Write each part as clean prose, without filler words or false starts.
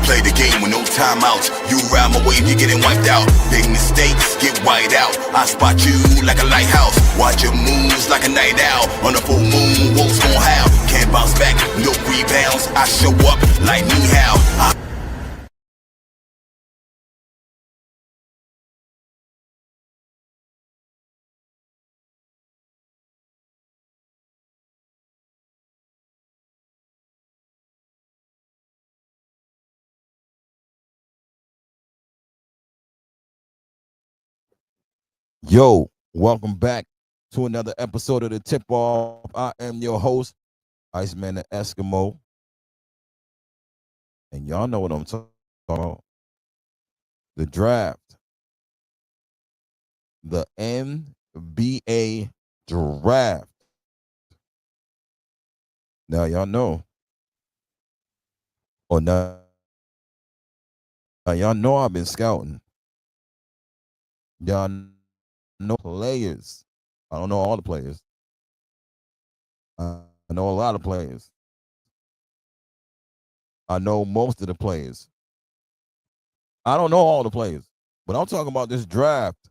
play the game with no timeouts. You ride my wave, you're getting wiped out. Big mistakes get white out. I spot you like a lighthouse. Watch your moves like a night owl. On a full moon, wolves gon' howl. Can't bounce back, no rebounds. I show up like me how. Yo, welcome back to another episode of the Tip Off. I am your host, Iceman the Eskimo. And y'all know what I'm talking about. The draft. The NBA draft. Now y'all know. Or now y'all know I've been scouting. Y'all know players. I don't know all the players. I know a lot of players. I know most of the players. I don't know all the players, but I'm talking about this draft.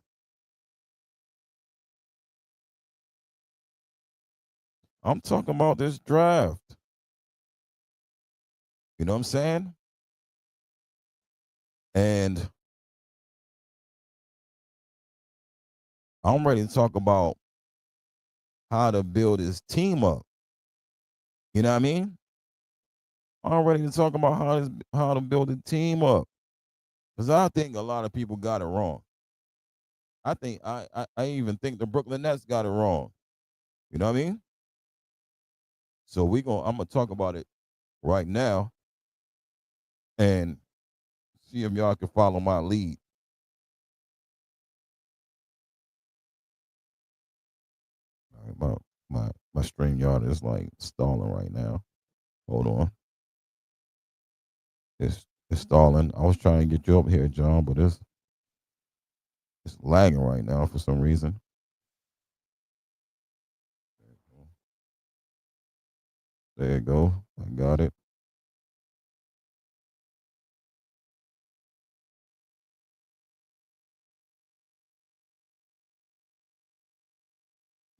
I'm talking about this draft. You know what I'm saying? And I'm ready to talk about how to build his team up. You know what I mean? I'm ready to talk about how to build a team up. Because I think a lot of people got it wrong. I think I even think the Brooklyn Nets got it wrong. You know what I mean? So I'm gonna talk about it right now and see if y'all can follow my lead. All right, my StreamYard is like stalling right now. Hold on. It's stalling. I was trying to get you up here, John, but it's lagging right now for some reason. There you go. I got it.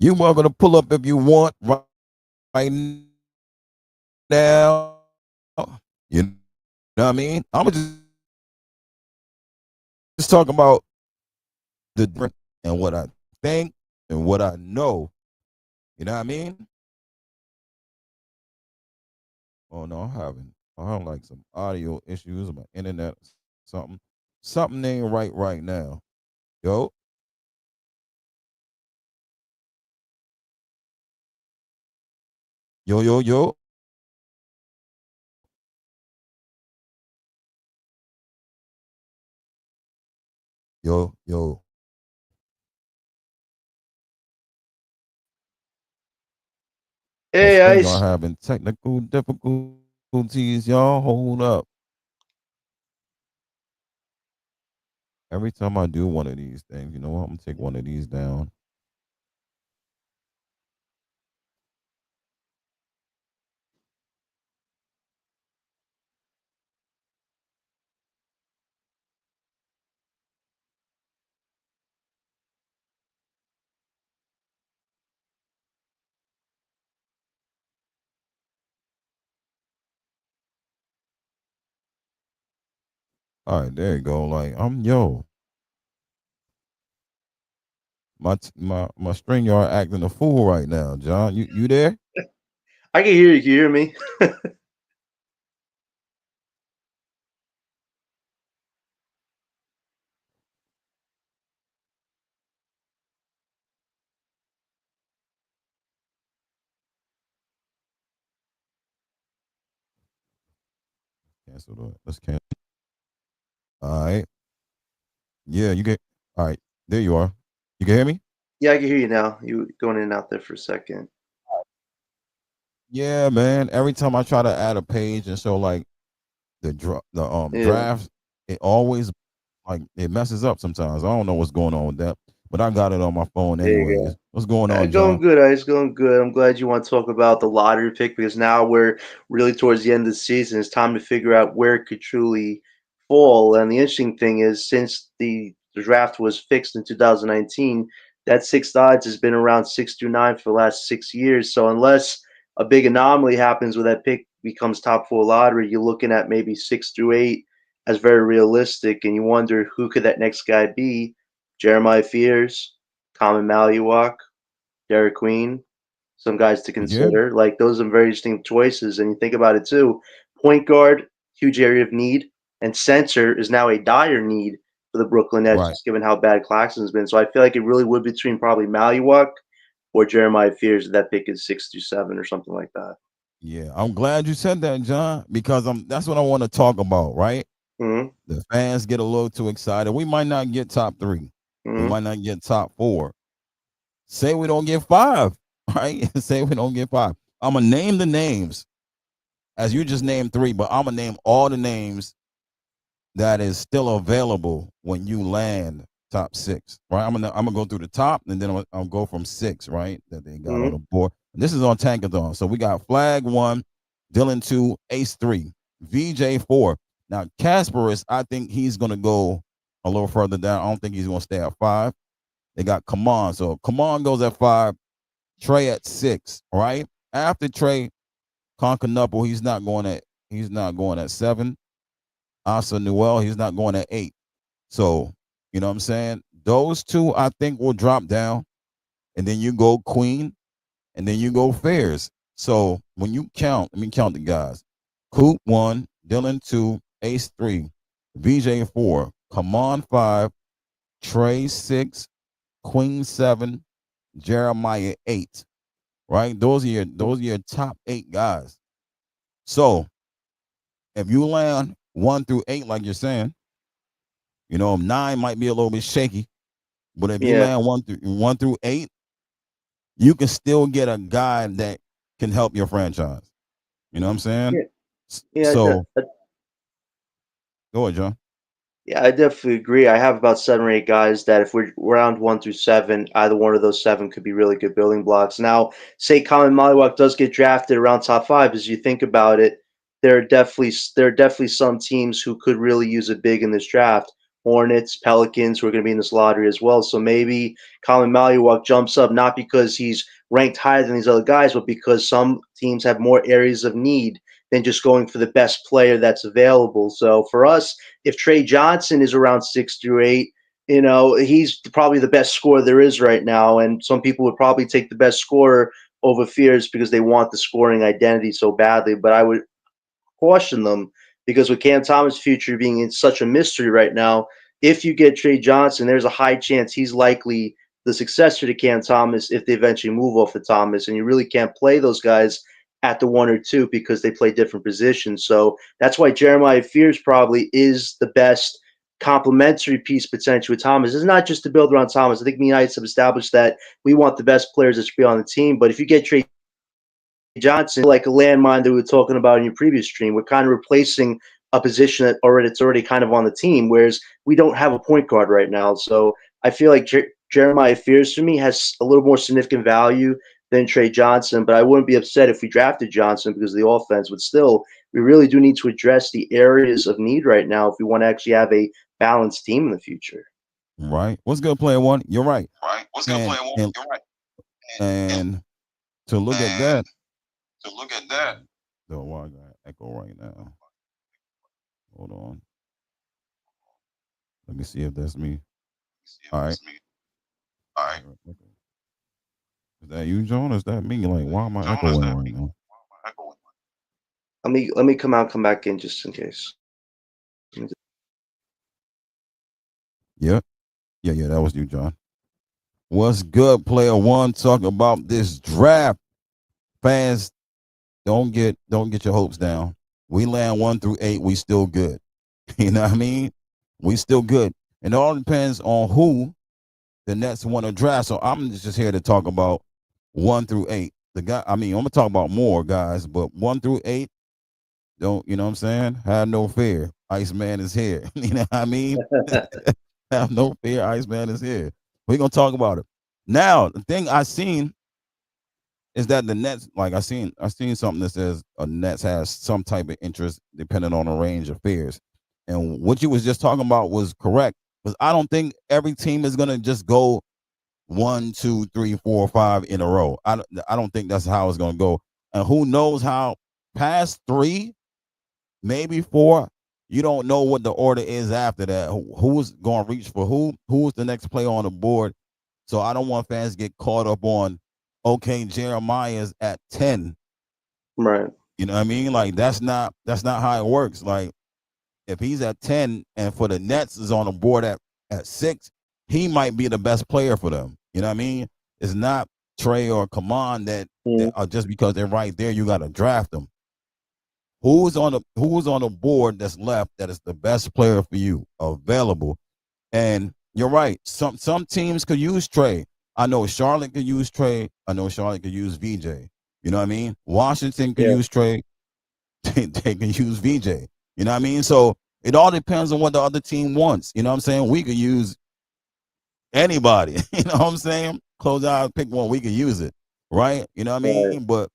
You welcome to pull up if you want right now. You know what I mean? I'm just talking about the difference and what I think and what I know. You know what I mean? Oh no, I have like some audio issues, my internet, something ain't right now. Yo, yo. Yo. Hey, Y'all Ice. having technical difficulties. Y'all hold up. Every time I do one of these things, you know what? I'm gonna take one of these down. All right, there you go. Like my string yard acting a fool right now, John. You there? I can hear you. Can you hear me? Cancel that. Let's cancel. All right. Yeah, you get. All right, there you are. You can hear me? Yeah, I can hear you now. You going in and out there for a second. Yeah, man. Every time I try to add a page and show like the Yeah. drafts, it always like it messes up sometimes. I don't know what's going on with that. but I got it on my phone There you anyways. go. What's going on, Going John? good, Ice. Going good. I'm glad you want to talk about the lottery pick because now we're really towards the end of the season. It's time to figure out where it could truly fall. And the interesting thing is, since the draft was fixed in 2019, that sixth odds has been around 6 through 9 for the last 6 years. So unless a big anomaly happens where that pick becomes top four lottery, you're looking at maybe 6 through 8 as very realistic. And you wonder who could that next guy be? Jeremiah Fears, Common Maluak, Derek Queen, some guys to Yeah, consider. Like those are very distinct choices. And you think about it too. Point guard, huge area of need, and center is now a dire need for the Brooklyn Nets, right. just given how bad Claxton's been. So I feel like it really would be between probably Maluak or Jeremiah Fears if that pick is 6 through 7 or something like that. Yeah, I'm glad you said that, John, because that's what I want to talk about, right? Mm-hmm. The fans get a little too excited. We might not get top 3. We Mm-hmm. might not get top 4. Say we don't get 5, right? Say we don't get 5. I'm gonna name the names as you just named 3, but I'm gonna name all the names that is still available when you land top 6, right? I'm gonna go through the top and then I'll go from 6, right? That they got on Mm-hmm. the board. And this is on Tankathon. So we got Flag 1, Dylan 2, Ace 3, VJ 4. Now Casperus, I think he's gonna go a little further down. I don't think he's gonna stay at 5. They got Kaman. So Kaman goes at 5, Trey at 6, right? After Trey, Concanuple, he's not going at 7. Asa Newell, he's not going at 8. So, you know what I'm saying? Those two I think will drop down. And then you go Queen, and then you go Fairs. So when you count, let me count the guys. Coop 1, Dylan 2, Ace 3, VJ 4, Kaman 5, Trey 6, Queen 7, Jeremiah 8. Right? Those are your top 8 guys. So if you land 1 through 8, like you're saying, 9 might be a little bit shaky. But if you Yeah. land 1 through 8, you can still get a guy that can help your franchise. You know what I'm saying? Yeah. Yeah. So go ahead, John. Yeah, I definitely agree. I have about 7 or 8 guys that if we're round 1 through 7, either one of those 7 could be really good building blocks. Now, say Colin Mollywalk does get drafted around top 5, as you think about it, there are definitely some teams who could really use a big in this draft. Hornets, Pelicans, who are going to be in this lottery as well. So maybe Colin Mollywalk jumps up not because he's ranked higher than these other guys, but because some teams have more areas of need than just going for the best player that's available. So for us, if Trey Johnson is around 6 through 8, he's probably the best scorer there is right now. And some people would probably take the best scorer over Fears because they want the scoring identity so badly. But I would caution them because with Cam Thomas' future being in such a mystery right now, if you get Trey Johnson, there's a high chance he's likely the successor to Cam Thomas if they eventually move off of Thomas. And you really can't play those guys at the 1 or 2 because they play different positions. So that's why Jeremiah Fears probably is the best complementary piece potentially with Thomas. It's not just to build around Thomas. I think me and Ice have established that we want the best players that should be on the team. But if you get Trey Johnson, like a landmine that we were talking about in your previous stream, we're kind of replacing a position it's already kind of on the team, whereas we don't have a point guard right now. So I feel like Jeremiah Fears for me has a little more significant value than Trey Johnson, but I wouldn't be upset if we drafted Johnson because of the offense. But still, we really do need to address the areas of need right now if we want to actually have a balanced team in the future. Right. What's good, player one? You're right. Right? What's good, And player one? and You're right. and to look at And that, to look at that, though, I got echo right now. Hold on. Let me see if that's me. All right. me. All right. Okay. Is that you, John? Or is that me? Like, why am I John, is echoing that right me? now? Echoing. Let me come back in just in case. Yeah. Yeah, that was you, John. What's good, player one? Talking about this draft. Fans, don't get your hopes down. We land 1 through 8, we still good. You know what I mean? We still good. And it all depends on who the Nets want to draft. So I'm just here to talk about 1 through 8. I'm gonna talk about more guys, but 1 through 8, don't, you know what I'm saying? Have no fear. Iceman is here. You know what I mean? Have no fear. Iceman is here. We're gonna talk about it. Now, the thing I seen is that the Nets, like I seen something that says Nets has some type of interest depending on a range of fears. And what you was just talking about was correct. Because I don't think every team is gonna just go 1, 2, 3, 4, 5 in a row. I don't think that's how it's gonna go. And who knows how past 3, maybe 4, you don't know what the order is after that. Who's going to reach for who? Who's the next player on the board? So I don't want fans to get caught up on, okay, Jeremiah's at 10. Right. You know what I mean? Like that's not how it works. Like if he's at 10 and for the Nets is on the board at 6, he might be the best player for them. You know what I mean? It's not Trey or Kaman that are just because they're right there, you got to draft them. Who's on the board that's left that is the best player for you available? And you're right. Some teams could use Trey. I know Charlotte could use Trey. I know Charlotte could use VJ. You know what I mean? Washington could Yeah. use Trey. They can use VJ. You know what I mean? So it all depends on what the other team wants. You know what I'm saying? We could use anybody. You know what I'm saying? Close out, pick one. We could use it. Right? You know what I mean? Right. But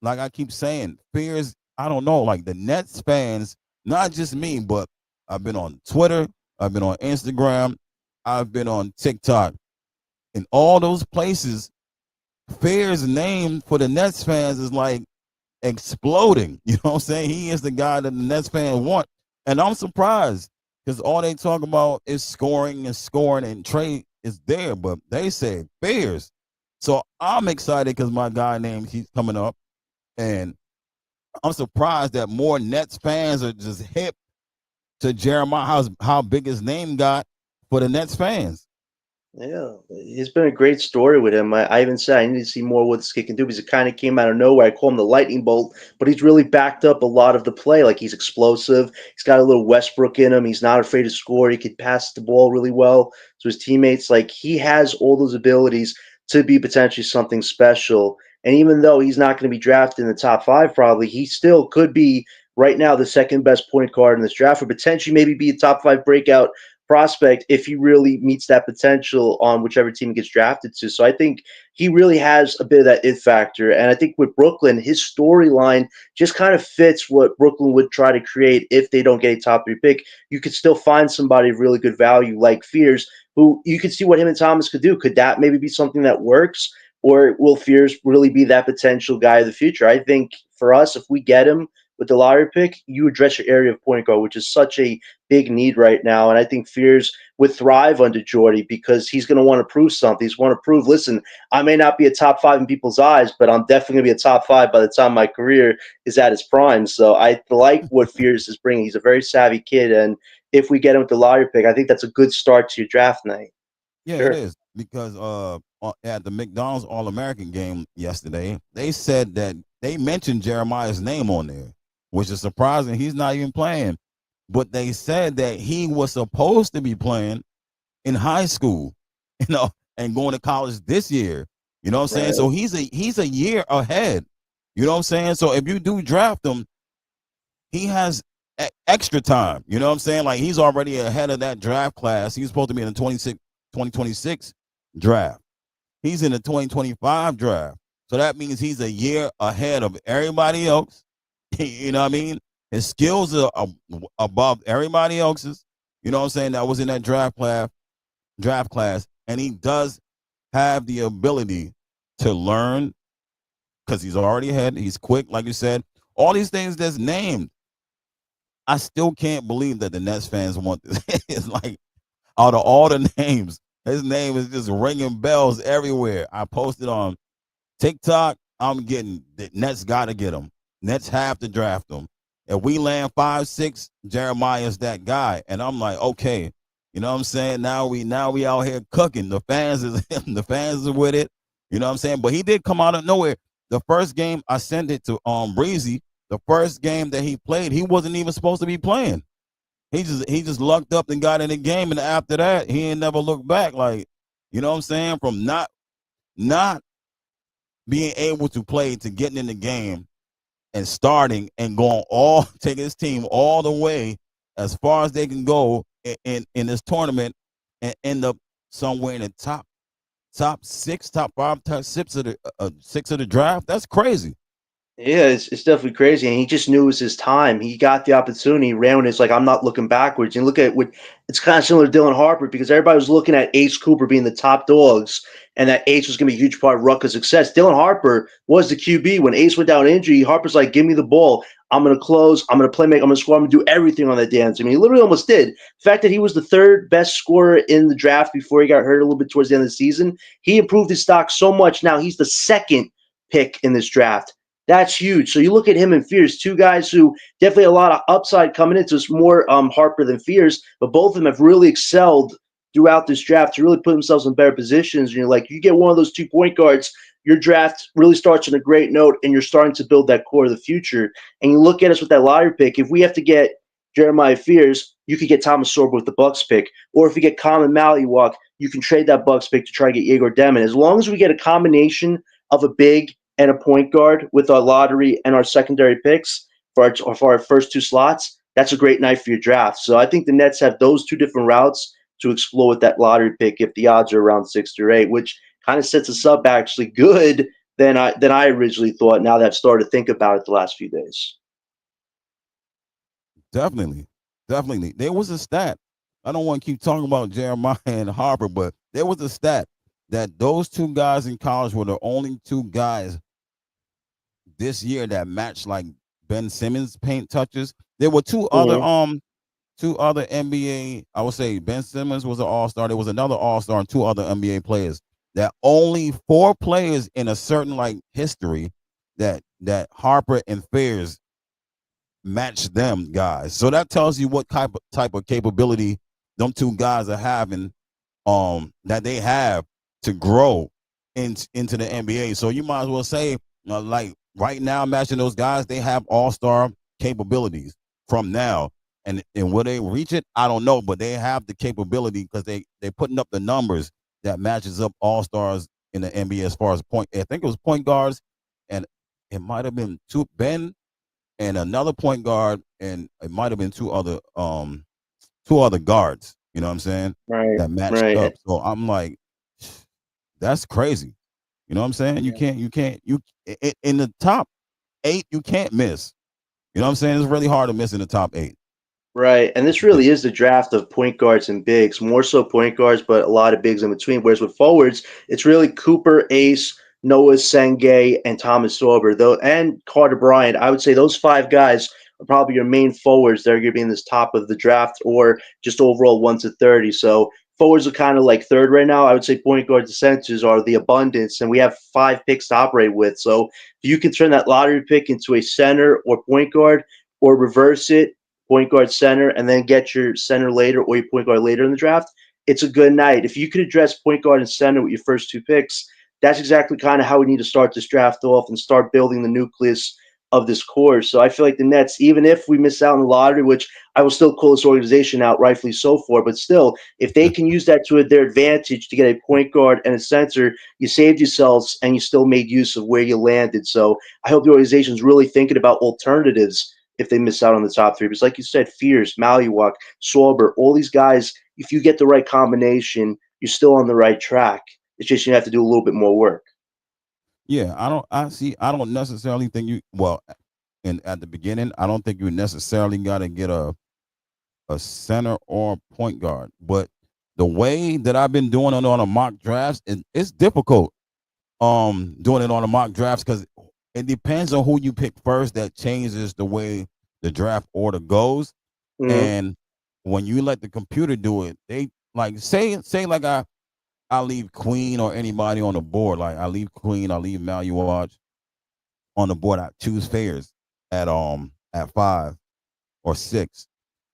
like I keep saying, fears, I don't know, like the Nets fans, not just me, but I've been on Twitter, I've been on Instagram, I've been on TikTok. In all those places, Fear's name for the Nets fans is like exploding. You know what I'm saying? He is the guy that the Nets fans want. And I'm surprised because all they talk about is scoring and scoring, and Trey is there, but they say Fears. So I'm excited because my guy named he's coming up. And I'm surprised that more Nets fans are just hip to Jeremiah, how big his name got for the Nets fans. Yeah, it's been a great story with him. I even said I need to see more what this kid can do because it kind of came out of nowhere. I call him the lightning bolt, but he's really backed up a lot of the play. Like he's explosive. He's got a little Westbrook in him. He's not afraid to score. He can pass the ball really well to his teammates. Like he has all those abilities to be potentially something special. And even though he's not going to be drafted in the top 5, probably he still could be right now the second best point guard in this draft, or potentially maybe be a top 5 breakout prospect if he really meets that potential on whichever team he gets drafted to. So I think he really has a bit of that it factor. And I think with Brooklyn, his storyline just kind of fits what Brooklyn would try to create if they don't get a top 3 pick. You could still find somebody of really good value like Fears, who you could see what him and Thomas could do. Could that maybe be something that works? Or will Fears really be that potential guy of the future? I think for us, if we get him with the lottery pick, you address your area of point guard, which is such a big need right now. And I think Fears would thrive under Jordy because he's going to want to prove something. He's want to prove, listen, I may not be a top 5 in people's eyes, but I'm definitely going to be a top 5 by the time my career is at its prime. So I like what Fears is bringing. He's a very savvy kid. And if we get him with the lottery pick, I think that's a good start to your draft night. Yeah, it Sure. is because at the McDonald's All American game yesterday, they said that they mentioned Jeremiah's name on there, which is surprising. He's not even playing, but they said that he was supposed to be playing in high school, and going to college this year. You know what I'm saying? Right. So he's a year ahead. You know what I'm saying? So if you do draft him, he has extra time. You know what I'm saying? Like he's already ahead of that draft class. He's supposed to be in the 2026 draft. He's in the 2025 draft. So that means he's a year ahead of everybody else. You know what I mean? His skills are above everybody else's. You know what I'm saying? That was in that draft class. And he does have the ability to learn because he's already ahead. He's quick, like you said. All these things that's named. I still can't believe that the Nets fans want this. It's like out of all the names, his name is just ringing bells everywhere. I posted on TikTok. I'm getting the Nets got to get him. Nets have to draft him. If we land 5-6, Jeremiah's that guy. And I'm like, okay, you know what I'm saying? Now we out here cooking. The fans are with it. You know what I'm saying? But he did come out of nowhere. The first game I sent it to Breezy. The first game that he played, he wasn't even supposed to be playing. He just lucked up and got in the game, and after that, he ain't never looked back. Like, you know what I'm saying? From not being able to play to getting in the game and starting and taking his team all the way as far as they can go in this tournament and end up somewhere in the top top 6, top 5, top 6 of the draft. That's crazy. Yeah, it's definitely crazy, and he just knew it was his time. He got the opportunity, he ran with it. It's like I'm not looking backwards. And look at what it's kind of similar to Dylan Harper because everybody was looking at Ace Cooper being the top dogs, and that Ace was going to be a huge part of Rutgers' success. Dylan Harper was the QB when Ace went down injury. Harper's like, "Give me the ball. I'm going to close. I'm going to play make. I'm going to score. I'm going to do everything on that dance." I mean, he literally almost did. The fact that he was the third best scorer in the draft before he got hurt a little bit towards the end of the season, he improved his stock so much. Now he's the second pick in this draft. That's huge. So you look at him and Fears, two guys who definitely a lot of upside coming into. It's more Harper than Fears, but both of them have really excelled throughout this draft to really put themselves in better positions. And you're like, you get one of those 2 point guards, your draft really starts on a great note, and you're starting to build that core of the future. And you look at us with that lottery pick. If we have to get Jeremiah Fears, you could get Thomas Sorbo with the Bucks pick, or if you get Common Mallywalk, you can trade that Bucks pick to try to get Yegor Demon. As long as we get a combination of a big and a point guard with our lottery and our secondary picks for our first 2 slots, that's a great night for your draft. So I think the Nets have those 2 different routes to explore with that lottery pick if the odds are around 6 or 8, which kind of sets us up actually good than I originally thought. Now that I've started to think about it the last few days. Definitely. There was a stat. I don't want to keep talking about Jeremiah and Harper, but there was a stat that those 2 guys in college were the only 2 guys this year that matched like Ben Simmons paint touches. There were 2 other NBA. I would say Ben Simmons was an all-star. There was another all-star and 2 other NBA players. That only 4 players in a certain like history that Harper and Fears match them guys. So that tells you what type of capability them 2 guys are having, that they have to grow into the NBA. So you might as well say, like right now, matching those guys, they have all-star capabilities from now. And will they reach it? I don't know, but they have the capability because they're putting up the numbers that matches up all-stars in the NBA as far as point. I think it was point guards, and it might have been Ben and another point guard, and it might have been 2 other guards. You know what I'm saying? Right. That matched up. So I'm like, that's crazy. You know what I'm saying? You can't in the top 8, you can't miss. You know what I'm saying? It's really hard to miss in the top 8. Right. And this really is the draft of point guards and bigs, more so point guards, but a lot of bigs in between. Whereas with forwards, it's really Cooper, Ace, Noah Senge, and Thomas Sorber, though, and Carter Bryant. I would say those 5 guys are probably your main forwards that are going to be in this top of the draft or just overall 1 to 30. So forwards are kind of like third right now. I would say point guards and centers are the abundance, and we have 5 picks to operate with. So if you can turn that lottery pick into a center or point guard or reverse it, point guard center, and then get your center later or your point guard later in the draft, it's a good night. If you could address point guard and center with your first 2 picks, that's exactly kind of how we need to start this draft off and start building the nucleus of this core. So I feel like the Nets, even if we miss out on the lottery, which I will still call this organization out rightfully so for, but still, if they can use that to their advantage to get a point guard and a center, you saved yourselves and you still made use of where you landed. So I hope the organization is really thinking about alternatives if they miss out on the top 3. Because like you said, Fears, Mallywalk, Sorber, all these guys, if you get the right combination, you're still on the right track. It's just you have to do a little bit more work. Yeah, I don't necessarily think and at the beginning, I don't think you necessarily got to get a center or point guard. But the way that I've been doing it on the mock drafts, it's difficult doing it on the mock drafts because it depends on who you pick first. That changes the way the draft order goes. Mhm. And when you let the computer do it, they like say like I leave Queen or anybody on the board. Like I leave Queen, I leave Mallywatch on the board. I choose Fears at 5 or 6.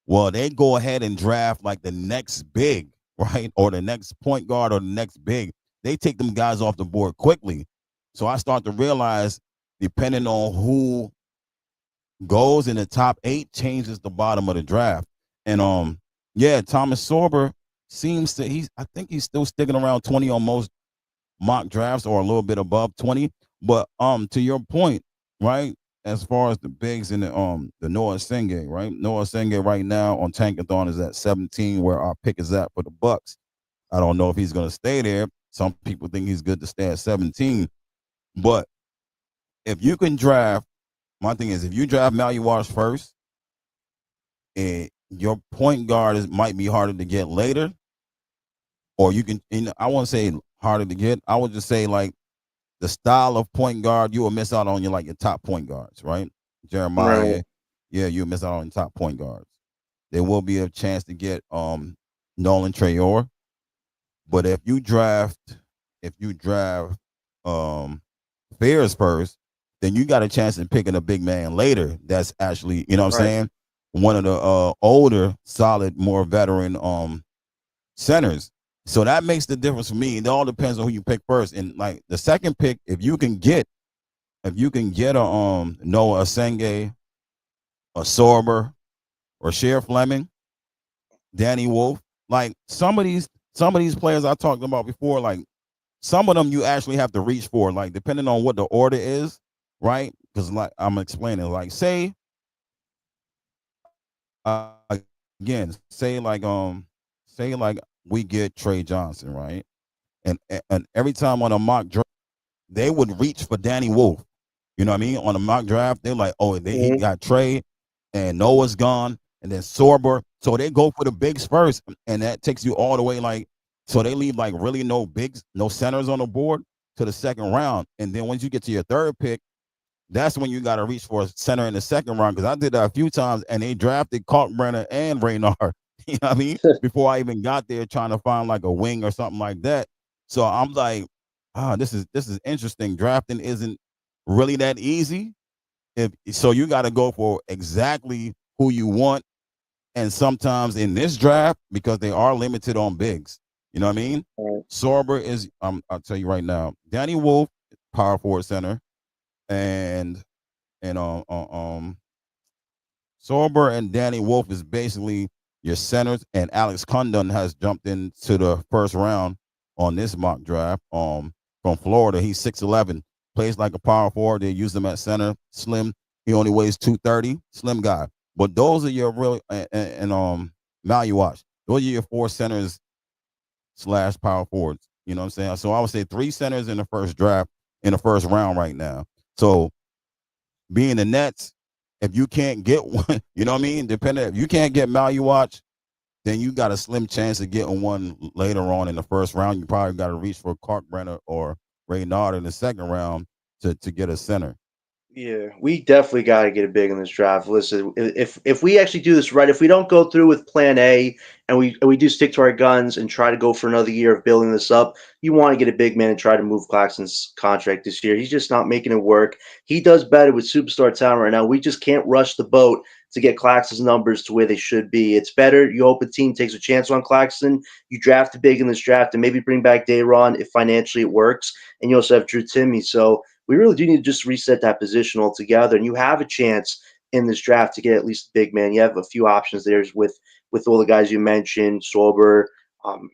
Well, they go ahead and draft like the next big, right? Or the next point guard or the next big. They take them guys off the board quickly. So I start to realize, depending on who goes in the top 8, changes the bottom of the draft. And yeah, Thomas Sorber seems to I think he's still sticking around 20 on most mock drafts or a little bit above 20. But to your point, right? As far as the bigs and the Noah Senge, right? Noah Senge right now on Tankathon is at 17, where our pick is at for the Bucks. I don't know if he's going to stay there. Some people think he's good to stay at 17. But if you can draft, my thing is, if you draft Maluach first, and your point guard might be harder to get later, or you can, I won't say harder to get. I would just say like the style of point guard, you will miss out on your top point guards, right? Jeremiah, Right. yeah, you'll miss out on top point guards. There will be a chance to get Nolan Traore, but if you draft Bears first, then you got a chance in picking a big man later. That's actually, you know what I'm Right. saying, one of the older, solid, more veteran centers. So that makes the difference for me. It all depends on who you pick first. And like the second pick, if you can get a Noah Asenge, a Sorber, or Cher Fleming, Danny Wolf, like some of these players I talked about before, like some of them you actually have to reach for, like depending on what the order is, right? Because like I'm explaining, like say again, say like we get Trey Johnson, right? And every time on a mock draft, they would reach for Danny Wolf. You know what I mean? On a mock draft, they're like, oh, he got Trey, and Noah's gone, and then Sorber. So they go for the bigs first, and that takes you all the way like, so they leave like really no bigs, no centers on the board to the second round. And then once you get to your third pick, that's when you got to reach for a center in the second round. Because I did that a few times, and they drafted Kalkbrenner and Raynard. You know what I mean? Before I even got there, trying to find like a wing or something like that. So I'm like, this is interesting. Drafting isn't really that easy. So you got to go for exactly who you want. And sometimes in this draft, because they are limited on bigs, you know what I mean? Right. Sorber is, I'll tell you right now, Danny Wolf, power forward center, and Sorber and Danny Wolf is basically your centers, and Alex Condon has jumped into the first round on this mock draft. From Florida, he's 6'11", plays like a power forward. They use him at center, slim. He only weighs 230, slim guy. But those are your really and Maluach. Those are your four centers / power forwards. You know what I'm saying? So I would say 3 centers in the first draft, in the first round right now. So being the Nets, if you can't get one, you know what I mean? If you can't get Maluach, then you got a slim chance of getting one later on in the first round. You probably got to reach for Kalkbrenner or Raynard in the second round to get a center. Yeah, we definitely got to get a big in this draft. Listen, if we actually do this right, if we don't go through with Plan A and we do stick to our guns and try to go for another year of building this up, you want to get a big man and try to move Claxton's contract this year. He's just not making it work. He does better with superstar talent right now. We just can't rush the boat to get Claxton's numbers to where they should be. It's better you hope a team takes a chance on Claxton. You draft a big in this draft and maybe bring back Day'Ron if financially it works. And you also have Drew Timme. So we really do need to just reset that position altogether. And you have a chance in this draft to get at least a big man. You have a few options there with all the guys you mentioned, Sorber,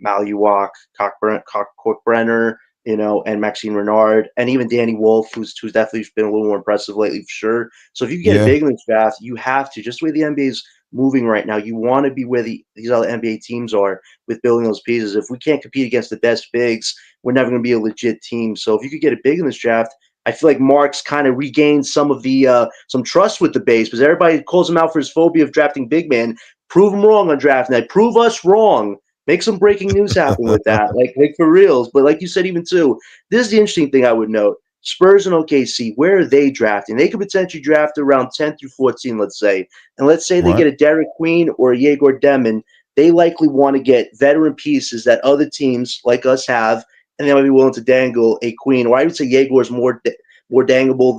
Maluach, Kalkbrenner, and Maxime Renard, and even Danny Wolf, who's definitely been a little more impressive lately for sure. So if you get a big in this draft, you have to, just the way the NBA is moving right now, you want to be where these other NBA teams are with building those pieces. If we can't compete against the best bigs, we're never going to be a legit team. So if you could get a big in this draft, I feel like Mark's kind of regained some of the some trust with the base, because everybody calls him out for his phobia of drafting big man. Prove him wrong on draft night. Prove us wrong. Make some breaking news happen with that, like for reals. But like you said, even too, this is the interesting thing I would note. Spurs and OKC, where are they drafting? They could potentially draft around 10 through 14, let's say. And let's say they get a Derek Queen or a Yegor Demon. They likely want to get veteran pieces that other teams like us have, and they might be willing to dangle a Queen, or I would say Yegor is more dangleable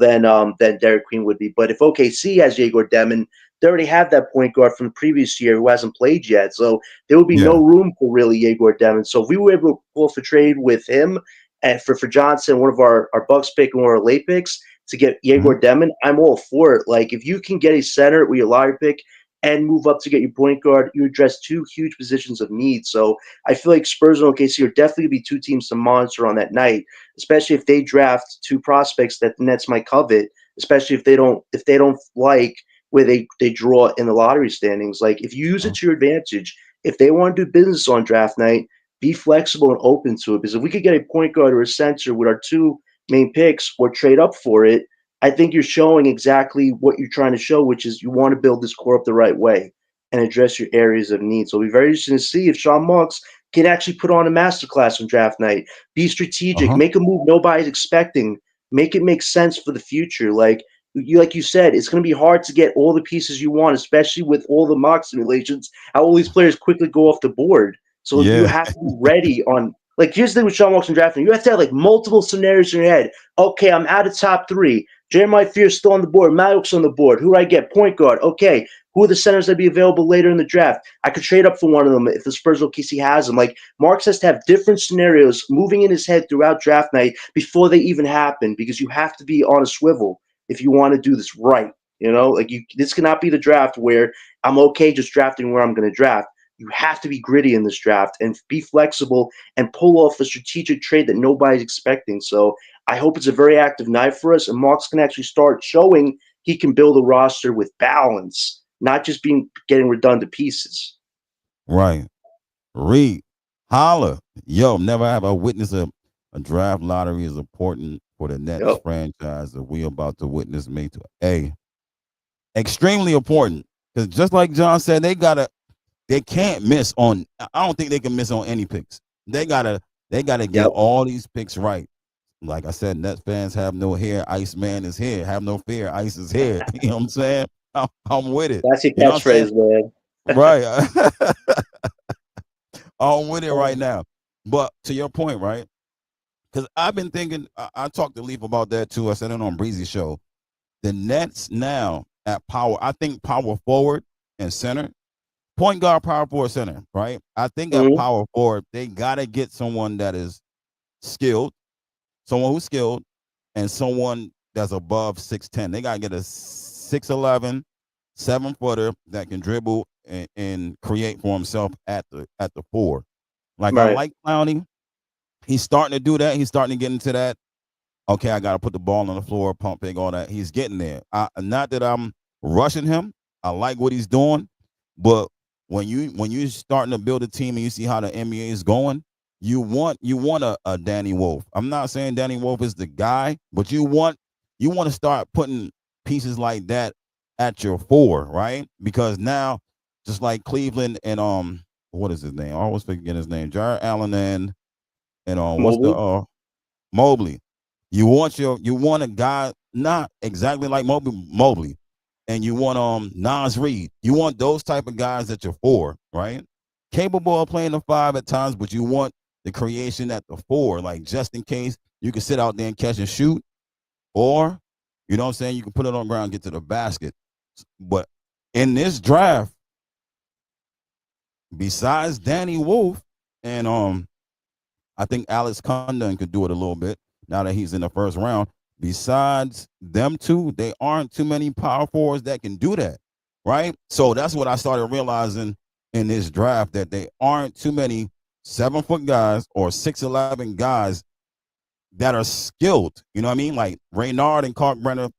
than Derek Queen would be. But if OKC has Yegor Demon, they already have that point guard from the previous year who hasn't played yet. So there would be no room for really Yegor Demon. So if we were able to pull off a trade with him and for Johnson, one of our Bucks pick and one of our late picks, to get Yegor Demon, I'm all for it. Like if you can get a center with your lottery pick and move up to get your point guard, you address 2 huge positions of need. So I feel like Spurs and OKC are definitely going to be 2 teams to monitor on that night, especially if they draft 2 prospects that the Nets might covet, especially if they don't like where they draw in the lottery standings. Like if you use it to your advantage, if they want to do business on draft night, be flexible and open to it. Because if we could get a point guard or a center with our two main picks or trade up for it, I think you're showing exactly what you're trying to show, which is you want to build this core up the right way and address your areas of need. So it'll be very interesting to see if Sean Marks can actually put on a masterclass on draft night, be strategic, Uh-huh. make a move nobody's expecting, make it make sense for the future. Like you said, it's going to be hard to get all the pieces you want, especially with all the mock simulations. How all these players quickly go off the board. So you Yeah. have to be ready on. Like here's the thing with Sean Watson drafting, you have to have like multiple scenarios in your head. Okay, I'm out of top three. Jeremiah Fear's still on the board. Maddox on the board. Who do I get? Point guard. Okay, who are the centers that be available later in the draft? I could trade up for one of them if the Spurs OKC has them. Like Marks has to have different scenarios moving in his head throughout draft night before they even happen, because you have to be on a swivel if you want to do this right. This cannot be the draft where I'm okay just drafting where I'm going to draft. You have to be gritty in this draft and be flexible and pull off a strategic trade that nobody's expecting. So I hope it's a very active night for us, and Marks can actually start showing he can build a roster with balance, not just getting redundant pieces. Right. Reed, holla. Yo, never have I witnessed a draft lottery as important for the Nets Yep. franchise that we about to witness me to. Extremely important. Because just like John said, they can't miss on. I don't think they can miss on any picks. They gotta get Yep. all these picks right. Like I said, Nets fans have no hair. Iceman is here. Have no fear. Ice is here. You know what I'm saying? I'm with it. That's your You know what I'm saying? catchphrase, man. Right. I'm with it right now. But to your point, right? Because I've been thinking, I talked to Leaf about that too. I said it on Breezy Show. The Nets now at power, I think power forward and center, point guard, power forward, center, right? I think at Mhm. power forward, they got to get someone that is skilled, someone who's skilled, and someone that's above 6'10". They got to get a 6'11", 7-footer that can dribble and create for himself at the four. Like I Right. like Clowney. He's starting to do that. He's starting to get into that. Okay, I got to put the ball on the floor, pump fake, all that. He's getting there. Not that I'm rushing him. I like what he's doing, but when you starting to build a team and you see how the NBA is going, you want a Danny Wolf. I'm not saying Danny Wolf is the guy, but you want to start putting pieces like that at your four, right? Because now, just like Cleveland and what is his name? I always forget his name. Jared Allen and what's Mobley. the Mobley. You want a guy not exactly like Mobley, and you want Nas Reed. You want those type of guys at your four, right? Capable of playing the five at times, but you want the creation at the four, like just in case you can sit out there and catch and shoot, or you know what I'm saying, you can put it on the ground, get to the basket. But in this draft, besides Danny Wolf and I think Alex Condon could do it a little bit now that he's in the first round. Besides them two, there aren't too many power forwards that can do that, right? So that's what I started realizing in this draft, that there aren't too many 7-foot guys or 6'11" guys that are skilled. You know what I mean? Like Raynard and Kalkbrenner,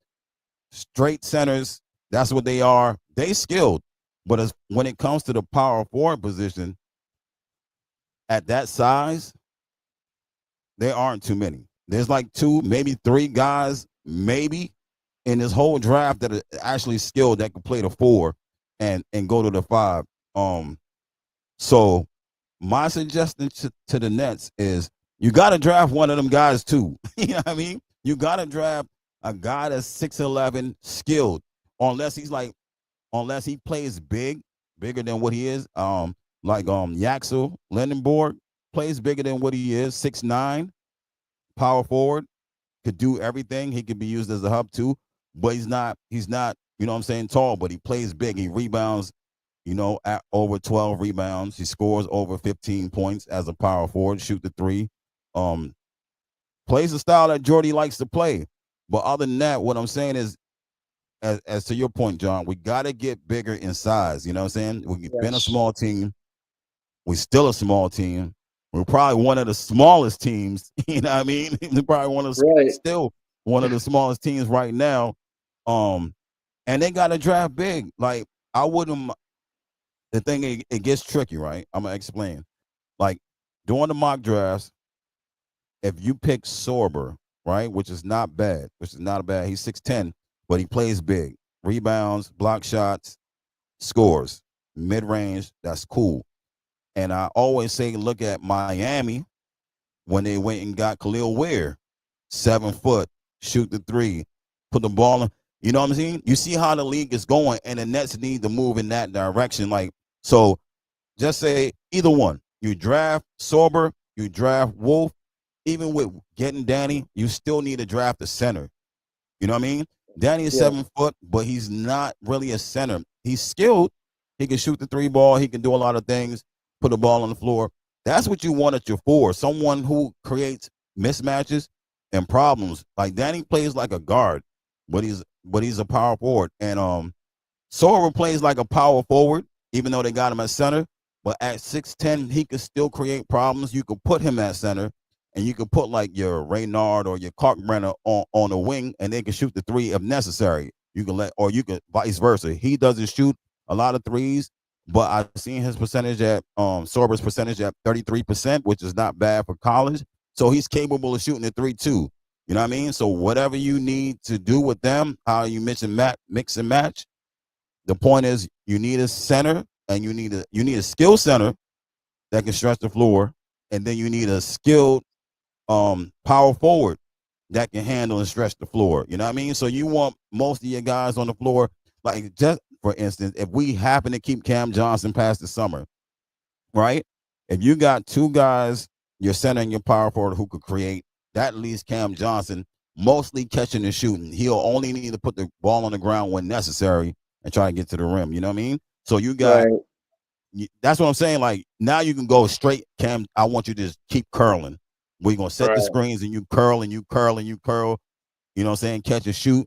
straight centers. That's what they are. They skilled. But when it comes to the power forward position at that size, there aren't too many. There's like 2, maybe 3 guys, maybe in this whole draft that are actually skilled that could play the 4 and go to the 5. So my suggestion to the Nets is you got to draft one of them guys too. You know what I mean? You got to draft a guy that's 6'11", skilled, unless he plays bigger than what he is. Like Yaxel Lendenborg plays bigger than what he is, 6'9", power forward, could do everything. He could be used as a hub too, but he's not, you know what I'm saying, tall, but he plays big. He rebounds, at over 12 rebounds. He scores over 15 points as a power forward, shoot the 3. Plays the style that Jordy likes to play. But other than that, what I'm saying is, as to your point, John, we got to get bigger in size. You know what I'm saying? We've been a small team. We're still a small team. We're probably one of the smallest teams. You know what I mean? We're probably still one of the smallest teams right now. And they got to draft big. Like, I wouldn't. The thing, it gets tricky, right? I'm gonna explain. Like, during the mock drafts, if you pick Sorber, right, which is not bad, he's 6'10", but he plays big. Rebounds, block shots, scores, mid range, that's cool. And I always say, look at Miami when they went and got Khalil Ware, 7 foot, shoot the three, put the ball in. You know what I'm saying? You see how the league is going, and the Nets need to move in that direction. Like, so just say either one. You draft Sorber, you draft Wolf. Even with getting Danny, you still need to draft a center. You know what I mean? Danny is 7 foot, but he's not really a center. He's skilled. He can shoot the three ball. He can do a lot of things, put the ball on the floor. That's what you want at your four. Someone who creates mismatches and problems. Like Danny plays like a guard, but he's a power forward. And Sora plays like a power forward, even though they got him at center. But at 6'10", he can still create problems. You could put him at center, and you could put like your Reynard or your Kalkbrenner on the wing, and they can shoot the three if necessary. You can vice versa. He doesn't shoot a lot of threes, but I've seen his percentage at Sorber's percentage at 33%, which is not bad for college. So he's capable of shooting the three too. You know what I mean? So whatever you need to do with them, how you mix and match. The point is, you need a center, and you need a skill center that can stretch the floor, and then you need a skilled power forward that can handle and stretch the floor. You know what I mean? So you want most of your guys on the floor. Like, just for instance, if we happen to keep Cam Johnson past the summer, right? If you got two guys, your center and your power forward, who could create, that leaves Cam Johnson mostly catching and shooting. He'll only need to put the ball on the ground when necessary and try to get to the rim. You know what I mean? So you got, that's what I'm saying. Like, now you can go straight, Cam, I want you to just keep curling. We're going to set the screens, and you curl and you curl and you curl, you know what I'm saying, catch and shoot,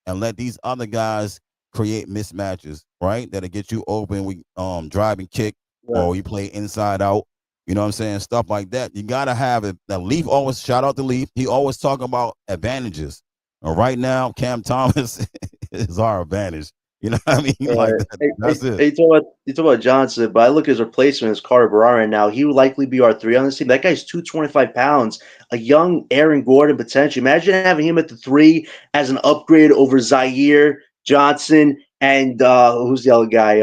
and let these other guys create mismatches, right? That'll get you open. We drive and kick, or you play inside out, you know what I'm saying, stuff like that. You got to have it. The Leaf always, shout out to Leaf, he always talk about advantages. And right now, Cam Thomas is our advantage. You know what I mean? Like, that's it. You talk about Johnson, but I look at his replacement as Carter Barara now. He would likely be our 3 on this team. That guy's 225 pounds, a young Aaron Gordon potential. Imagine having him at the 3 as an upgrade over Zaire, Johnson, and who's the other guy?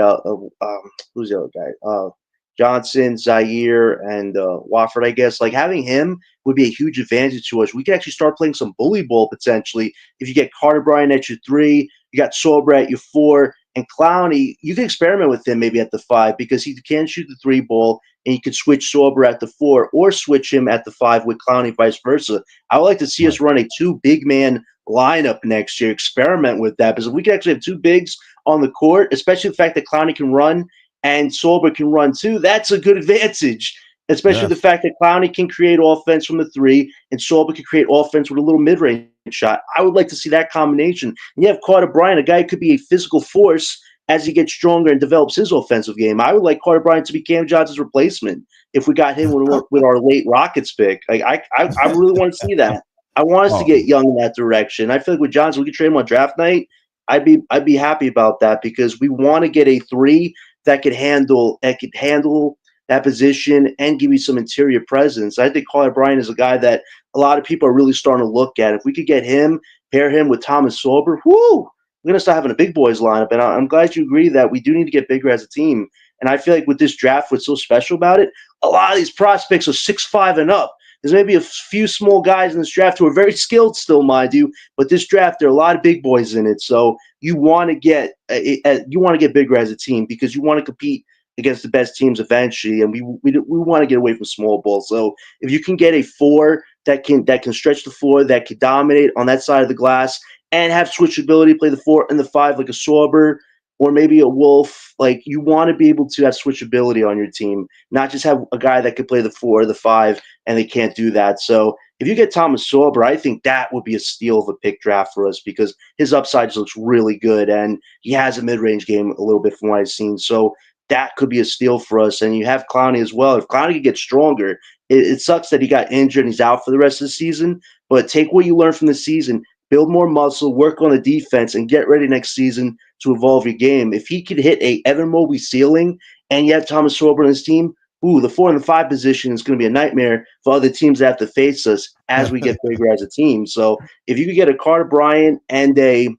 Who's the other guy? Johnson, Zaire, and Wofford, I guess. Like, having him would be a huge advantage to us. We could actually start playing some bully ball potentially if you get Carter Bryant at your 3. You got Sorber at your 4, and Clowney. You can experiment with him maybe at the 5 because he can shoot the 3 ball, and you could switch Sorber at the 4 or switch him at the 5 with Clowney, vice versa. I would like to see us run a 2 big man lineup next year. Experiment with that, because if we can actually have 2 bigs on the court, especially the fact that Clowney can run and Sorber can run too, that's a good advantage. Especially the fact that Clowney can create offense from the 3 and Sorber can create offense with a little mid-range shot. I would like to see that combination. And you have Carter Bryant, a guy who could be a physical force as he gets stronger and develops his offensive game. I would like Carter Bryant to be Cam Johnson's replacement if we got him with our late Rockets pick. Like, I really want to see that. I want us to get young in that direction. I feel like with Johnson, we could trade him on draft night. I'd be happy about that, because we want to get a 3 that could handle that position and give you some interior presence. I think Carter Bryant is a guy that a lot of people are really starting to look at. If we could get him, pair him with Thomas Sorber, we're going to start having a big boys lineup. And I'm glad you agree that we do need to get bigger as a team. And I feel like with this draft, what's so special about it, a lot of these prospects are 6'5" and up. There's maybe a few small guys in this draft who are very skilled still, mind you, but this draft, there are a lot of big boys in it. So you want to get bigger as a team, because you want to compete against the best teams eventually, and we want to get away from small ball. So if you can get a 4 that can stretch the floor, that can dominate on that side of the glass, and have switchability, play the 4 and the 5 like a Sorber or maybe a Wolf, like, you want to be able to have switchability on your team, not just have a guy that could play the 4 or the 5 and they can't do that. So if you get Thomas Sorber, I think that would be a steal of a pick draft for us, because his upside looks really good, and he has a mid-range game a little bit from what I've seen. So that could be a steal for us. And you have Clowney as well. If Clowney could get stronger, it sucks that he got injured and he's out for the rest of the season. But take what you learned from the season, build more muscle, work on the defense, and get ready next season to evolve your game. If he could hit a Evan Mobley ceiling and you have Thomas Sorber on his team, ooh, the 4 and the 5 position is going to be a nightmare for other teams that have to face us as we get bigger as a team. So if you could get a Carter Bryant and a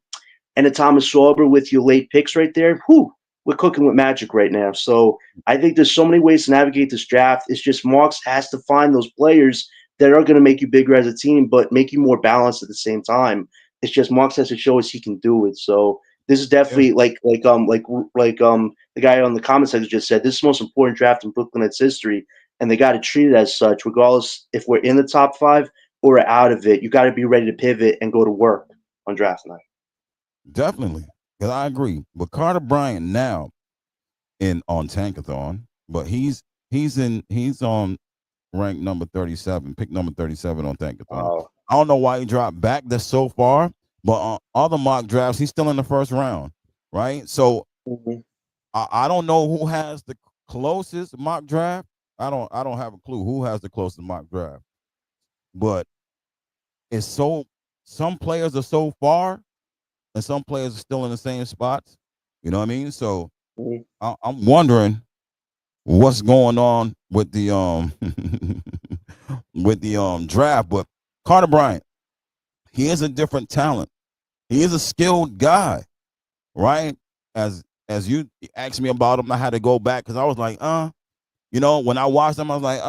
Thomas Schwarber with your late picks right there, whew, we're cooking with magic right now. So I think there's so many ways to navigate this draft. It's just Marks has to find those players that are going to make you bigger as a team, but make you more balanced at the same time. It's just Marks has to show us he can do it. So this is definitely the guy on the comment section just said, this is the most important draft in Brooklyn Nets history, and they got to treat it as such, regardless if we're in the top 5 or we're out of it. You got to be ready to pivot and go to work on draft night. Definitely, because I agree. But Carter Bryant now on Tankathon, but he's on rank number 37, pick number 37 on Tankathon. Oh. I don't know why he dropped back this so far, but on other mock drafts, he's still in the first round, right? So I don't know who has the closest mock draft. I don't have a clue who has the closest mock draft, but it's some players are so far, and some players are still in the same spots. You know what I mean? So I'm wondering what's going on with the with the draft. But Carter Bryant, he is a different talent. He is a skilled guy, right? As you asked me about him, I had to go back because I was like, when I watched him, I was like,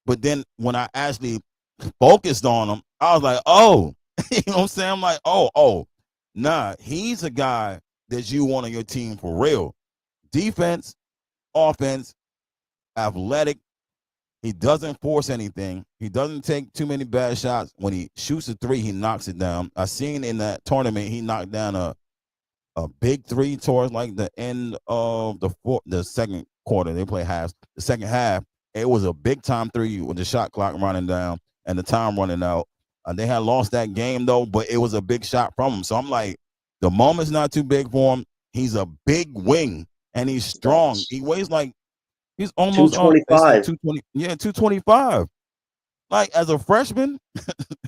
but then when I actually focused on him, I was like, oh, you know what I'm saying? I'm like, oh, nah, he's a guy that you want on your team for real. Defense, offense, athletic. He doesn't force anything. He doesn't take too many bad shots. When he shoots a 3, he knocks it down. I seen in that tournament he knocked down a big 3 towards like the end of the second quarter. They play halves. The second half, it was a big time 3 with the shot clock running down and the time running out. They had lost that game though, but it was a big shot from him. So I'm like, the moment's not too big for him. He's a big wing and he's strong. He weighs like he's almost 225. 220. Yeah, 225. Like as a freshman,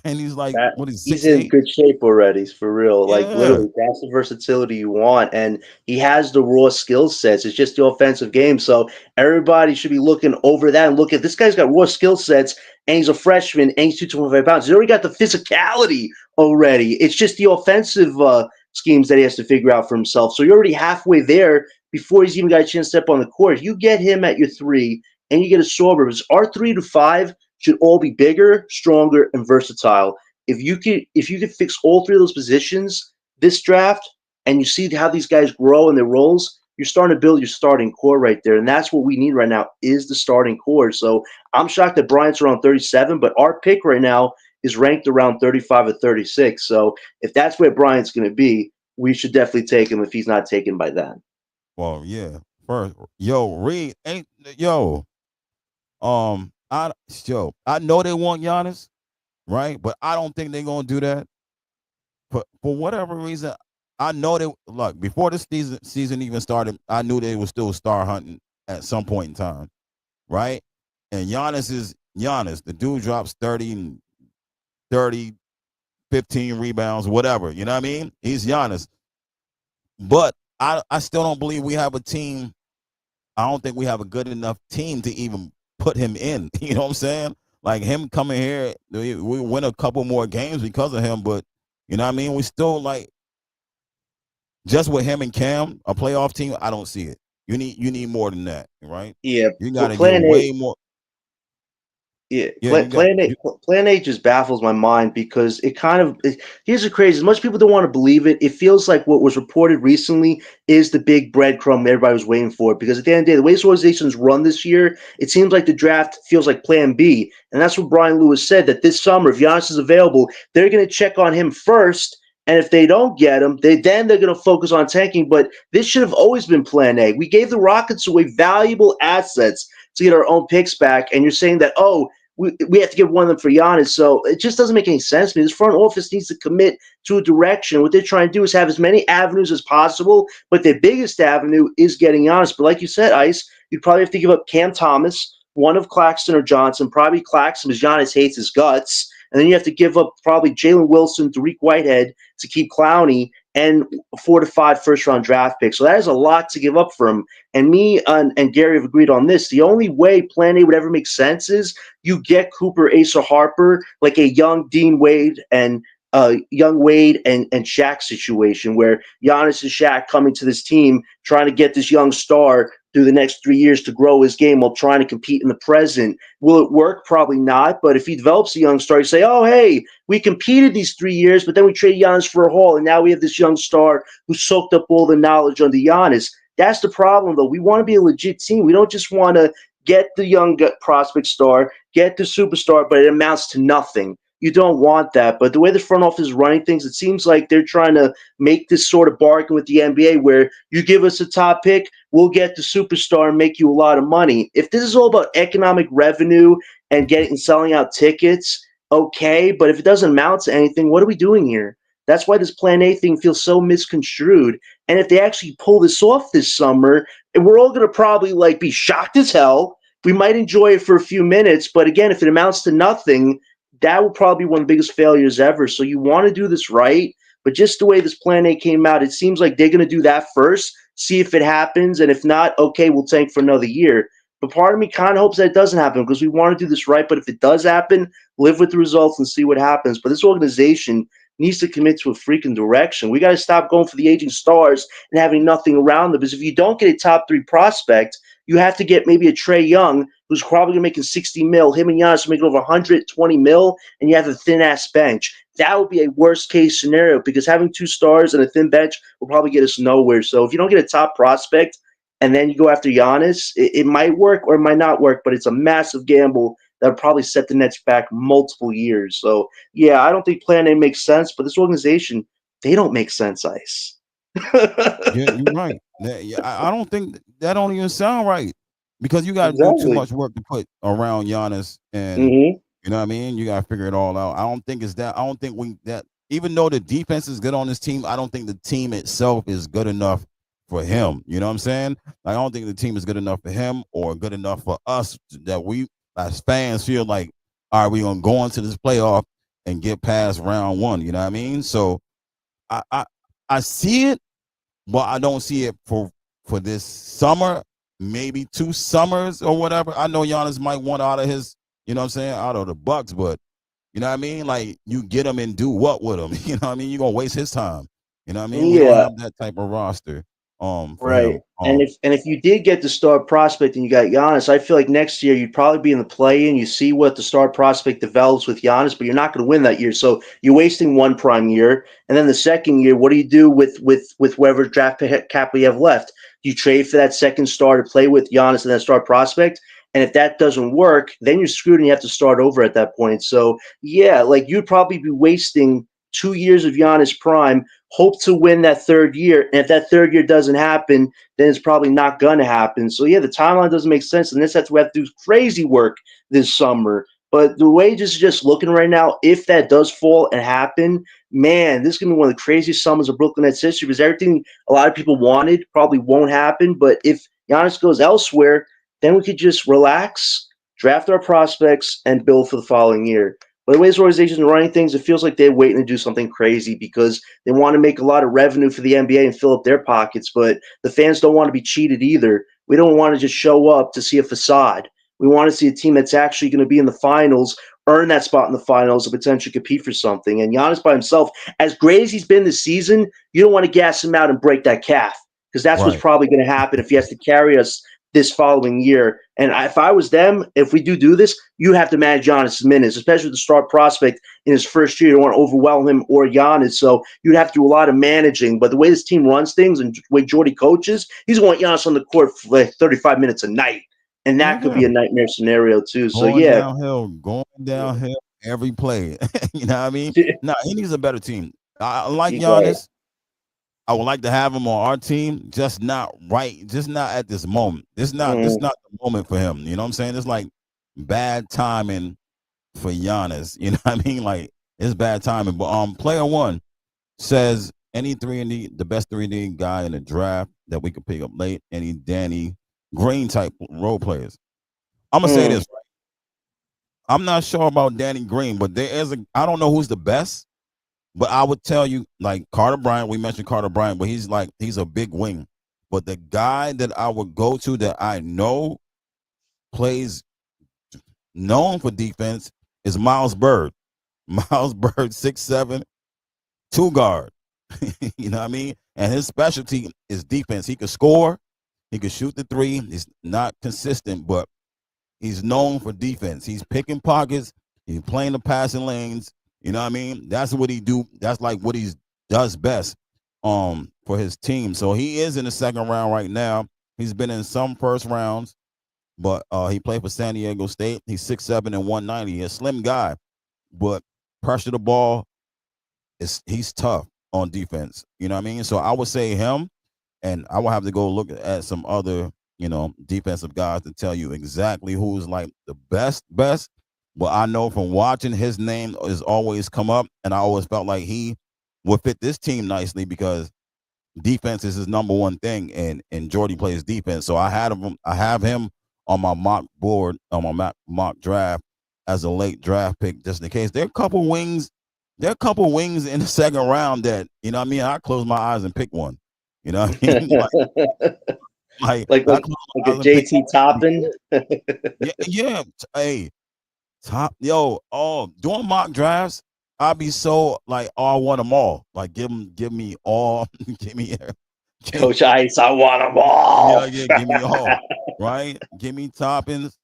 and he's like, he's in good shape already, for real. Yeah. Like literally, that's the versatility you want, and he has the raw skill sets. It's just the offensive game, so everybody should be looking over that and look at this guy's got raw skill sets, and he's a freshman, and he's 225 pounds. He's already got the physicality already. It's just the offensive schemes that he has to figure out for himself. So you're already halfway there before he's even got a chance to step on the court. If you get him at your 3, and you get a Sorber, our 3 to 5 should all be bigger, stronger, and versatile. If you could fix all 3 of those positions this draft, and you see how these guys grow in their roles, you're starting to build your starting core right there. And that's what we need right now is the starting core. So I'm shocked that Bryant's around 37, but our pick right now is ranked around 35 or 36. So if that's where Bryant's going to be, we should definitely take him if he's not taken by then. Well, yeah. First, Reed ain't I know they want Giannis, right? But I don't think they're gonna do that. For whatever reason, I know they look before this season even started. I knew they were still star hunting at some point in time, right? And Giannis is Giannis. The dude drops 30, 15 rebounds, whatever. You know what I mean? He's Giannis. But I still don't believe we have a team. I don't think we have a good enough team to even put him in. You know what I'm saying? Like him coming here, we win a couple more games because of him, but you know what I mean? We still like just with him and Cam, a playoff team, I don't see it. You need more than that, right? Yeah. You gotta get way more. Yeah, Plan A just baffles my mind because here's the crazy. As much people don't want to believe it, it feels like what was reported recently is the big breadcrumb everybody was waiting for. Because at the end of the day, the way this organization's run this year, it seems like the draft feels like Plan B, and that's what Brian Lewis said that this summer, if Giannis is available, they're going to check on him first. And if they don't get him, they're going to focus on tanking. But this should have always been Plan A. We gave the Rockets away valuable assets to get our own picks back, and you're saying that, we have to give one of them for Giannis. So it just doesn't make any sense to me. This front office needs to commit to a direction. What they're trying to do is have as many avenues as possible, but their biggest avenue is getting Giannis. But like you said, Ice, you'd probably have to give up Cam Thomas, one of Claxton or Johnson, probably Claxton because Giannis hates his guts. And then you have to give up probably Jalen Wilson, Tariq Whitehead to keep Clowney, and 4 to 5 first-round draft picks. So that is a lot to give up for him. And me and Gary have agreed on this. The only way Plan A would ever make sense is you get Cooper, Ace, or Harper, like a young Dean Wade and young Wade and Shaq situation where Giannis and Shaq coming to this team trying to get this young star through the next 3 years to grow his game while trying to compete in the present. Will it work? Probably not. But if he develops a young star, you say, oh, hey, we competed these 3 years, but then we traded Giannis for a haul, and now we have this young star who soaked up all the knowledge under Giannis. That's the problem, though. We want to be a legit team. We don't just want to get the young prospect star, get the superstar, but it amounts to nothing. You don't want that. But the way the front office is running things, it seems like they're trying to make this sort of bargain with the NBA where you give us a top pick, we'll get the superstar and make you a lot of money. If this is all about economic revenue and selling out tickets, okay. But if it doesn't amount to anything, what are we doing here? That's why this Plan A thing feels so misconstrued. And if they actually pull this off this summer, we're all going to probably be shocked as hell. We might enjoy it for a few minutes, but again, if it amounts to nothing, that will probably be one of the biggest failures ever. So you want to do this right, but just the way this Plan A came out, it seems like they're going to do that first, see if it happens, and if not, okay, we'll tank for another year. But part of me kind of hopes that it doesn't happen because we want to do this right. But if it does happen, live with the results and see what happens. But this organization needs to commit to a freaking direction. We got to stop going for the aging stars and having nothing around them. Because if you don't get a top 3 prospect, you have to get maybe a Trae Young who's probably making 60 mil. Him and Giannis are making over 120 mil, and you have a thin-ass bench. That would be a worst-case scenario because having 2 stars and a thin bench will probably get us nowhere. So if you don't get a top prospect and then you go after Giannis, it might work or it might not work, but it's a massive gamble that would probably set the Nets back multiple years. So, yeah, I don't think Plan A makes sense, but this organization, they don't make sense, Ice. Yeah, you're right. I don't think that don't even sound right because you got to do too much work to put around Giannis, and you know what I mean. You got to figure it all out. I don't think it's that. I don't think even though the defense is good on this team, I don't think the team itself is good enough for him. You know what I'm saying? I don't think the team is good enough for him or good enough for us that we as fans feel like, all right, we're gonna go into this playoff and get past round 1. You know what I mean? So I see it, but I don't see it for this summer, maybe 2 summers or whatever. I know Giannis might want out of his, you know what I'm saying, out of the Bucks, but you know what I mean? Like you get him and do what with him? You know what I mean? You're gonna waste his time. You know what I mean? We don't have that type of roster. For right. him. And if you did get the star prospect and you got Giannis, I feel like next year you'd probably be in the play-in. You see what the star prospect develops with Giannis, but you're not going to win that year. So you're wasting 1 prime year, and then the second year, what do you do with whatever draft cap we have left? Do you trade for that second star to play with Giannis and that star prospect? And if that doesn't work, then you're screwed and you have to start over at that point. So yeah, you'd probably be wasting 2 years of Giannis prime, hope to win that 3rd year. And if that 3rd year doesn't happen, then it's probably not going to happen. So, yeah, the timeline doesn't make sense. And this we have to do crazy work this summer. But the way just looking right now, if that does fall and happen, man, this is going to be one of the craziest summers of Brooklyn Nets history because everything a lot of people wanted probably won't happen. But if Giannis goes elsewhere, then we could just relax, draft our prospects, and build for the following year. But the way this organization is running things, it feels like they're waiting to do something crazy because they want to make a lot of revenue for the NBA and fill up their pockets. But the fans don't want to be cheated either. We don't want to just show up to see a facade. We want to see a team that's actually going to be in the finals, earn that spot in the finals, and potentially compete for something. And Giannis by himself, as great as he's been this season, you don't want to gas him out and break that calf because that's what's probably going to happen if he has to carry us this following year. And if I was them, if we do this, you have to manage Giannis' minutes, especially the star prospect in his first year. You don't want to overwhelm him or Giannis. So you'd have to do a lot of managing. But the way this team runs things and the way Jordy coaches, he's going to want Giannis on the court for like 35 minutes a night. And that could be a nightmare scenario too. So going downhill every play. You know what I mean? No, he needs a better team. I like Giannis. I would like to have him on our team, just not at this moment. This not the moment for him. You know what I'm saying? It's like bad timing for Giannis. You know what I mean? Like it's bad timing. But player 1 says any 3-and-D, the best 3-and-D guy in the draft that we could pick up late, any Danny Green type role players. I'm gonna say this. I'm not sure about Danny Green, but there is I don't know who's the best. But I would tell you, like Carter Bryant, we mentioned Carter Bryant, but he's a big wing. But the guy that I would go to that I know plays known for defense is Miles Bird. Miles Bird, 6'7", two guard. You know what I mean? And his specialty is defense. He could score, he could shoot the three. He's not consistent, but he's known for defense. He's picking pockets, he's playing the passing lanes. You know what I mean? That's what he do. That's like what he does best for his team. So he is in the second round right now. He's been in some first rounds, but he played for San Diego State. He's 6'7" and 190. He's a slim guy, but pressure the ball, he's tough on defense. You know what I mean? So I would say him, and I will have to go look at some other, defensive guys to tell you exactly who's like the best. But I know from watching, his name has always come up, and I always felt like he would fit this team nicely because defense is his number one thing, and Jordy plays defense. So I have him on my mock board, on my mock draft as a late draft pick, just in case. There are a couple wings in the second round that, you know what I mean, I close my eyes and pick one. You know what I mean? like a JT Toppin. yeah. Hey, doing mock drafts, I'll be so like, I want them all. Like, give me all, Coach Ice, I want them all. Yeah, give me all. Right? Give me Toppins,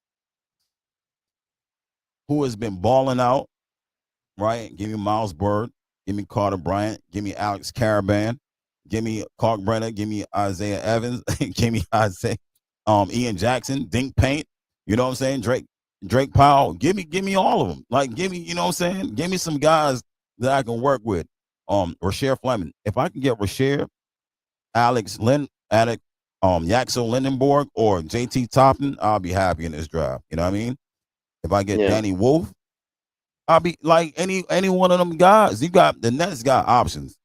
who has been balling out. Right? Give me Miles Bird. Give me Carter Bryant. Give me Alex Caravan. Give me Clark Brenner. Give me Isaiah Evans. Give me Ian Jackson. Dink Paint. You know what I'm saying? Drake Powell. Give me all of them. Like, give me, you know what I'm saying? Give me some guys that I can work with. Rasheer Fleming. If I can get Rasheer, Yaxel Lindenborg, or JT Toppin, I'll be happy in this draft. You know what I mean? If I get Danny Wolf, I'll be like any one of them guys. The Nets got options.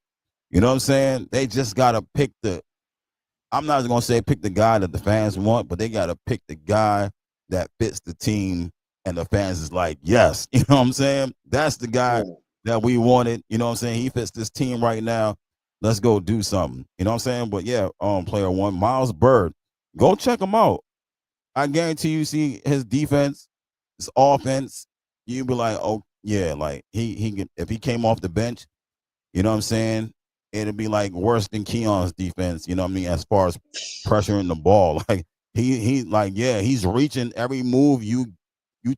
You know what I'm saying? They just gotta pick I'm not gonna say pick the guy that the fans want, but they gotta pick the guy that fits the team and the fans is like, yes. You know what I'm saying? That's the guy that we wanted. You know what I'm saying? He fits this team right now. Let's go do something. You know what I'm saying? But yeah, player one, Miles Bird. Go check him out. I guarantee you see his defense, his offense, you'd be like, oh yeah, like he if he came off the bench, you know what I'm saying? It'd be like worse than Keon's defense, you know what I mean, as far as pressuring the ball. Like he's reaching every move you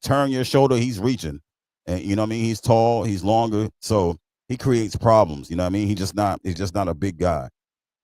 turn your shoulder, he's reaching. And you know what I mean? He's tall, he's longer, so he creates problems, you know what I mean? He's just not a big guy.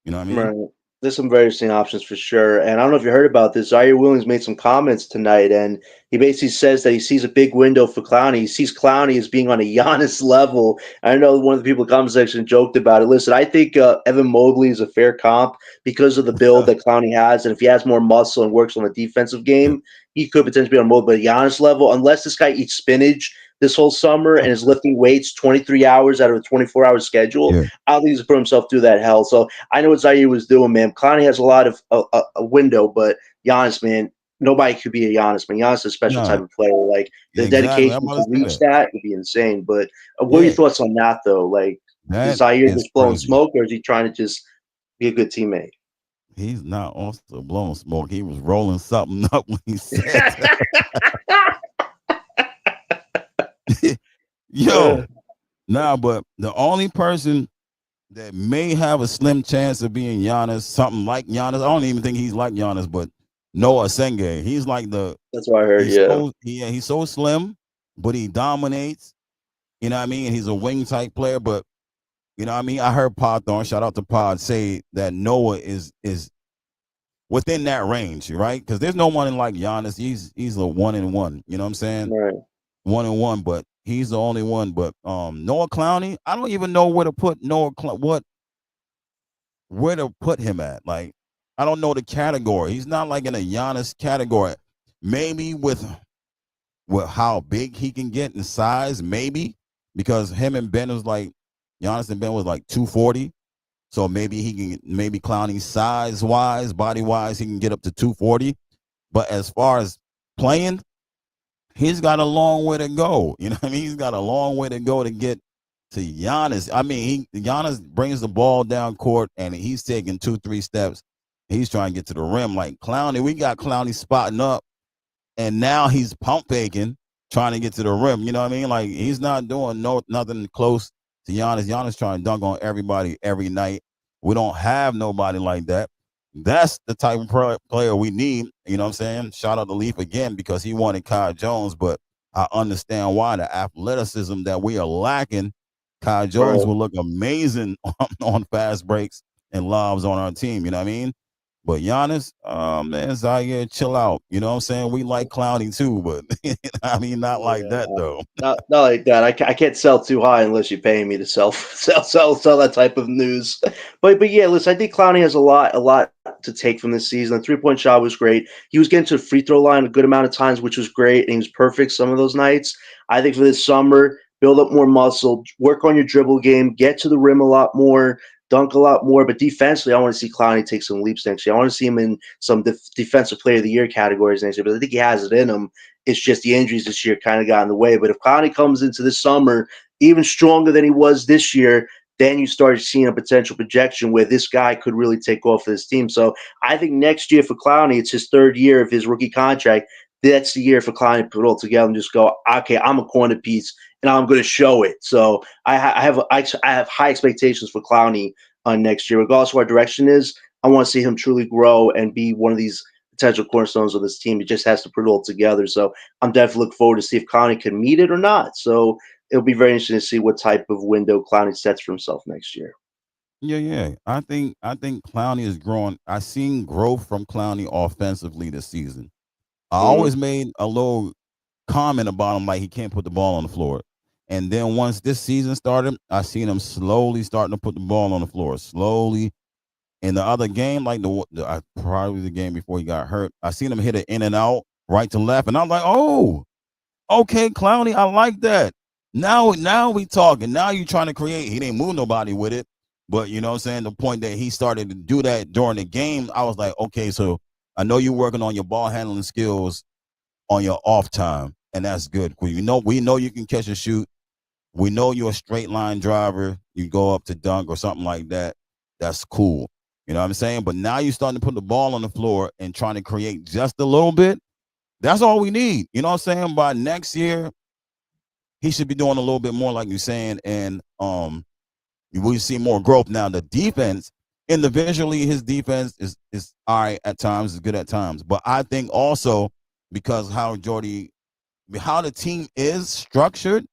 You know what I mean? Right. There's some very interesting options for sure. And I don't know if you heard about this. Zaire Williams made some comments tonight, and he basically says that he sees a big window for Clowney. He sees Clowney as being on a Giannis level. I know one of the people in the comment section joked about it. Listen, I think Evan Mobley is a fair comp because of the build that Clowney has. And if he has more muscle and works on the defensive game, he could potentially be on Mobley. But Giannis level, unless this guy eats spinach this whole summer and is lifting weights 23 hours out of a 24-hour schedule, I don't think he's put himself through that hell. So I know what Zaire was doing, man. Clowney has a lot of a window, but Giannis, man, nobody could be a Giannis, man. Giannis is a special type of player. Like, the dedication to reach that would be insane. But what are your thoughts on that, though? Like, is Zaire just blowing smoke, or is he trying to just be a good teammate? He's not also blowing smoke. He was rolling something up when he said that. But the only person that may have a slim chance of being Giannis, something like Giannis, I don't even think he's like Giannis, but Noah Senge. He's like that's what I heard, he's so slim, but he dominates. You know what I mean? He's a wing type player, but you know what I mean? I heard Pod Thorne, shout out to Pod, say that Noah is within that range, right? Because there's no one like Giannis. He's a 1-1. You know what I'm saying? Right. 1-1, but he's the only one. But Noah Clowney, I don't even know where to put where to put him at. Like, I don't know the category. He's not like in a Giannis category. Maybe with how big he can get in size, maybe, because him and Ben was like, Giannis and Ben was like 240. So maybe Clowney size wise, body wise, he can get up to 240. But as far as playing, he's got a long way to go. You know what I mean? He's got a long way to go to get to Giannis. I mean, Giannis brings the ball down court and he's taking 2-3 steps. He's trying to get to the rim. Like Clowney, we got Clowney spotting up, and now he's pump faking, trying to get to the rim. You know what I mean? Like he's not doing nothing close to Giannis. Giannis trying to dunk on everybody every night. We don't have nobody like that. That's the type of player we need. You know what I'm saying? Shout out to Leaf again because he wanted Kai Jones, but I understand why. The athleticism that we are lacking, Kai Jones will look amazing on fast breaks and lobs on our team. You know what I mean? But Giannis, man, Zaire, chill out. You know what I'm saying? We like Clowney too, but I mean, not like that though. Not like that. I can't sell too high unless you're paying me to sell that type of news. But yeah, listen, I think Clowney has a lot to take from this season. The 3-point shot was great. He was getting to the free throw line a good amount of times, which was great, and he was perfect some of those nights. I think for this summer, build up more muscle, work on your dribble game, get to the rim a lot more, dunk a lot more. But defensively, I want to see Clowney take some leaps next year. I want to see him in some defensive player of the year categories next year, but I think he has it in him. It's just the injuries this year kind of got in the way. But if Clowney comes into this summer even stronger than he was this year, then you start seeing a potential projection where this guy could really take off for this team. So I think next year for Clowney, it's his third year of his rookie contract. That's the year for Clowney to put it all together and just go, okay, I'm a corner piece and I'm going to show it. So I have high expectations for Clowney next year. Regardless of what direction is, I want to see him truly grow and be one of these potential cornerstones of this team. It just has to put it all together. So I'm definitely looking forward to see if Clowney can meet it or not. So it'll be very interesting to see what type of window Clowney sets for himself next year. Yeah. I think Clowney is growing. I seen growth from Clowney offensively this season. I always made a little comment about him, like he can't put the ball on the floor. And then once this season started, I seen him slowly starting to put the ball on the floor. Slowly. In the other game, like probably the game before he got hurt, I seen him hit it in and out, right to left. And I'm like, oh, okay, Clowney, I like that. Now we talking. Now you trying to create. He didn't move nobody with it. But you know what I'm saying? The point that he started to do that during the game, I was like, okay, so I know you're working on your ball handling skills on your off time, and that's good. We know you can catch and shoot. We know you're a straight line driver. You go up to dunk or something like that. That's cool. You know what I'm saying? But now you're starting to put the ball on the floor and trying to create just a little bit. That's all we need. You know what I'm saying? By next year, he should be doing a little bit more, like you're saying, and we see more growth. Now the defense, individually, his defense is all right at times, is good at times. But I think also because how the team is structured,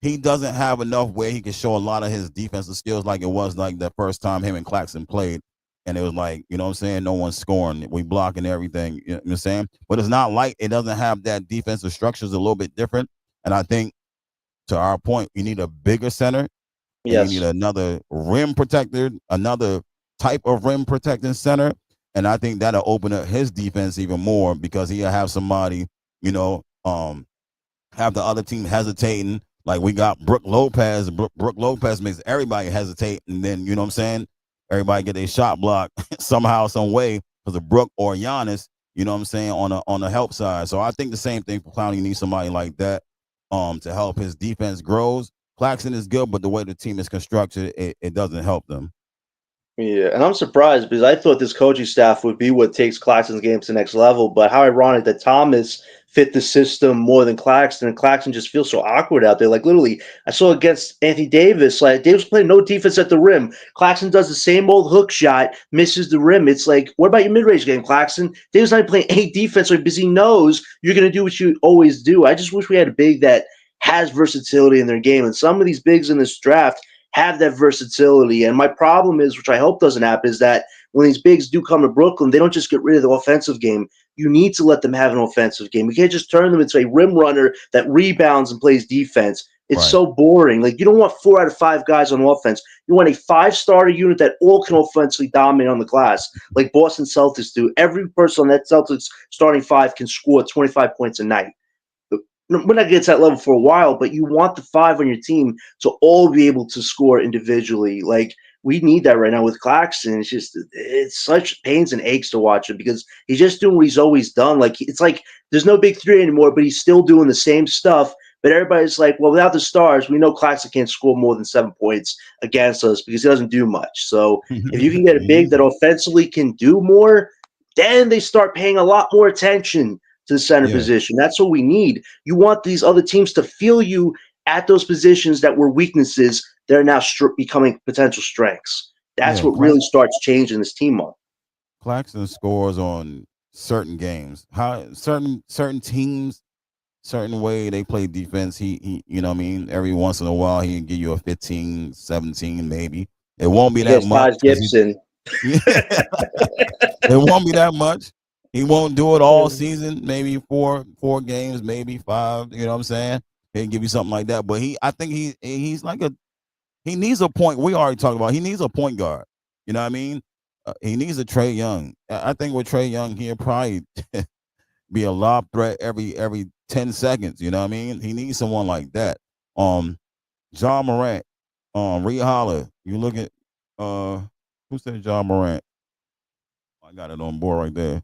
he doesn't have enough where he can show a lot of his defensive skills like it was like the first time him and Claxton played. And it was like, you know what I'm saying? No one's scoring. We blocking everything. You know what I'm saying? But it's not like it doesn't have that defensive structure is a little bit different. And I think to our point, we need a bigger center. Yes. You need another rim protector, another type of rim protecting center. And I think that'll open up his defense even more because he'll have somebody, have the other team hesitating. Like we got Brook Lopez. Brook Lopez makes everybody hesitate. And then, you know what I'm saying? Everybody get their shot blocked somehow, some way because of Brook or Giannis, you know what I'm saying, on the help side. So I think the same thing for Clowney. You need somebody like that to help his defense grows. Claxton is good, but the way the team is constructed, it doesn't help them. Yeah, and I'm surprised because I thought this coaching staff would be what takes Claxton's game to the next level. But how ironic that Thomas fit the system more than Claxton, and Claxton just feels so awkward out there. Like literally, I saw against Anthony Davis, like Davis playing no defense at the rim. Claxton does the same old hook shot, misses the rim. It's like, what about your mid-range game, Claxton? Davis not playing any defense because he knows you're going to do what you always do. I just wish we had a big that has versatility in their game, and some of these bigs in this draft have that versatility. And my problem is, which I hope doesn't happen, is that when these bigs do come to Brooklyn, they don't just get rid of the offensive game. You need to let them have an offensive game. You can't just turn them into a rim runner that rebounds and plays defense. It's so boring. Like, you don't want 4 out of 5 guys on offense. You want a 5-starter unit that all can offensively dominate on the glass, like Boston Celtics do. Every person on that Celtics starting 5 can score 25 points a night. We're not going to get to that level for a while, but you want the 5 on your team to all be able to score individually. Like, we need that right now with Claxton. It's such pains and aches to watch him because he's just doing what he's always done. Like, it's like there's no big 3 anymore, but he's still doing the same stuff, But everybody's like, well, without the stars, we know Claxton can't score more than 7 points against us because he doesn't do much. So if you can get a big that offensively can do more, then they start paying a lot more attention to the center Yeah, position. That's what we need. You want these other teams to feel you at those positions that were weaknesses. They're now becoming potential strengths. That's yeah. what really starts changing this team up. Claxton scores on certain games. How certain teams, certain way they play defense. He you know what I mean, every once in a while he can give you a 15, 17 maybe. It won't be that Against much Taj because he Gibson. it won't be that much. He won't do it all season, maybe four games, maybe five, you know what I'm saying? He'll give you something like that. But I think he's like he needs a point. We already talked about he needs a point guard. You know what I mean? He needs a Trae Young. I think with Trae Young, he'll probably be a lob threat every 10 seconds. You know what I mean? He needs someone like that. John Morant, Reed Holler. You look at who said John Morant? I got it on board right there.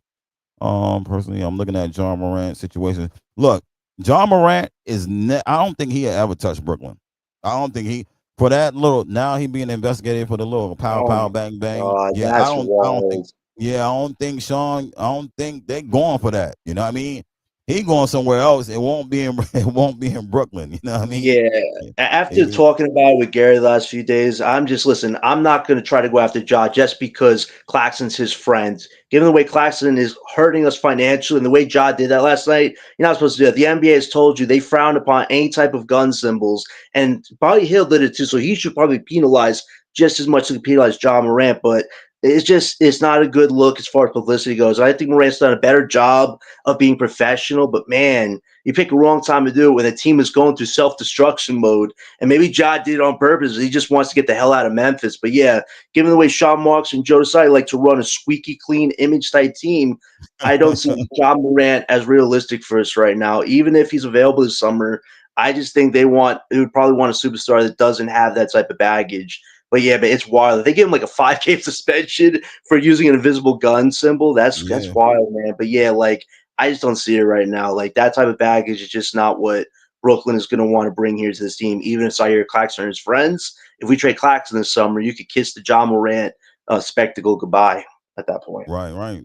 Personally, I'm looking at John Morant situation. Look, John Morant is. I don't think he'll ever touch Brooklyn. I don't think he for that little. Now he being investigated for the little pow Oh pow my bang bang. God, Yeah, that's I don't think. wild. Yeah, I don't think Sean. I don't think they're going for that. You know what I mean? He going somewhere else. It won't be in. It won't be in Brooklyn. You know what I mean? Yeah. Yeah. After talking about it with Gary the last few days, I'm just listen. I'm not going to try to go after Ja just because Claxton's his friend. Given the way Claxton is hurting us financially and the way Ja did that last night, you're not supposed to do that. The NBA has told you they frown upon any type of gun symbols, and Buddy Hill did it too. So he should probably be penalized just as much as he penalized Ja Morant. But it's not a good look as far as publicity goes. I think Morant's done a better job of being professional, but man, you pick a wrong time to do it when the team is going through self-destruction mode. And maybe Ja did it on purpose. He just wants to get the hell out of Memphis. But yeah, given the way Sean Marks and Joe Tsai like to run a squeaky clean image type team, I don't see Ja Morant as realistic for us right now. Even if he's available this summer, I just think they would probably want a superstar that doesn't have that type of baggage. But yeah, but it's wild. If they give him like a 5 game suspension for using an invisible gun symbol, that's Yeah. wild, man. But yeah, like I just don't see it right now. Like that type of baggage is just not what Brooklyn is going to want to bring here to this team. Even if Zaire Claxton and his friends, if we trade Claxton this summer, you could kiss the John Morant spectacle goodbye at that point. Right. Right.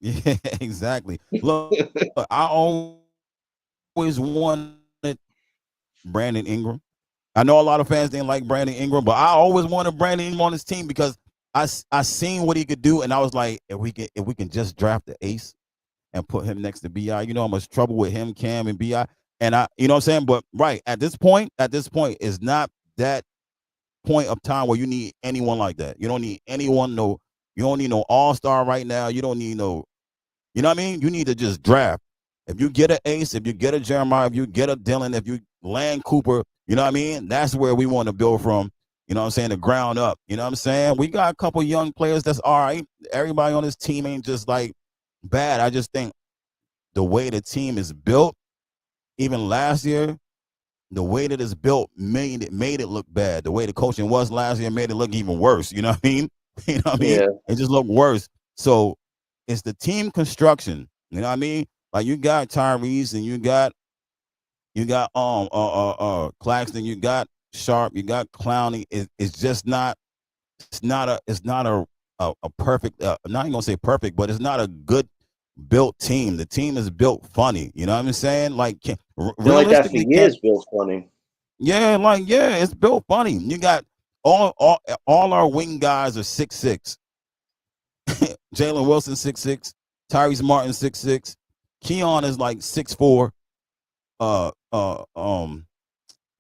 Yeah. Exactly. Look, I always wanted Brandon Ingram. I know a lot of fans didn't like Brandon Ingram, but I always wanted Brandon Ingram on his team because I seen what he could do, and I was like, if we can just draft the ace and put him next to Bi, you know how much trouble with him, Cam, and Bi, and you know what I'm saying. But right at this point, is not that point of time where you need anyone like that. You don't need anyone. No, you don't need no all-star right now. You don't need no. You know what I mean? You need to just draft. If you get an ace, if you get a Jeremiah, if you get a Dylan, if you land Cooper, you know what I mean? That's where we want to build from, you know what I'm saying, the ground up. You know what I'm saying? We got a couple young players that's all right. Everybody on this team ain't just like bad. I just think the way the team is built, even last year, the way that it's built made it look bad. The way the coaching was last year made it look even worse. You know what I mean? You know what I mean? Yeah. It just looked worse. So it's the team construction. You know what I mean? Like you got Tyrese and you got Claxton, you got Sharp, you got Clowney. It's just not it's not a perfect I'm not even gonna say perfect, but it's not a good built team. The team is built funny. You know what I'm saying? Like Been like that for realistically, years, Bill Funny. yeah, it's built funny. You got all our wing guys are 6'6". Jalen Wilson 6'6", Tyrese Martin 6'6", Keon is like 6'4".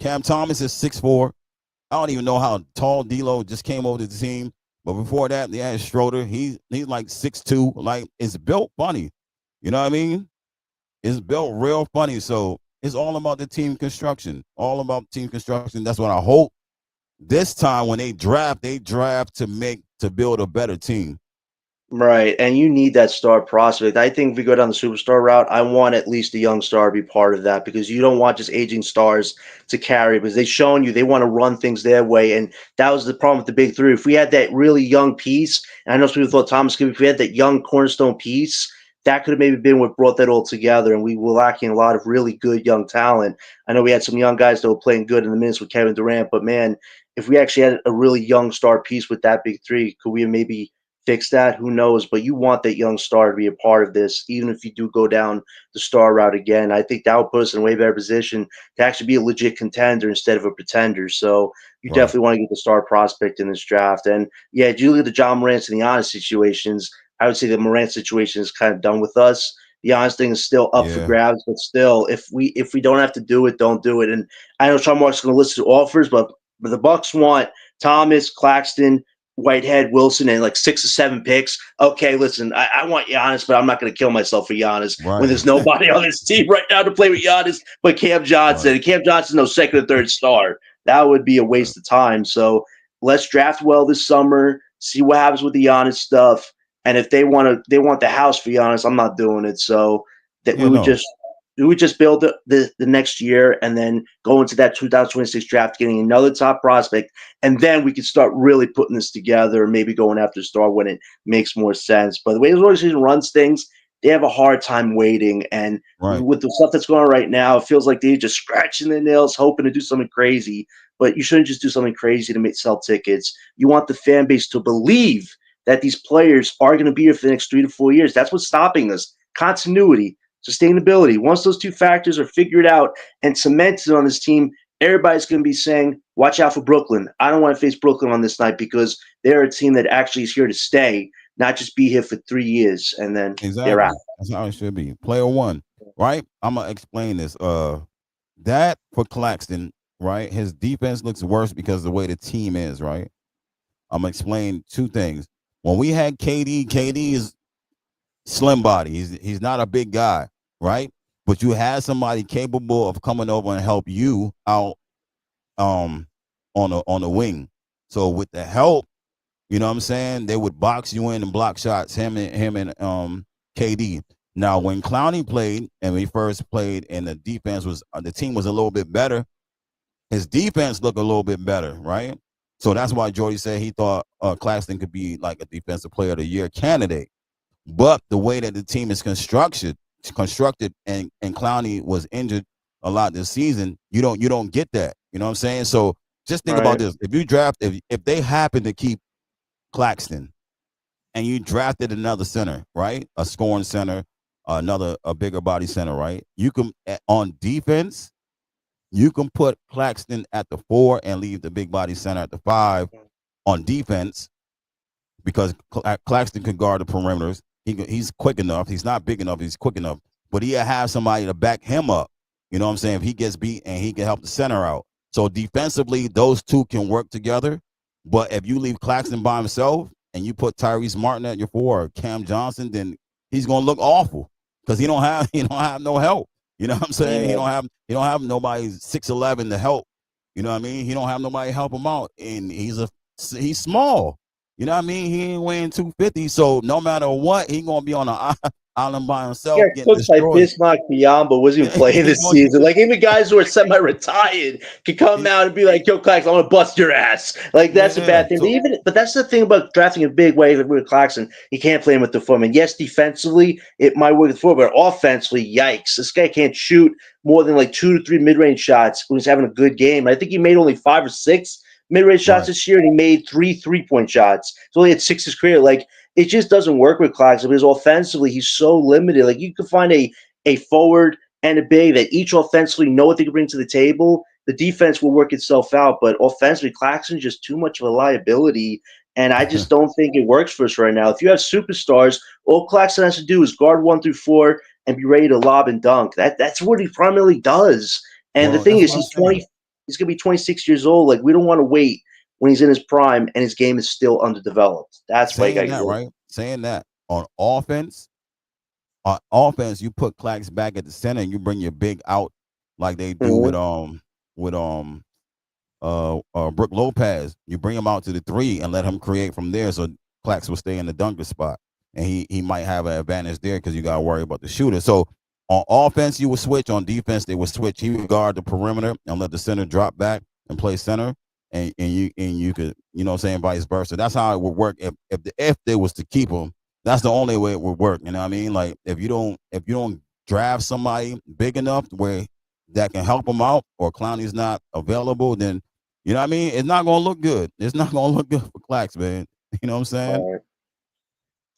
Cam Thomas is 6'4". I don't even know how tall D'Lo just came over to the team. But before that, they had Schroeder. He's like 6'2". Like it's built funny. You know what I mean? It's built real funny. So it's all about the team construction. All about team construction. That's what I hope. This time when they draft to build a better team. Right, and you need that star prospect. I think if we go down the superstar route, I want at least a young star to be part of that because you don't want just aging stars to carry because they've shown you they want to run things their way, and that was the problem with the big three. If we had that really young piece, and I know some people thought Thomas could, if we had that young cornerstone piece, that could have maybe been what brought that all together. And we were lacking a lot of really good young talent. I know we had some young guys that were playing good in the minutes with Kevin Durant, but man, if we actually had a really young star piece with that big three, could we have maybe fix that? Who knows? But you want that young star to be a part of this, even if you do go down the star route again. I think that would put us in a way better position to actually be a legit contender instead of a pretender. So you Right. definitely want to get the star prospect in this draft. And yeah, do you look at the John Morant and the Giannis situations? I would say the Morant situation is kind of done with us. The Giannis thing is still up for Yeah. grabs, but still, if we don't have to do it, don't do it. And I know Sean Mark's going to listen to offers, but the Bucks want Thomas, Claxton, Whitehead, Wilson, and like 6 or 7 picks. Okay, listen, I want Giannis, but I'm not going to kill myself for Giannis when Right. there's nobody on this team right now to play with Giannis but Cam Johnson. Right. And Cam Johnson, no second or third star. That would be a waste of time. So let's draft well this summer, see what happens with the Giannis stuff. And if they want the house for Giannis, I'm not doing it. So that Yeah, no. we would just build the next year and then go into that 2026 draft, getting another top prospect, and then we could start really putting this together, maybe going after a star when it makes more sense. But the way this organization runs things, they have a hard time waiting. And Right. with the stuff that's going on right now, it feels like they're just scratching their nails, hoping to do something crazy. But you shouldn't just do something crazy to sell tickets. You want the fan base to believe that these players are going to be here for the next 3 to 4 years. That's what's stopping us. Continuity, sustainability. Once those two factors are figured out and cemented on this team, everybody's going to be saying, watch out for Brooklyn. I don't want to face Brooklyn on this night because they're a team that actually is here to stay, not just be here for 3 years and then they're out. Exactly. That's how it should be. Player one, right? I'm gonna explain this. That for Claxton, right? His defense looks worse because of the way the team is, right? I'm gonna explain 2 things. When we had KD is slim body. He's not a big guy, right? But you had somebody capable of coming over and help you out on the wing. So with the help, you know what I'm saying, they would box you in and block shots, him and KD. Now when Clowney played and we first played and the defense was the team was a little bit better, his defense looked a little bit better, right? So that's why Jordy said he thought Claxton could be like a defensive player of the year candidate. But the way that the team is constructed, and Clowney was injured a lot this season, you don't get that. You know what I'm saying? So just think about Right. this: if you draft, if they happen to keep Claxton, and you drafted another center, right, a scoring center, a bigger body center, right, you can on defense, you can put Claxton at the 4 and leave the big body center at the 5 on defense because Claxton can guard the perimeters. He's quick enough. He's not big enough. He's quick enough. But he'll have somebody to back him up. You know what I'm saying? If he gets beat and he can help the center out. So defensively, those two can work together. But if you leave Claxton by himself and you put Tyrese Martin at your 4 or Cam Johnson, then he's gonna look awful because he don't have no help. You know what I'm saying? Yeah. He don't have nobody 6'11" to help. You know what I mean? He don't have nobody to help him out, and he's small. You know what I mean? He ain't weighing 250, so no matter what, he gonna be on an island by himself Yeah, getting cooked by destroyed. Bismarck Biyombo wasn't even playing this He season. Like even guys who are semi-retired could come out and be like, "Yo, Clax, I'm gonna bust your ass." Like that's a yeah. bad thing. So But that's the thing about drafting a big way with Claxton. He can't play him with the foreman. Yes, defensively it might work with the foreman, but offensively, yikes! This guy can't shoot more than like 2 to 3 mid-range shots when he's having a good game. I think he made only 5 or 6 mid-range shots right. this year, and he made 3 3-point shots. He's only had 6 his career. Like it just doesn't work with Claxton because offensively he's so limited. Like you could find a forward and a big that each offensively know what they can bring to the table. The defense will work itself out, but offensively, Claxton's just too much of a liability, and I just don't think it works for us right now. If you have superstars, all Claxton has to do is guard 1 through 4 and be ready to lob and dunk. That's what he primarily does. And the Well, thing that's is, what I'm he's 20. saying. He's gonna be 26 years old. Like we don't want to wait when he's in his prime and his game is still underdeveloped. That's why you got Saying to that, get right? Saying that on offense, you put Clax back at the center and you bring your big out like they do Mhm. with Brook Lopez. You bring him out to the 3 and let him create from there. So Clax will stay in the dunker spot, and he might have an advantage there because you got to worry about the shooter. So on offense, you would switch. On defense, they would switch. He would guard the perimeter and let the center drop back and play center, and you could, you know what I'm saying, vice versa. That's how it would work if they was to keep him. That's the only way it would work. You know what I mean? Like if you don't draft somebody big enough where that can help them out, or Clowney's not available, then you know what I mean. It's not gonna look good. It's not gonna look good for Clax, man. You know what I'm saying? All right.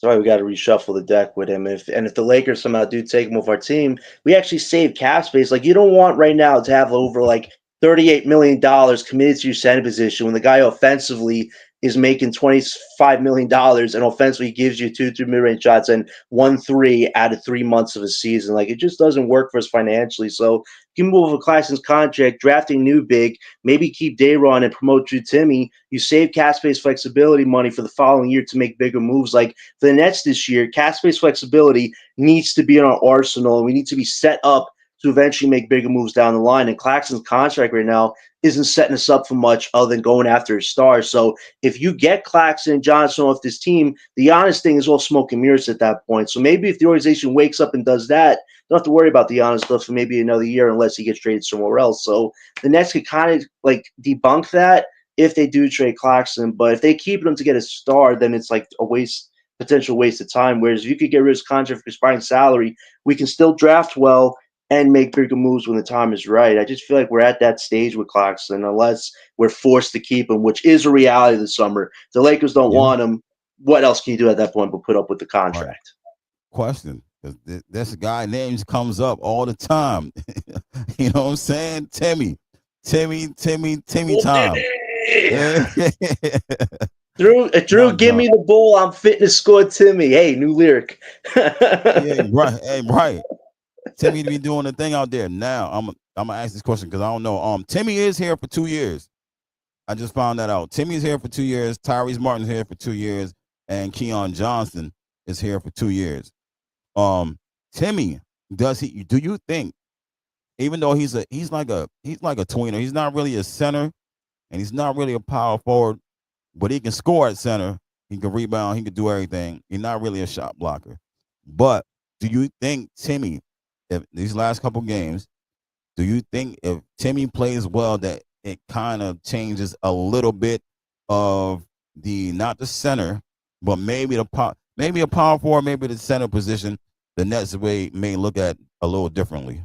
That's why we got to reshuffle the deck with him. If the Lakers somehow do take him off our team, we actually save cap space. Like you don't want right now to have over like $38 million committed to your center position when the guy offensively is making $25 million and offensively gives you 2, 3 mid-range shots and 1, 3 out of 3 months of a season. Like it just doesn't work for us financially. So you can move over Claxton's contract, drafting new big, maybe keep Dayron and promote Drew Timmy. You save cap space flexibility money for the following year to make bigger moves. Like for the Nets this year, cap space flexibility needs to be in our arsenal. We need to be set up to eventually make bigger moves down the line. And Claxton's contract right now isn't setting us up for much other than going after a star. So if you get Claxton and Johnson off this team, the honest thing is all smoke and mirrors at that point. So maybe if the organization wakes up and does that, don't have to worry about the honest stuff for maybe another year unless he gets traded somewhere else. So the Nets could kind of like debunk that if they do trade Claxton. But if they keep him to get a star, then it's like a potential waste of time. Whereas if you could get rid of his contract for expiring salary, we can still draft well and make bigger moves when the time is right. I just feel like we're at that stage with Claxton, unless we're forced to keep him, which is a reality this summer. The Lakers don't Yeah. want him. What else can you do at that point but put up with the Right. contract? Question. 'Cause this guy names comes up all the time. You know what I'm saying? Timmy time. Drew, give me the ball. I'm fitness score Timmy. Hey, new lyric. Yeah, right. Hey, right. Timmy to be doing the thing out there. Now I'm gonna ask this question because I don't know. Timmy is here for 2 years. I just found that out. Timmy's here for 2 years. Tyrese Martin's here for 2 years, and Keon Johnson is here for 2 years. Timmy, do you think, even though he's like a tweener, he's not really a center and he's not really a power forward, but he can score at center, he can rebound, he can do everything. He's not really a shot blocker. But do you think Timmy, if these last couple games, do you think if Timmy plays well that it kind of changes a little bit of not the center, but maybe a power forward, maybe the center position, the Nets may look at a little differently?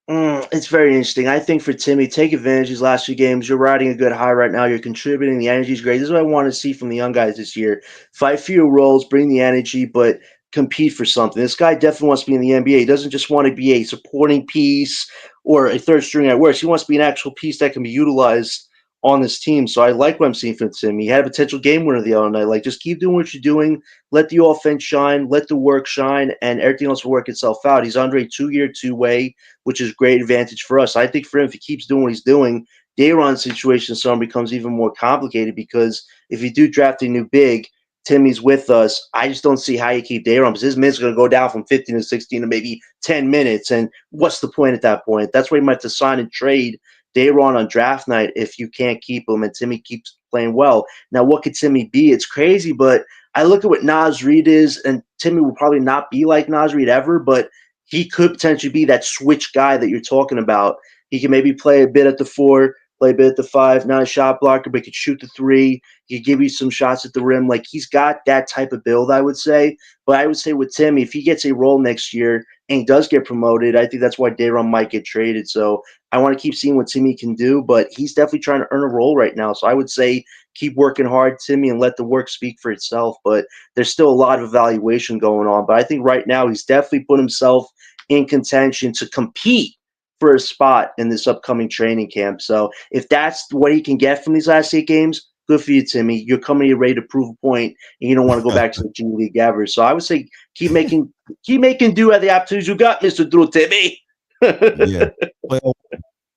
It's very interesting. I think for Timmy, take advantage of these last few games. You're riding a good high right now. You're contributing. The energy's great. This is what I want to see from the young guys this year. Fight for your roles, bring the energy, but compete for something. This guy definitely wants to be in the NBA. He doesn't just want to be a supporting piece or a third string at worst. He wants to be an actual piece that can be utilized on this team. So I like what I'm seeing from Timmy. He had a potential game winner the other night. Like, just keep doing what you're doing. Let the offense shine. Let the work shine, and everything else will work itself out. He's under a 2-year, two-way, which is great advantage for us. I think for him, if he keeps doing what he's doing, Dayron's situation summer becomes even more complicated because if you do draft a new big, Timmy's with us. I just don't see how you keep Dayron because his minutes are going to go down from 15 to 16 to maybe 10 minutes. And what's the point at that point? That's why you might have to sign and trade Dayron on draft night if you can't keep him and Timmy keeps playing well. Now, what could Timmy be? It's crazy, but I look at what Naz Reid is, and Timmy will probably not be like Naz Reid ever, but he could potentially be that switch guy that you're talking about. He can maybe play a bit at the 4, play a bit at the 5, not a shot blocker, but he could shoot the 3. He could give you some shots at the rim. Like, he's got that type of build, I would say. But I would say with Timmy, if he gets a role next year and he does get promoted, I think that's why Dayron might get traded. So I want to keep seeing what Timmy can do, but he's definitely trying to earn a role right now. So I would say keep working hard, Timmy, and let the work speak for itself. But there's still a lot of evaluation going on. But I think right now he's definitely put himself in contention to compete for a spot in this upcoming training camp. So if that's what he can get from these last 8 games, good for you, Timmy. You're coming here ready to prove a point, and you don't want to go back to the G League ever. So I would say keep making do at the opportunities you got, Mr. Drew Timmy. Yeah. Well,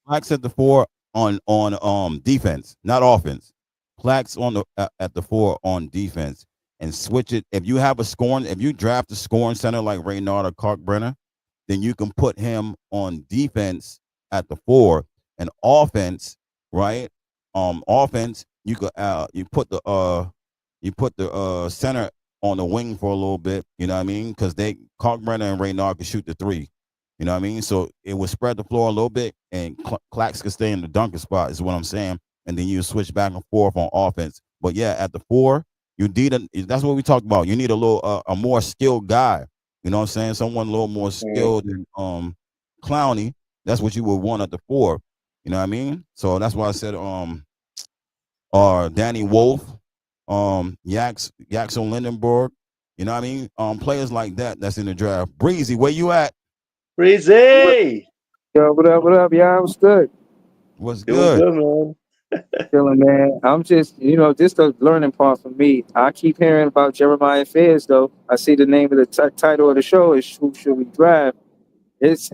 Plax at the 4 on defense, not offense. Plax on at the 4 on defense, and switch it. If you draft a scoring center like Raynard or Kalkbrenner, then you can put him on defense at the 4, and offense, right? Offense, you could you put the center on the wing for a little bit. You know what I mean? Because Kalkbrenner and Raynard can shoot the 3. You know what I mean? So it would spread the floor a little bit, and Clax could stay in the dunker spot, is what I'm saying. And then you switch back and forth on offense. But yeah, at the 4, That's what we talked about. You need a little a more skilled guy. You know what I'm saying? Someone a little more skilled than Clowney. That's what you would want at the 4. You know what I mean? So that's why I said Danny Wolf, Jackson Lindenberg. You know what I mean? Players like that's in the draft. Breezy, where you at? Breezy! Yo, what up? What up? Yeah, what's good? What's Doing good? good, man. Chilling, man. I'm just, just the learning part for me. I keep hearing about Jeremiah Fears, though. I see the name of the title of the show is Who Should We Draft? It's,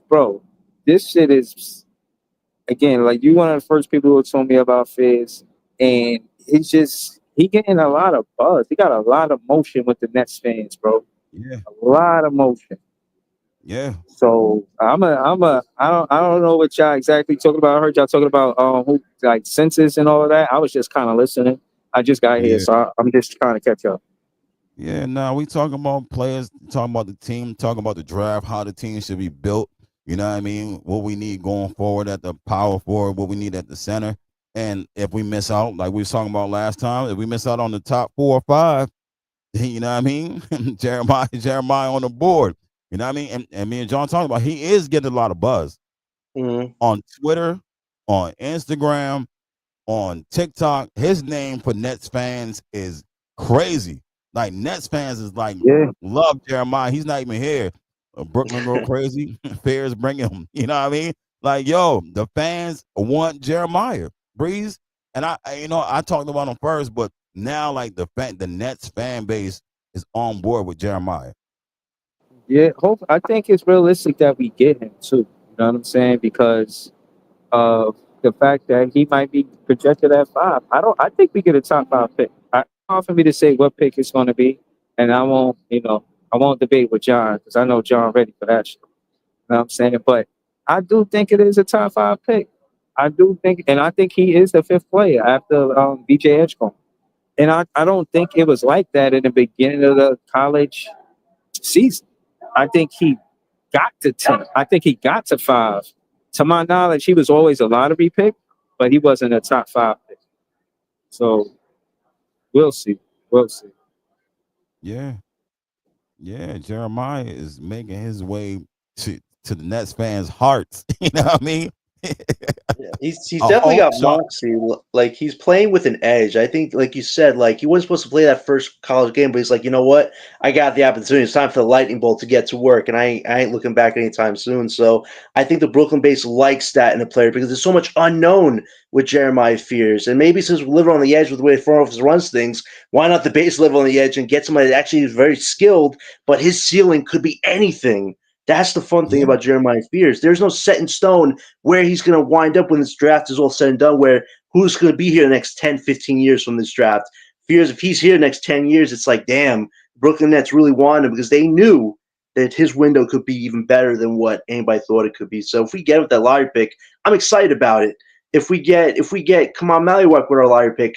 bro, this shit is, again, like you one of the first people who told me about Fears, and it's just, he getting a lot of buzz. He got a lot of motion with the Nets fans, bro. Yeah. A lot of motion. Yeah. So I don't know what y'all exactly talking about. I heard y'all talking about who like census and all of that. I was just kind of listening. I just got here, so I'm just trying to catch up. Yeah, now we talking about players, talking about the team, talking about the draft, how the team should be built. You know what I mean? What we need going forward at the power forward, what we need at the center. And if we miss out, like we was talking about last time, if we miss out on the top 4 or 5, you know what I mean? Jeremiah on the board. You know what I mean? And me and John talking about, he is getting a lot of buzz on Twitter, on Instagram, on TikTok. His name for Nets fans is crazy. Like Nets fans is like, love Jeremiah. He's not even here. Brooklyn go crazy. Fears bring him. You know what I mean? Like, yo, the fans want Jeremiah. Breeze. And I talked about him first, but now like the Nets fan base is on board with Jeremiah. Yeah, I think it's realistic that we get him too. You know what I'm saying? Because of the fact that he might be projected at 5. I think we get a top 5 pick. It's hard for me to say what pick it's going to be, and I won't debate with John because I know John ready for that shit. You know what I'm saying? But I do think it is a top 5 pick. I do think, and I think he is the 5th player after BJ Edgecombe. And I don't think it was like that in the beginning of the college season. I think he got to 10. I think he got to 5. To my knowledge, he was always a lottery pick, but he wasn't a top 5 pick. So we'll see. We'll see. Yeah. Yeah, Jeremiah is making his way to the Nets fans' hearts. You know what I mean? Yeah, he's definitely got Sean, moxie. Like he's playing with an edge. I think, like you said, like he wasn't supposed to play that first college game, but he's like, you know what? I got the opportunity. It's time for the lightning bolt to get to work, and I ain't looking back anytime soon. So I think the Brooklyn base likes that in a player because there's so much unknown with Jeremiah Fears, and maybe since we're living on the edge with the way the front office runs things, why not the base live on the edge and get somebody that actually is very skilled, but his ceiling could be anything. That's the fun thing about Jeremiah Fears. There's no set in stone where he's going to wind up when this draft is all said and done, where who's going to be here the next 10, 15 years from this draft. Fears, if he's here the next 10 years, it's like, damn, Brooklyn Nets really wanted him because they knew that his window could be even better than what anybody thought it could be. So if we get with that lottery pick, I'm excited about it. If we get Kamal Maliwak with our lottery pick,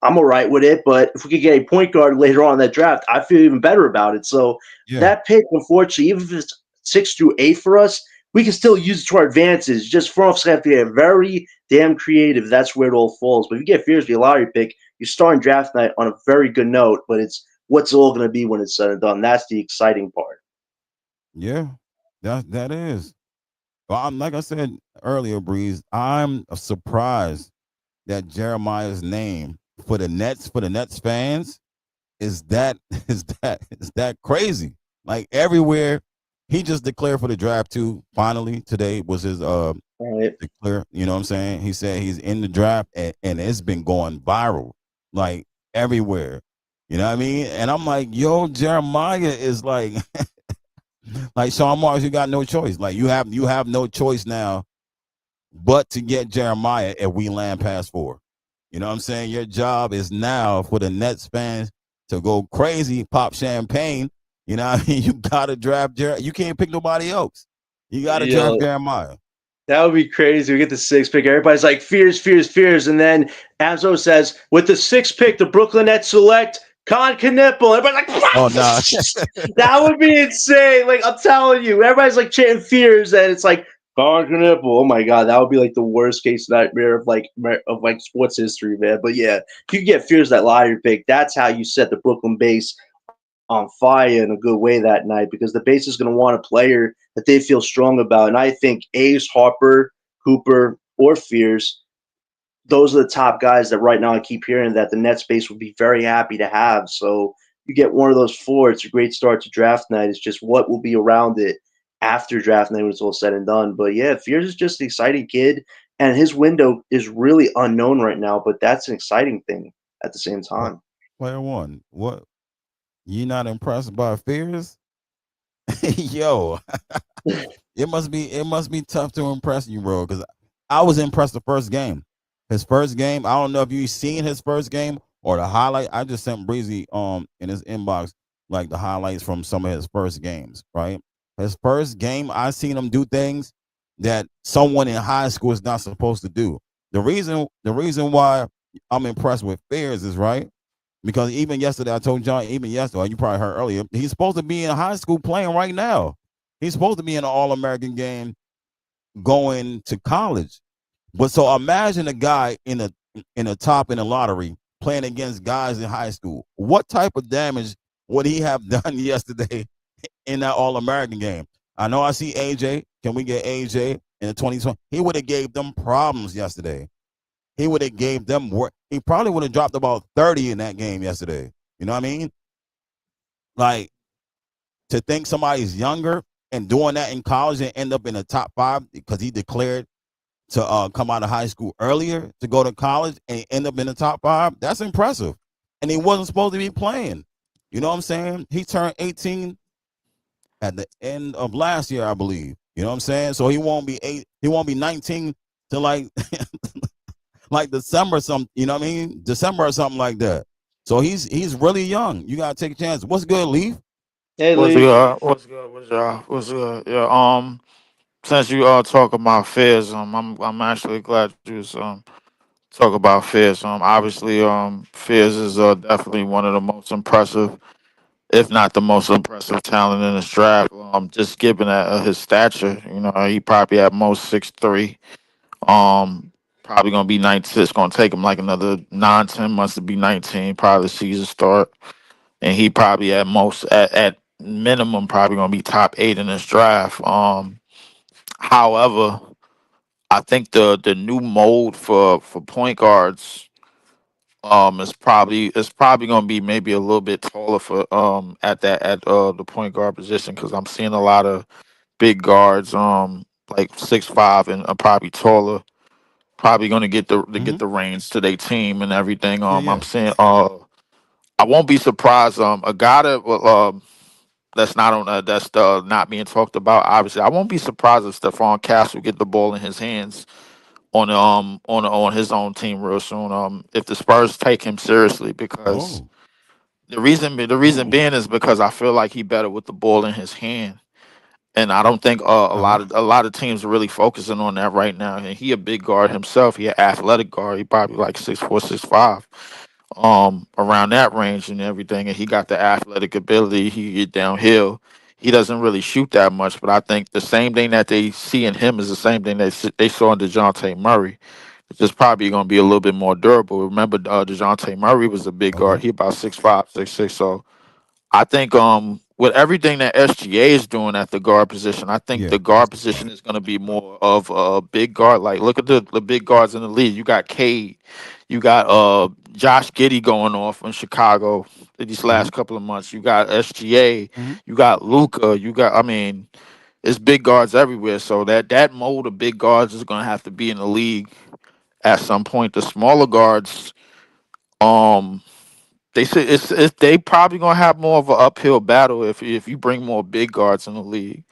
I'm all right with it. But if we could get a point guard later on in that draft, I feel even better about it. So that pick, unfortunately, even if it's 6 through 8 for us, we can still use it to our advantage. Just front office have to get very damn creative. That's where it all falls. But if you get Fears via lottery pick, you're starting draft night on a very good note. But it's what's it all going to be when it's said and done. That's the exciting part. Yeah, that is. Well, like I said earlier, Breeze, I'm surprised that Jeremiah's name for the Nets fans is that crazy. Like everywhere. He just declared for the draft too. Finally, today was his declare. You know what I'm saying? He said he's in the draft, and it's been going viral, like everywhere. You know what I mean? And I'm like, yo, Jeremiah is like, like Sean Marks. You got no choice. Like you have no choice now, but to get Jeremiah if we land past 4. You know what I'm saying? Your job is now for the Nets fans to go crazy, pop champagne. You know what I mean? You got to draft Jeremiah. You can't pick nobody else. You got to draft Jeremiah. That would be crazy. We get the 6th pick. Everybody's like, Fears. And then Amzo says, with the 6th pick, the Brooklyn Nets select Con Knipple. Everybody's like, oh, no. That would be insane. Like, I'm telling you, everybody's like chanting Fears, and it's like, Conquer nipple. Oh my god, that would be like the worst case nightmare of like sports history, man. But yeah, if you get Fears that lottery pick, that's how you set the Brooklyn base on fire in a good way that night because the base is going to want a player that they feel strong about. And I think Ace, Harper, Cooper, or Fears, those are the top guys that right now I keep hearing that the Nets base would be very happy to have. So you get one of those four, it's a great start to draft night. It's just what will be around it after draft night when it's all said and done. But yeah, Fears is just an exciting kid, and his window is really unknown right now, but that's an exciting thing at the same time. Player one, what? You not impressed by Fears? Yo, it must be tough to impress you, bro. Because I was impressed the first game. His first game, I don't know if you seen his first game or the highlight. I just sent Breezy in his inbox like the highlights from some of his first games, right? His first game, I seen him do things that someone in high school is not supposed to do. The reason why I'm impressed with Fears is right because even yesterday, I told John, even yesterday, you probably heard earlier, he's supposed to be in high school playing right now. He's supposed to be in an All American game going to college. But so imagine a guy in a top in the lottery playing against guys in high school. What type of damage would he have done yesterday in that All American game? I know I see AJ. Can we get AJ in the 2020? He would have gave them problems yesterday. He would have gave them work. He probably would have dropped about 30 in that game yesterday. You know what I mean? Like to think somebody's younger and doing that in college and end up in the top 5 because he declared to come out of high school earlier to go to college and end up in the top 5. That's impressive. And he wasn't supposed to be playing. You know what I'm saying? He turned 18 at the end of last year, I believe. You know what I'm saying? So he won't be 19 to like like December some, you know what I mean? December or something like that. So he's really young. You gotta take a chance. What's good, Leaf? Hey, What's Lee. good? What's good? What's good? Yeah. Since you talk about Fizz, I'm actually glad you talk about Fizz. Obviously, Fizz is definitely one of the most impressive, if not the most impressive talent in this draft. Just given his stature, he probably at most 6'3". Probably gonna be 19. It's gonna take him like another 9, 10 months to be 19. Probably the season start, and he probably at minimum probably gonna be top 8 in this draft. However, I think the new mold for point guards is probably gonna be maybe a little bit taller for at the point guard position because I'm seeing a lot of big guards like 6'5" and probably taller. Probably gonna get Mm-hmm. the reins to their team and everything. Yeah, yeah. I'm saying I won't be surprised. A guy that that's not on that's not being talked about. Obviously, I won't be surprised if Stephon Castle get the ball in his hands on his own team real soon. If the Spurs take him seriously, because Oh. the reason Oh. being is because I feel like he better with the ball in his hand. And I don't think Uh-huh. a lot of teams are really focusing on that right now. And he a big guard himself. He an athletic guard. He probably like 6'4", 6'5", around that range and everything. And he got the athletic ability. He get downhill. He doesn't really shoot that much, but I think the same thing that they see in him is the same thing they saw in Dejounte Murray. It's just probably going to be a little bit more durable. Remember, Dejounte Murray was a big guard. Okay. He about 6'5", 6'6". So I think with everything that SGA is doing at the guard position, I think Yeah. the guard position is going to be more of a big guard. Like look at the big guards in the league. You got Cade, you got Josh Giddey going off in Chicago these Mm-hmm. last couple of months. You got SGA, Mm-hmm. you got Luca, I mean, it's big guards everywhere. So that mold of big guards is going to have to be in the league at some point. The smaller guards, um they say they probably gonna have more of an uphill battle if you bring more big guards in the league,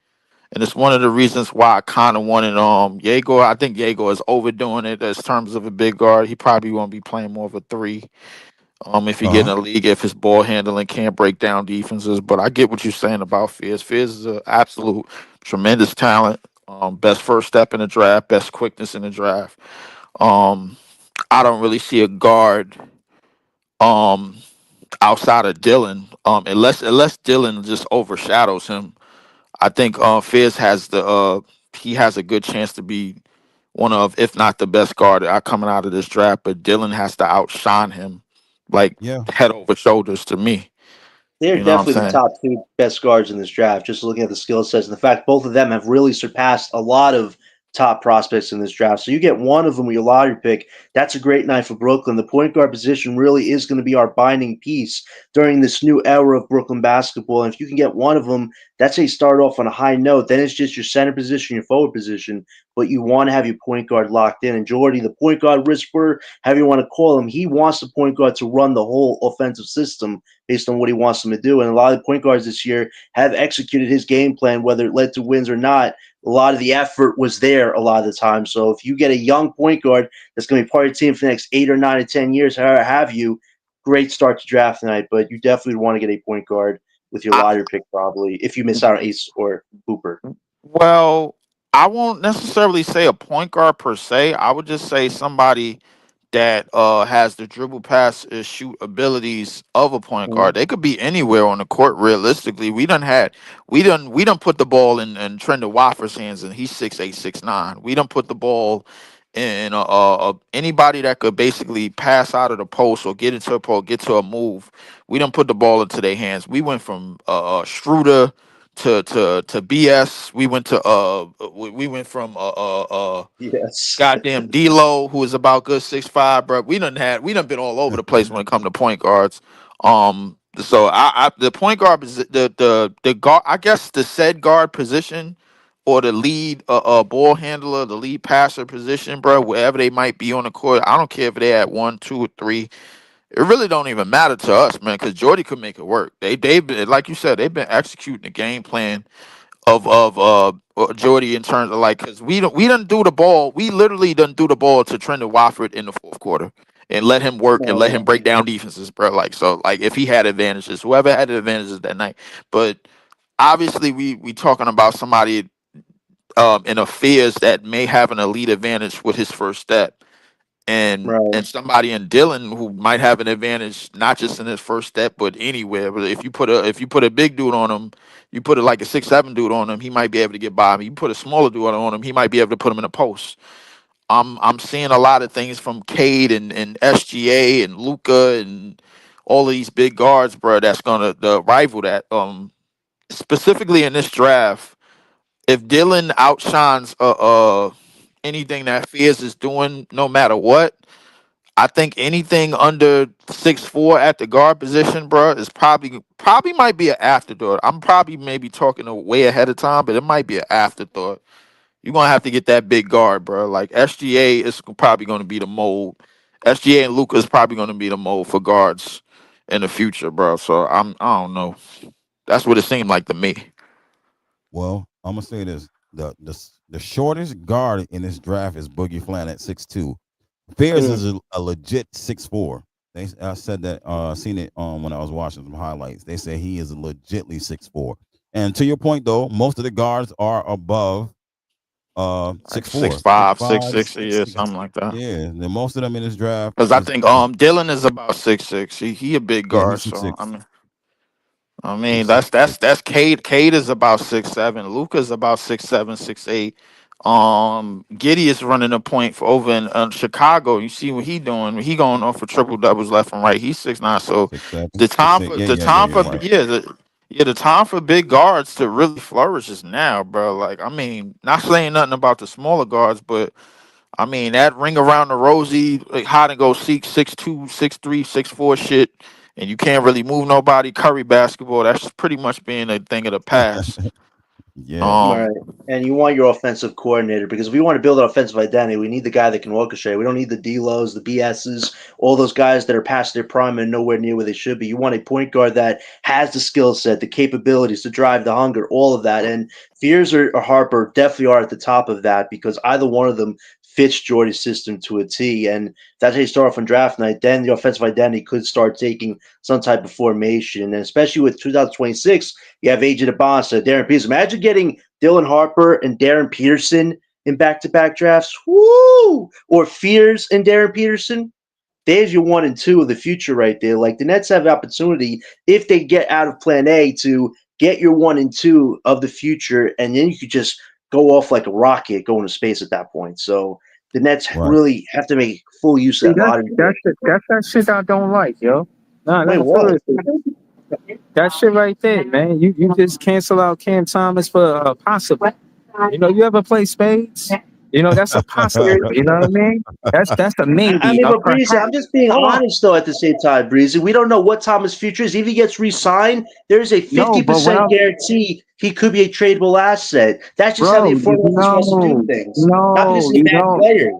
and it's one of the reasons why I kind of wanted Jaeger. I think Jaeger is overdoing it as terms of a big guard. He probably won't be playing more of a 3. If he get in Uh-huh. the league, if his ball handling can't break down defenses, but I get what you're saying about Fizz. Fizz is an absolute tremendous talent. Best first step in the draft, best quickness in the draft. Um, I don't really see a guard. Um, Outside of Dylan, unless Dylan just overshadows him, I think Fizz has he has a good chance to be one of, if not the best guard coming out of this draft. But Dylan has to outshine him, like Yeah. head over shoulders to me. They're You know what I'm definitely the saying? top two best guards in this draft. Just looking at the skill sets and the fact both of them have really surpassed a lot of top prospects in this draft. So you get one of them with your lottery pick. That's a great night for Brooklyn. The point guard position really is going to be our binding piece during this new era of Brooklyn basketball. And if you can get one of them, that's how you start off on a high note. Then it's just your center position, your forward position. But you want to have your point guard locked in. And Jordy, the point guard whisperer, however you want to call him, he wants the point guard to run the whole offensive system based on what he wants them to do. And a lot of the point guards this year have executed his game plan, whether it led to wins or not. A lot of the effort was there a lot of the time. So if you get a young point guard that's going to be part of your team for the next 8 or 9 or 10 years, however have you, great start to draft tonight. But you definitely want to get a point guard with your I, lottery pick probably if you miss out on Ace or Hooper. well, I won't necessarily say a point guard per se. I would just say somebody that has the dribble, pass, shoot abilities of a point Mhm. guard. They could be anywhere on the court. Realistically, we done put the ball in Trendon Watford's hands, and he's 6'8", 6'9". We done put the ball in anybody that could basically pass out of the post or get into a post, get to a move. We done put the ball into their hands. We went from Schroeder to BS. We went to we went from Yes. goddamn D'Lo, who is about good 6'5", bro. We done been all over the place when it come to point guards. So I the point guard the guard, I guess the said guard position or the lead ball handler, the lead passer position, bro, wherever they might be on the court. I don't care if they at 1, 2, or 3. It really don't even matter to us, man, because Jordy could make it work. They've been, like you said, they've been executing the game plan of Jordy in terms of like, because we done do the ball. We literally done do the ball to Trendon Watford in the fourth quarter and let him work and let him break down defenses, bro. Like, so like if he had advantages, whoever had the advantages that night. But obviously we talking about somebody in a Fears that may have an elite advantage with his first step. Right. And somebody in Dylan who might have an advantage not just in his first step but anywhere. But if you put a big dude on him, you put it like a 6'7" dude on him, he might be able to get by him. You put a smaller dude on him, he might be able to put him in a post. I'm seeing a lot of things from Cade and SGA and Luca and all of these big guards, bro. That's gonna rival that. Specifically in this draft, if Dylan outshines anything that Fears is doing, no matter what, I think anything under 6'4" at the guard position, bro, is probably might be an afterthought. I'm probably maybe talking way ahead of time, but it might be an afterthought. You're gonna have to get that big guard, bro. Like SGA is probably gonna be the mold. SGA and Luka is probably gonna be the mold for guards in the future, bro. So I don't know. That's what it seemed like to me. Well, I'm gonna say this: the shortest guard in this draft is Boogie Flan at 6'2". Fears Mm. is a legit 6'4". I said that seen it when I was watching some highlights. They say he is legitly 6'4". And to your point though, most of the guards are above Like 6'4", 6'5", 6'5", 6'6", yeah, 6'6". something like that. Yeah, and most of them in this draft Because I is think Dylan is about 6'6". He a big yeah, guard, he's so 6'6". I mean He's 6'6". that's Cade. Cade is about 6'7". Luca's about 6'7", 6'8". Giddy is running a point for over in Chicago. You see what he doing? He going off for triple doubles left and right. He's 6'9". So 6'7", the time 6'8". for Yeah, yeah, yeah. You're right. the time for big guards to really flourish is now, bro. Like, I mean, not saying nothing about the smaller guards, but I mean that ring around the rosy, like hide and go seek 6'2", 6'3", 6'4" shit, and you can't really move nobody. Curry basketball, that's pretty much being a thing of the past. Yeah. Right. And you want your offensive coordinator because if we want to build an offensive identity, we need the guy that can orchestrate. We don't need the D-Los, the BSs, all those guys that are past their prime and nowhere near where they should be. You want a point guard that has the skill set, the capabilities to drive the hunger, all of that. And Fears or Harper definitely are at the top of that because either one of them fits Jordy's system to a T. And that's how you start off on draft night. Then the offensive identity could start taking some type of formation. And especially with 2026, you have AJ DeBosa, Darren Peterson. Imagine getting Dylan Harper and Darren Peterson in back-to-back drafts. Woo! Or Fears and Darren Peterson. There's your 1 and 2 of the future right there. Like the Nets have the opportunity, if they get out of plan A, to get your 1 and 2 of the future, and then you could just go off like a rocket, go into space at that point. So the Nets Right. really have to make full use of See, that lottery. that's that shit I don't like, yo. No, Wait, no, what? seriously. That shit right there, man. You just cancel out Cam Thomas for possible. You know, you ever play spades? You know, that's a possibility. You know what I mean? That's a I maybe, mean, a but Breezy, I'm perhaps. just being Hold on. honest though. At the same time, Breezy, we don't know what Thomas' future is. If he gets re-signed, there's a No, but when 50% guarantee he could be a tradable asset. That's just how bro, the front office wants to do things. Not because he's a you bad don't. player.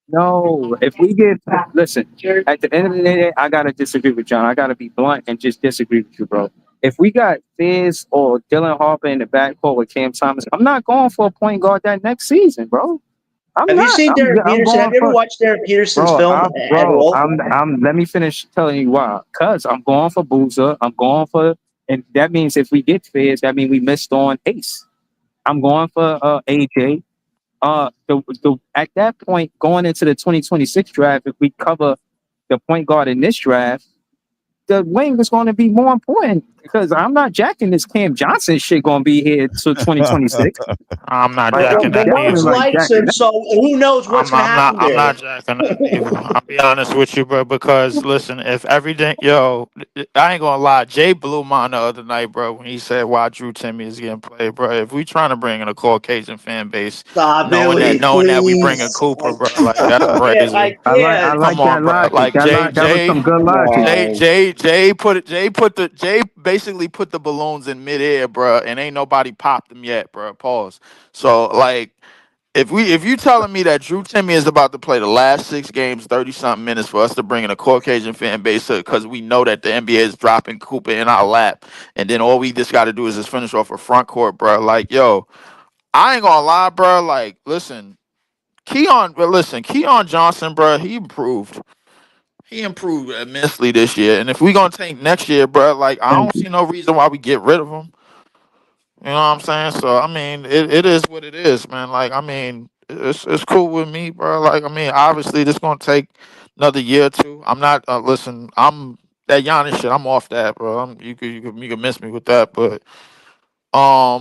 No, if we get listen, at the end of the day, I gotta disagree with John. I gotta be blunt and just disagree with you, bro. If we got Fizz or Dylan Harper in the backcourt with Cam Thomas, I'm not going for a point guard that next season, bro. I'm Have you not. seen Derek I'm Peterson? Have going you ever for watched Derek Peterson's bro. film at all? I'm. Let me finish telling you why. Cause I'm going for Boozer. I'm going for, and that means if we get Fizz, that means we missed on Ace. I'm going for AJ. At that point, going into the 2026 draft, if we cover the point guard in this draft, the wing is going to be more important because I'm not jacking this Cam Johnson shit going to be here till 2026. I'm not Like, jacking I'm The that Wings definitely neither. like likes jacking him, that. so who knows what's going to happen I'm there. not jacking that neither. I'll be honest with you, bro, because listen, if everything, yo, I ain't gonna lie, Jay blew mine the other night, bro, when he said why Drew Timmy is getting played, bro. If we trying to bring in a Caucasian fan base, Stop it, knowing Lee, that we bring please. a Cooper, bro, like that's I crazy. I can't. like Come on, that bro. logic. Like That was some good Come logic. on. Jay basically put the balloons in midair, bro, and ain't nobody popped them yet, bro. Pause. So like, if you telling me that Drew Timmy is about to play the last 6 games, 30-something minutes for us to bring in a Caucasian fan base because we know that the NBA is dropping Cooper in our lap, and then all we just got to do is just finish off a front court, bro. Like, yo, I ain't gonna lie, bro. Like, Keon Johnson, bro, he improved. He improved immensely this year, and if we gonna tank next year, bro, like I Thank don't you. see no reason why we get rid of him. You know what I'm saying? So I mean, it is what it is, man. Like I mean, it's cool with me, bro. Like I mean, obviously this gonna take another year or two. I'm not listen. I'm that Giannis shit. I'm off that, bro. You could miss me with that, but Nah,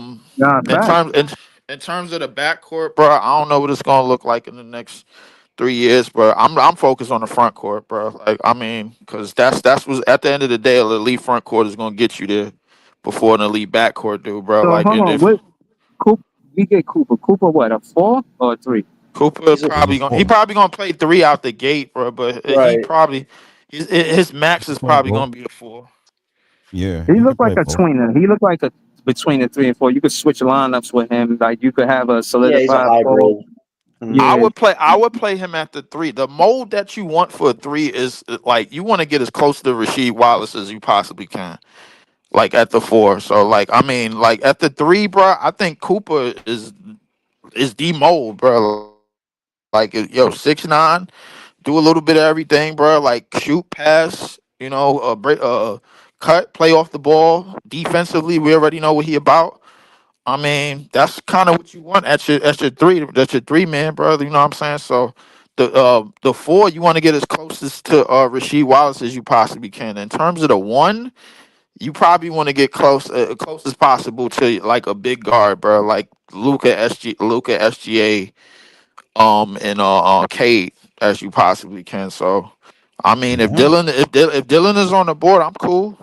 in fact. terms of the backcourt, bro, I don't know what it's gonna look like in the next 3 years, bro. I'm focused on the front court, bro. Like I mean, because that's what at the end of the day, the elite front court is gonna get you there before an elite backcourt do, bro. So Like hold and on. if What Cooper? We get Cooper. Cooper, what, a 4 or a 3? Cooper He's a probably gonna he probably gonna play 3 out the gate, bro. But he right. probably his max is Play probably both. gonna be a 4. Yeah, He he can looked like play a both. tweener. He looked like a between the 3 and 4. You could switch lineups with him. Like you could have a Yeah, he's a solidified 4. hybrid. Mhm. I Yeah. would play him at the 3. The mold that you want for a 3 is like you want to get as close to Rasheed Wallace as you possibly can. Like at the 4. So like I mean like at the 3, bro, I think Cooper is the mold, bro. Like yo, 6'9", do a little bit of everything, bro. Like shoot, pass, break, cut, play off the ball. Defensively, we already know what he about. I mean, that's kind of what you want at your 3. That's your 3 man, brother. You know what I'm saying? So the 4, you want to get as closest to Rasheed Wallace as you possibly can. In terms of the 1, you probably want to get close as possible to like a big guard, bro, like Luca SGA, and Cade as you possibly can. So, I mean, Yeah, if Dylan is on the board, I'm cool.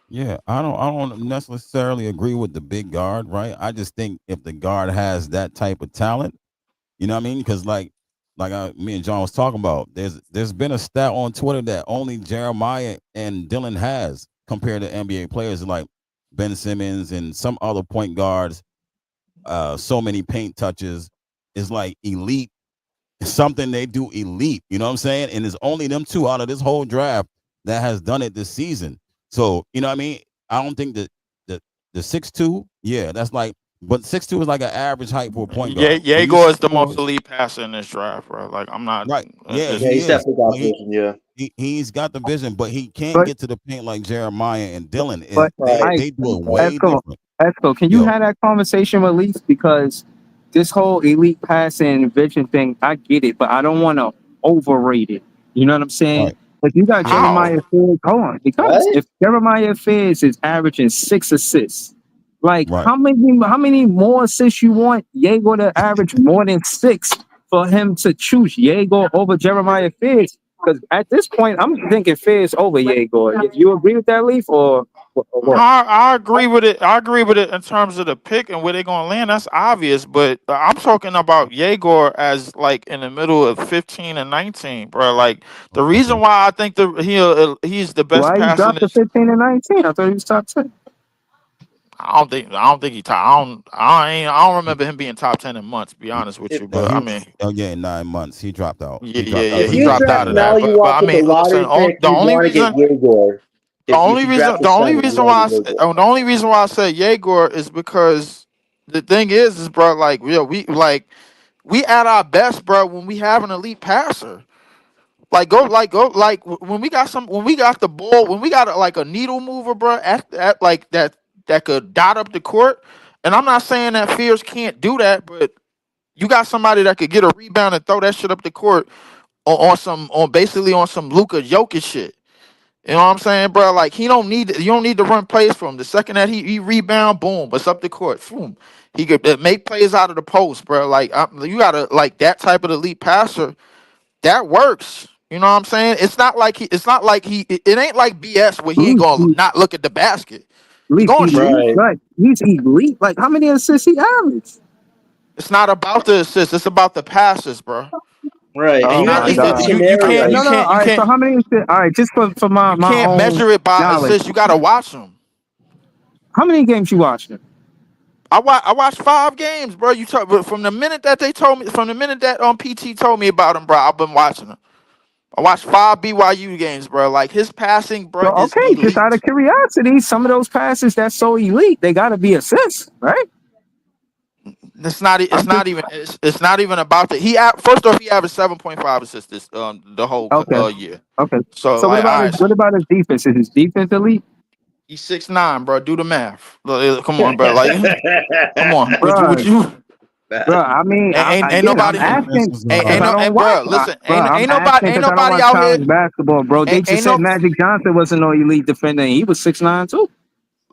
yeah. I don't necessarily agree with the big guard, right? I just think if the guard has that type of talent, you know what I mean? Because me and John was talking about, there's been a stat on Twitter that only Jeremiah and Dylan has compared to NBA players like Ben Simmons and some other point guards. So many paint touches is like elite. Something they do elite. You know what I'm saying? And it's only them 2 out of this whole draft that has done it this season. So you know what I mean? I don't think that the 6'2", yeah, that's like, but 6'2" is like an average height for a point Yeah, guard. When you Yago is the most 6'4", elite passer in this draft, bro. Like I'm not. right? Yeah, Yeah, he he's is. definitely got But vision. Yeah. he's got the vision, but he can't But get to the paint like Jeremiah and Dylan. And but Right. they do it way Esco, different. Esco, can you Yo, have that conversation with Leaf? Because this whole elite passing vision thing, I get it, but I don't want to overrate it. You know what I'm saying? right? If you got Yeah, How? Jeremiah Fizz, hold on, because What? if Jeremiah Fizz is averaging 6 assists, Like, Right. how many more assists you want Yegor to average more than 6 for him to choose Yegor over Jeremiah Fierce? Because at this point, I'm thinking Fierce over Yegor. You agree with that, Leaf, or what? I agree with it. I agree with it in terms of the pick and where they're gonna land. That's obvious, but I'm talking about Yegor as like in the middle of 15 and 19, bro. Like the reason why I think he's the best Why you passer in dropped to this. 15 and 19? I thought he was top 10. I don't think he top. I don't remember him being top 10 in months. To be honest with you, If, No, but he I was mean, again 9 months. He dropped out. yeah, He yeah, dropped out yeah. if to He you dropped 15 draft out of and that, 19. but Maliwalk I with the mean, listen. lottery pick, The you'd only want to get reason. Yegor. The only If you reason, drafted seven, you'd want to get Yegor. the only reason why I said Yegor is because the thing is, bro, like we at our best, bro, when we have an elite passer. When we got the ball, when we got like a needle mover, bro, at like that could dot up the court. And I'm not saying that Fierce can't do that, but you got somebody that could get a rebound and throw that shit up the court on some Luka Jokic shit. You know what I'm saying, bro? Like you don't need to run plays for him. The second that he rebound, boom, it's up the court. Boom. He could make plays out of the post, bro. Like you gotta like that type of elite passer. That works. You know what I'm saying? It's not like it ain't like BS where he ain't Leaf, gonna not look at the basket. He Leaf, gonna shoot. Right. right. He's elite. Like, how many assists he averaged? It's not about the assists. It's about the passes, bro. Right. And It's Oh you not. had my a It's good God. you can't scenario. you No, no. can't All you right. So can't how many assists? All right, just for you my can't own measure it by knowledge. assists. You gotta watch them. How many games you watched him? I watched 5 games, bro. You talk but from the minute that PT told me about him, bro. I've been watching him. I watched 5 BYU games, bro. Like his passing, bro, So is okay, just out elite. of curiosity, some of those passes that's so elite, they gotta be assists, right? It's I'm just not even it's not even about the first off he averaged 7.5 assists this the whole okay. year. Okay. So So like all right, what about his defense? Is his defense elite? he's 6'9", bro. Do the math. Come on, bro. Like come on. What Bruh, you I mean, ain't again, I'm nobody Defense asking was because I don't watch. bro, listen, I'm asking ain't because I don't nobody watch out here college basketball, bro. They just ain't said no Magic Johnson wasn't no elite defender. And he was 6'9" too.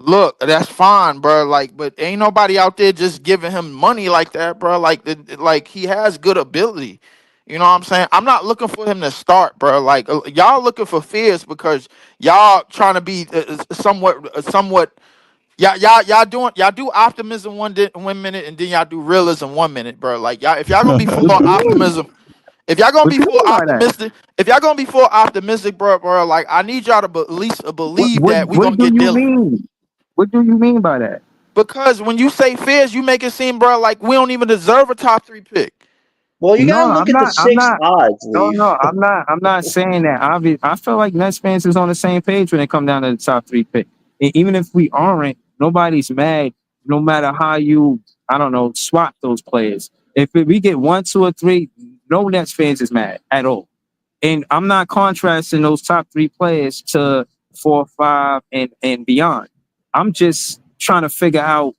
look, that's fine, bro. Like, but ain't nobody out there just giving him money like that, bro. Like he has good ability. You know what I'm saying? I'm not looking for him to start, bro. Like y'all looking for Fierce because y'all trying to be somewhat. Y'all do optimism one minute and then y'all do realism 1 minute, bro. Like y'all, if y'all gonna be full What on you mean? optimism, if y'all gonna What be you full mean by that? optimistic, if y'all gonna be full optimistic, bro, like I need y'all to at least believe that we What gonna do get you Dylan. mean? What do you mean by that? Because when you say Fierce, you make it seem, bro, like we don't even deserve a top 3 pick. Well, you No, got to look I'm at the not. I'm six not. odds, No, Leaf. no, I'm not saying that. I feel like Nets fans is on the same page when it come down to the top 3 pick. And even if we aren't, nobody's mad. No matter how you, I don't know, swap those players. If we get 1, 2, or 3, no Nets fans is mad at all. And I'm not contrasting those top 3 players to 4, 5, and beyond. I'm just trying to figure out,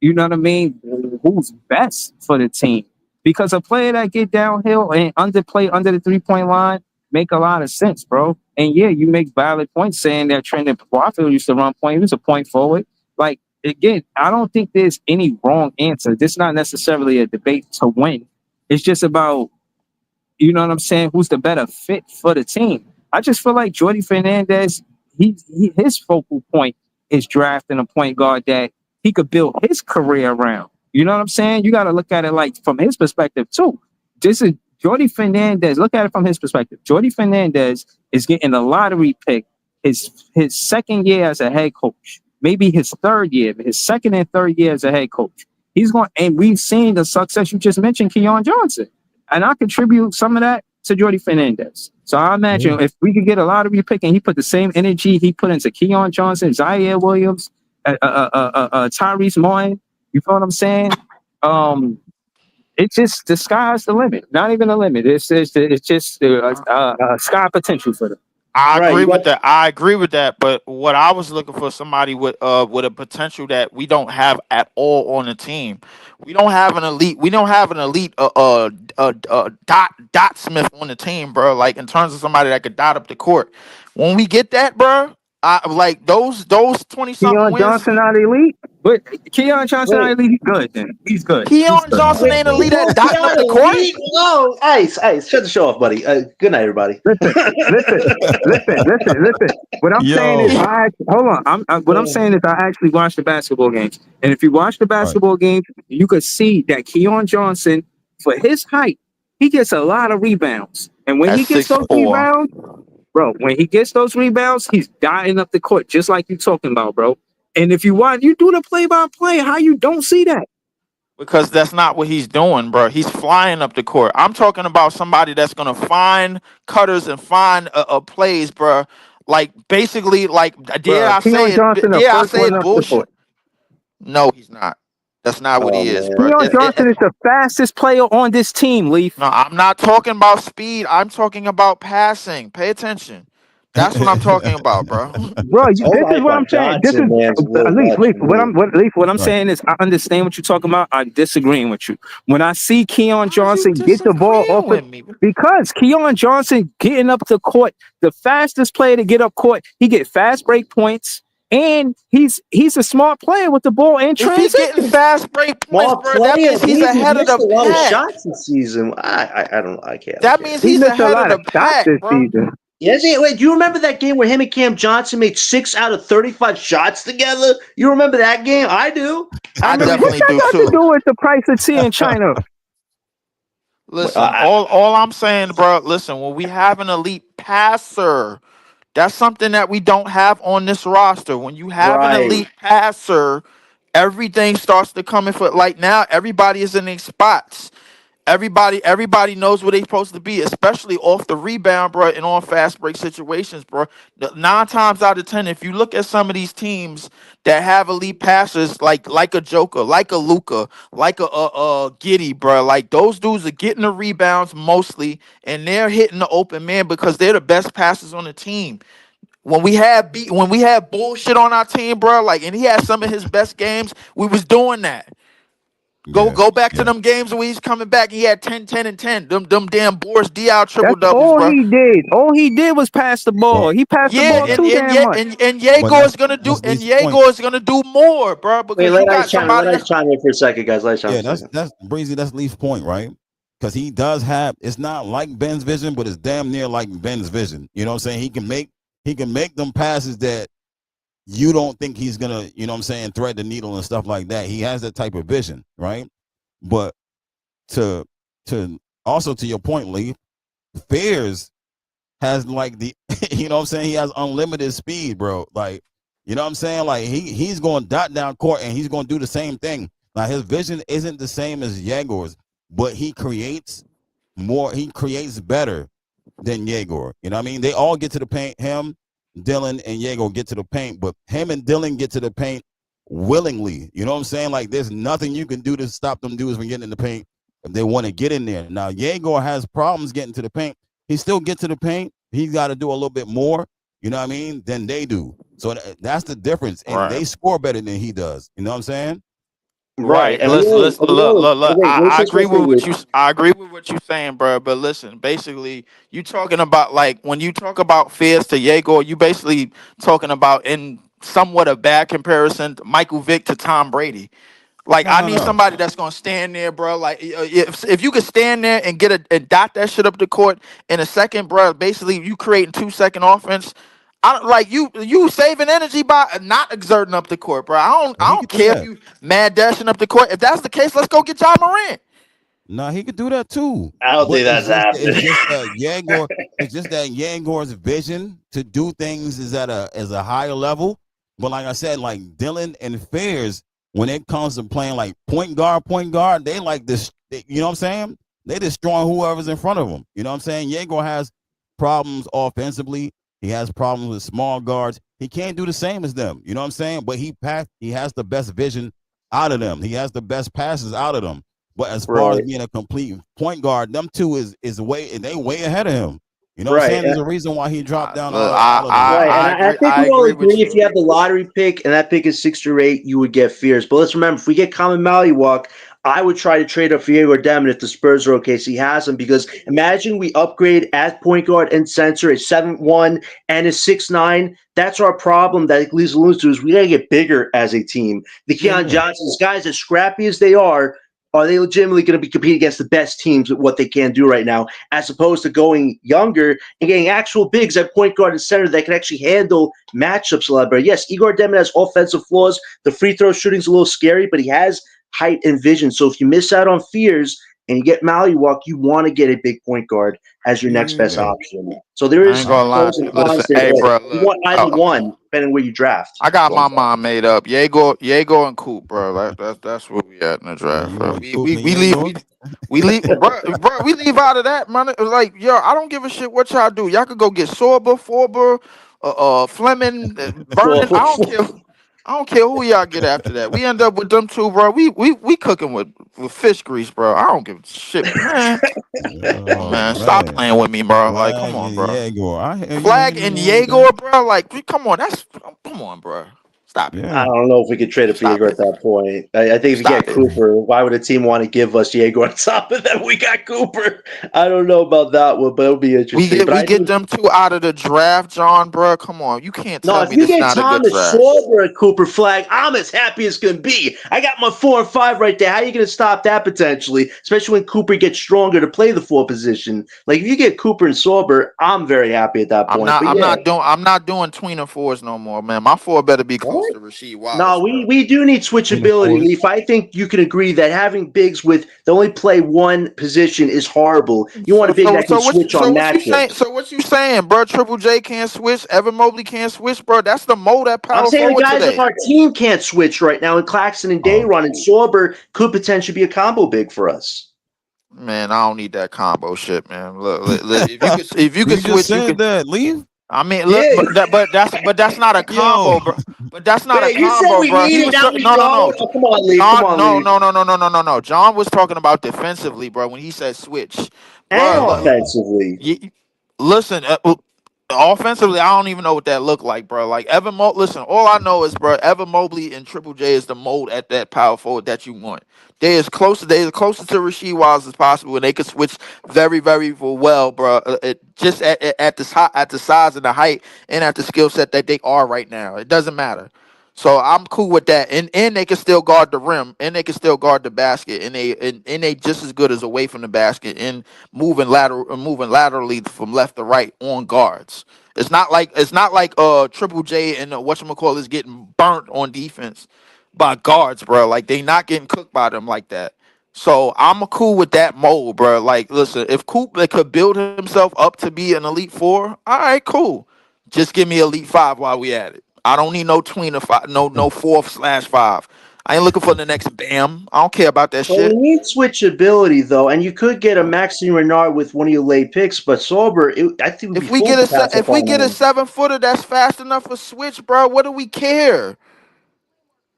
you know what I mean, who's best for the team. Because a player that get downhill and underplay under the 3-point line make a lot of sense, bro. And yeah, you make valid points saying that Trendon Barfield used to run point. He was a point forward. Like, again, I don't think there's any wrong answer. This is not necessarily a debate to win. It's just about, you know what I'm saying, who's the better fit for the team. I just feel like Jordy Fernandez, his focal point is drafting a point guard that he could build his career around. You know what I'm saying? You got to look at it like from his perspective too. This is Jordy Fernandez. Look at it from his perspective. Jordy Fernandez is getting a lottery pick his second year as a head coach, maybe his third year, his second and third year as a head coach. He's going, and we've seen the success you just mentioned, Keon Johnson. And I contribute some of that to Jordy Fernandez. So I imagine if we could get a lottery pick and he put the same energy he put into Keon Johnson, Zaire Williams, Tyrese Martin, you feel what I'm saying? It's just the sky's the limit. Not even a limit. It's just sky potential for them. I Right, agree you with got that. I agree with that. But what I was looking for somebody with a potential that we don't have at all on the team. We don't have an elite. We don't have an elite dot Smith on the team, bro. Like in terms of somebody that could dot up the court. When we get that, bro, Like those 20 something Keon wins. Johnson not elite, but Keon Johnson not elite. He's good. Then he's good. Keon Johnson ain't elite at dotting up the court. Whoa, Ice, shut the show off, buddy. Good night, everybody. Listen. What I'm saying is, hold on. What I'm saying is, I actually watch the basketball games, and if you watch the basketball games, you could see that Keon Johnson, for his height, he gets a lot of rebounds, and when he gets those rebounds, bro, he's dotting up the court, just like you talking about, bro. And if you watch, you do the play-by-play, how you don't see that? Because that's not what he's doing, bro. He's flying up the court. I'm talking about somebody that's gonna find cutters and find plays, bro. Like basically, like Keon Johnson, I say it bullshit. No, he's not. That's not what he is, bro. Keon Johnson is the fastest player on this team, Leaf. No, I'm not talking about speed. I'm talking about passing. Pay attention. That's what I'm talking about, bro. Bro, this is what I'm saying. This is Leaf. What I'm saying is, I understand what you're talking about. I'm disagreeing with you. When I see Keon Johnson get the ball off of me, because Keon Johnson getting up the court, the fastest player to get up court, he get fast break points. And he's a smart player with the ball and transition. If he's getting fast break points, bro, that means he's ahead of the pack. Shots this season. I can't. That means he's ahead of the pack, bro. Yes, wait, do you remember that game where him and Cam Johnson made 6 out of 35 shots together? You remember that game? I do. I definitely do too. To do with the price of tea in China. Listen, all I'm saying, bro, listen, when we have an elite passer, that's something that we don't have on this roster. When you have an elite passer, everything starts to come in for, like now, everybody is in their spots. Everybody knows where they're supposed to be, especially off the rebound, bro, and on fast break situations, bro. 9 times out of 10, if you look at some of these teams that have elite passers, like a Joker, like a Luka, like a Giddy, bro, like those dudes are getting the rebounds mostly, and they're hitting the open man because they're the best passers on the team. When we had bullshit on our team, bro, like, and he had some of his best games, we was doing that. Go back to them games when he's coming back. He had 10, 10, and 10. Them damn Boris Diaw triple doubles, bro. All he did was pass the ball. He passed the ball too damn much. And Yegor is gonna do. And Yegor is gonna do more, bro. Because you got somebody. Let's chime in for a second, guys. That's Breezy. That's Leaf's point, right? Because he does have. It's not like Ben's vision, but it's damn near like Ben's vision. You know what I'm saying? He can make them passes that you don't think he's gonna, you know what I'm saying, thread the needle and stuff like that. He has that type of vision, right? But to also to your point, Lee, Fears has like the you know what I'm saying, he has unlimited speed, bro. Like, you know what I'm saying? Like he's going to dot down court and he's going to do the same thing. Now his vision isn't the same as Yegor's, but he creates better than Yegor. You know what I mean? They all get to the paint. Him, Dylan, and Yegor get to the paint, but him and Dylan get to the paint willingly. You know what I'm saying? Like there's nothing you can do to stop them dudes from getting in the paint if they want to get in there. Now Yegor has problems getting to the paint. He still gets to the paint. He's got to do a little bit more, you know what I mean, than they do. So that's the difference. And they score better than he does. You know what I'm saying? Right. And listen, look. I agree with what you. I agree with what you're saying, bro. But listen, basically, you talking about like when you talk about Fears to Yegor, you basically talking about in somewhat a bad comparison to Michael Vick to Tom Brady. Like I need somebody that's gonna stand there, bro. Like if you could stand there and and dot that shit up the court in a second, bro. Basically, you creating 2-second offense. I don't like you saving energy by not exerting up the court, bro. I don't care if you mad dashing up the court. If that's the case, let's go get John Morant. Nah, he could do that too. I don't think that's happening. It's just that Yegor's vision to do things is at a higher level. But like I said, like Dylan and Fears, when it comes to playing like point guard, they like this. You know what I'm saying? They destroying whoever's in front of them. You know what I'm saying? Yegor has problems offensively. He has problems with small guards. He can't do the same as them. You know what I'm saying? But he has the best vision out of them. He has the best passes out of them. But as far as being a complete point guard, them two is way ahead of him. You know what I'm saying? There's a reason why he dropped down. I think we all agree if you have the lottery pick and that pick is 6 or 8, you would get Fears. But let's remember, if we get Common Mallywalk, I would try to trade up for Igor Demon if the Spurs are okay. So he has him because imagine we upgrade at point guard and center a 7'1" and a 6'9". That's our problem that Lee's alludes to is we gotta get bigger as a team. The Keon Johnsons, guys, as scrappy as they are they legitimately going to be competing against the best teams with what they can do right now, as opposed to going younger and getting actual bigs at point guard and center that can actually handle matchups a lot better? Yes, Igor Demon has offensive flaws. The free throw shooting's a little scary, but he has height and vision. So if you miss out on Fears and you get Maliwak, you want to get a big point guard as your next best option. So there is pros and cons there. Hey, bro, you want either one, depending where you draft. I got my mind made up. Yago and Coop, bro. That's where we at in the draft, bro. We leave, bro. We leave out of that, man. Like, yo, I don't give a shit what y'all do. Y'all could go get Sorba, Forber, Fleming, Vernon. I don't care who y'all get after that. We end up with them two, bro. We cooking with fish grease, bro. I don't give a shit, man. Man, stop playing with me, bro. Like, come on, bro. Flag and Yegor, bro. Like, come on, bro. Stop it. I don't know if we could trade it for Yegor at that point. I think if you get Cooper, why would a team want to give us Yegor on top of that? We got Cooper. I don't know about that one, but it'll be interesting. We get them two out of the draft, John, bro. Come on. You can't tell me this not a good draft. If you get Thomas Sorber at Cooper Flag, I'm as happy as can be. I got my 4 and 5 right there. How are you going to stop that potentially? Especially when Cooper gets stronger to play the 4 position. Like, if you get Cooper and Sorber, I'm very happy at that point. I'm not doing tween and 4s no more, man. My 4 better be close to Rasheed Wallace. No, we do need switchability, Leaf. I think you can agree that having bigs with they only play one position is horrible. You want a big that can switch on matchups. So what you saying, bro? Triple J can't switch. Evan Mobley can't switch, bro. That's the mode at power. I'm saying the guys of our team can't switch right now, and Claxton and Dayron and Sorber could potentially be a combo big for us. Man, I don't need that combo shit, man. Look if you could switch, you could that leave. I mean, look, but that's not a combo, bro. But that's not a combo, bro. No. Oh, come on, Lee. No. John was talking about defensively, bro. When he said switch, and offensively. Listen, offensively, I don't even know what that looked like, bro. Like Evan Mobley. Listen, all I know is, bro, Evan Mobley and Triple J is the mold at that power forward that you want. They as close to Rasheed Wallace as possible, and they could switch very, very well, bro. Just at the size and the height and at the skill set that they are right now, it doesn't matter. So I'm cool with that, and they can still guard the rim, and they can still guard the basket, and they just as good as away from the basket and moving laterally from left to right on guards. It's not like Triple J and whatchamacallit is getting burnt on defense by guards, bro. Like, they not getting cooked by them like that. So I'm cool with that mold, bro. Like, listen, if Coop could build himself up to be an elite 4, all right, cool. Just give me elite 5 while we at it. I don't need no tween of 5, no 4/5. I ain't looking for the next Bam. I don't care about that shit. We need switchability though, and you could get a Maxime Renard with one of your late picks, but Sorber, I think if we get a 7-footer that's fast enough for switch, bro, what do we care?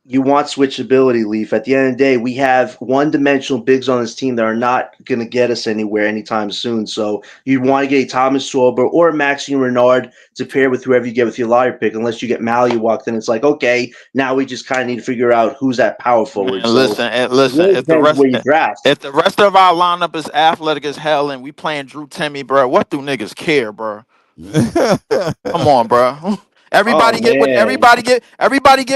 You want switchability, Leaf. At the end of the day, we have one-dimensional bigs on this team that are not going to get us anywhere anytime soon. So you want to get a Thomas Sorber or a Maxime Renard to pair with whoever you get with your lottery pick. Unless you get Maliwak, then it's like, okay, now we just kind of need to figure out who's that power forward. Listen. If the rest of our lineup is athletic as hell and we playing Drew Timme, bro, what do niggas care, bro? Come on, bro. Everybody get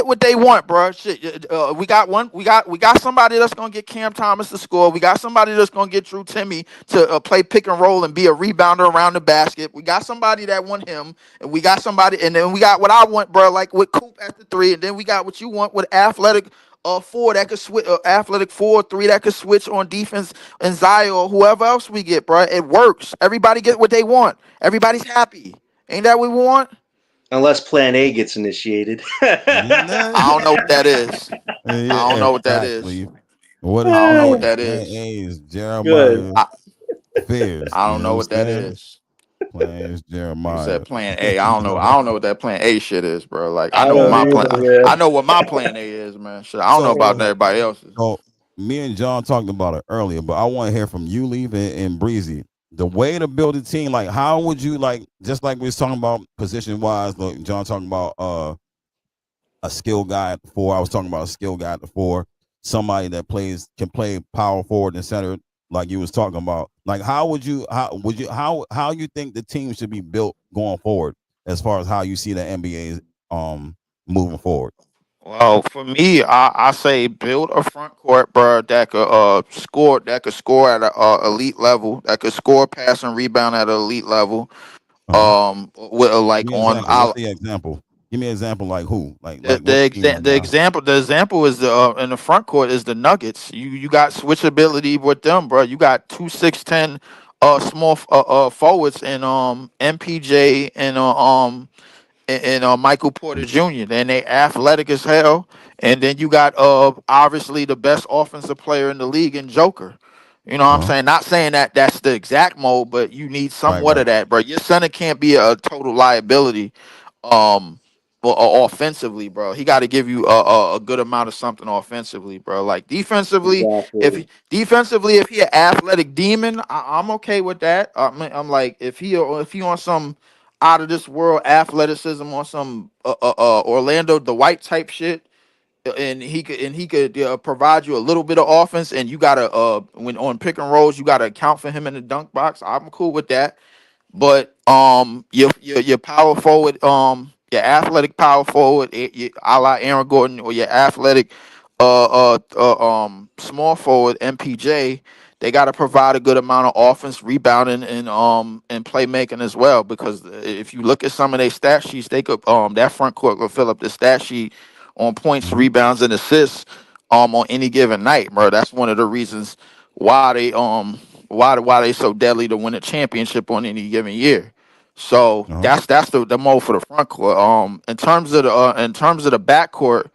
what they want, bro. Shit, we got somebody that's gonna get Cam Thomas to score. We got somebody that's gonna get Drew Timme to play pick and roll and be a rebounder around the basket. We got somebody that want him, and we got somebody, and then we got what I want, bro. Like with Coop at the 3, and then we got what you want with athletic 4 that could switch, athletic 4-3 that could switch on defense, and Zaya or whoever else we get, bro. It works. Everybody get what they want. Everybody's happy. Ain't that what we want? Unless Plan A gets initiated. I don't know what that is. I don't know what that is. I don't know what that is. Jeremiah Fears. I don't know what that is. Plan Jeremiah. You said Plan A. I don't know what that Plan A shit is, bro. Like I know what my Plan A is, man. Shit, I don't know about everybody else's. So me and John talked about it earlier, but I want to hear from you, Leave and Breezy. The way to build a team, like how would you just like we was talking about position wise, like John talking about a skill guy at the 4. I was talking about a skill guy at the 4. somebody that can play power forward and center, like you was talking about. Like, how you think the team should be built going forward, as far as how you see the NBA moving forward? Well, for me, I say build a front court, bro, that could score at a elite level, that could score, pass, and rebound at an elite level. Uh-huh. With Give like me an on example. What's the example? Give me an example. Like who? Like what team right the now? example is the in the front court is the Nuggets. You got switchability with them, bro. You got 2 6'10" small forwards and MPJ and Michael Porter Jr. And they athletic as hell. And then you got obviously the best offensive player in the league in Joker. You know what I'm Uh-huh. saying? Not saying that that's the exact mode, but you need Right, somewhat right. of that, bro. Your center can't be a total liability. Um, offensively, bro, he got to give you a good amount of something offensively, bro. Like defensively, Exactly. if he an athletic demon, I'm okay with that. I'm like if he on some out of this world athleticism or some Orlando Dwight type shit, and he could provide you a little bit of offense, and you gotta when on pick and rolls you gotta account for him in the dunk box. I'm cool with that. But your power forward, your athletic power forward, a la Aaron Gordon, or your athletic small forward MPJ, they got to provide a good amount of offense, rebounding, and playmaking as well. Because if you look at some of their stat sheets, they could that front court could fill up the stat sheet on points, Mm-hmm. rebounds, and assists on any given night, bro. That's one of the reasons why why they so deadly to win a championship on any given year. So Uh-huh. that's the mode for the front court. In terms of the backcourt,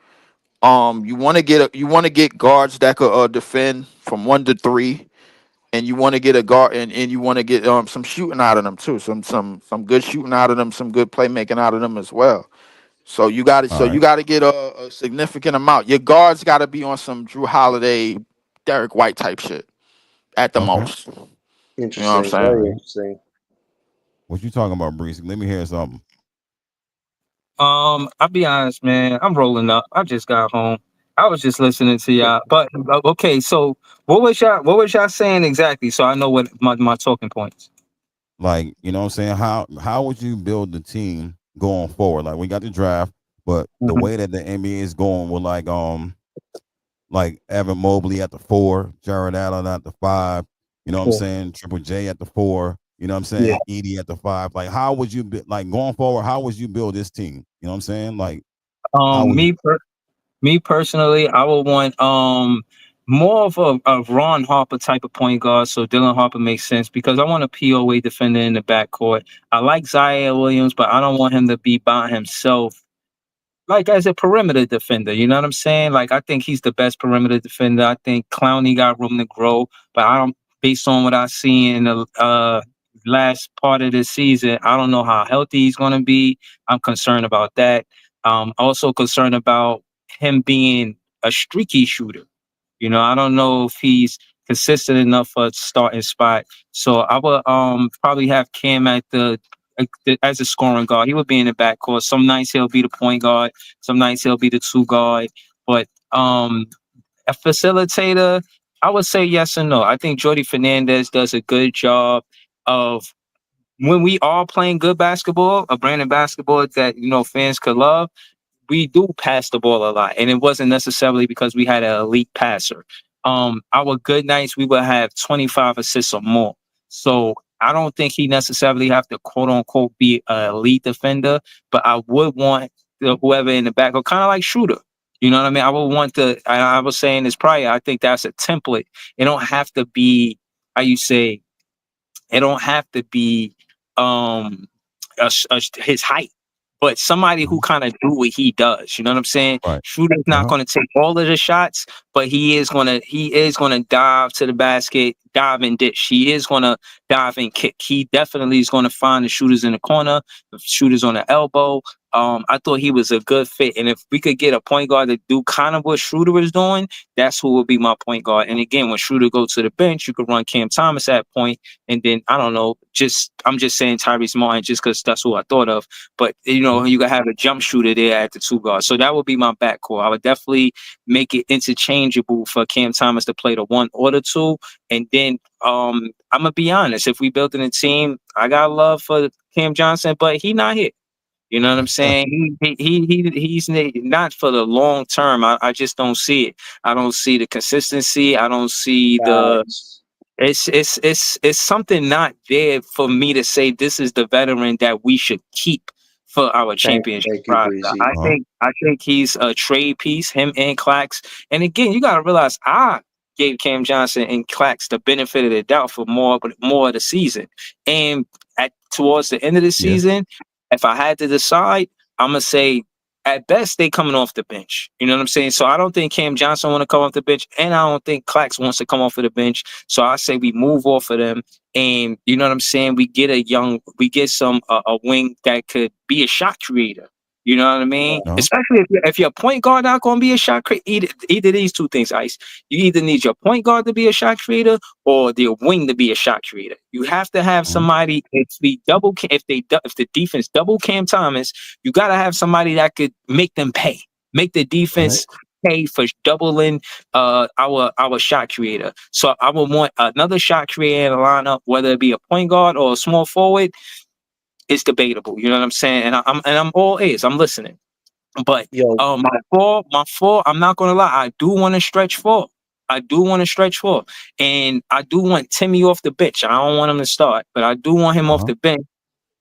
you want to get guards that could defend from 1 to 3, and you want to get a guard, and you want to get some shooting out of them too, some good shooting out of them, some good playmaking out of them as well. So All right. you got to get a significant amount. Your guards got to be on some Drew Holiday, Derek White type shit at the Okay. most. You know what I'm Interesting. saying? Very interesting. What you talking about, Breezy? Let me hear something. I'll be honest, man. I'm rolling up. I just got home. I was just listening to y'all. But okay, so what was y'all saying exactly? So I know what my talking points. Like, you know what I'm saying? How would you build the team going forward? Like, we got the draft, but the Mhm. way that the NBA is going with like Evan Mobley at the 4, Jared Allen at the 5, you know what I'm Sure. saying? Triple J at the 4, you know what I'm Yeah. saying? Edie at the 5. Like, how would you like going forward? How would you build this team? You know what I'm saying? Like, how would you? Me personally, I would want more of a Ron Harper type of point guard. So Dylan Harper makes sense because I want a POA defender in the backcourt. I like Zaire Williams, but I don't want him to be by himself. Like as a perimeter defender, you know what I'm saying? Like I think he's the best perimeter defender. I think Clowney got room to grow, but I don't. Based on what I see in the last part of the season, I don't know how healthy he's going to be. I'm concerned about that. Also concerned about him being a streaky shooter. You know, I don't know if he's consistent enough for a starting spot. So I would probably have Cam at as a scoring guard. He would be in the backcourt. Some nights he'll be the point guard. Some nights he'll be the 2 guard. But a facilitator, I would say yes and no. I think Jordi Fernandez does a good job of when we are playing good basketball, a brand of basketball that fans could love. We do pass the ball a lot, and it wasn't necessarily because we had an elite passer. Our good nights, we would have 25 assists or more. So I don't think he necessarily have to quote unquote be an elite defender, but I would want whoever in the back, or kind of like Shooter. You know what I mean? I would want I was saying this prior. I think that's a template. It don't have to be how you say. It don't have to be his height, but somebody who kind of do what he does. You know what I'm saying? Right. Shooter's not Uh-huh. going to take all of the shots, but he is going to dive to the basket, dive and dish. He is going to dive and kick. He definitely is going to find the shooters in the corner, the shooters on the elbow. I thought he was a good fit. And if we could get a point guard to do kind of what Schroeder is doing, that's who would be my point guard. And again, when Schroeder goes to the bench, you could run Cam Thomas at point. And then, I don't know, I'm just saying Tyrese Martin just because that's who I thought of. But, you know, you could have a jump shooter there at the 2 guard. So that would be my backcourt. I would definitely make it interchangeable for Cam Thomas to play the 1 or the 2. And then I'm going to be honest. If we building a team, I got love for Cam Johnson, but he not here. You know what I'm saying? He's not for the long term. I just don't see it. I don't see the consistency. I don't see it's something not there for me to say this is the veteran that we should keep for our championship process. I think he's a trade piece, him and Clax. And again, you gotta realize I gave Cam Johnson and Clax the benefit of the doubt for more of the season. And towards the end of the season, if I had to decide, I'm going to say, at best, they coming off the bench. You know what I'm saying? So I don't think Cam Johnson want to come off the bench, and I don't think Clax wants to come off of the bench. So I say we move off of them, and you know what I'm saying? We get a wing that could be a shot creator. You know what I mean? No. Especially if your point guard not going to be a shot creator, either these two things, Ice. You either need your point guard to be a shot creator or the wing to be a shot creator. You have to have somebody. If the defense double Cam Thomas, you got to have somebody that could make them pay, make the defense pay for doubling our shot creator. So I would want another shot creator in the lineup, whether it be a point guard or a small forward. It's debatable, you know what I'm saying, and I'm all ears. I'm listening, but my four. I'm not gonna lie. I do want to stretch four. And I do want Timmy off the bench. I don't want him to start, but I do want him off the bench.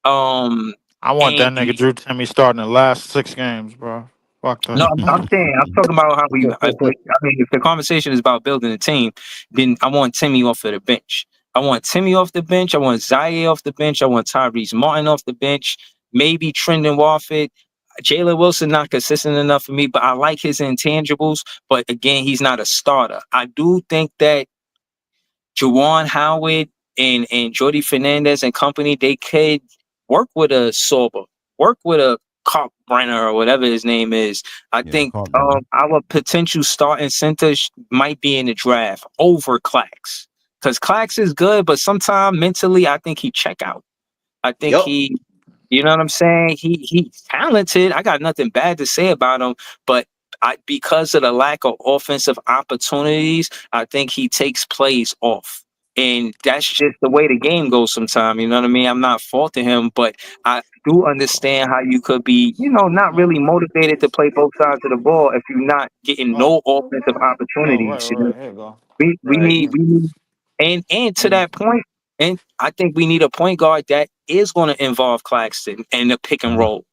I want that nigga Drew Timmy starting the last 6 games, bro. Fuck that. No, I'm talking about how we. I mean, if the conversation is about building a team, then I want Timmy off of the bench. I want Timmy off the bench. I want Zaire off the bench. I want Tyrese Martin off the bench. Maybe Trendon Watford. Jalen Wilson not consistent enough for me, but I like his intangibles. But again, he's not a starter. I do think that Juwan Howard and Jordy Fernandez and company, they could work with a Sorba, work with a Kalkbrenner or whatever his name is. I think our potential starting centers might be in the draft over Clax. Because Clax is good, but sometimes mentally, I think he check out. I think you know what I'm saying? He's talented. I got nothing bad to say about him, but because of the lack of offensive opportunities, I think he takes plays off. And that's just the way the game goes sometimes. You know what I mean? I'm not faulting him, but I do understand how you could be, not really motivated to play both sides of the ball if you're not getting no offensive opportunities. We need And to that point, and I think we need a point guard that is going to involve Claxton and the pick and roll.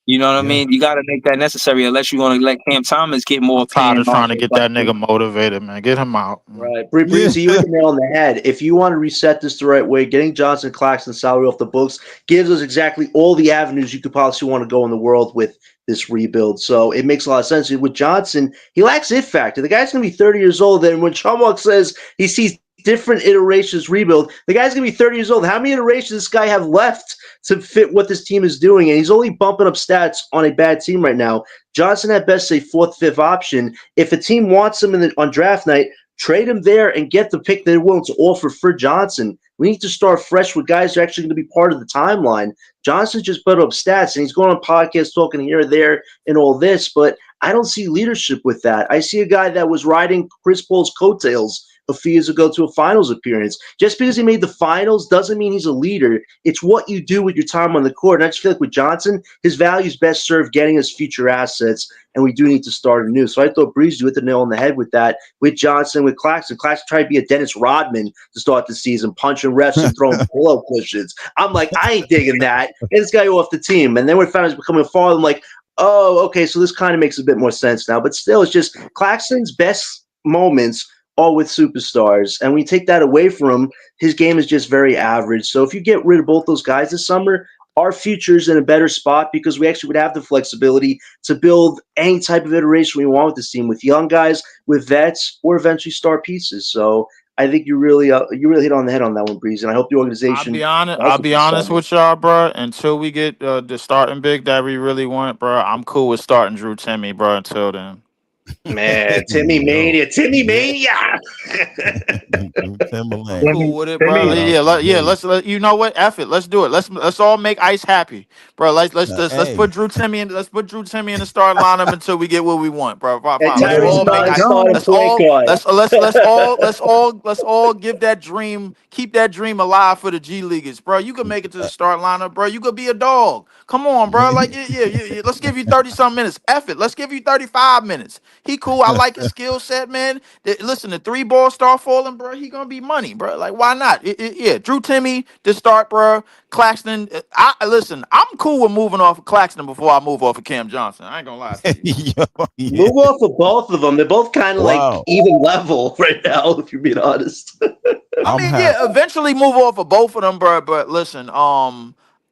You know what I mean? You got to make that necessary unless you want to let Cam Thomas get more. Tired of trying to get that nigga motivated, man. Get him out. Right. Breezy, you hit the nail on the head. If you want to reset this the right way, getting Johnson Claxton's salary off the books gives us exactly all the avenues you could possibly want to go in the world with this rebuild. So it makes a lot of sense. With Johnson, he lacks it factor. The guy's going to be 30 years old. And when Chumwalk says he sees different iterations rebuild, the guy's gonna be 30 years old. How many iterations does this guy have left to fit what this team is doing? And he's only bumping up stats on a bad team right now. Johnson at best is a 4th, 5th option. If a team wants him on draft night, trade him there and get the pick they're willing to offer for Johnson. We need to start fresh with guys who are actually going to be part of the timeline. Johnson just put up stats, and he's going on podcasts talking here or there and all this, but I don't see leadership with that. I see a guy that was riding Chris Paul's coattails a few years ago to a finals appearance. Just because he made the finals doesn't mean he's a leader. It's what you do with your time on the court. And I just feel like with Johnson, his value is best served getting us future assets, and we do need to start anew. So I thought Breezy hit the nail on the head with that. With Johnson, with Claxton. Claxton tried to be a Dennis Rodman to start the season, punching refs and throwing pull-up cushions. I'm like, I ain't digging that. Get this guy off the team. And then we found he's becoming a father. I'm like, oh, okay, so this kind of makes a bit more sense now. But still, it's just Claxton's best moments all with superstars, and we take that away from him, his game is just very average. So if you get rid of both those guys this summer, our future's in a better spot because we actually would have the flexibility to build any type of iteration we want with this team, with young guys, with vets, or eventually star pieces. So I think you really hit on the head on that one, Breeze, and I hope the organization. I'll be honest with y'all, bro. Until we get the starting big that we really want, bro, I'm cool with starting Drew Timmy, bro. Until then, Man, Timmy Mania. Timberland. I'm cool with it, bro. Let's you know what? F it. Let's do it. Let's all make Ice happy, bro. Let's put Drew Timmy in. Let's put Drew Timmy in the starting lineup until we get what we want, bro. Fine. Let's all give that dream, keep that dream alive for the G Leaguers, bro. You can make it to the start lineup, bro. You could be a dog. Come on, bro. Like yeah. Let's give you 30-some minutes. F it. Let's give you 35 minutes. He cool. I like his skill set, man. Listen, the 3 balls start falling, bro. He gonna be money, bro. Like why not? Yeah, Drew Timmy to start, bro. Claxton. I'm cool with moving off of Claxton before I move off of Cam Johnson. I ain't gonna lie to you. Move off of both of them. They're both kind of like even level right now, if you're being honest. Eventually move off of both of them, bro. But listen,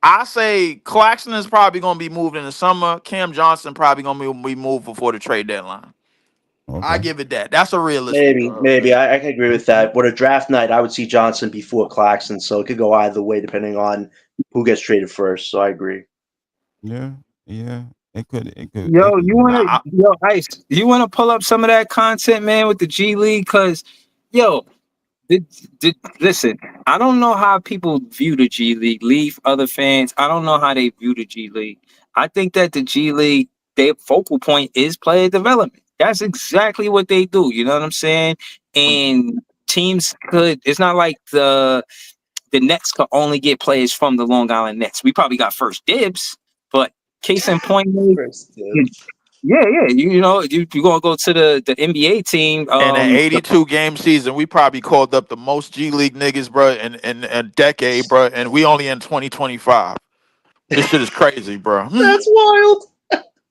I say Claxton is probably gonna be moved in the summer. Cam Johnson probably gonna be moved before the trade deadline. Okay. I give it that. That's a realistic. Maybe. I can agree with that. With a draft night, I would see Johnson before Claxton, so it could go either way depending on who gets traded first. So I agree. Yeah. It could. Ice, you wanna pull up some of that content, man, with the G League? Cause listen, I don't know how people view the G League. Leaf, other fans, I don't know how they view the G League. I think that the G League, their focal point is player development. That's exactly what they do. You know what I'm saying? And teams it's not like the Nets could only get players from the Long Island Nets. We probably got first dibs, but case in point, you know, you're gonna go to the NBA team. In an 82 game season, we probably called up the most G League niggas, bro, in a decade, bro, and we only in 2025. This shit is crazy, bro. That's wild.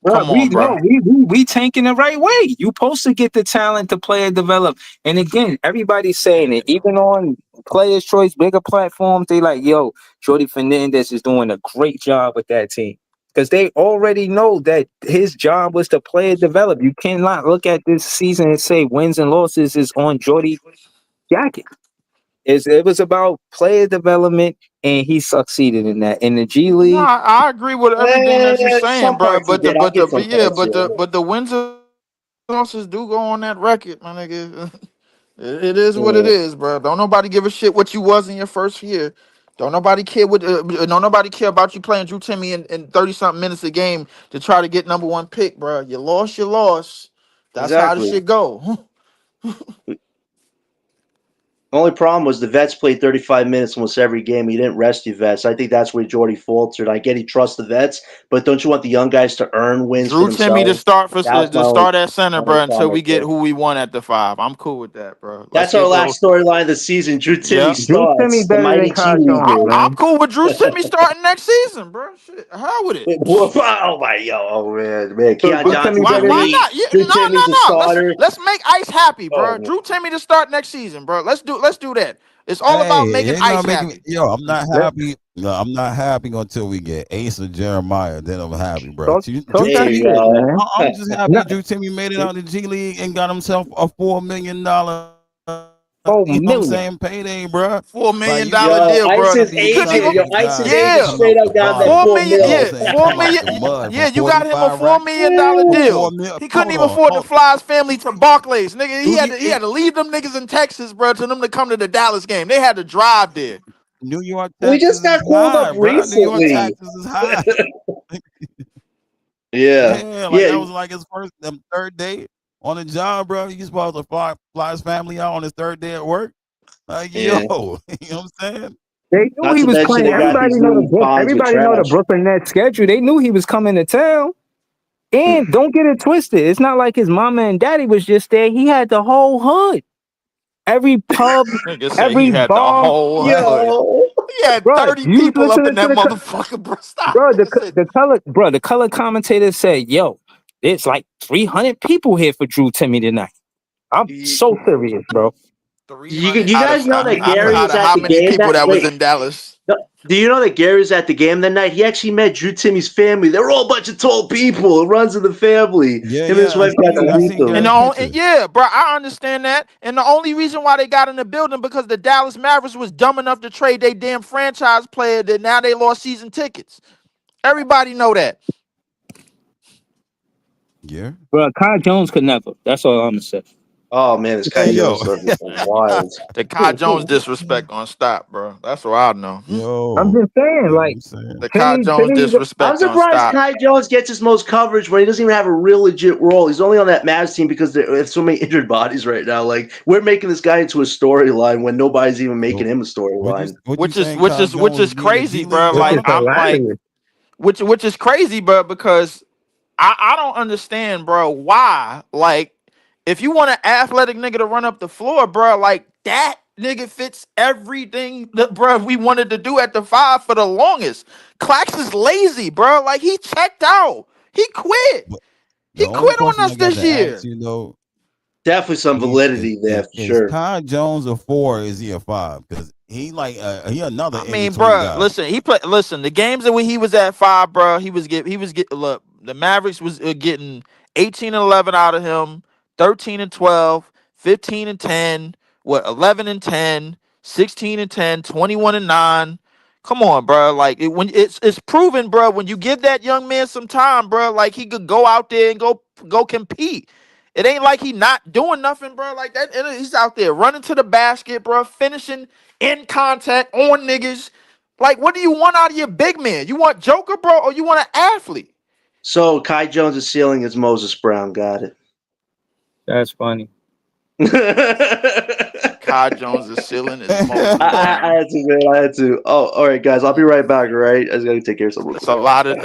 Come on, bro. We tanking the right way. You supposed to get the talent to play and develop. And again, everybody's saying it. Even on Players' Choice, bigger platforms, they like, yo, Jordy Fernandez is doing a great job with that team. Because they already know that his job was to play and develop. You cannot look at this season and say wins and losses is on Jordy's jacket. It was about player development, and he succeeded in that. In the G League, no, I agree with everything that you're saying, bro. But the wins and losses do go on that record, my nigga. It is what it is, bro. Don't nobody give a shit what you was in your first year. Don't nobody care about you playing Drew Timmy in 30-something minutes a game to try to get number 1 pick, bro. You lost. That's how the shit go. The only problem was the vets played 35 minutes almost every game. He didn't rest your vets. I think that's where Jordy faltered. I get he trusts the vets, but don't you want the young guys to earn wins? Drew Timmy to start at center, bro, until we get who we want at the 5. I'm cool with that, bro. That's our last storyline of the season. Drew Timmy starts. Drew Timmy better than I'm cool with Drew Timmy starting next season, bro. Shit, how would it? Oh man. Keon Johnson. Why not? No. Let's make Ice happy, bro. Drew Timmy to start next season, bro. Let's do that. It's all about making Ice happy. I'm not happy. No, I'm not happy until we get Ace or Jeremiah. Then I'm happy, bro. I'm just happy Drew Timmy made it out of the G League and got himself a $4 million. $4 million. You know what I'm saying? Payday, bro. $4 million deal, bro. Ice is agent. Straight up got that $4 million. $4 million. Yeah, you got him a $4 million deal. He couldn't even afford to fly his family to Barclays, nigga. He had to leave them niggas in Texas, bro, to them to come to the Dallas game. They had to drive there. New York. We just got called up recently. New York taxes is high. That was like his third day on the job, bro. He's supposed to fly his family out on his 3rd day at work. Like, you know what I'm saying? They knew he was playing. Everybody know the Brooklyn Nets schedule. They knew he was coming to town. And don't get it twisted. It's not like his mama and daddy was just there. He had the whole hood. Every pub, every bar. He had 30 people up in that motherfucker, bro. Stop. Bro, the color commentator said, yo, it's like 300 people here for Drew Timmy tonight. I'm so serious, bro. You guys know that Gary was at the game. How many people that was in Dallas? Do you know that Gary was at the game that night? He actually met Drew Timmy's family. They're all a bunch of tall people. It runs in the family. Yeah, Him and his yeah, wife got to I meet seen them. And Gary's picture. yeah, bro, I understand that. And the only reason why they got in the building because the Dallas Mavericks was dumb enough to trade their damn franchise player that now they lost season tickets. Everybody know that. Yeah. Bro, Kai Jones could never. That's all I'm gonna say. Oh man, this Hey, Kai yo. Jones stuff is wild. The Kai Jones disrespect gonna stop, bro. That's what I know. Yo. I'm just saying, You know what like, I'm saying? The Kai Timmy- Jones Timmy- I'm disrespect gonna surprised stop. Kai Jones gets his most coverage when he doesn't even have a real legit role. He's only on that Mavs team because there's so many injured bodies right now. Like we're making this guy into a storyline when nobody's even making him a storyline. Which is crazy, bro. League Like now? I'm like, which is crazy, bro, because I don't understand, bro, why. Like, if you want an athletic nigga to run up the floor, bro, like that nigga fits everything that, bro, we wanted to do at the 5 for the longest. Clax is lazy, bro. Like he checked out. He quit. But He the only quit on question I us got this to year. ask you, though, Definitely some validity there for is sure. Kai Jones a 4 or is he a 5? Because he like he another. I mean, in-between bro, guy. listen, he played. Listen, the games that when he was at 5, bro, he was getting. Look, the Mavericks was getting 18 and 11 out of him, 13 and 12, 15 and 10, 11 and 10, 16 and 10, 21 and 9. Come on, bro. Like when it's proven, bro. When you give that young man some time, bro, like he could go out there and go compete. It ain't like he not doing nothing, bro. Like that, he's out there running to the basket, bro, finishing in contact on niggas. Like, what do you want out of your big man? You want Joker, bro, or you want an athlete? So Kai Jones' ceiling is Moses Brown. Got it. That's funny. Kai Jones' ceiling is Moses I Brown. had to, man. I had to. Oh, all right, guys. I'll be right back. All right, I just gotta take care of something. It's a lot of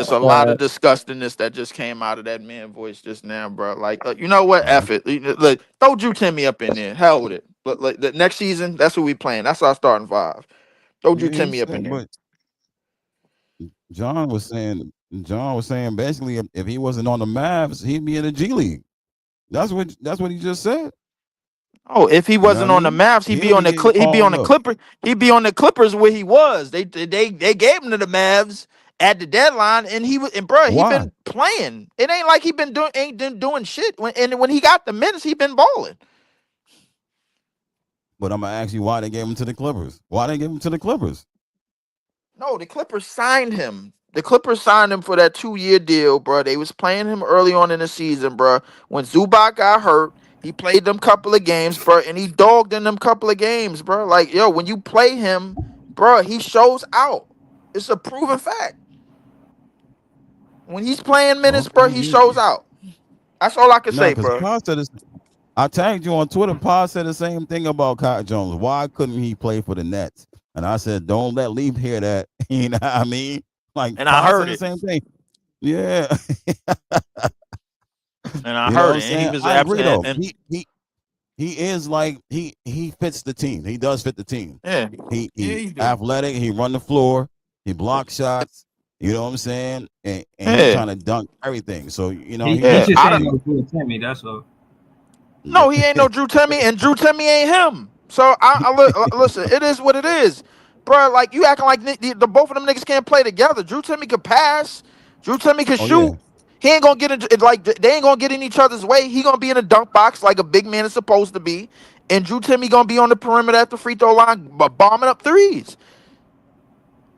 disgustingness that just came out of that man voice just now, bro. Like, you know what? F it. Look, throw Drew Timmy up in there. Hell with it. But like the next season, that's what we playing. That's our starting 5. Throw Drew Timmy up in there. But John was saying basically if he wasn't on the Mavs, he'd be in the G League. That's what he just said. Oh, if he wasn't what I on the mean? Maps, he'd be on the Clippers. He'd be on the Clippers where he was. They gave him to the Mavs at the deadline, and he been playing. It ain't like he been doing shit. When he got the minutes, he been balling. But I'm gonna ask you why they gave him to the Clippers. Why they give him to the Clippers? No, the Clippers signed him. The Clippers signed him for that 2-year deal, bro. They was playing him early on in the season, bro. When Zubac got hurt, he played them couple of games, bro, and he dogged in them couple of games, bro. Like, yo, when you play him, bro, he shows out. It's a proven fact. When he's playing minutes, bro, he shows out. That's all I can say, bro. I tagged you on Twitter. Pa said the same thing about Kai Jones. Why couldn't he play for the Nets? And I said, don't let Leaf hear that. You know what I mean? Like, and I heard the same thing. Yeah. And I heard it. And he was absolutely. He is like he fits the team. He does fit the team. Yeah. He athletic. He run the floor. He blocks shots. You know what I'm saying? And he's trying to dunk everything. So you know he's just saying no Drew Timmy. That's all. No, he ain't no Drew Timmy, and Drew Timmy ain't him. So listen. It is what it is, bro. Like you acting like the both of them niggas can't play together. Drew Timmy could pass. Drew Timmy could shoot. Yeah. He ain't gonna get into like they ain't gonna get in each other's way. He gonna be in a dunk box like a big man is supposed to be, and Drew Timmy gonna be on the perimeter at the free throw line, bombing up threes.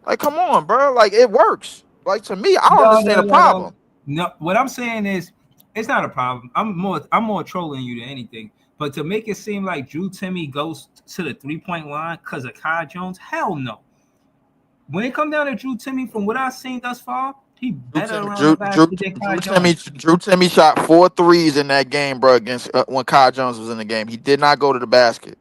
Like, come on, bro. Like it works. Like to me, I don't understand the problem. No, what I'm saying is, it's not a problem. I'm more trolling you than anything. But to make it seem like Drew Timmy goes to the 3-point line because of Kai Jones, hell no. When it comes down to Drew Timmy, from what I've seen thus far, he better around the basket than Kai Jones. Drew Timmy shot 4 threes in that game, bro, against when Kai Jones was in the game. He did not go to the basket.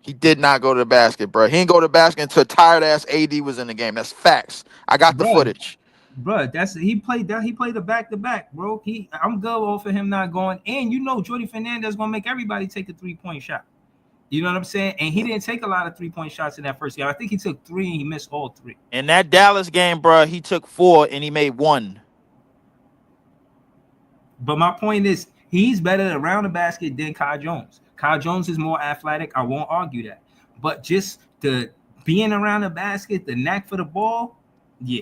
He did not go to the basket, bro. He didn't go to the basket until tired ass AD was in the game. That's facts. I got the footage. Bro, he played a back-to-back, bro. I'm good off of him not going. And you know Jordy Fernandez gonna make everybody take a 3-point shot. You know what I'm saying? And he didn't take a lot of 3-point shots in that first game. I think he took 3 and he missed all 3. In that Dallas game, bro, he took 4 and he made 1. But my point is, he's better around the basket than Kai Jones. Kai Jones is more athletic. I won't argue that. But just the being around the basket, the knack for the ball, yeah,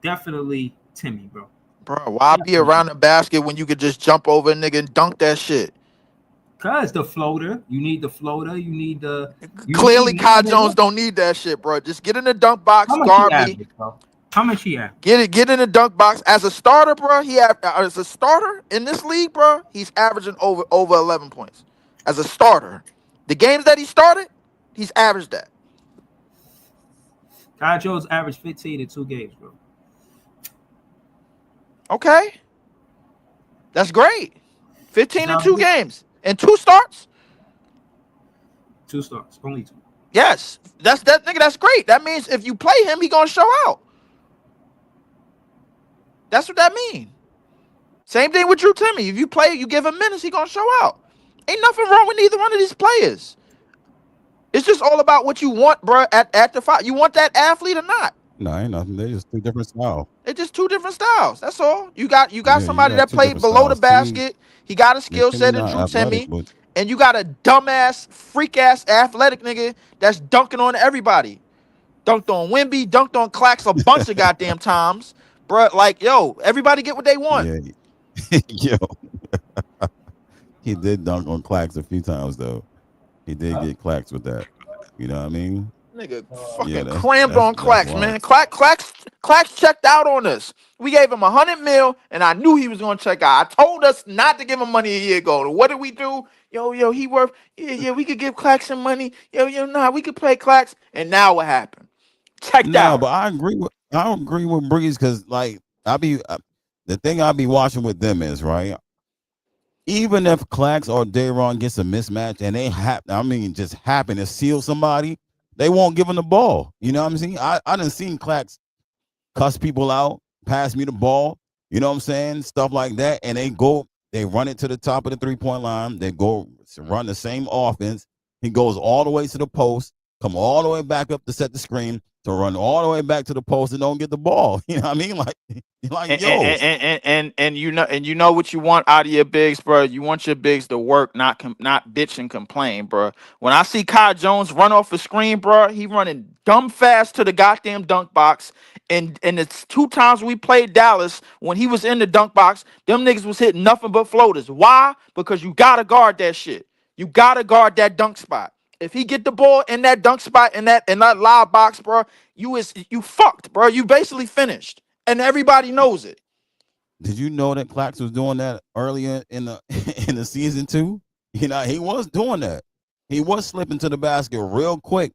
definitely Timmy, bro. Bro, why be around the basket when you could just jump over a nigga and dunk that shit? Cause the floater, you need the floater, you need the. Clearly, Kai Jones don't need that shit, bro. Just get in the dunk box, How much guard he me. average, bro? How much he average? Get in the dunk box as a starter, bro. As a starter in this league, bro. He's averaging over 11 points as a starter. The games that he started, he's averaged that. Kai Jones averaged 15 in 2 games, bro. Okay, that's great. 15 in Now, 2 games and 2 starts. 2 starts, only 2. Yes, that nigga. That's great. That means if you play him, he gonna show out. That's what that means. Same thing with Drew Timmy. If you play, you give him minutes, he gonna show out. Ain't nothing wrong with neither one of these players. It's just all about what you want, bro. At the 5, you want that athlete or not? No, ain't nothing. They're just 2 different styles. It's just 2 different styles. That's all. You got somebody got that 2 played different below the styles. Timmy- basket. He got a skill Timmy set in not Drew athletic, Timmy. but And you got a dumbass, freak-ass, athletic nigga that's dunking on everybody. Dunked on Wemby, dunked on Clax a bunch of goddamn times. Bruh, like, yo, everybody get what they want. yeah, yo, he did dunk on Clax a few times though. He did get Clax with that. You know what I mean? Nigga fucking that's- crammed that's- on that's Clax, wild. man. Clax checked out on us. We gave him $100 million, and I knew he was gonna check out. I told us not to give him money a year ago. And what did we do? Yo, he worth. Yeah, we could give Clax some money. Nah, we could play Clax. And now what happened? Checked No, out. but I agree with Breeze because like the thing I be watching with them is right. Even if Clax or Dayron gets a mismatch and they just happen to seal somebody, they won't give him the ball. You know what I'm saying? I done seen Clax cuss people out, pass me the ball, you know what I'm saying? Stuff like that. And they run it to the top of the 3-point line. They go run the same offense. He goes all the way to the post, come all the way back up to set the screen, to run all the way back to the post and don't get the ball. You know what I mean? Like yo. And you know what you want out of your bigs, bro. You want your bigs to work, not bitch and complain, bro. When I see Kai Jones run off the screen, bro, he running dumb fast to the goddamn dunk box. And it's 2 times we played Dallas when he was in the dunk box, them niggas was hitting nothing but floaters. Why? Because you gotta guard that shit. You gotta guard that dunk spot. If he get the ball in that dunk spot in that live box, bro, you fucked, bro. You basically finished. And everybody knows it. Did you know that Clax was doing that earlier in the in the season too? You know, he was doing that. He was slipping to the basket real quick.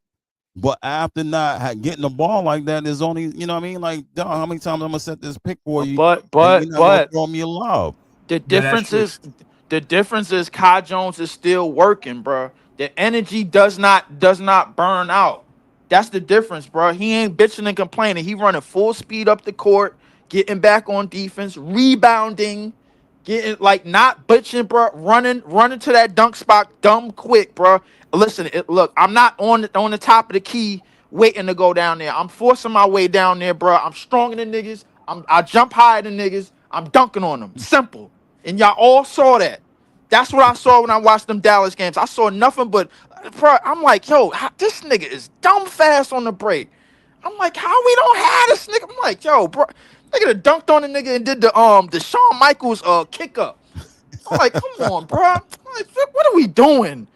But after not getting the ball like that, there's only, you know what I mean? Like, dog, how many times I'm gonna set this pick for you? But you're not gonna throw me a lob. The difference is Kai Jones is still working, bro. The energy does not burn out. That's the difference, bro. He ain't bitching and complaining. He running full speed up the court, getting back on defense, rebounding, getting like not bitching, bro. Running to that dunk spot, dumb quick, bro. Listen, look, I'm not on the top of the key waiting to go down there. I'm forcing my way down there, bro. I'm stronger than niggas. I jump higher than niggas. I'm dunking on them. Simple. And y'all all saw that. That's what I saw when I watched them Dallas games. I saw nothing but, bro, I'm like, yo, this nigga is dumb fast on the break. I'm like, how we don't have this nigga? I'm like, yo, bro, nigga done dunked on the nigga and did the Shawn Michaels kick up. I'm like, come on, bro. I'm like, what are we doing?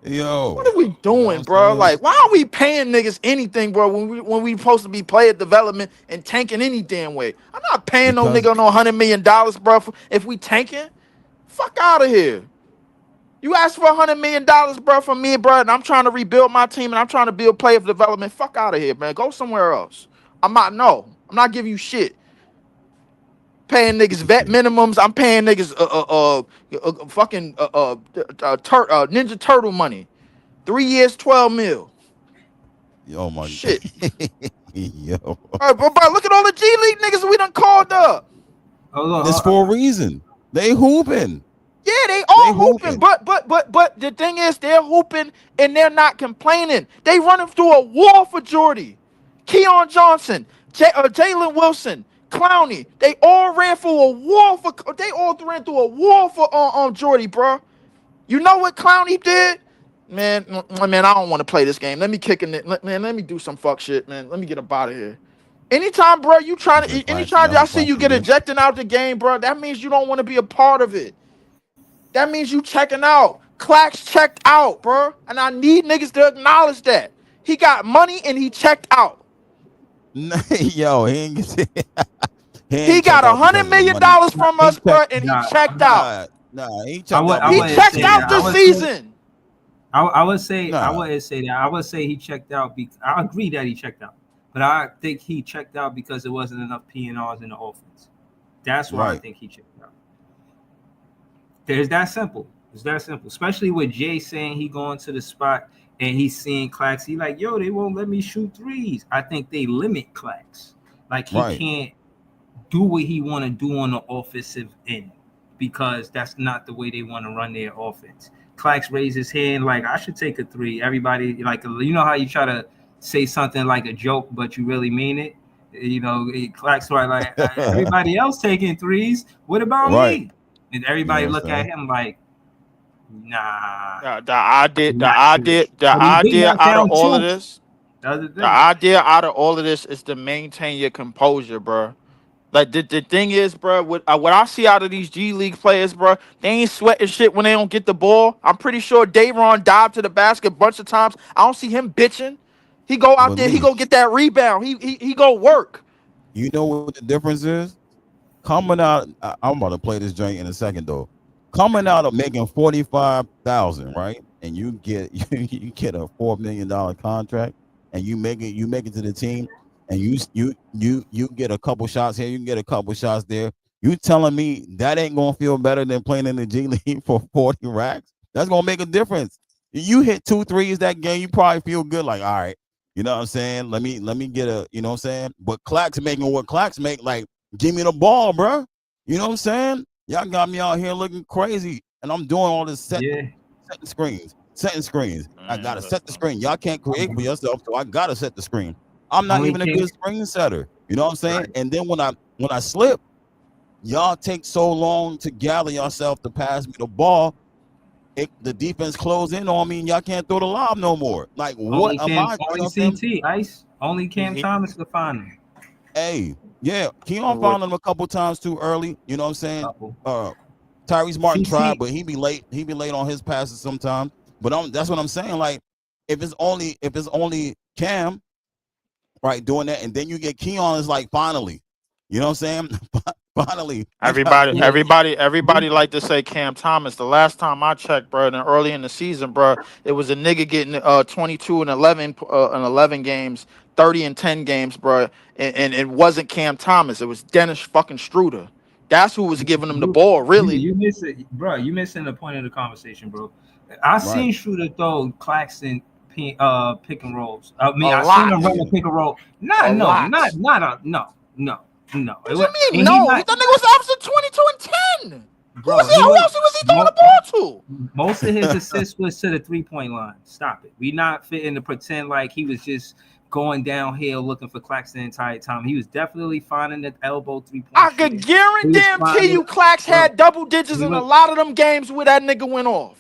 Yo, what are we doing, bro? Like, why are we paying niggas anything, bro, when we supposed to be player development and tanking any damn way? I'm not paying no nigga no $100 million, bro, if we tanking. Fuck out of here. You asked for $100 million, bro, from me, bro, and I'm trying to rebuild my team and I'm trying to build player development. Fuck out of here, man. Go somewhere else. I'm not giving you shit. Paying niggas vet minimums. I'm paying niggas fucking Ninja Turtle money. 3 years, 12 mil. Oh my shit. Yo. All right, bro, look at all the G League niggas we done called up. It's for a reason. They hooping. Yeah, they all hooping. But the thing is, they're hooping and they're not complaining. They running through a wall for Jordy, Keon Johnson, Jalen Wilson, Clowney. They all ran through a wall for. They all ran through a wall for Jordy, bro. You know what Clowney did? Man, I don't want to play this game. Let me kick in it. Let me do some fuck shit, man. Let me get up out of here. Anytime, bro, you trying Okay, to, anytime I see you get ejected out the game, bro, that means you don't want to be a part of it. That means you checking out. Clax checked out, bro. And I need niggas to acknowledge that. He got money and he checked out. Yo, he ain't He got $100 million from us, bro, and he checked out. Nah, he checked out. He checked out this season. I would say I wouldn't say that. I would say he checked out. I agree that he checked out, but I think he checked out because there wasn't enough PNRs in the offense. That's why I think he checked out. It's that simple. It's that simple. Especially with Jay saying he going to the spot and he's seeing Clax. He like, yo, they won't let me shoot threes. I think they limit Clax. Like he can't do what he want to do on the offensive end because that's not the way they want to run their offense. Clax raised his hand like, I should take a three. Everybody, like, you know how you try to say something like a joke, but you really mean it? You know, Clax right like, everybody else taking threes. What about me? And everybody look at him like, nah. The idea out of all of this, the idea out of all of this is to maintain your composure, bro. Like the thing is, bro, what I see out of these G League players, bro, they ain't sweating shit when they don't get the ball. I'm pretty sure Dayron dived to the basket a bunch of times. I don't see him bitching. He go out there, he go get that rebound. He go work. You know what the difference is? Coming out, I'm about to play this joint in a second though. Coming out of making $45,000, right? And you get you get a $4 million contract, and you make it to the team. And you get a couple shots here, you can get a couple shots there. You telling me that ain't gonna feel better than playing in the G League for 40 racks? That's gonna make a difference. You hit 2 threes that game, you probably feel good, like, all right, you know what I'm saying? Let me get a, you know what I'm saying? But Clax making what Clax make, like, give me the ball, bro. You know what I'm saying? Y'all got me out here looking crazy, and I'm doing all this setting screens. I gotta set the screen. Y'all can't create for yourself, so I gotta set the screen. I'm not even a good screen setter. You know what I'm saying? Right. And then when I slip, y'all take so long to gather yourself to pass me the ball. The defense close in on me, and y'all can't throw the lob no more. Like, what am I? Only CT, Ice. Only Cam Thomas to find him. Hey, yeah, Keon found him a couple times too early. You know what I'm saying? Tyrese Martin tried, but he be late. He be late on his passes sometimes. But that's what I'm saying. Like, if it's only Cam, right, doing that, and then you get Keon, is like, finally, you know what I'm saying? Finally, everybody like to say Cam Thomas. The last time I checked, bro, and early in the season, bro, it was a nigga getting 22 and 11 games, 30 and 10 games, bro, and it wasn't Cam Thomas. It was Dennis fucking Struder. That's who was giving him the ball, really. You miss it, bro. You missing the point of the conversation, bro. I seen Struder throw Claxton pick and rolls. I mean, I seen him run a pick and roll. No. What do you mean? No, that nigga was opposite 22 and 10. Bro, who else was he throwing the ball to? Most of his assists was to the 3-point line. Stop it. We not fitting to pretend like he was just going downhill looking for Claxton the entire time. He was definitely finding the elbow 3-point. I could guarantee you Clax had double digits in a lot of them games where that nigga went off.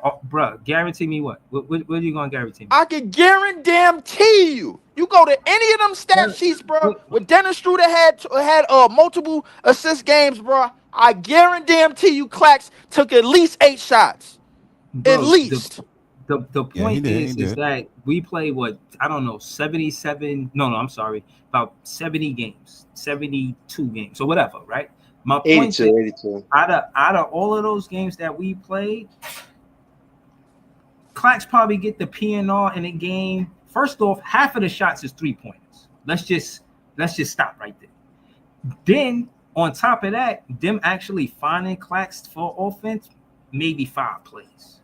Oh, bro, guarantee me what? What are you gonna guarantee me? I can guarantee you. You go to any of them stat sheets, bro. When Dennis Struder had multiple assist games, bro. I guarantee you, Clax took at least 8 shots. Bro, at least. The point is that we play what, I don't know, 77. No, I'm sorry, about 70 games, 72 games, or whatever, right? My point 82. Out of all of those games that we played, Clax probably get the PNR in a game. First off, half of the shots is 3-pointers. Let's just stop right there. Then on top of that, them actually finding Clax for offense, maybe 5 plays.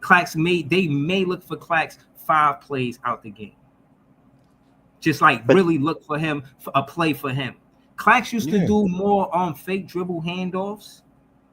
They may look for Clax 5 plays out the game. Just like really look for him for a play for him. Clax used to do more fake dribble handoffs.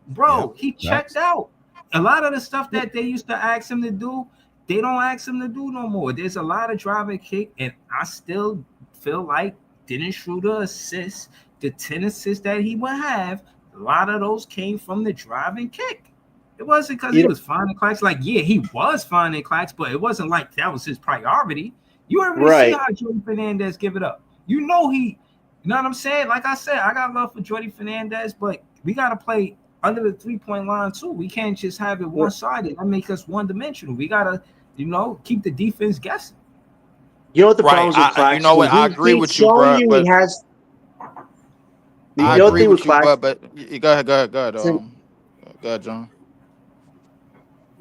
Bro, he checked out. A lot of the stuff that they used to ask him to do, they don't ask him to do no more. There's a lot of drive and kick, and I still feel like Dennis Struder assists, the 10 assists that he would have, a lot of those came from the drive and kick. It wasn't because he was finding Clax. Like, yeah, he was finding Clax, but it wasn't like that was his priority. You already see how Jordy Fernandez give it up. You know you know what I'm saying? Like I said, I got love for Jordy Fernandez, but we got to play under the 3-point line too. We can't just have it one-sided. That makes us one-dimensional. We got to, keep the defense guessing. You know what the problem is with Claxton? You know what? I agree with you, bro. But I agree with you, but go ahead. Go ahead, John.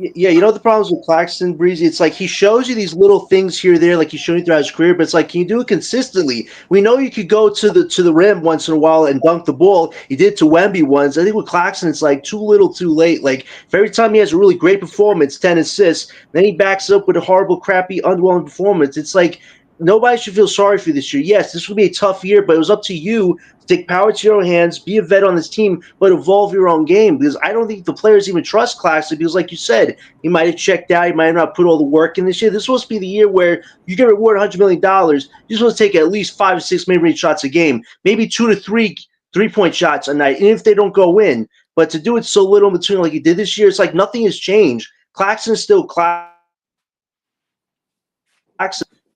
Yeah, you know what the problem is with Claxton, Breezy? It's like he shows you these little things here or there, like he's showing you throughout his career, but it's like, can you do it consistently? We know you could go to the rim once in a while and dunk the ball. He did to Wemby once. I think with Claxton, it's like too little, too late. Like every time he has a really great performance, 10 assists, then he backs up with a horrible, crappy, underwhelming performance. It's like nobody should feel sorry for you this year. Yes, this will be a tough year, but it was up to you to take power to your own hands, be a vet on this team, but evolve your own game. Because I don't think the players even trust Claxton because, like you said, he might have checked out. He might have not put all the work in this year. This is supposed to be the year where you get rewarded $100 million. You're supposed to take at least 5 or 6 mid-range shots a game, maybe 2 to 3 3-point shots a night, and if they don't go in. But to do it so little in between like he did this year, it's like nothing has changed. Claxton is still Claxton.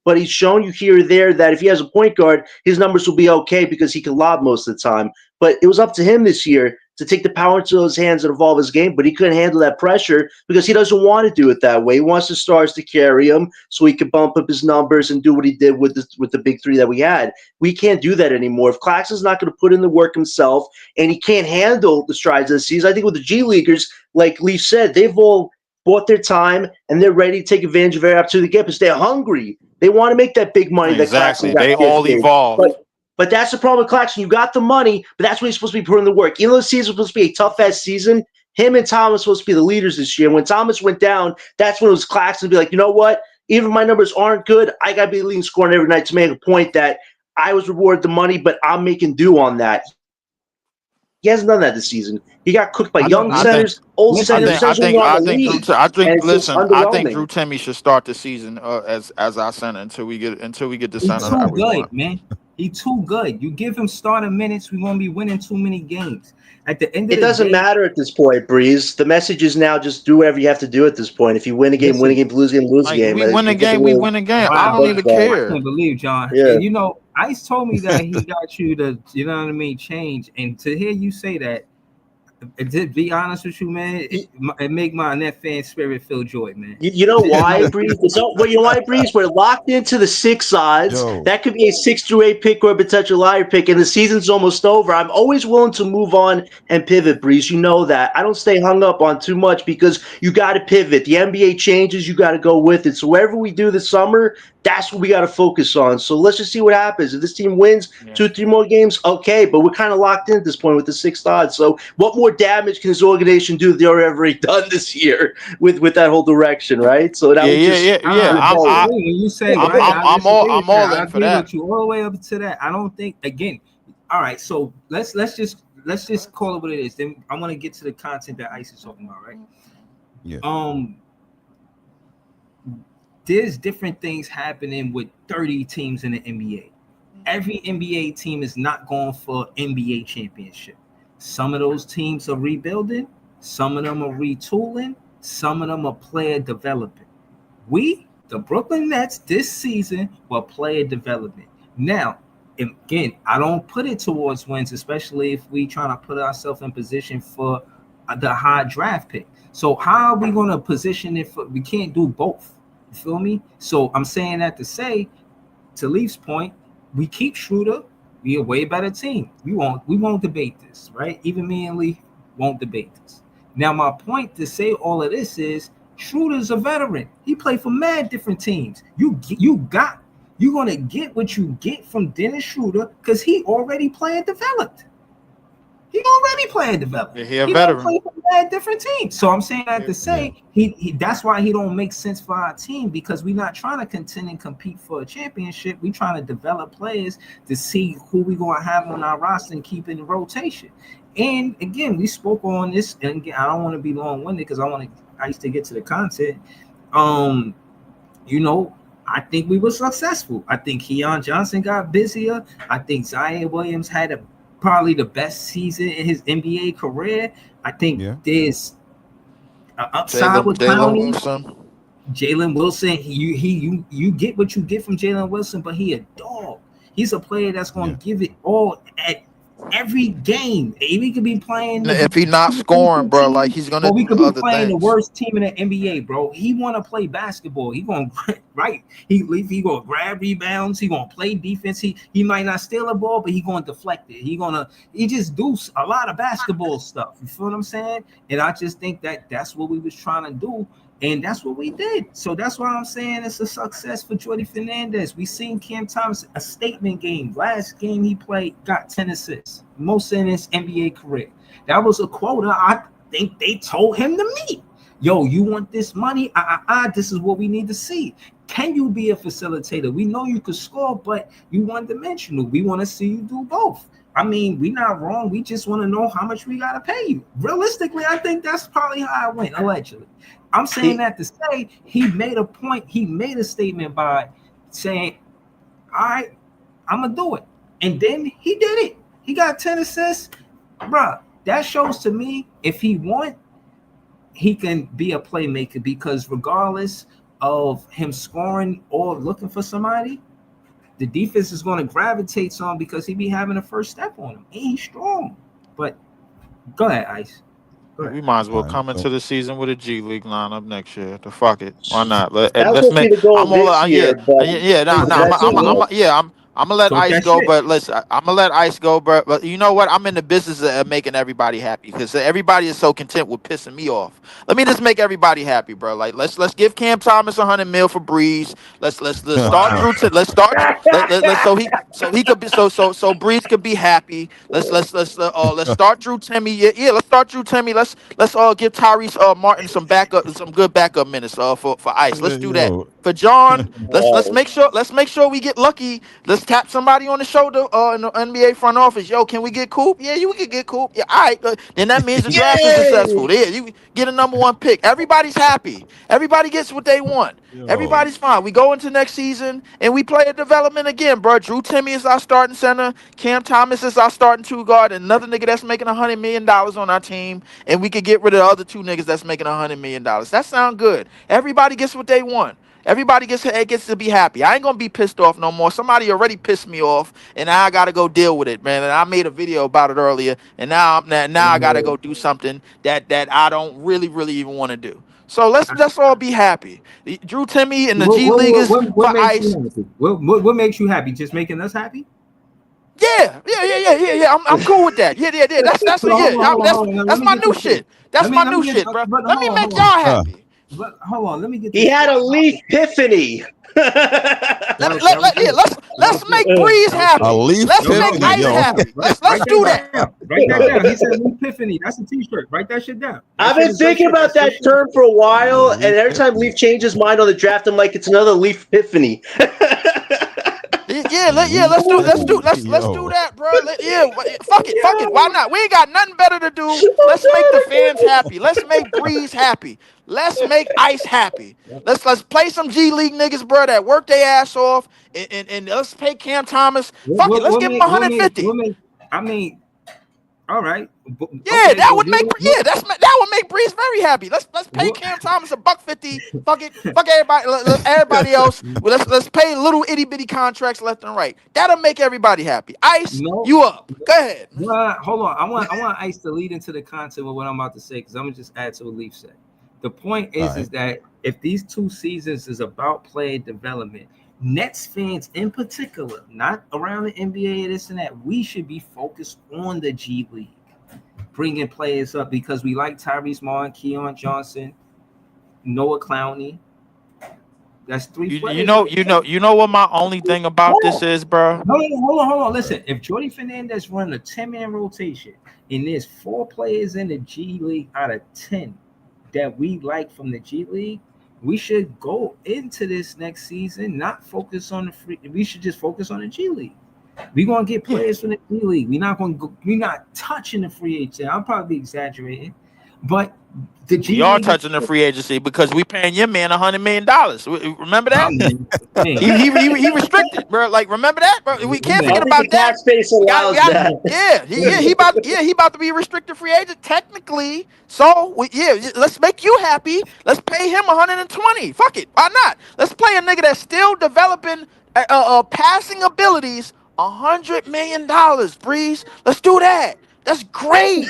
But he's shown you here or there that if he has a point guard, his numbers will be okay because he can lob most of the time. But it was up to him this year to take the power into his hands and evolve his game, but he couldn't handle that pressure because he doesn't want to do it that way. He wants the stars to carry him so he can bump up his numbers and do what he did with the big three that we had. We can't do that anymore. If Claxton's not going to put in the work himself and he can't handle the strides of the season, I think with the G Leaguers, like Leaf said, they've all bought their time and they're ready to take advantage of every opportunity to get because they're hungry. They want to make that big money. Exactly. That they all evolved. But that's the problem with Claxton. You got the money, but that's when he's supposed to be putting the work. Even though the season was supposed to be a tough-ass season, him and Thomas were supposed to be the leaders this year. And when Thomas went down, that's when it was Claxton to be like, you know what? Even if my numbers aren't good, I got to be the leading scorer every night to make a point that I was rewarded the money, but I'm making do on that. He hasn't done that this season. He got cooked by young centers, old centers. I think Drew Timme should start the season as our center until we get the center. He's too good, man. He's too good. You give him starting minutes, we won't be winning too many games. At the end of the day, it doesn't matter at this point, Breeze. The message is now just do whatever you have to do at this point. If you win a game, win a game. Lose a game, lose a game. We win a game, we win a game. I don't even care. I can't believe, John. Yeah. And, Ice told me that he got you to, change. And to hear you say that, to be honest with you, man, it make my net fan spirit feel joy, man. You know why, Breeze? Breeze? We're locked into the 6 odds. Yo. That could be a 6 through 8 pick or a potential liar pick, and the season's almost over. I'm always willing to move on and pivot, Breeze. You know that. I don't stay hung up on too much because you got to pivot. The NBA changes, you got to go with it. So whatever we do this summer, that's what we got to focus on. So let's just see what happens. If this team wins 2-3 more games, okay. But we're kind of locked in at this point with the 6 odds. So what more damage can this organization do than they already done this year with that whole direction, right? So that when you say I'm all in for that. You all the way up to that. I don't think again. All right, so let's just call it what it is. Then I want to get to the content that Ice is talking about, right? Yeah. There's different things happening with 30 teams in the NBA. Every NBA team is not going for NBA championship. Some of those teams are rebuilding. Some of them are retooling. Some of them are player developing. We, the Brooklyn Nets, this season were player development. Now, again, I don't put it towards wins, especially if we trying to put ourselves in position for the high draft pick. So how are we going to position it we can't do both? You feel me? So I'm saying that to say, to Leaf's point, we keep Schroeder. We a way better team. We won't debate this, right? Even me and Leaf won't debate this. Now, my point to say all of this is Schroeder's a veteran. He played for mad different teams. You're gonna get what you get from Dennis Schroeder because he already playing developed. He already playing developed. Yeah, he a veteran. Play for mad different teams. So I'm saying that to say he that's why he don't make sense for our team because we're not trying to contend and compete for a championship. We're trying to develop players to see who we gonna have on our roster and keep in rotation. And again, we spoke on this, and again, I don't want to be long-winded because I used to get to the content. I think we were successful. I think Keon Johnson got busier. I think Zion Williams had probably the best season in his NBA career. I think there's upside with Jalen Clowney. Wilson. Jalen Wilson, you get what you get from Jalen Wilson, but he a dog. He's a player that's going to give it all at every game. We could be playing If he not scoring, bro, like he's gonna we do could be other playing the things. worst team in the NBA, bro. He want to play basketball. He going right. He gonna grab rebounds. He gonna play defense. He might not steal a ball, but he gonna deflect it. He just do a lot of basketball stuff. You feel what I'm saying? And I just think that's what we was trying to do. And that's what we did. So that's why I'm saying it's a success for Jordy Fernandez. We seen Cam Thomas, a statement game. Last game he played, got 10 assists, most in his NBA career. That was a quota I think they told him to meet. Yo, you want this money? This is what we need to see. Can you be a facilitator? We know you could score, but you one-dimensional. We want to see you do both. I mean, we're not wrong. We just want to know how much we got to pay you. Realistically, I think that's probably how I went, allegedly. I'm saying that to say he made a point. He made a statement by saying, all right, I'm going to do it. And then he did it. He got 10 assists. Bruh, that shows to me if he want, he can be a playmaker because regardless of him scoring or looking for somebody, the defense is going to gravitate to him because he be having a first step on him. And he's strong. But go ahead, Ice. We might as well come into the season with a G League lineup next year. The fuck it, why not? Let's make. I'm gonna let Ice go, but listen, I'm gonna let Ice go, but you know what? I'm in the business of making everybody happy because everybody is so content with pissing me off. Let me just make everybody happy, bro. Like let's give Cam Thomas $100 million for Breeze. Let's start Drew. Let's so he could be so Breeze could be happy. Let's start Drew Timmy. Yeah, let's start Drew Timmy. Let's give Tyrese Martin some good backup minutes for Ice. Let's do that. For John, let's make sure we get lucky. Let's tap somebody on the shoulder in the NBA front office. Yo, can we get Coop? Yeah, you can get Coop. Yeah, all right. Then that means the draft is successful. Yeah, you get a number 1 pick. Everybody's happy. Everybody gets what they want. Everybody's fine. We go into next season and we play a development again, bro. Drew Timmy is our starting center. Cam Thomas is our starting 2 guard. Another nigga that's making $100 million on our team. And we could get rid of the other 2 niggas that's making $100 million. That sound good. Everybody gets what they want. Everybody gets to be happy. I ain't gonna be pissed off no more. Somebody already pissed me off, and now I gotta go deal with it, man. And I made a video about it earlier, and now I gotta go do something that I don't really even want to do. So let's all be happy. Drew Timmy and the G League is for Ice. What makes you happy? Just making us happy? Yeah. I'm cool with that. Yeah. That's my new shit. That's my new shit, bro. Let me make y'all happy. But hold on, let me get. He had a leaf epiphany. Let's make Breeze happy. Let's make Ice happy. Let's do that. Write that down. He said leaf epiphany. That's a T-shirt. Write that shit down. I've been thinking about that term for a while, and every time Leaf changes mind on the draft, I'm like, it's another leaf epiphany. Let's do that, bro. Fuck it. Why not? We ain't got nothing better to do. Let's make the fans happy. Let's make Breeze happy. Let's make Ice happy. Let's play some G League niggas, bro, that work their ass off, and let's pay Cam Thomas. Let's give him 150. I mean, all right. Yeah, that would make Breeze very happy. Let's pay Cam Thomas $150. Fuck everybody else. Let's pay little itty bitty contracts left and right. That'll make everybody happy. Ice, you up? Go ahead. Hold on. I want Ice to lead into the content of what I'm about to say because I'm gonna just add to what Leaf said. The point is that if these 2 seasons is about player development, Nets fans in particular, not around the NBA, this and that, we should be focused on the G League, bringing players up because we like Tyrese Martin, Keon Johnson, Noah Clowney. That's 3 players. You know what my only thing about this is, bro? Hold on. Listen, if Jordy Fernandez run a 10-man rotation and there's 4 players in the G League out of 10 that we like from the G League, we should go into this next season not focus on the free. We should just focus on the G League. We're gonna get players from the G League. We're not touching the free agent. I'll probably be exaggerating, But the G We are League, touching the free agency because we paying your man $100 million. Remember that? man, He restricted, bro. Like, remember that, bro? We can't I forget think about the that. cap space allows that. He about to be a restricted free agent technically. So let's make you happy. Let's pay him 120. Fuck it, why not? Let's play a nigga that's still developing passing abilities. $100 million, Breeze. Let's do that. That's great.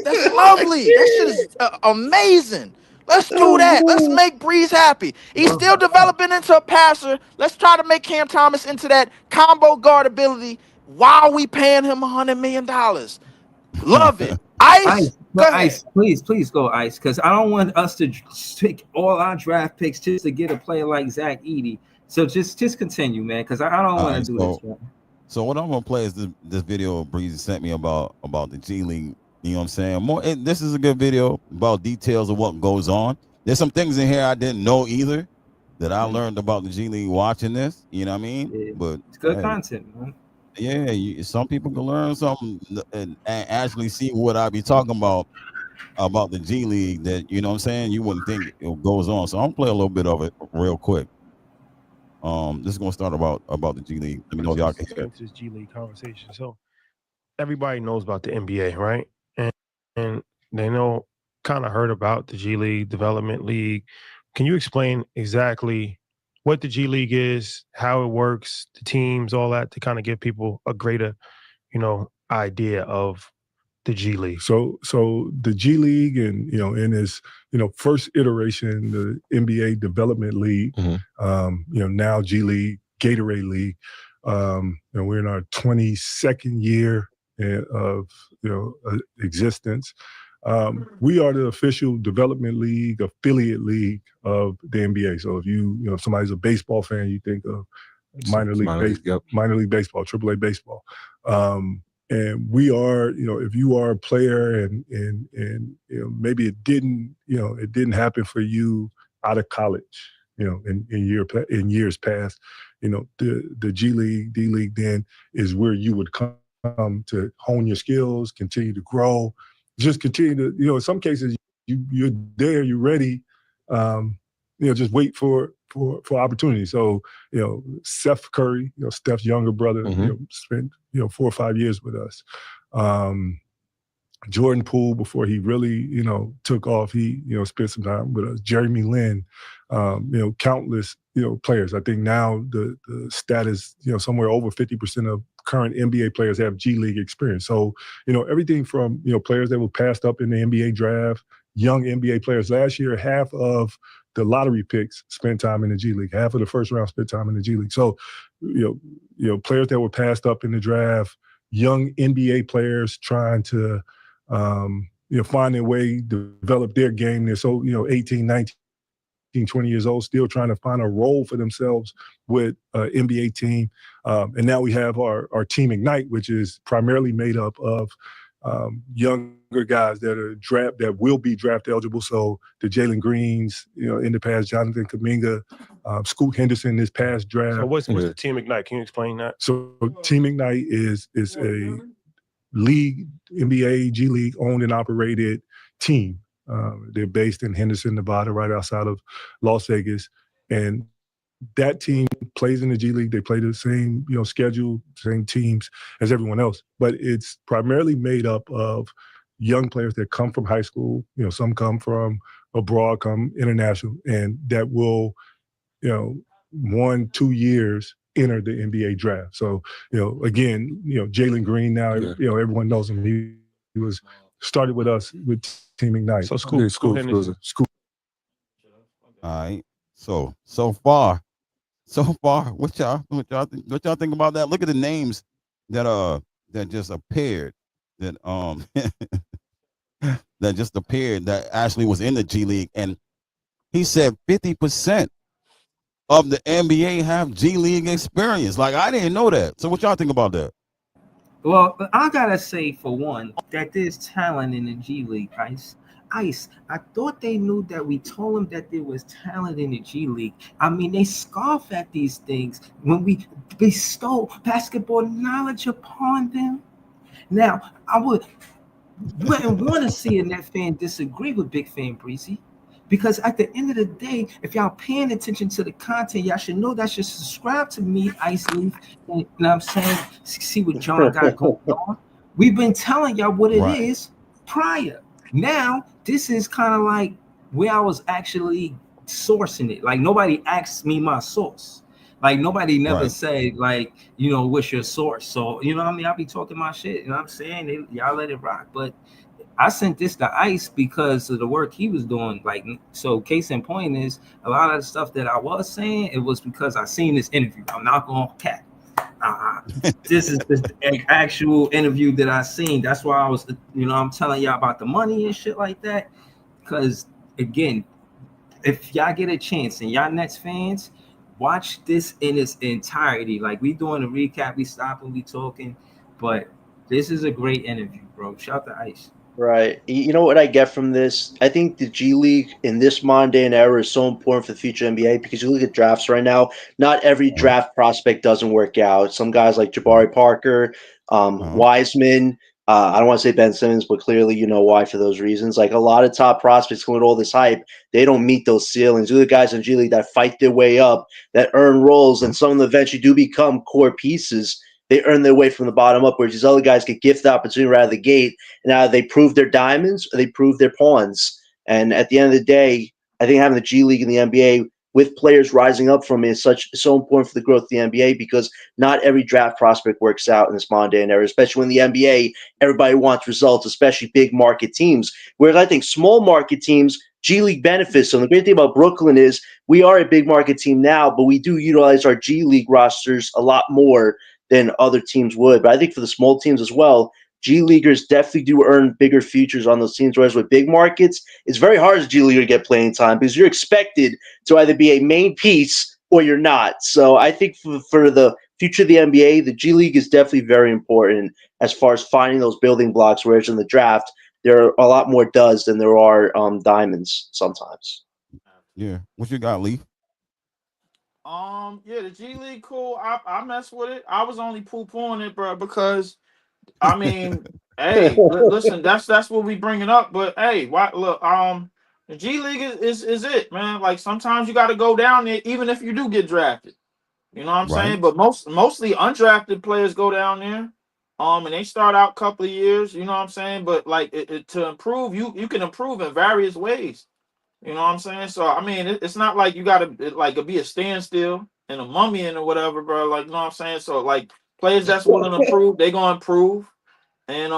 That's lovely. That shit is amazing. Let's do that. Let's make Breeze happy. He's still developing into a passer. Let's try to make Cam Thomas into that combo guard ability while we paying him $100 million. Love it. Ice, go ahead. Ice, please go Ice, because I don't want us to take all our draft picks just to get a player like Zach Edey. So just continue, man, because I don't want to do this. Man. So what I'm gonna play is this video Breezy sent me about the G League. You know what I'm saying? This is a good video about details of what goes on. There's some things in here I didn't know either that I learned about the G League watching this. You know what I mean? Yeah, but it's good content, man. Yeah, some people can learn something and actually see what I be talking about the G League that, you know what I'm saying, you wouldn't think it goes on. So I'm gonna play a little bit of it real quick. This is gonna start about the G League. Let me know if y'all can hear it. This G League conversation. So everybody knows about the NBA, right? And they know, kind of heard about the G League Development League. Can you explain exactly what the G League is, how it works, the teams, all that, to kind of give people a greater, idea of the G League? So the G League, and in its first iteration, the NBA Development League, now G League, Gatorade League, we're in our 22nd year of existence. We are the official development league, affiliate league of the NBA. So if somebody's a baseball fan, you think of minor league baseball, AAA baseball. And we are, if you are a player and maybe it didn't happen for you out of college, in years past, the G League, D League then is where you would come to hone your skills, continue to grow, just continue to, in some cases you're there, you're ready, just wait for opportunity. So, Seth Curry, Steph's younger brother, spent 4 or 5 years with us. Jordan Poole, before he really, took off, he, spent some time with us. Jeremy Lin, countless, players. I think now the status, somewhere over 50% of current NBA players have G League experience. So, everything from, players that were passed up in the NBA draft, young NBA players. Last year, half of the lottery picks spent time in the G League. Half of the first round spent time in the G League. So, players that were passed up in the draft, young NBA players trying to, find their way, develop their game. They're so, 18, 19, 20 years old, still trying to find a role for themselves with an NBA team. And now we have our Team Ignite, which is primarily made up of younger guys that will be draft eligible. So the Jalen Greens, in the past, Jonathan Kuminga, Scoot Henderson this past draft. So what's the Team Ignite? Can you explain that? So Team Ignite is a league, NBA, G League owned and operated team. They're based in Henderson, Nevada, right outside of Las Vegas. And that team plays in the G League. They play the same, schedule, same teams as everyone else. But it's primarily made up of young players that come from high school. Some come from abroad, come international, and that will, 1-2 years enter the NBA draft. So, again, Jalen Green now, everyone knows him. He was started with us with Team Ignite. So Scoot. All right. So far, what y'all think about that? Look at the names that just appeared that that just appeared that actually was in the G League, and he said 50% of the NBA have G League experience. Like, I didn't know that. So what y'all think about that? Well, I gotta say, for one, that there's talent in the G League, Ice. I thought they knew that. We told them that there was talent in the G League. I mean, they scoff at these things when we bestow basketball knowledge upon them. Now, wouldn't want to see a Net fan disagree with Big Fan Breezy. Because at the end of the day, if y'all paying attention to the content, y'all should know that you subscribe to me, Ice Leaf. And, you know what I'm saying? See what John got going on. We've been telling y'all what it is prior. Now, this is kind of like where I was actually sourcing it. Like, nobody asked me my source. Like, nobody never said, like, you know, what's your source? So, you know what I mean? I'll be talking my shit, you know what I'm saying? Y'all let it rock. But I sent this to Ice because of the work he was doing. Like, so case in point is a lot of the stuff that I was saying, it was because I seen this interview. I'm not going to cap. This is the actual interview that I seen. That's why I was, you know, I'm telling y'all about the money and shit like that. Because, again, if y'all get a chance and y'all Nets fans, watch this in its entirety. Like, we doing a recap, we stopping, we talking. But this is a great interview, bro. Shout out to Ice. Right. You know what I get from this? I think the G League in this modern day and era is so important for the future NBA because you look at drafts right now, not every draft prospect doesn't work out. Some guys like Jabari Parker, Wiseman, I don't want to say Ben Simmons, but clearly you know why for those reasons. Like a lot of top prospects with all this hype, they don't meet those ceilings. They're the guys in G League that fight their way up, that earn roles, and some of them eventually do become core pieces. They earn their way from the bottom up, whereas these other guys get gifted opportunity right out of the gate. And now they prove their diamonds or they prove their pawns. And at the end of the day, I think having the G League and the NBA with players rising up from it is so important for the growth of the NBA because not every draft prospect works out in this modern day and era, especially when the NBA, everybody wants results, especially big market teams. Whereas I think small market teams, G League benefits. So the great thing about Brooklyn is we are a big market team now, but we do utilize our G League rosters a lot more than other teams would. But I think for the small teams as well, G Leaguers definitely do earn bigger futures on those teams. Whereas with big markets, it's very hard as a G Leaguer to get playing time because you're expected to either be a main piece or you're not. So I think for the future of the NBA, the G League is definitely very important as far as finding those building blocks. Whereas in the draft, there are a lot more duds than there are diamonds sometimes. Yeah. What you got, Lee? Yeah, the G League cool. I mess with it. I was only poo-pooing it, bro, because I mean, hey, listen, that's what we bringing up. But hey, why look, the G League is it, man. Like sometimes you got to go down there, even if you do get drafted. You know what I'm saying? But mostly undrafted players go down there, and they start out a couple of years. You know what I'm saying? But like to improve, you can improve in various ways. You know what I'm saying? So I mean, it's not like you gotta like be a standstill and a mummy and or whatever, bro. Like you know what I'm saying? So like players that's willing to improve, they gonna improve, and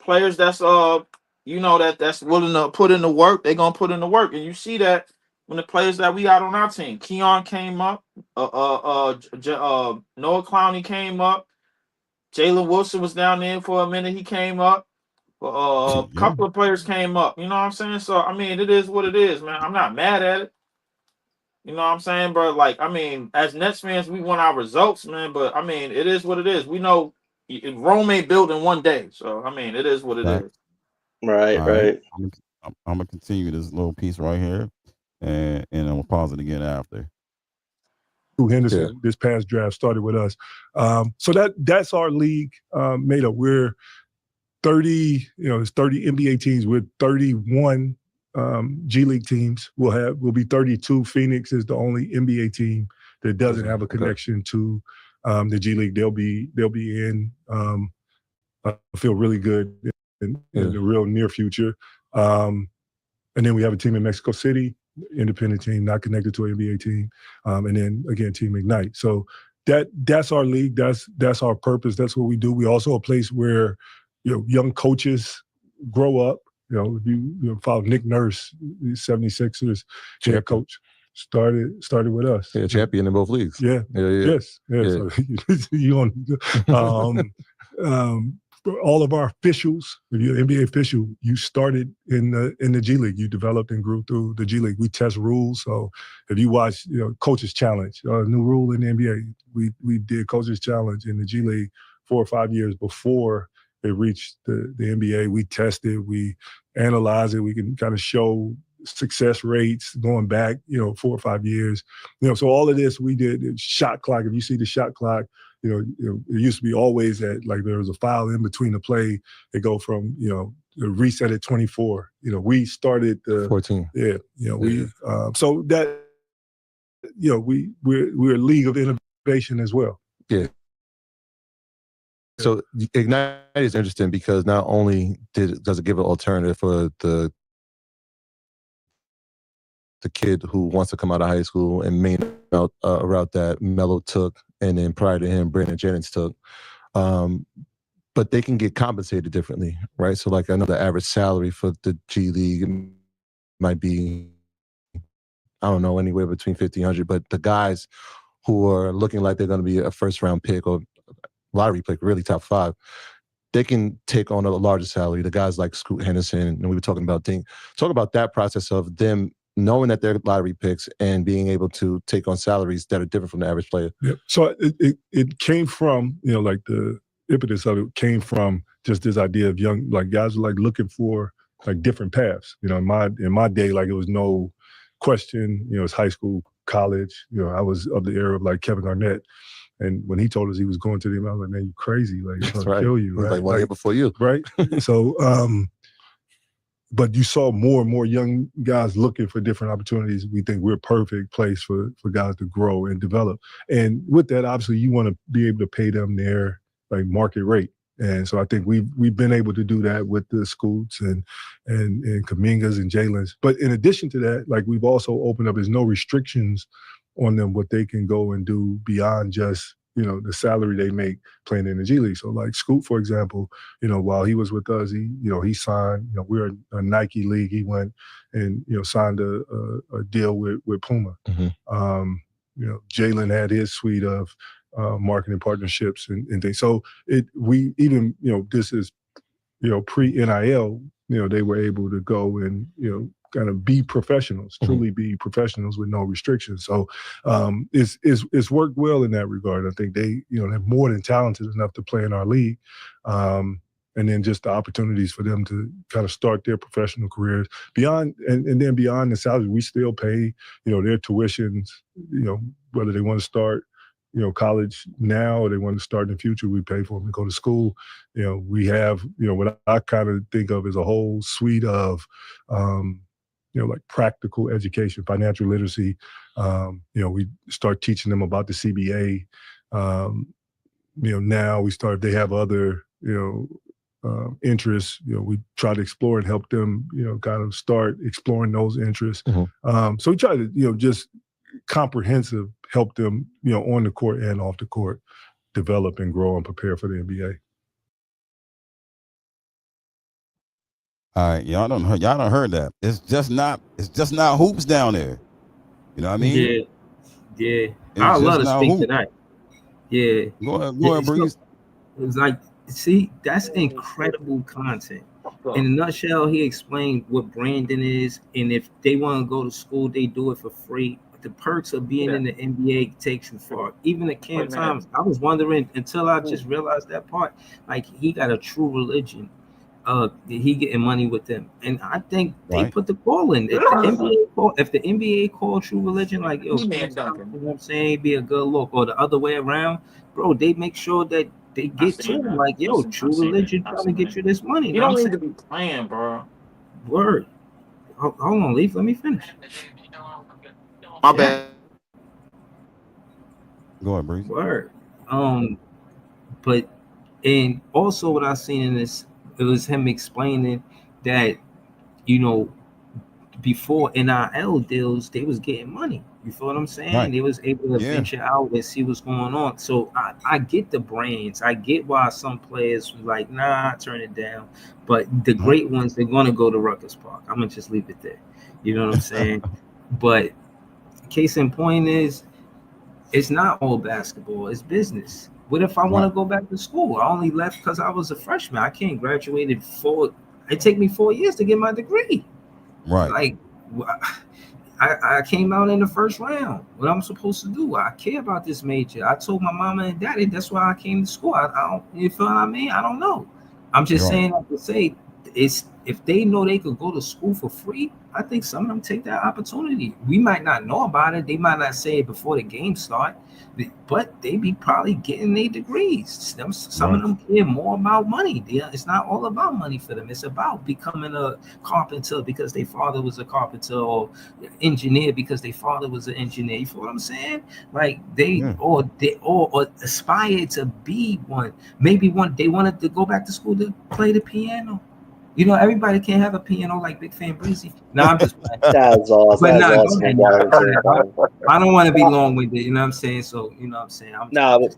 players that's you know that's willing to put in the work, they gonna put in the work, and you see that when the players that we got on our team, Keon came up, Noah Clowney came up, Jalen Wilson was down there for a minute, he came up. A couple of players came up, you know what I'm saying? So I mean, it is what it is, man. I'm not mad at it. You know what I'm saying, bro? Like, I mean, as Nets fans, we want our results, man. But I mean, it is what it is. We know Rome ain't built in one day, so I mean, it is what it is. Right. I'm gonna continue this little piece right here, and I'm gonna pause it again after. Henderson, this past draft started with us. So that's our league made up. We're 30, it's 30 NBA teams with 31 G League teams. We'll be 32. Phoenix is the only NBA team that doesn't have a connection to the G League. They'll be in. I feel really good in the real near future. And then we have a team in Mexico City, independent team, not connected to an NBA team. And then again, Team Ignite. So that's our league. That's our purpose. That's what we do. We also a place where young coaches grow up. If you follow Nick Nurse, 76ers head coach, started with us. Yeah, champion in both leagues. Yeah. Yes. So, all of our officials, if you're an NBA official, you started in the G League. You developed and grew through the G League. We test rules. So if you watch, Coaches Challenge, new rule in the NBA, we did Coaches Challenge in the G League 4 or 5 years before it reached the NBA. We tested, we analyzed it. We can kind of show success rates going back, 4 or 5 years. So all of this we did. Shot clock. If you see the shot clock, it used to be always at like there was a foul in between the play. They go from the reset at 24. We started 14. Yeah, we so that we're a league of innovation as well. Yeah. So Ignite is interesting because not only does it give an alternative for the kid who wants to come out of high school and main out a route that Melo took, and then prior to him, Brandon Jennings took. But they can get compensated differently, right? So like I know the average salary for the G League might be, I don't know, anywhere between 1,500. But the guys who are looking like they're going to be a first round pick or lottery pick, really top 5, they can take on a larger salary. The guys like Scoot Henderson, and we were talking about that process of them knowing that they're lottery picks and being able to take on salaries that are different from the average player. Yeah. So it came from, like the impetus of it came from just this idea of young, like guys are like looking for like different paths. In my day, like it was no question, it's high school, college. I was of the era of like Kevin Garnett. And when he told us he was going to them, I was like, man, you crazy. Like, it's going to kill you. Right? Like 1 year before you. Right. So, but you saw more and more young guys looking for different opportunities. We think we're a perfect place for guys to grow and develop. And with that, obviously, you want to be able to pay them their like market rate. And so I think we've been able to do that with the Scoots and Kumingas and Jalen's. But in addition to that, like we've also opened up, there's no restrictions on them what they can go and do beyond just the salary they make playing in the G League. So like Scoot, for example, while he was with us, he signed. We're a Nike league. He went and signed a deal with Puma. Mm-hmm. Jalen had his suite of marketing partnerships and things. So we even this is pre-NIL. They were able to go and kind of be professionals, truly be professionals with no restrictions. So it's worked well in that regard. I think they, they're more than talented enough to play in our league. And then just the opportunities for them to kind of start their professional careers beyond, and then beyond the salary, we still pay, their tuitions, whether they want to start, college now or they want to start in the future, we pay for them to go to school. We have, what I kind of think of as a whole suite of, like practical education, financial literacy. We start teaching them about the CBA. Now they have other, interests. We try to explore and help them, kind of start exploring those interests. Mm-hmm. So we try to, just comprehensive help them, on the court and off the court, develop and grow and prepare for the NBA. All right, y'all don't heard that. It's just not hoops down there. You know what I mean? Yeah. I love to speak tonight. Yeah. Go ahead, Breeze. It's like, see, that's incredible content. In a nutshell, he explained what branding is, and if they want to go to school, they do it for free. The perks of being in the NBA takes you far. Even at Cam Thomas, I was wondering until I just realized that part. Like, he got a true religion. He getting money with them, and I think they put the call in. If the NBA call true religion, like yo, you know what I'm saying, be a good look, or the other way around, bro, they make sure that they get to them. Like yo, true religion trying to get you this money. You don't need to be playing, bro. Word. Hold on, Leaf. Let me finish. My bad. Go ahead, Breeze. Word. But and also what I seen in this. It was him explaining that, before NIL deals, they was getting money. You feel what I'm saying? Right. They was able to venture out and see what's going on. So I get the brands. I get why some players was like, nah, turn it down. But the great ones, they're going to go to Rutgers Park. I'm going to just leave it there. You know what I'm saying? But case in point is, it's not all basketball. It's business. What if I want to go back to school? I only left because I was a freshman. I can't graduate in it take me 4 years to get my degree. Right. Like, I came out in the first round. What I'm supposed to do? I care about this major. I told my mama and daddy that's why I came to school. I don't, you feel what I mean? I don't know. I'm just saying to say it's if they know they could go to school for free, I think some of them take that opportunity. We might not know about it. They might not say it before the game start, but they be probably getting their degrees. Some of them care more about money. It's not all about money for them. It's about becoming a carpenter because their father was a carpenter, or engineer because their father was an engineer. You feel what I'm saying? Like they aspire to be one. Maybe they wanted to go back to school to play the piano. You know, everybody can't have a piano like Big Fan Breezy. No, I'm just playing. That's awesome. But That's nah, awesome. I don't want to be long-winded. You know what I'm saying? So, you know what I'm saying?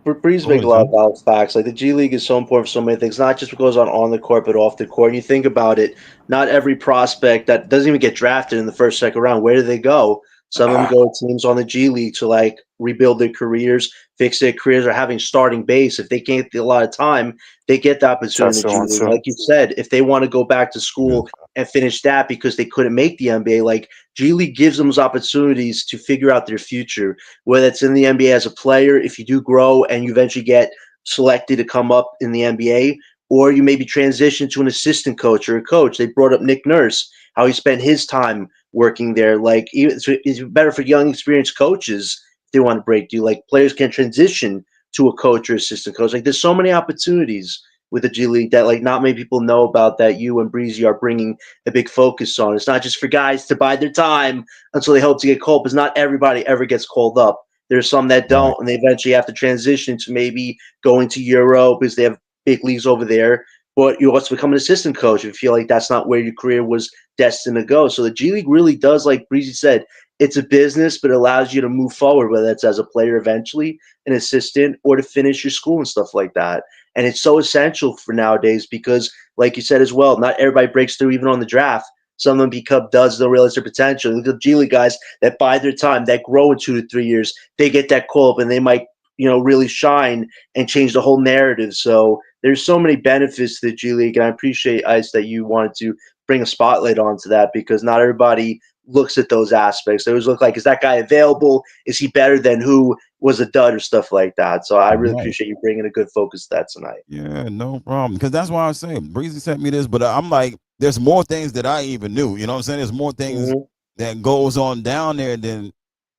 Breeze make a lot of valid facts. Like the G League is so important for so many things, not just what goes on the court, but off the court. And you think about it, not every prospect that doesn't even get drafted in the first, second round, where do they go? Some of them go to teams on the G League to like rebuild their careers, fix their careers, or having starting base. If they can't get a lot of time, they get the opportunity in the G League. Like you said, if they want to go back to school and finish that because they couldn't make the NBA, like G League gives them those opportunities to figure out their future, whether it's in the NBA as a player, if you do grow and you eventually get selected to come up in the NBA, or you maybe transition to an assistant coach or a coach. They brought up Nick Nurse, how he spent his time working there. Like, it's better for young, experienced coaches if they want to break through. Like, players can transition to a coach or assistant coach. Like, there's so many opportunities with the G League that, like, not many people know about that you and Breezy are bringing a big focus on. It's not just for guys to bide their time until they hope to get called, because not everybody ever gets called up. There's some that don't, and they eventually have to transition to maybe going to Euro because they have big leagues over there. But you also become an assistant coach if you feel like that's not where your career was destined to go. So the G League really does, like Breezy said, it's a business, but it allows you to move forward, whether it's as a player eventually, an assistant, or to finish your school and stuff like that. And it's so essential for nowadays because, like you said as well, not everybody breaks through even on the draft. Some of them don't realize their potential. Look at the G League guys that bide their time, that grow in 2 to 3 years. They get that call up and they might, really shine and change the whole narrative. So there's so many benefits to the G League, and I appreciate, Ice, that you wanted to bring a spotlight onto that because not everybody looks at those aspects. They always look like, is that guy available? Is he better than who was a dud or stuff like that? So I really appreciate you bringing a good focus to that tonight. Yeah, no problem. Because that's why I was saying, Breezy sent me this, but I'm like, there's more things that I even knew. You know what I'm saying? There's more things that goes on down there than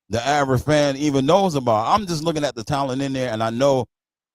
the average fan even knows about. I'm just looking at the talent in there, and I know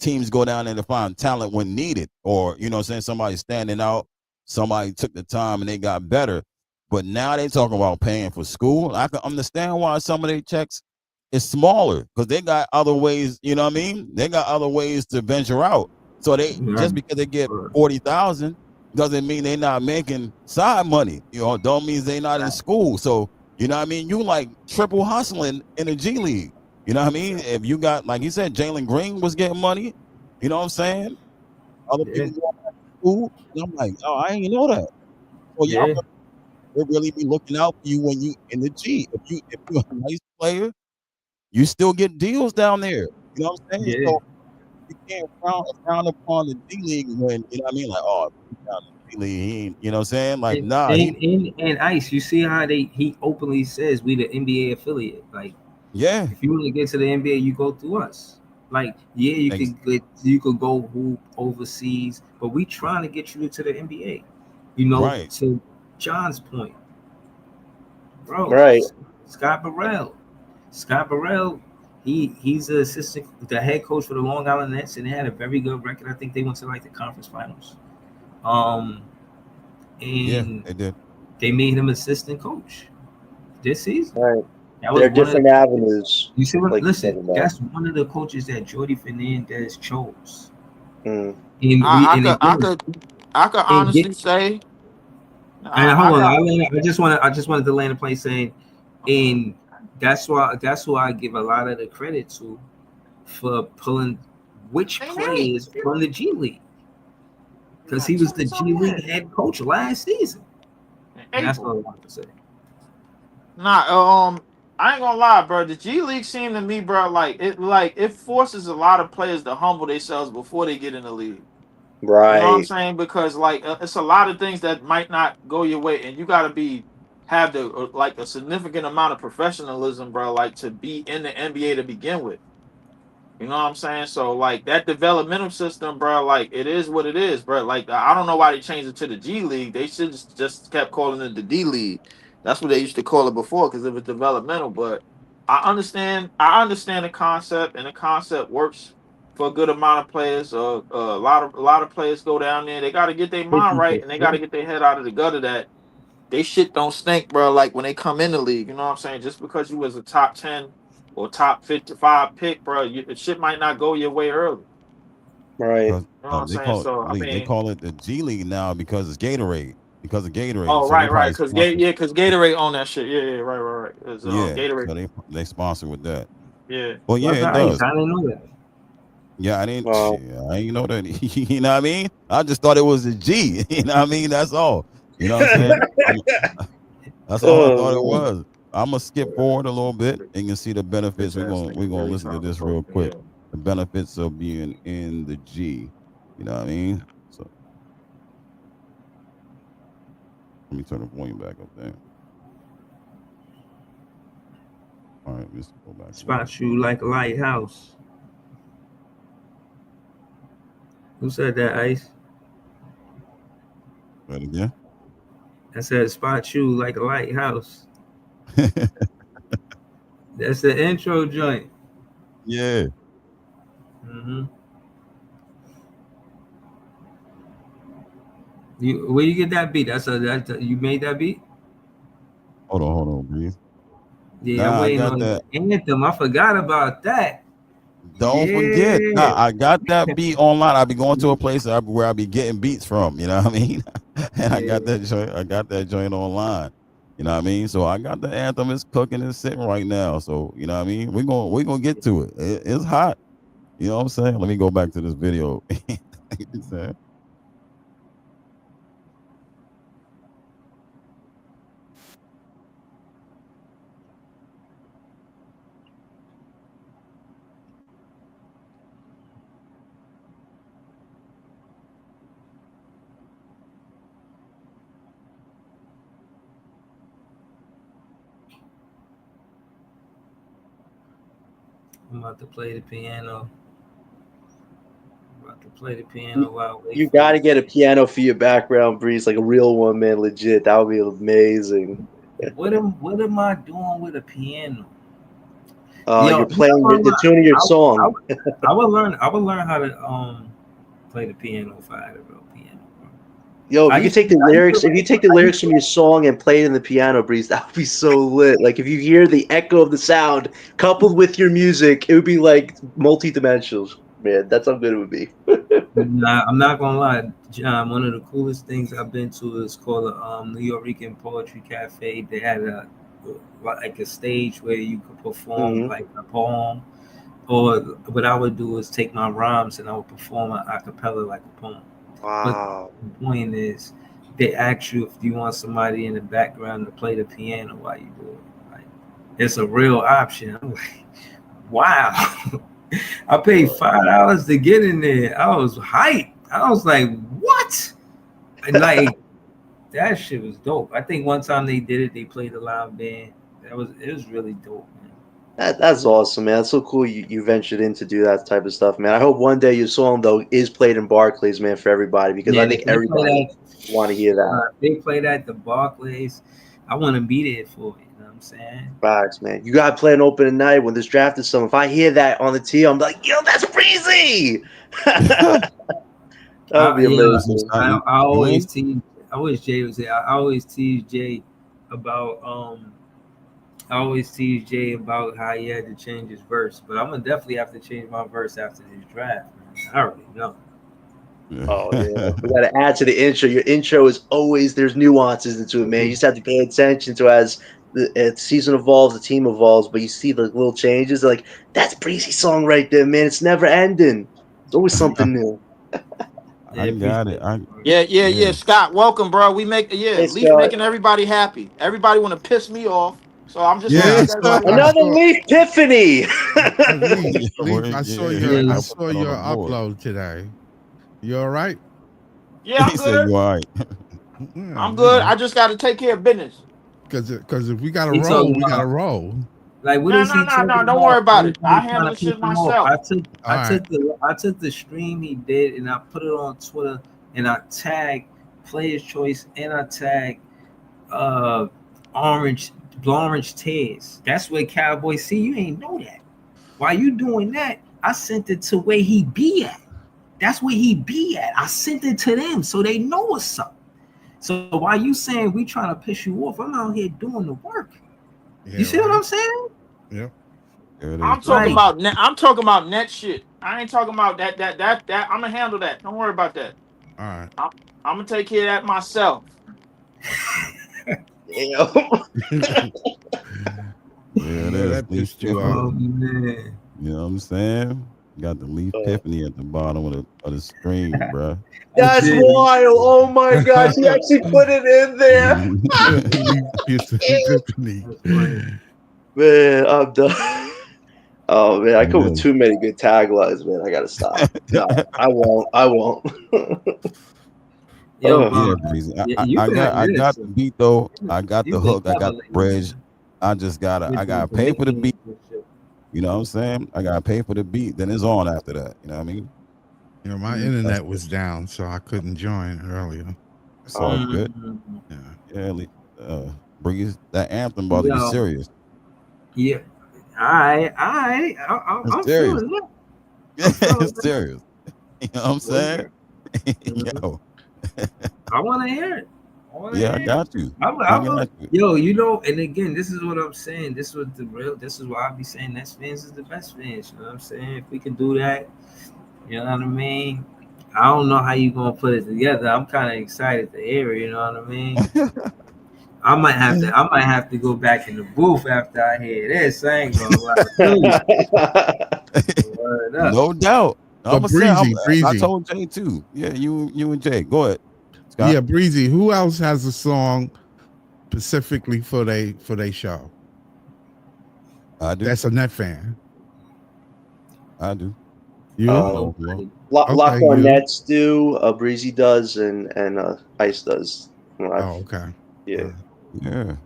teams go down there to find talent when needed, or, you know what I'm saying, somebody standing out, somebody took the time and they got better. But now they talking about paying for school. I can understand why some of their checks is smaller because they got other ways, you know what I mean? They got other ways to venture out. So they just because they get 40,000 doesn't mean they're not making side money. Don't mean they not in school. So, you know what I mean? You like triple hustling in the G League. You know what I mean? If you got, like you said, Jalen Green was getting money. You know what I'm saying? Other people going back to school. And I'm like, oh, I ain't know that. Well, y'all they really be looking out for you when you in the G. If you're a nice player, you still get deals down there. You know what I'm saying? So you can't frown upon the D League when, you know what I mean? Like, oh, down the D League, he ain't, you know what I'm saying? Like, and Ice, you see how he openly says we the NBA affiliate. Like, if you want to get to the NBA, you go through us. Like, you could go hoop overseas, but we trying to get you to the NBA. To John's point, bro. Right. Scott Burrell, he's the head coach for the Long Island Nets, and they had a very good record. I think they went to like the conference finals. And they did. They made him assistant coach this season. Right. There are different avenues. You see what? Listen, that's one of the coaches that Jordi Fernandez chose. I could honestly say. And hold on, I just wanted to land a plane saying, and that's who I give a lot of the credit to for pulling which players from the G League, because he was the G League head coach last season. And that's what I wanted to say. I ain't gonna lie, bro. The G League seemed to me, bro, like it forces a lot of players to humble themselves before they get in the league. Right. You know what I'm saying? Because it's a lot of things that might not go your way, and you got to have a significant amount of professionalism, bro, like to be in the NBA to begin with. You know what I'm saying? So like that developmental system, bro, like it is what it is, bro. Like I don't know why they changed it to the G League. They should just kept calling it the D League. That's what they used to call it before because it was developmental. But I understand the concept, and the concept works for a good amount of players. A lot of players go down there. They got to get their mind right, and they got to get their head out of the gutter that they shit don't stink, bro. Like when they come in the league, you know what I'm saying? Just because you was a top 10 or top 55 pick, bro, the shit might not go your way early. Right. You know what I'm saying? So I mean, they call it the G League now because it's Gatorade. Because of Gatorade. Oh, so right. Because Gatorade own that shit. Yeah, right. It's, yeah, Gatorade. so they sponsor with that. Yeah. Well, yeah, it I does. didn't know that. Yeah, I didn't. Wow. I ain't know that. You know what I mean? I just thought it was a G. You know what I mean? That's all. You know what I'm saying? That's all I thought it was. I'm gonna skip forward a little bit and you can see the benefits. We're gonna listen to this real quick. The benefits of being in the G. You know what I mean? So let me turn the volume back up there. All right, let's go back. Spot you like a lighthouse. Who said that, Ice? Right again. I said spot you like a lighthouse. That's the intro joint. Yeah. Mm-hmm. Where you get that beat? You made that beat? Hold on, breathe. Yeah, Nah, I'm waiting I got on that. Anthem. I forgot about that. Don't forget. Nah, I got that beat online. I be going to a place where I be getting beats from. You know what I mean? And I got that joint. I got that joint online. You know what I mean? So I got the Anthem. It's cooking. It's sitting right now. So you know what I mean? We're gonna get to it. It's hot. You know what I'm saying? Let me go back to this video. I'm about to play the piano. While you got to get a piano for your background, Breeze, like a real one, man. Legit, that would be amazing. What am I doing with a piano? You're playing the tune of your song. I will learn how to play the piano if I had a real piano. Yo, if you take the lyrics from your song and play it in the piano, Breeze, that would be so lit. Like if you hear the echo of the sound coupled with your music, it would be like multi-dimensional. Man, that's how good it would be. Nah, I'm not gonna lie, John. One of the coolest things I've been to is called a New Yorican Poetry Cafe. They had a stage where you could perform like a poem, or what I would do is take my rhymes and I would perform a cappella like a poem. Wow. But the point is, they ask you if you want somebody in the background to play the piano while you do it. Like, it's a real option. I'm like, wow. I paid $5 to get in there. I was hyped. I was like, what? And like, that shit was dope. I think one time they did it, they played a live band. It was really dope, man. That's awesome, man. That's so cool you ventured in to do that type of stuff, man. I hope one day your song, though, is played in Barclays, man, for everybody, because I think everybody want to hear that. They play that at the Barclays. I want to be there for it. You know what I'm saying? Facts, man. You got to play an opening night when there's drafted some. If I hear that on the tee, I'm like, yo, that's Breezy. That would be amazing. I always tease. I wish Jay was there. I always tease Jay about how he had to change his verse. But I'm gonna definitely have to change my verse after this draft. Man. I already know. Oh yeah, we gotta add to the intro. Your intro is always there's nuances into it, man. You just have to pay attention to as the season evolves, the team evolves, but you see the little changes. Like that's Breezy's song right there, man. It's never ending. It's always something new. I got it. Yeah. Scott, welcome, bro. We make Leaf making everybody happy. Everybody want to piss me off, so I'm just another Leaf epiphany. Leaf, I saw your upload today. You all right? Yeah, I'm good. You all right? I'm good. I just got to take care of business. Because if we got to roll, we got to roll. Like, what No, is he no, no, talking no. about? Don't worry about it. Everybody I trying handle to the piss shit him off. myself. I took the stream he did and I put it on Twitter and I tagged Player's Choice and I tagged Orange Tears. That's where Cowboy see you ain't know that. While you doing that, I sent it to where he be at. That's where he be at. I sent it to them so they know what's up. So while you saying we trying to piss you off, I'm out here doing the work. Yeah, You see what I'm saying? Yeah. I'm talking about net. I'm talking about net shit. I ain't talking about that. I'm gonna handle that. Don't worry about that. All right. I'm gonna take care of that myself. Yeah, it is. That Leaf pissed you Tiffany. off. Man. You know what I'm saying? Got the Leaf Tiffany at the bottom of the screen, bro. That's wild. Oh my gosh. He actually put it in there. Man, I'm done. Oh man, I come with too many good taglines, man. I gotta stop. No, I won't. Yeah, Breezy. I got the beat though. I got the hook. I got the bridge. I gotta pay for the beat. You know what I'm saying? I gotta pay for the beat. Then it's on after that. You know what I mean? You know, my internet was down, so I couldn't join earlier. It's all good. Yeah. Breeze, that anthem about to be serious. Yeah. All right. I'm serious. feeling it. It's serious. You know what I'm saying? Yo. I want to hear it. I got you. Yo, you know, and again, this is what I'm saying. This is why I be saying Nets fans is the best fans. You know what I'm saying? If we can do that, you know what I mean? I don't know how you gonna put it together. I'm kind of excited to hear it, you know what I mean? I might have to go back in the booth after I hear this. I ain't gonna lie. No doubt. But Breezy. I told Jay too. Yeah, you and Jay. Go ahead. Scott. Yeah, Breezy. Who else has a song specifically for they show? I do. That's a Net fan. I do. You? Lock on Nets do. Breezy does, and Ice does. Okay. Yeah. Yeah.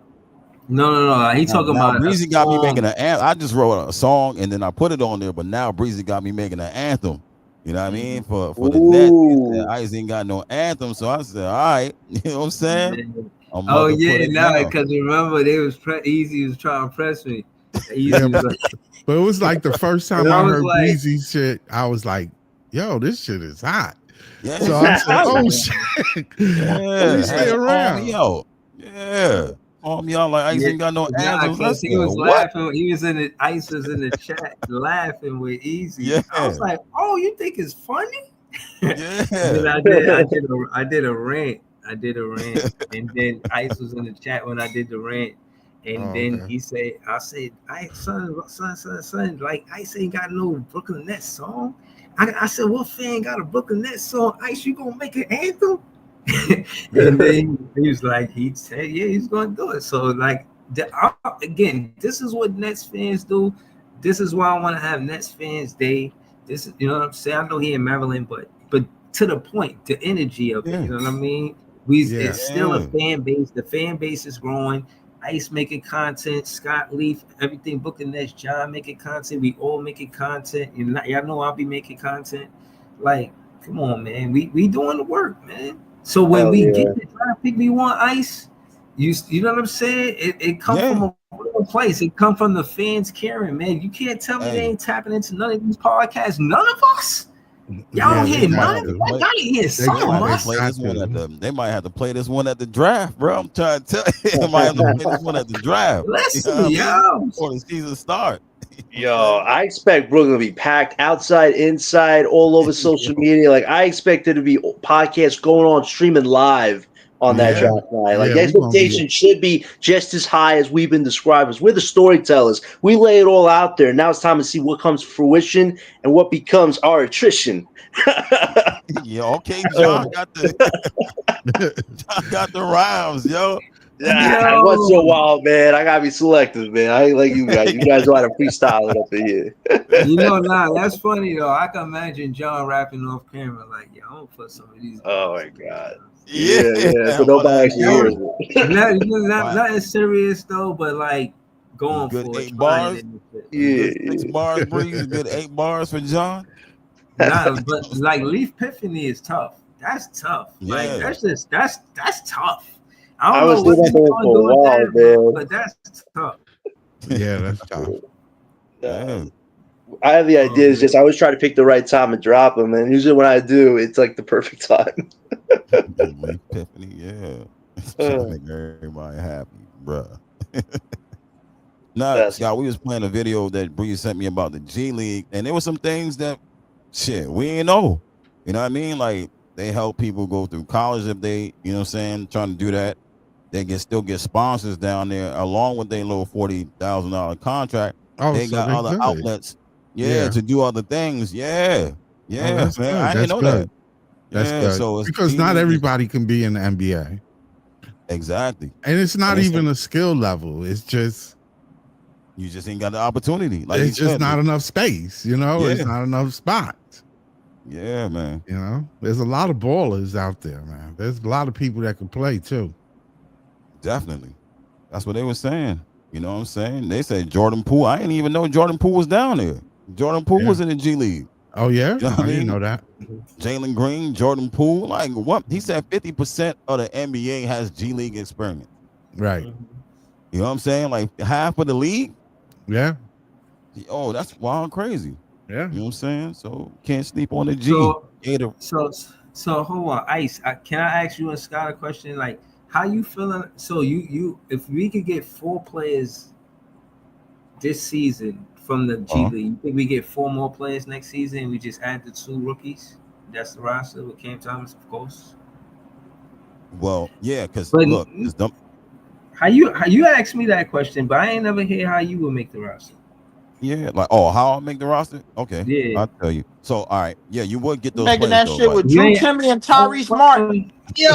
No. He talking about Breezy got me making an anthem. I just wrote a song and then I put it on there, but now Breezy got me making an anthem. You know what I mean? For the Nets, Ice ain't got no anthem, so I said, all right. You know what I'm saying? Now because remember they was Easy was trying to press me. But it was like the first time I heard Breezy shit, I was like, yo, this shit is hot. Yeah. So I said, oh shit. Yeah. Stay around. Yeah. Y'all like Ice ain't got no answers. He was laughing. He was in the Ice was in the chat laughing with Easy. Yeah. I was like, oh, you think it's funny? Yeah. Then I did a rant. And then Ice was in the chat when I did the rant. And then he said, I said, son, like Ice ain't got no Brooklyn Nets song. I said, what fan got a Brooklyn Nets song? Ice, you gonna make an anthem? And then he was like, he said, yeah, he's gonna do it. So like, again, this is what Nets fans do. This is why I want to have Nets fans day. This is, you know what I'm saying? I know he in Maryland, but to the point, the energy of it, you know what I mean? It's still a fan base. The fan base is growing. Ice making content, Scott Leaf, everything Brooklyn Nets, John making content. We all making content. Y'all know I'll be making content. Like, come on, man. We doing the work, man. So when we get the traffic we want, Ice, you know what I'm saying? It comes from a real place. It comes from the fans caring, man. You can't tell me they ain't tapping into none of these podcasts. None of us. Y'all don't hear none of it. Y'all hear some of us. They might have to play this one at the draft, bro. I'm trying to tell you. They might have to play this one at the draft. Listen, before the season starts. Yo, I expect Brooklyn to be packed outside, inside, all over social media. Like, I expect there to be podcasts going on, streaming live on that draft night. Like, the expectation should be just as high as we've been described. We're the storytellers. We lay it all out there. Now it's time to see what comes to fruition and what becomes our attrition. Yeah, okay, John got the rhymes, yo. Yeah, what's so wild, man? I gotta be selective, man. I ain't like you guys. You guys know how to freestyle it up in here. You know, that's funny though. I can imagine John rapping off camera, like, yeah, I'm gonna put some of these. Oh my god. Yeah. But nobody actually hears it. Nothing serious though, but like going Good for it, 8 trying bars. it and shit. Good Yeah. 6 bars, Breeze. Good 8 bars for John. Nah, but like Leaf Epiphany is tough. That's tough. Like Yeah. that's tough. I I don't was know what thinking you for gonna a do with while, that, man. but that's tough. Yeah, that's tough. Yeah. I have the idea. It's man. just I always try to pick the right time and drop them, and usually when I do, it's like the perfect time. Leaf Epiphany, yeah. Trying to make everybody happy, bruh. Nah, That's Scott, we was playing a video that Bree sent me about the G League, and there were some things that shit we ain't know. You know what I mean? Like they help people go through college if they, you know what I'm saying, trying to do that. They can still get sponsors down there along with their little $40,000 contract. Oh, They so got they other good. outlets, Yeah. to do other things. Yeah. Oh, Yeah, that's man. good. I didn't That's know good. that. That's Yeah, good. so it's Because G not League is- everybody can be in the NBA. exactly. And it's not And it's even a skill level. It's just You just ain't got the opportunity. Like it's you just said, not enough space, you know, it's Yeah. not enough spots. Yeah, man. You know, there's a lot of ballers out there, man. There's a lot of people that can play too. Definitely. That's what they were saying. You know what I'm saying? They said Jordan Poole. I didn't even know Jordan Poole was down there. Jordan Poole Yeah. was in the G League. Oh yeah, You know what I I didn't mean? know that. Jalen Green, Jordan Poole. Like what? He said 50% of the NBA has G League experience. Right. You know what I'm saying? Like half of the league. Yeah. Oh, that's wild crazy. Yeah. You know what I'm saying? So can't sleep on the G. So Gator. so hold on, Ice. Can I ask you and Scott a question? Like, how you feeling? So you if we could get 4 players this season from the G Uh-huh. League, you think we get 4 more players next season? And we just add the 2 rookies. That's the roster with Cam Thomas, of course. Well, yeah, because But look, it's dumb. how you asked me that question, but I ain't never hear how you would make the roster. Yeah, like how I make the roster? Okay, Yeah. I'll tell you. So, all right, yeah, you would get those Making players, that though, shit like- with You Drew ain't- Timmy and Tyrese Martin. Yo,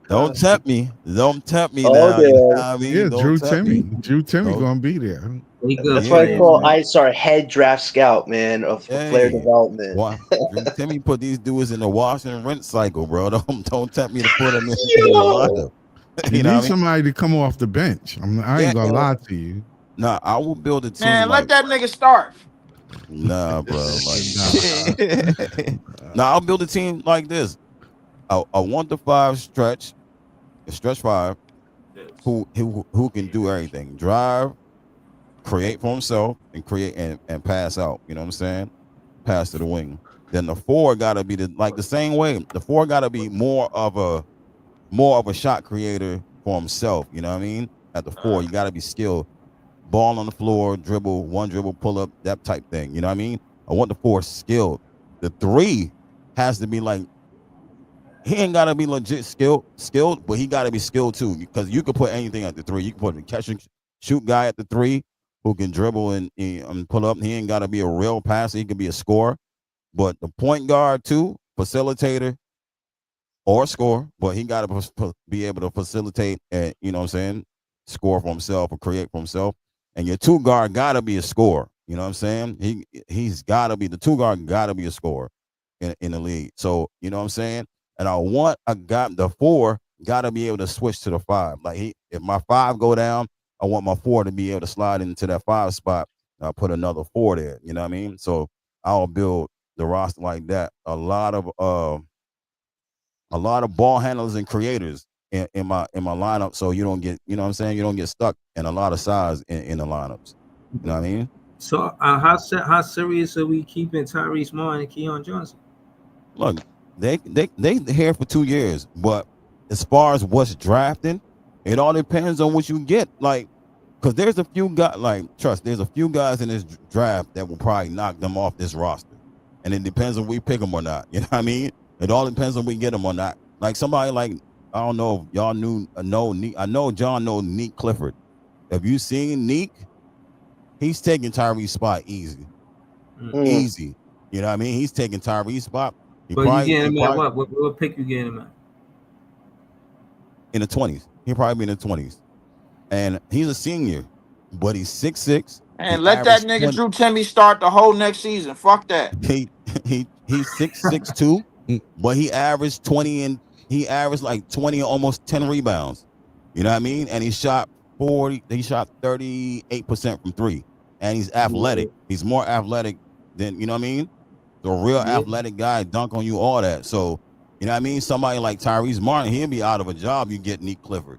Don't tempt me. Don't tempt me Oh, now. You yeah. know what I mean? Yeah, Don't Drew tempt Timmy. me. Drew Timmy No. gonna be there. They good That's why I players, call man. Ice our head draft scout, man, of player Hey, development. Why? Drew Timmy put these dudes in the wash and rinse cycle, bro. Don't tempt me to put them in the lineup. You You know need what I mean? somebody to come off the bench. I Yeah. ain't gonna lie to you. Nah, I will build a team. man, like, let that nigga start. Nah, bro. Like, Nah. nah, I'll build a team like this: a 1-5 stretch, a stretch 5, who can do everything: drive, create for himself, and create and pass out. You know what I'm saying? Pass to the wing. Then the 4 gotta be the same way. The 4 gotta be more of a shot creator for himself. You know what I mean? At the 4, you gotta be skilled. Ball on the floor, dribble, 1 dribble, pull up, that type thing. You know what I mean? I want the 4 skilled. The 3 has to be like, he ain't gotta be legit skilled, but he gotta be skilled too. Because you could put anything at the 3. You can put a catch and shoot guy at the 3 who can dribble and pull up. He ain't gotta be a real passer. He can be a scorer. But the point guard too, facilitator or score, but he gotta be able to facilitate and, you know what I'm saying, score for himself or create for himself. And your 2 guard gotta be a scorer. You know what I'm saying? He's gotta be, the 2 guard gotta be a scorer in the league. So, you know what I'm saying? And I want the 4 gotta be able to switch to the 5. Like if my 5 go down, I want my 4 to be able to slide into that 5 spot. I'll put another 4 there. You know what I mean? So I'll build the roster like that. A lot of ball handlers and creators in my lineup, so you don't get, you know what I'm saying, you don't get stuck in a lot of size in the lineups. You know what I mean? So how serious are we keeping Tyrese Martin and Keon Johnson? Look, they here for 2 years, but as far as what's drafting, it all depends on what you get. Like, because there's a few guys, there's a few guys in this draft that will probably knock them off this roster, and it depends if we pick them or not. You know what I mean? It all depends if we get them or not. Like somebody like, I don't know if y'all know Neek. I know John knows Neek Clifford. Have you seen Neek? He's taking Tyrese's spot easy. Easy. You know what I mean? He's taking Tyrese's spot. But you getting him at what? What pick you getting him at? In the 20s. He'll probably be in the 20s. And he's a senior, but he's 6'6". And let that nigga Drew Timmy start the whole next season. Fuck that. He's 6'2", but he averaged 20 and he averaged like 20, almost 10 rebounds. You know what I mean? And he shot 38% from three. And he's athletic. He's more athletic than, you know what I mean? The real athletic guy dunk on you, all that. So, you know what I mean? Somebody like Tyrese Martin, he'll be out of a job. You get Nick Clifford.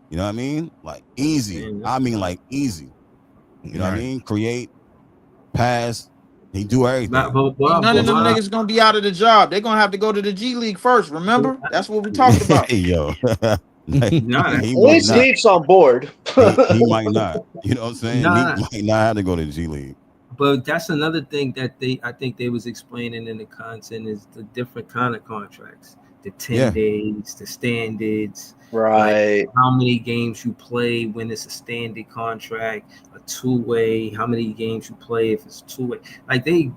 You know what I mean? Like easy. I mean, like easy. You know what I mean? Create, pass. He do everything. None of them niggas gonna be out of the job. They're gonna have to go to the G League first. Remember? That's what we talked about. Hey, yo. At least Leaf's on board. he might not. You know what I'm saying? He might not have to go to the G League. But that's another thing that I think they was explaining in the content is the different kind of contracts, the 10 days, the standards, right? Like how many games you play when it's a standard contract, a two-way, how many games you play if it's two-way. Like they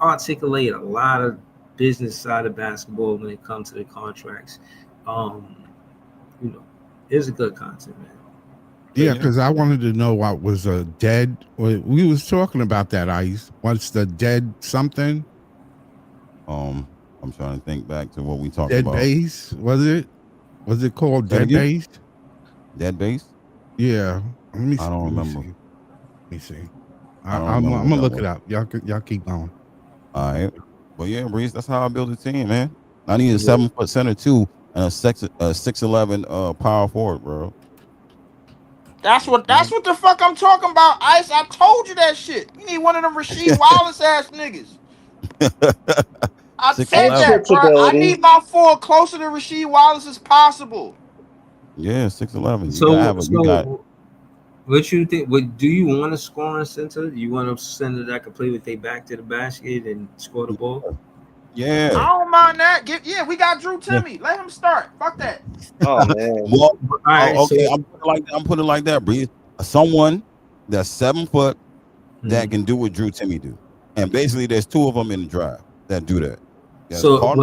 articulate a lot of business side of basketball when it comes to the contracts. You know, it's a good content, man. Yeah, because I wanted to know what was a dead. We was talking about that, Ice. What's the dead something? I'm trying to think back to what we talked dead about. Dead base? Was it called dead base? Dead base? Yeah. Let me see. I don't remember. Let me see. I'm gonna look it up. Y'all keep going. All right. Well, yeah, Breeze. That's how I build a team, man. I need a 7-foot center too, and a 6'11" power forward, bro. That's what the fuck I'm talking about, Ice. I told you that shit. You need one of them Rasheed Wallace ass niggas. I said that, bro. I need my four closer to Rasheed Wallace as possible. Yeah, 6'11". So what you think? Do you want a scoring center? You want a center that can play with their back to the basket and score the ball? Yeah, I don't mind that. We got Drew Timmy. Let him start. Fuck that. Oh man. Well, okay. I'm putting it like that, Breeze. Someone that's 7 foot that can do what Drew Timmy do, and basically there's two of them in the draft that do that. So what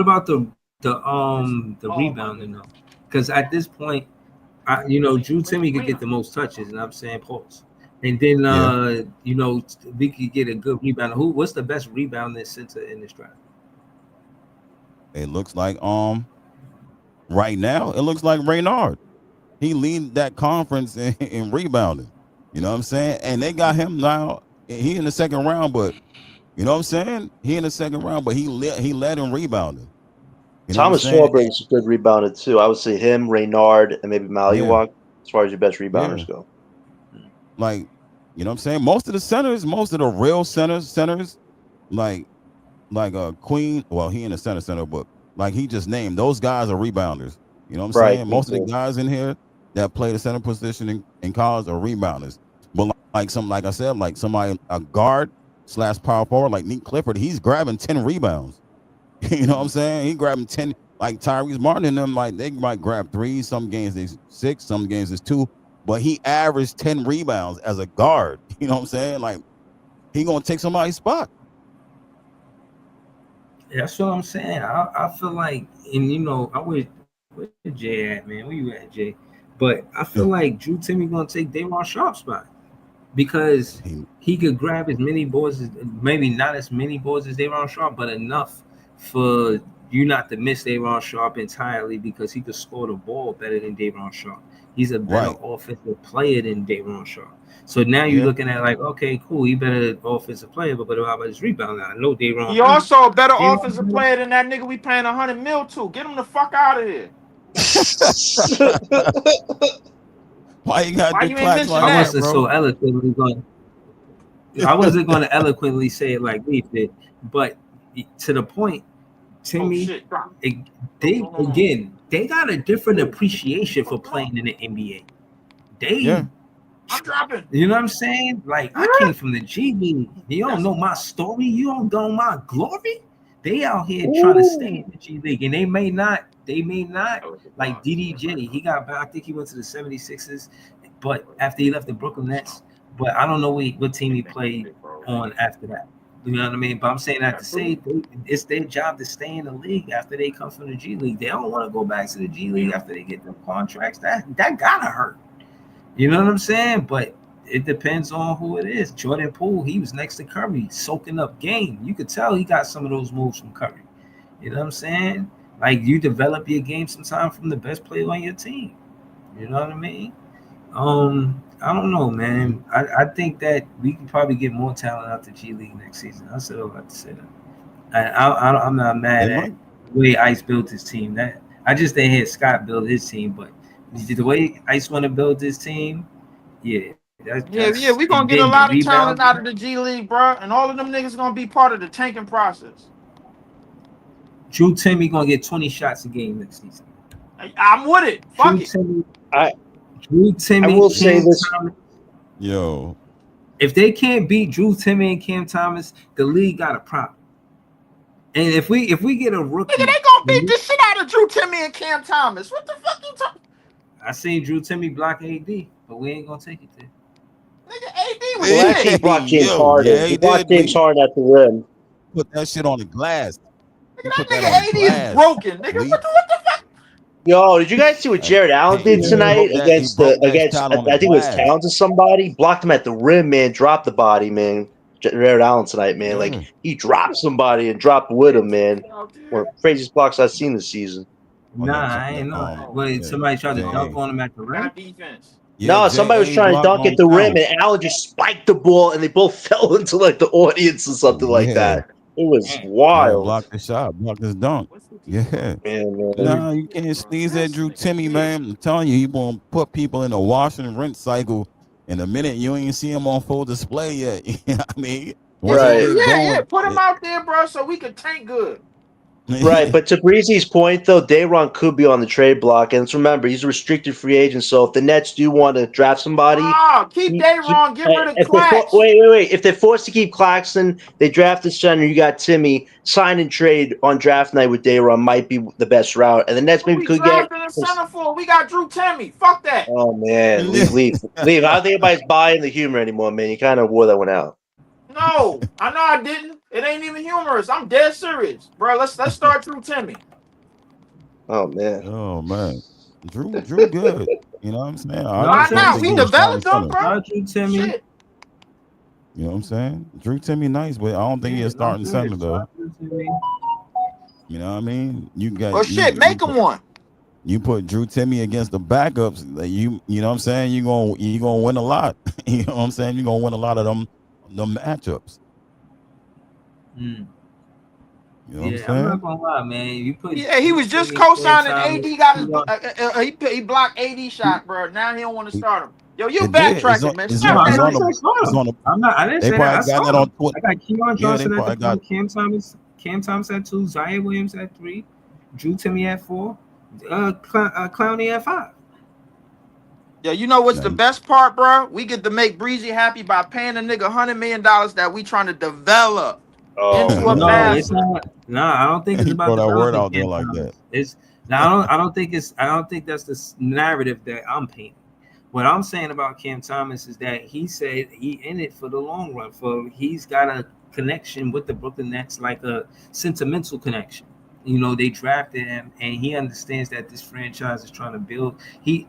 about the rebounding though? Because at this point, Drew Timmy could get the most touches, and I'm saying pause. And then we could get a good rebounder. What's the best rebounding center in this draft? It looks like right now it looks like Raynard. He lead that conference in rebounding. You know what I'm saying? And they got him now. He in the second round, but you know what I'm saying? He in the second round, but he led in rebounding. You know Thomas Swarbrink's a good rebounder too. I would say him, Raynard, and maybe Maliwak as far as your best rebounders go. Like, you know what I'm saying? Most of the real centers, like Queen, well, he in the center, but like he just named, those guys are rebounders. You know what I'm saying? Most of the guys in here that play the center position in college are rebounders. But like I said, like somebody, a guard / power forward like Nick Clifford, he's grabbing 10 rebounds. You know what I'm saying? He grabbing 10, like Tyrese Martin and them, like they might grab 3, some games they 6, some games it's 2, but he averaged 10 rebounds as a guard. You know what I'm saying? Like he gonna take somebody's spot. That's what I'm saying. I feel like, and I wish where Jay at, man? Where you at, Jay? But I feel like Drew Timmy gonna take Day'Ron Sharp's spot because he could grab as many boards, maybe not as many boards as Day'Ron Sharp, but enough for you not to miss Day'Ron Sharp entirely because he could score the ball better than Day'Ron Sharp. He's a better offensive player than Day'Ron Sharp. So now you're looking at like, okay, cool, he better offensive player, but how about his rebound? I know Day'Ron. He also a better offensive player than that nigga we paying $100 million to. Get him the fuck out of here. Why you gotta do claps like I that, wasn't bro? so eloquently going. I wasn't going to eloquently say it like we did, but to the point, Timmy, they got a different appreciation for playing in the NBA. I'm dropping. You know what I'm saying? Like I came from the G League. You don't know my story. You don't know my glory. They out here trying to stay in the G League, and they may not. Like DDJ, he got back. I think he went to the 76ers, but after he left the Brooklyn Nets. But I don't know what team he played on after that. You know what I mean? But I'm saying that to say it's their job to stay in the league after they come from the G League. They don't want to go back to the G League after they get them contracts. That gotta hurt. You know what I'm saying? But it depends on who it is. Jordan Poole, he was next to Curry, soaking up game. You could tell he got some of those moves from Curry. You know what I'm saying? Like you develop your game sometime from the best player on your team. You know what I mean? I don't know, man. I think that we can probably get more talent out the G League next season. I still about to say that. I'm not mad They at might. the way Ice built his team. That I just didn't hear Scott build his team, but the way Ice want to build this team, yeah, Yeah, we gonna and get a then the lot of rebound. talent out of the G League, bro, and all of them niggas gonna be part of the tanking process. Drew Timmy gonna get 20 shots a game next season. I'm with it. Fuck Drew it. Timmy, I Drew Timmy, will say Cam this. Thomas. Yo, If they can't beat Drew Timmy and Cam Thomas, the league got a problem. And if we get a rookie, Nigga, they gonna beat the shit out of Drew Timmy and Cam Thomas. What the fuck you talking? I seen Drew Timmy block AD, but we ain't gonna take it there. Nigga, AD was Well, shit. actually, he blocked James Yo, Harden. yeah, he he blocked did, James but Harden at the rim. put that shit on the glass. He Nigga, put that that on nigga AD glass. is broken. Nigga, Lee. what the fuck? Yo, did you guys see what Jared Allen did He tonight broke that- against he broke that against shot I on the think it was glass. Towns or somebody? Blocked him at the rim, man. Dropped the body, man. Jared Allen tonight, man. Yeah. Like he dropped somebody and dropped with him, man. One of the craziest blocks I've seen this season. Nah, I ain't know. Wait, somebody tried to dunk on him at the rim. Got defense. Yeah, No, somebody was J.A. trying to blocked dunk on at the rim, Towns. and Allen just spiked the ball, and they both fell into like the audience or something like Yeah. that. It was Yeah, wild. blocked the shot, blocked his dunk. Yeah. Man. Nah, you can't sneeze at Drew Timmy, man. I'm telling you, he gonna put people in a wash and rinse cycle. In a minute, you ain't see him on full display yet. You know what I mean? Once he Right. get Yeah, going, put him out there, bro, so we could tank good. Right, but to Breezy's point, though, Dayron could be on the trade block, and let's remember he's a restricted free agent. So if the Nets do want to draft somebody, Keep Dayron, get rid of if Clax. wait, if they're forced to keep Claxton, they draft the center. You got Timmy, sign and trade on draft night with Dayron might be the best route, and the Nets maybe We could get. drafting a center for. We got Drew Timmy. Fuck that. Oh man, leave. I don't think anybody's buying the humor anymore, man. You kind of wore that one out. No, I know I didn't. It ain't even humorous. I'm dead serious, bro. Let's start Drew Timmy. Oh man. Oh man, Drew good. You know what I'm saying? Why not? We developed him, bro. Drew Timmy. Shit. You know what I'm saying? Drew Timmy nice, but I don't think he's starting center though. You know what I mean? You got. Well, shit, make him one. You put Drew Timmy against the backups, you know what I'm saying? You gonna win a lot. You know what I'm saying? You're gonna win a lot of them matchups. Mm. You know what I'm I'm saying? not gonna lie, man. You put He was just co-signing. AD got his. He blocked AD shot, bro. Now he don't want to start him. Yo, you backtracking, man. I didn't they say probably that. got that on Twitter. I got Keon Johnson at the got 4, Cam Thomas at 2, Zion Williams at 3, Drew Timmy at 4, Clowney at 5. Yo, you know what's the best part, bro? We get to make Breezy happy by paying a nigga $100 million that we trying to develop into a passer. It's not. No, I don't think it's about throw that word developing out there Cam like Thomas. that. It's now. I don't think that's the narrative that I'm painting. What I'm saying about Cam Thomas is that he said he in it for the long run. He's got a connection with the Brooklyn Nets, like a sentimental connection. You know, they drafted him, and he understands that this franchise is trying to build. He's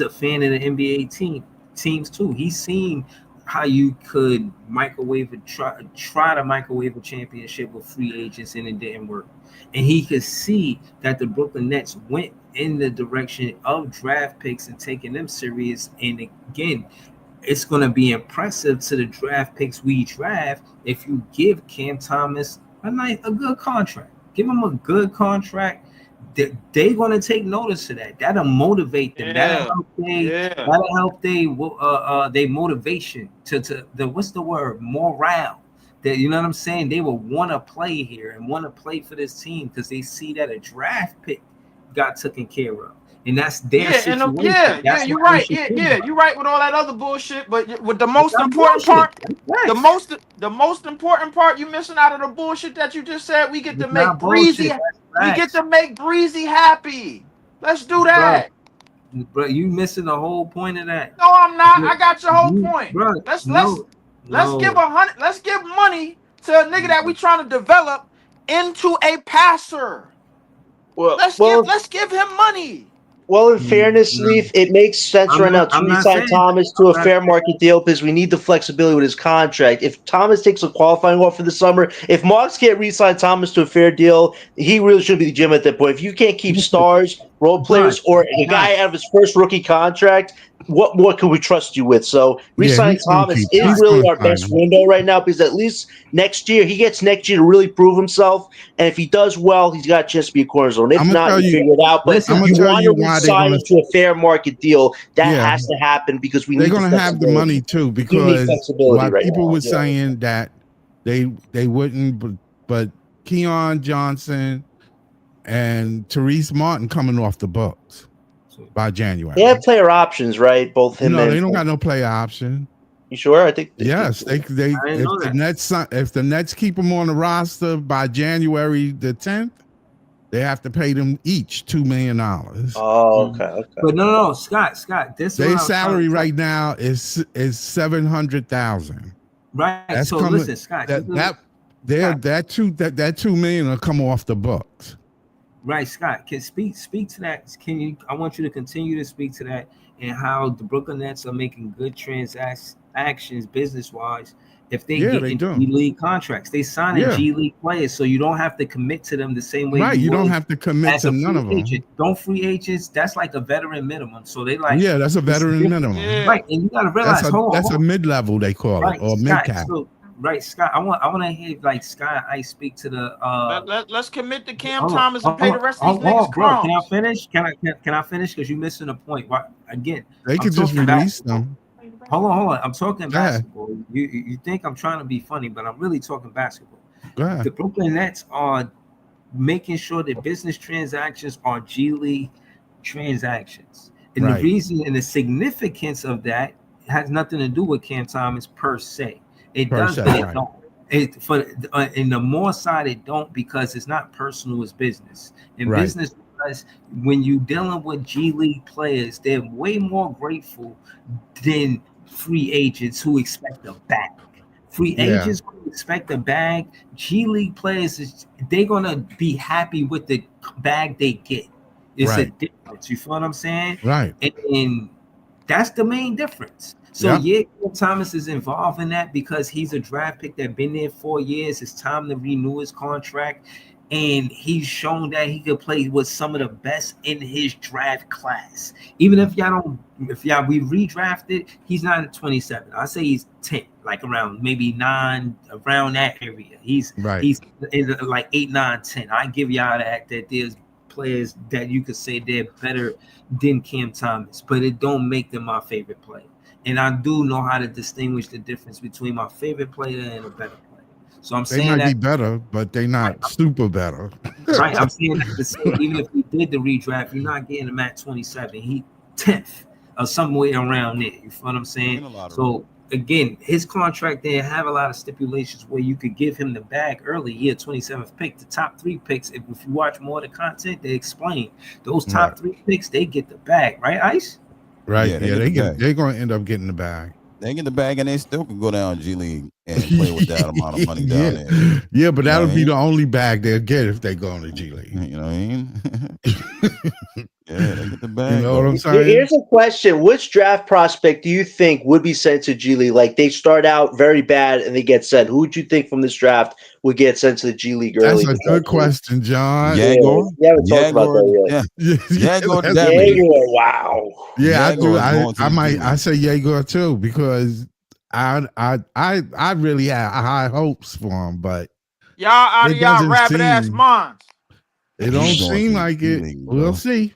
a fan of the NBA teams too. He's seen how you could try to microwave a championship with free agents, and it didn't work. And he could see that the Brooklyn Nets went in the direction of draft picks and taking them serious. And again, it's going to be impressive to the draft picks we draft if you give Cam Thomas a good contract. Give him a good contract. They're going to take notice of that. That'll motivate them. That'll help their motivation to the what's the word, morale. That, you know what I'm saying? They will want to play here and want to play for this team because they see that a draft pick got taken care of, and that's their situation. You're right. You're right with all that other bullshit. But with the most important part, the most important part you missing out of the bullshit that you just said, we get to make Breezy. We get to make Breezy happy. Let's do that. Bro, you missing the whole point of that. No, I'm not. I got your whole point. Bro, let's give let's give money to a nigga that we trying to develop into a passer. Well, let's give him money. Well, in fairness, Leaf, it makes sense right now to re-sign Thomas to a fair market deal because we need the flexibility with his contract. If Thomas takes a qualifying offer this summer, if Marks can't re-sign Thomas to a fair deal, he really should be the GM at that point. If you can't keep stars, role players, or a guy out of his first rookie contract, what more can we trust you with? So re-signing he's gonna Thomas keep- is he's really gonna our best sign him. window right now because at least next year he gets next year to really prove himself. And if he does well, he's got a chance to be a cornerstone. If I'ma not, tell you you- figure it out. But Listen, I'ma you tell want you to why they're re-sign gonna- him to a fair market deal. That Yeah. has to happen because we They're need going to have the flexibility. money too, We need because flexibility while right people now. were Yeah. saying that they wouldn't, but Keon Johnson and Therese Martin coming off the books by January. They have player options, right? Both him No, and they don't got no player option. You sure? I think Yes, they I didn't know that. if the Nets keep them on the roster by January the 10th, they have to pay them each $2 million. Oh, okay. But no, Scott, this is what Their I'm salary trying to- right now is $700,000. Right. That's So coming- listen, Scott. That Scott. that $2 million will come off the books. Right, Scott. Can speak to that. Can you? I want you to continue to speak to that and how the Brooklyn Nets are making good transactions business wise. If they Yeah, get they into do. G League contracts, they sign Yeah. G League players, so you don't have to commit to them the same way. Right, you don't would have to commit as to a free none of them. agent. Don't free agents. That's like a veteran minimum. So they like Yeah, that's a it's veteran different. minimum. Right, and you gotta realize. That's a mid-level they call right, it, or Scott, mid-cap. so, right, Scott. I want to hear like Scott. I speak to the. Let's commit to Cam Hold on, Thomas and hold pay on, the rest hold of these on, niggas bro. Can I crumbs. finish? Can I finish? Because you're missing a point. Why, again, They I'm could just talking release basketball. them. Hold on. I'm talking Go ahead. basketball. You think I'm trying to be funny, but I'm really talking basketball. Go ahead. The Brooklyn Nets are making sure that business transactions are G League transactions, and Right. the reason and the significance of that has nothing to do with Cam Thomas per se. It Per does, se, but it right. don't. It for in the more side it don't because it's not personal, it's business. In Right. business, when you dealing with G League players, they're way more grateful than free agents who expect a bag. Free Yeah. agents who expect a bag, G League players they're gonna be happy with the bag they get. It's Right. a difference. You feel what I'm saying? Right. And that's the main difference. So Yeah. Cam Thomas is involved in that because he's a draft pick that been there 4 years. It's time to renew his contract, and he's shown that he could play with some of the best in his draft class. Even if we redrafted, he's not at 27. I say he's 10, like around maybe 9, around that area. He's in like 8, 9, 10. I give y'all that there's players that you could say they're better than Cam Thomas, but it don't make them my favorite player. And I do know how to distinguish the difference between my favorite player and a better player. So I'm They saying might that be better, but they not super better. right. I'm saying that to say even if we did the redraft, you're not getting him at 27. He 10th or somewhere around there. You feel what I'm saying? So again, his contract there have a lot of stipulations where you could give him the bag early. He had 27th pick. The top 3 picks, if you watch more of the content, they explain those top 3 picks, they get the bag, right, Ice? Right. Yeah, Yeah, they get the bag. they're going to end up getting the bag. They get the bag and they still can go down G League and play with that amount of money down Yeah. there. Yeah, but that'll know what I be mean? the only bag they'll get if they go in the G League. You know what I mean? Yeah, they get the bag. You know what I'm Here- saying? Here's a question: which draft prospect do you think would be sent to G League? Like they start out very bad and they get sent. Who would you think from this draft would get sent to the G League early? That's a good question, John. Yagor? We haven't talked about that yet. Yeah. Yagor that's- Devin. Jaeger, wow. Yeah, I Jaguar do. is going to I the might. G League. I say Jaeger too because I really have high hopes for him, but Y'all out It of y'all doesn't rabbit ass seem- minds. it don't He's going seem to the like G it. League, We'll bro. see.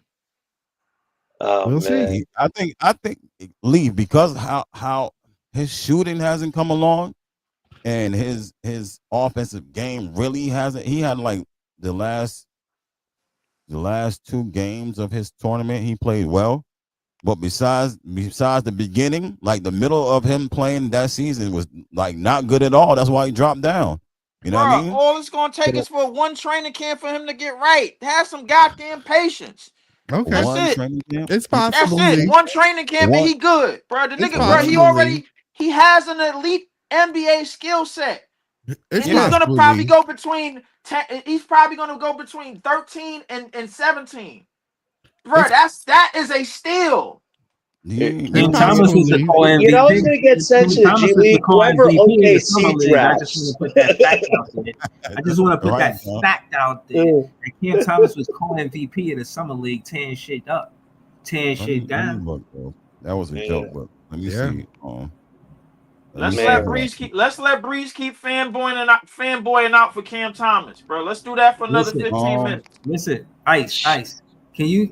Oh We'll man. see. I think Lee, because how his shooting hasn't come along and his offensive game really hasn't. He had like the last 2 games of his tournament he played well, but besides the beginning, like the middle of him playing that season was like not good at all. That's why he dropped down. You know what I Bruh, mean? all it's gonna take is for one training camp for him to get right. Have some goddamn patience. Okay, That's One it. training camp. it's That's possible. it. Lee. One training camp and he good, bro. The It's nigga, bro, he possible, already he has an elite NBA skill set. It's And he's gonna possible, probably Lee. go between 10, he's probably gonna go between 13 and 17. bro, that is a steal. Cam Thomas was the co-MVP. You know, I was going to get sent to the G League. Whoever OKC drafts. I just want to put that fact out there. That Cam Thomas was co-MVP of the Summer League, tearing shit up, tearing shit down. That was a joke, but let me see. Let's let Breeze keep fanboying out for Cam Thomas, bro. Let's do that for another 15 minutes. Listen, Ice. Can you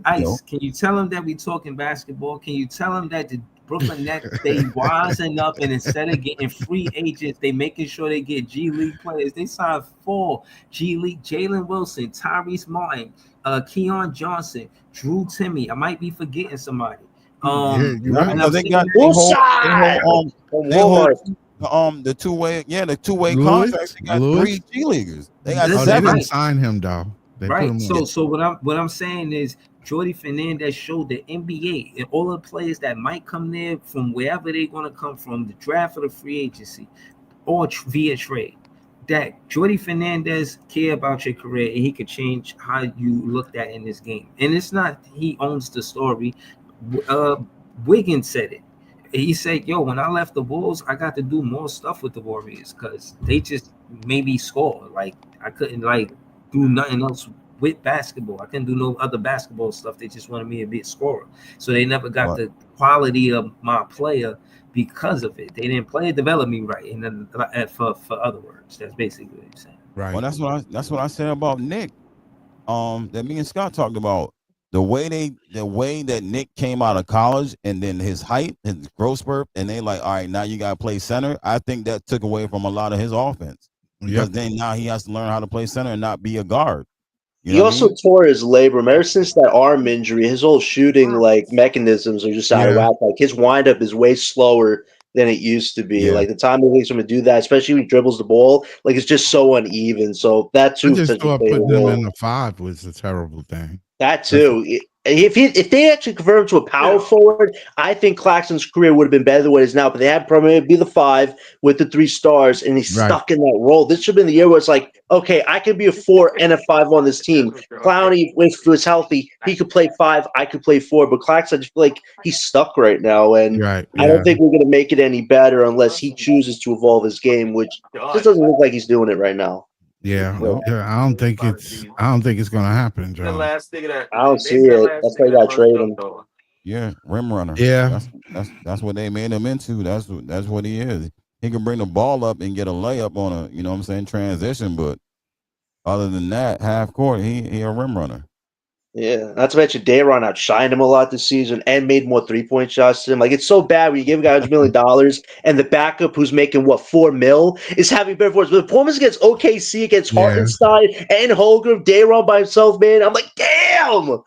tell him that we talking basketball? Can you tell him that the Brooklyn Nets, they wising up, and instead of getting free agents, they making sure they get G League players. They signed 4 G League: Jalen Wilson, Tyrese Martin, Keon Johnson, Drew Timmy. I might be forgetting somebody. They got the two-way contracts. They got 3 G Leaguers. They got 7. They didn't sign him though. Right. So what I'm saying is Jordy Fernandez showed the NBA and all the players that might come there from wherever they're going to come from, the draft or the free agency or via trade, that Jordy Fernandez care about your career and he could change how you looked at in this game. And it's not he owns the story. Wiggins said it. He said, yo, when I left the Bulls, I got to do more stuff with the Warriors because they just made me score. Like I couldn't do nothing else with basketball. I couldn't do no other basketball stuff. They just wanted me to be a scorer. So they never got the quality of my player because of it. They didn't play develop me right. And then for other words, that's basically what you're saying. Right. Well, that's what I said about Nick. That me and Scott talked about. The way that Nick came out of college and then his height, his growth spurt, and they like, all right, now you gotta play center. I think that took away from a lot of his offense. Because then now he has to learn how to play center and not be a guard. He also tore his labrum. Ever since that arm injury, his whole shooting mechanisms are just out of whack. Like his windup is way slower than it used to be. Like the time it takes him to do that, especially when he dribbles the ball, like it's just so uneven. So that too. I just thought putting him in the 5 was a terrible thing. That too. If they actually convert him to a power forward, I think Claxton's career would have been better than what it is now. But they had probably be the 5 with the 3 stars, and he's stuck in that role. This should have been the year where it's like, okay, I could be a 4 and a 5 on this team. Clowney, if he was healthy, he could play 5. I could play 4. But Claxton, I just feel like he's stuck right now, and I don't think we're going to make it any better unless he chooses to evolve his game, which just doesn't look like he's doing it right now. I don't think it's gonna happen, John. I don't see it. That's why you gotta trade him. Yeah, rim runner. Yeah, that's what they made him into. That's what he is. He can bring the ball up and get a layup on a transition, but other than that, half court, he a rim runner. Yeah, not to mention Day'Ron outshined him a lot this season and made more 3-point shots to him. Like, it's so bad when you give a guy $100 million and the backup who's making $4 million is having better performance. But the performance against OKC, against Hartenstein and Holmgren, Day'Ron by himself, man, I'm like, damn!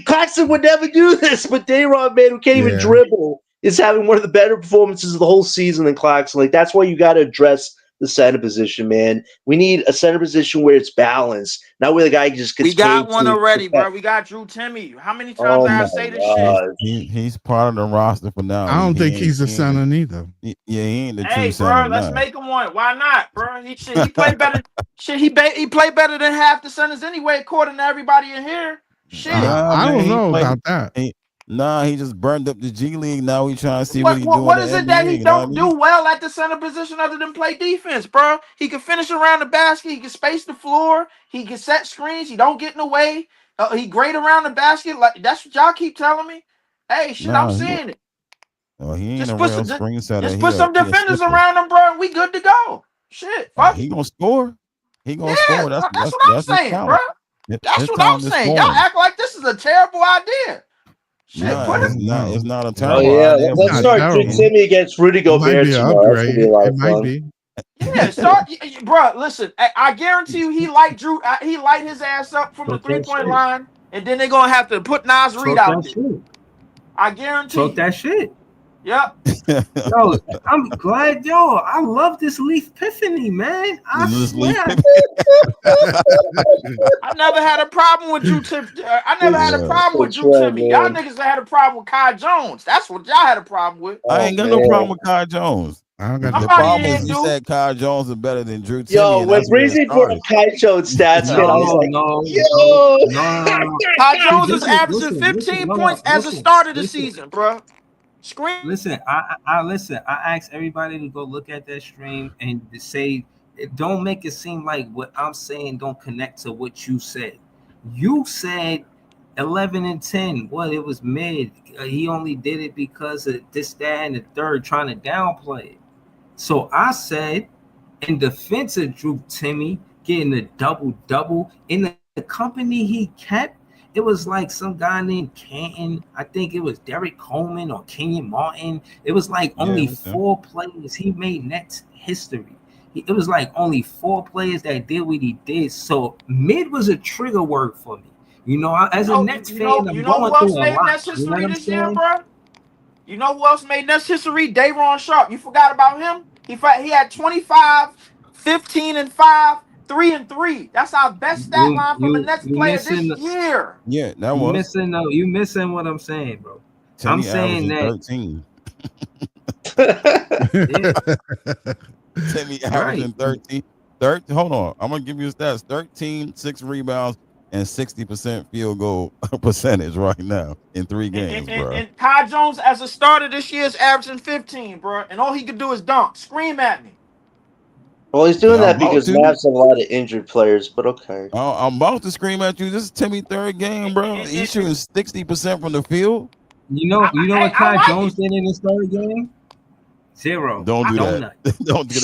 Claxton would never do this, but Day'Ron, man, who can't even dribble, is having one of the better performances of the whole season than Claxton. Like, that's why you got to address the center position, man. We need a center position where it's balanced, not where the guy just gets. We got one already, bro. We got Drew Timmy. How many times I say this shit? He's part of the roster for now. I don't think he's a center neither. He ain't the true center. Bro, let's make him one. Why not, bro? He played better. He played better than half the centers anyway, according to everybody in here. Shit, I don't know about that. He just burned up the G League. Now we trying to see what he's doing. What is it that he don't do well at the center position other than play defense, bro? He can finish around the basket. He can space the floor. He can set screens. He don't get in the way. He great around the basket. Like that's what y'all keep telling me. Hey, shit, I'm seeing it. He ain't a real screen setter. Just put some defenders around him, bro, and we good to go. Shit, fuck. He gonna score. He gonna score. That's what I'm saying, bro. That's what I'm saying. Y'all act like this is a terrible idea. Shit, it's not a terrible idea. Let's start Drew Timmy against Rudy Gobert tomorrow. It might be. Yeah, bro. Listen, I guarantee you, he light Drew. He light his ass up from the 3-point line, and then they're gonna have to put Nas Reed out there. I guarantee. Talk that shit. Yep. Yo, I'm glad, I love this Leaf Epiphany, man. I swear. I never had a problem with Drew Timmy. I never had a problem with Drew Timmy. Y'all niggas had a problem with Kai Jones. That's what y'all had a problem with. I ain't got no problem with Kai Jones. I don't got The no problem problem. is you said Kyle Jones is better than Drew Timmy. Yo, and when that's where it Breezy brought up started. Kai Jones stats, man, I was like, yo. no. Kyle Jones is Listen, averaging listen, 15 no, points as a listen, starter this listen. season, bro. Scream. Listen, I listen. I asked everybody to go look at that stream and to say, don't make it seem like what I'm saying don't connect to what you said. You said 11 and 10. Well, it was mid. He only did it because of this, that, and the third, trying to downplay it. So I said, in defense of Drew Timmy getting a double in the company he kept, it was like some guy named Canton. I think it was Derek Coleman or Kenyon Martin. It was like only 4 players he made Nets history. It was like only 4 players that did what he did. So mid was a trigger word for me. You know, as a Nets fan, I'm you know going who else through a made lot. Nets You know history what I'm this year, saying? bro? You know who else made Nets history? Day'Ron Sharpe. You forgot about him? He had 25, 15 and 5, 3 and 3. That's our best stat line from a Nets player this year. Yeah, that was. You missing what I'm saying, bro. Timmy I'm saying that 13. yeah. Timmy averaging 13. Hold on. I'm going to give you stats. 13, 6 rebounds, and 60% field goal percentage right now in 3 games, bro. And Kai Jones as a starter this year is averaging 15, bro. And all he could do is dunk. Scream at me. Well, he's doing Yeah, that because Mavs have a lot of injured players, but okay. I'm about to scream at you. This is Timmy's 3rd game, bro. He's shooting 60% from the field. You know what Kai Jones did in his 3rd game? 0. Don't do that. Don't do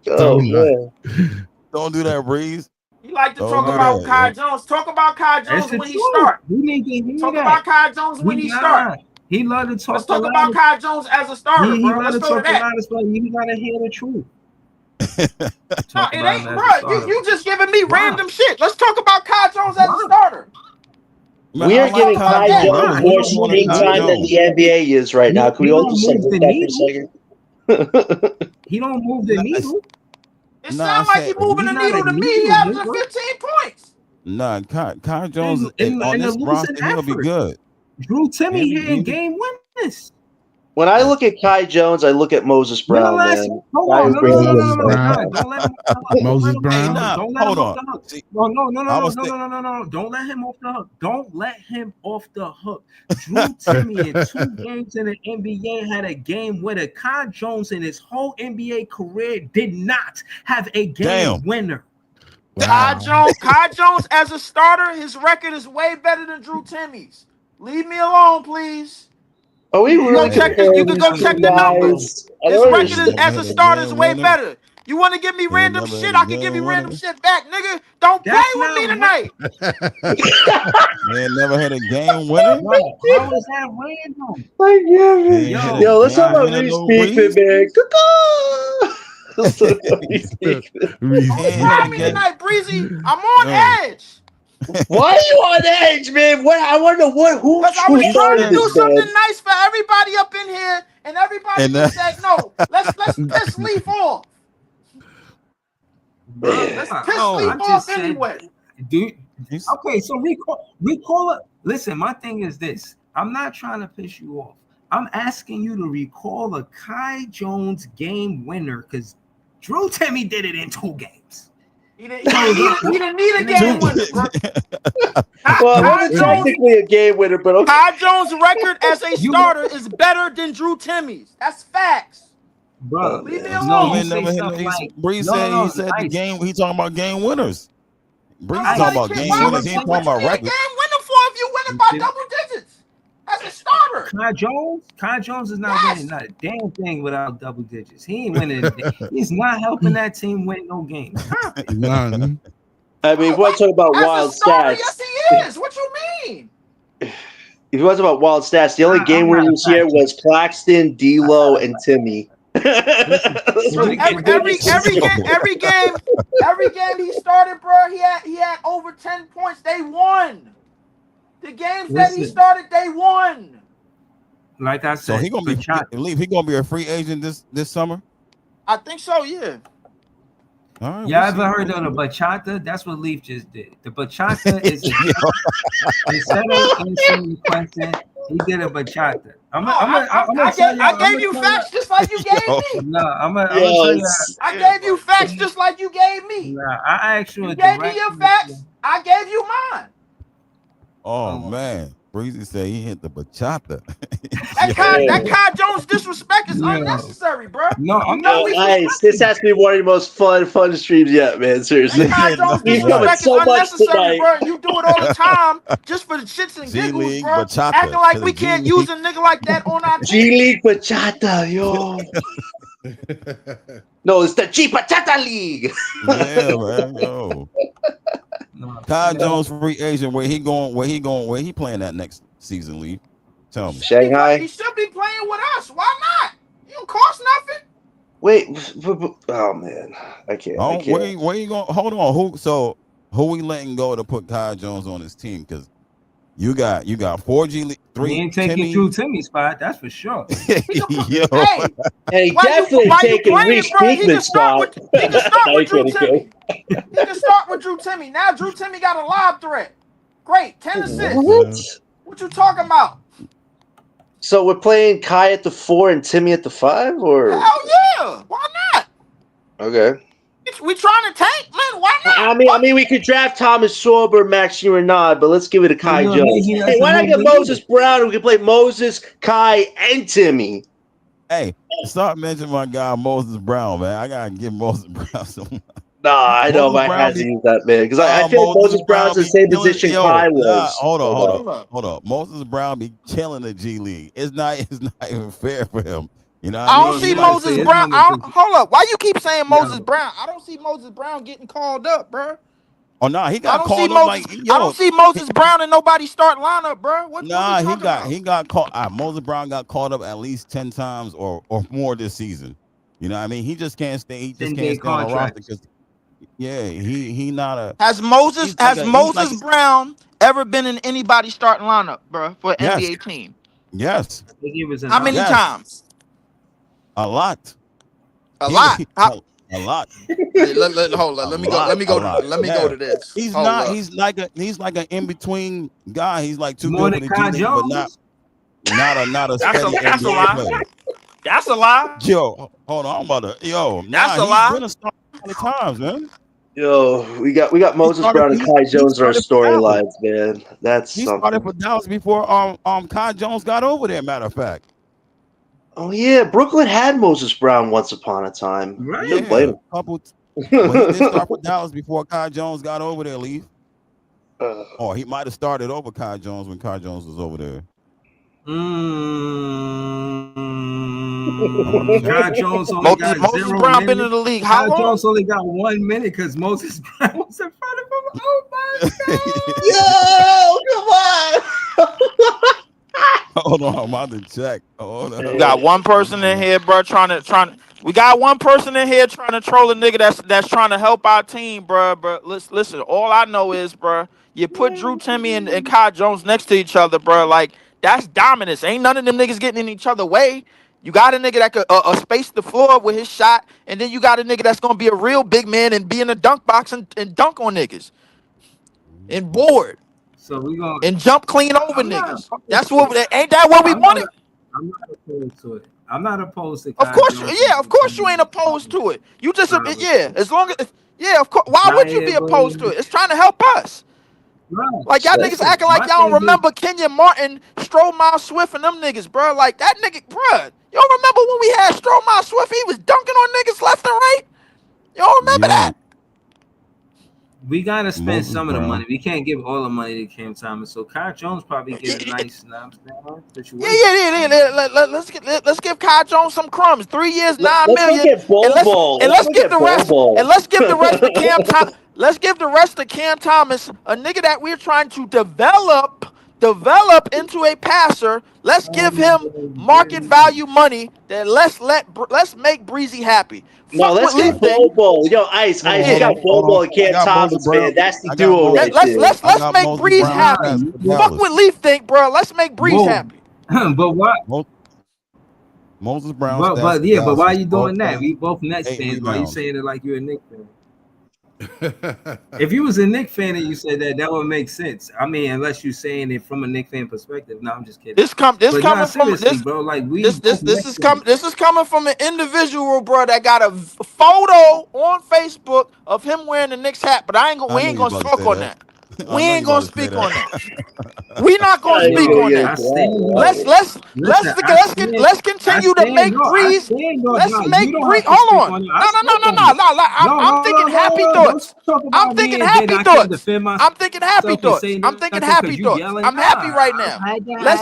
that. Don't do that, Breeze. You like to talk about Kai Jones. Talk about Kai Jones when he starts. Talk about Kai Jones when he starts. He loved to talk. Let's talk about Kai Jones as a starter, bro. Let's go to that. He gotta hear the truth. No, it ain't, bro. You just giving me random shit. Let's talk about Kai Jones as a starter. We are giving Kai Jones more screen time than the NBA is right now. Can we all just like look that for a second? He don't move the needle. It sounds like he's moving the needle to me. He averaging 15 points. Nah, Kai Jones on this roster, he'll be good. Drew Timmy hitting game winners. When I look at Kai Jones, I look at Moses Brown, man. Moses Brown. Hold on. No. Don't let him off the hook. Don't let him off the hook. Drew Timmy in 2 games in the NBA had a game where Kai Jones in his whole NBA career did not have a game winner. Wow. Kai Jones as a starter, his record is way better than Drew Timmy's. Leave me alone, please. Oh, we really you can go check the numbers. His record as a starter is way better. You want to give me random shit? I can give you random shit back, nigga. Don't play with me tonight. Man, never had a game winner. How is that random? Yo, let's talk about Reese Beekman, man. Don't try me tonight, Breezy. I'm on edge. Why are you on edge, man? I want to know who. Because I was trying to do something nice for everybody up in here, and everybody just said no. Let's leave off. Let's leave off anyway. Okay, so recall it. Listen, my thing is this. I'm not trying to piss you off. I'm asking you to recall a Kai Jones game winner because Drew Timmy did it in 2 games. He didn't need a game winner, bro. Well, it wasn't technically a game winner, but okay. Kai Jones' record as a starter is better than Drew Timmy's. That's facts. Bro, leave me alone. Breeze said he said the game. He talking about game winners. Breeze talking about game winners. He ain't talking about record. Game winner for if you winning by double digits as a starter. Kai Jones is not winning not a damn thing without double digits. He ain't winning. He's not helping that team win no games. None. I mean, if you want to talk about wild stats. Yes, he is. What you mean? If you want to talk about wild stats, the only game winner this year was Claxton, D'Lo, and Timmy. every game he started, bro, he had over 10 points. They won. The games that he started, they won. Like I said, so he gonna be a free agent this summer. I think so. Yeah. All right, y'all ever heard of the bachata? That's what Leaf just did. The bachata is instead of answering the question, He did a bachata. I gave you facts just like you gave me. No, I'm gonna tell you. I gave you facts just like you gave me. Nah, I actually You gave me your facts. I gave you mine. Oh man, Breezy said he hit the bachata. That Kai Jones disrespect is unnecessary, bro. No, I'm No, nice. This has to be one of the most fun streams yet, man. Seriously. Kai Jones He's coming disrespect is so much unnecessary, tonight. bro. You do it all the time just for the shits and giggles, G-League bro. bachata. Acting like To we the can't G-League. use a nigga like that on our team. G-League Bachata, yo. No, it's the G Bachata League. Yeah, man. Yo. Kai Jones free agent. Where he going? Where he playing that next season, Lee? Tell me. Shanghai. He should be playing with us. Why not? You don't cost nothing. Wait, oh man, I can't. Oh, I can't. where you going? Hold on. Who we letting go to put Kai Jones on his team? Because you got 4 G-League, 3. He ain't taking Drew Timmy's spot, that's for sure. Yo. Hey, Hey, definitely taking Reese Beekman's spot. He can start with Drew Timmy. He can start with Drew Timmy. Now Drew Timmy got a lob threat. Great, 10 assists. What you talking about? So we're playing Kai at the 4 and Timmy at the 5, or? Hell yeah! Why not? Okay. We trying to tank, man. Why not? I mean, we could draft Thomas Sorber, Max Renard, but let's give it to Kai Jones. Hey, why not get Moses Brown? We can play Moses, Kai, and Timmy. Hey, stop mentioning my guy Moses Brown, man. I gotta give Moses Brown some. Nah, I know, but I had to use that, man, because I feel like Moses Brown's the same position Kai was. Hold on. Moses Brown be killing the G League. It's not even fair for him. You know, I don't see Moses Brown. Hold up. Why you keep saying Moses Brown? I don't see Moses Brown getting called up, bro. Oh no, he got called up like yo. I don't see Moses Brown and nobody start lineup, bro. What he got called. Moses Brown got called up at least 10 times or more this season. You know what I mean? He just can't stay. He just can't stay on the roster because he not a. Has Moses Brown ever been in anybody's starting lineup, bro, for an NBA team? Yes. How many times? A lot. A lot. A lot. Hold on. Let me go to this. He's like an in between guy. He's like too more good than for Kai the G League, Jones. but not a steady that's a NBA lie. player. That's a lie. Yo, hold on, I'm about to. That's a lie. He's been a star many times, man. Yo, we got Moses Brown and Kai Jones in our storylines, man. That's he something. started for Dallas before Kai Jones got over there. Matter of fact. Oh yeah, Brooklyn had Moses Brown once upon a time. Right. Didn't blame him. But he did start for Dallas before Kai Jones got over there, Lee. Or he might have started over Kai Jones when Kai Jones was over there. Kai Jones only got Moses 0 Brown minutes. been in the league. How long? Kai Jones only got 1 minute because Moses Brown was in front of him. Oh my Yo, come on. Hold on, I'm about to check. Hold on. We got one person in here, bro, we got one person in here trying to troll a nigga that's trying to help our team, bro. But listen, all I know is, bro, you put Drew Timmy and Kai Jones next to each other, bro. Like, that's dominance. Ain't none of them niggas getting in each other way. You got a nigga that could space the floor with his shot, and then you got a nigga that's gonna be a real big man and be in the dunk box and dunk on niggas. And board. So we gonna and jump clean over niggas. That's what ain't that what we wanted? I'm not opposed to it. I'm not opposed to. Of course, of course you ain't opposed to it. You just as long as of course. Why would you be opposed to it? It's trying to help us. Right. Like y'all niggas acting like y'all don't remember Kenyon Martin, Stromile Swift, and them niggas, bro. Like that nigga, bro. You don't remember when we had Stromile Swift? He was dunking on niggas left and right. You don't remember that? We gotta spend some of the money. We can't give all the money to Cam Thomas. So Kai Jones probably get a nice situation. Yeah. Let's give Kai Jones some crumbs. 3 years, $9 million. And let's give the rest. And let's give the rest to Cam Thomas. Let's give the rest to Cam Thomas, a nigga that we're trying to develop into a passer. Let's give him market value money. That let's make Breezy happy. No, let's get Bobo. Yo, Ice, you got Bobo and Cam Thomas, man. That's the duo right there. Let's make Breeze happy. Fuck what Leaf think, bro. Let's make Breeze happy. But what? Moses Brown. But why are you doing that? We both Nets fans. Why you saying it like you're a Knicks fan? If you was a Knicks fan and you said that, that would make sense. I mean, unless you're saying it from a Knicks fan perspective. No, I'm just kidding. This coming from seriously, this, bro. Like this is coming from an individual, bro, that got a photo on Facebook of him wearing the Knicks hat. But we ain't gonna talk on that. We ain't gonna speak on that. We not gonna speak on that. Let's continue to make Breeze. Let's make Breeze. Hold on. No. I'm thinking happy thoughts. I'm thinking happy thoughts. I'm thinking happy thoughts. I'm thinking happy thoughts. I'm happy right now.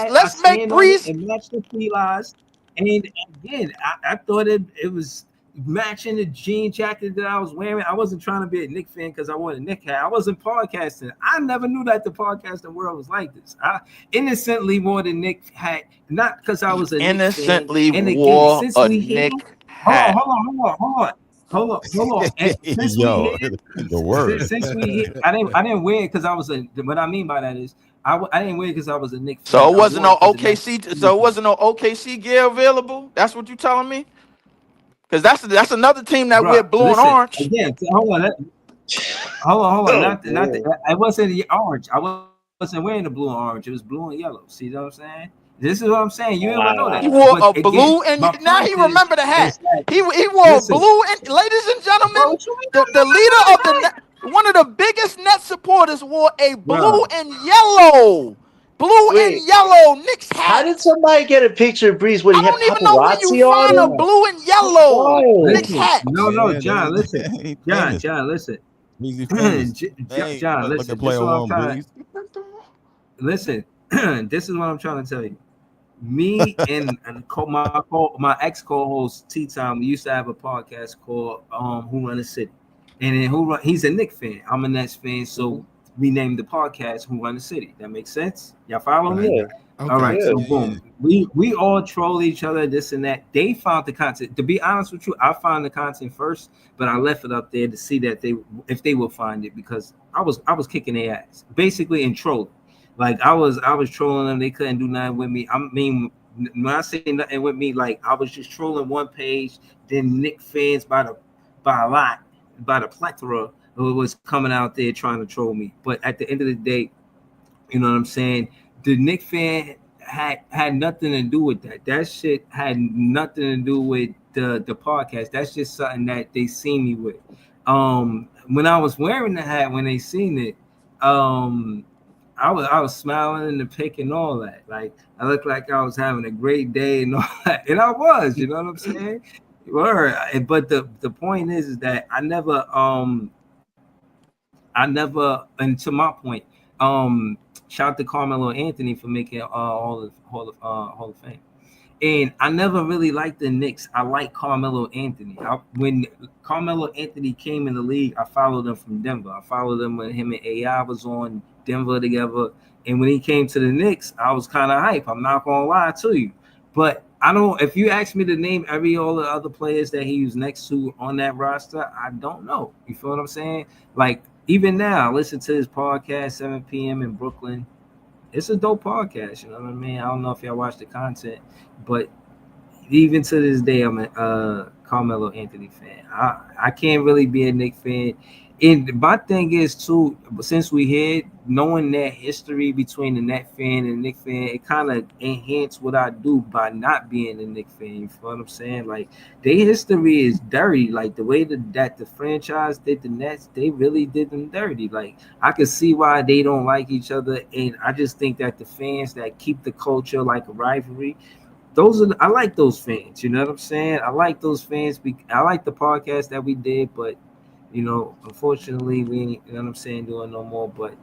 Let's make Breeze. And match the felines. And again, I thought it was matching the jean jacket that I was wearing. I wasn't trying to be a Knicks fan because I wanted a Knicks hat. I wasn't podcasting. I never knew that the podcasting world was like this. I innocently wore the Knicks hat, not because I was a innocently wore a Knicks hat. Hold on. The word. Since we hit, I didn't wear it because I was a. What I mean by that is I didn't wear it because I was a Knicks fan. So it wasn't no OKC. So it wasn't no OKC gear available. That's what you telling me? Because that's another team that wear blue and orange. Again, hold on. I wasn't the orange. I wasn't wearing the blue and orange. It was blue and yellow. See what I'm saying? This is what I'm saying. You didn't know that. He wore a blue and now he remember the hat. He wore blue and ladies and gentlemen, the leader of one of the biggest net supporters wore a blue and yellow. And yellow Knicks hat. How did somebody get a picture of Breeze when he had paparazzi on? I don't even know where you find a blue and yellow Knicks hat. No, John, listen. John, listen. John, listen. Listen, this is what I'm trying to tell you. Me and my ex co-host T-Time, we used to have a podcast called Who Run the City. And then he's a Knicks fan. I'm a Nets fan, so we named the podcast Who Run the City. That makes sense? Y'all follow me? Okay. All right, so boom. We all troll each other, this and that. They found the content. To be honest with you, I found the content first, but I left it up there to see that if they will find it, because I was kicking their ass, basically, and trolling. Like I was trolling them. They couldn't do nothing with me. I mean, when I say nothing with me, like I was just trolling one page, then Knicks fans by the plethora was coming out there trying to troll me. But at the end of the day, you know what I'm saying? The Knicks fan had nothing to do with that. That shit had nothing to do with the podcast. That's just something that they see me with. When I was wearing the hat, when they seen it, I was smiling in the pic and all that. Like I looked like I was having a great day and all that. And I was, you know what I'm saying? But the point is that I never, and to my point, shout out to Carmelo Anthony for making Hall of Fame. And I never really liked the Knicks. I like Carmelo Anthony. When Carmelo Anthony came in the league, I followed him from Denver. I followed him when him and AI was on Denver together. And when he came to the Knicks, I was kind of hype. I'm not gonna lie to you. But I don't. If you ask me to name all the other players that he was next to on that roster, I don't know. You feel what I'm saying? Like even now, I listen to his podcast 7 p.m. in Brooklyn. It's a dope podcast. You know what I mean? I don't know if y'all watch the content, but even to this day, I'm a Carmelo Anthony fan. I can't really be a Knicks fan. And my thing is too, since we had knowing that history between the Net fan and the Knicks fan, it kind of enhanced what I do by not being a Knicks fan. You feel what I'm saying? Like their history is dirty. Like the way that the franchise did the Nets, they really did them dirty. Like I can see why they don't like each other, and I just think that the fans that keep the culture like a rivalry, I like those fans. You know what I'm saying? I like those fans. I like the podcast that we did, but you know, unfortunately, we ain't, you know what I'm saying, doing no more. But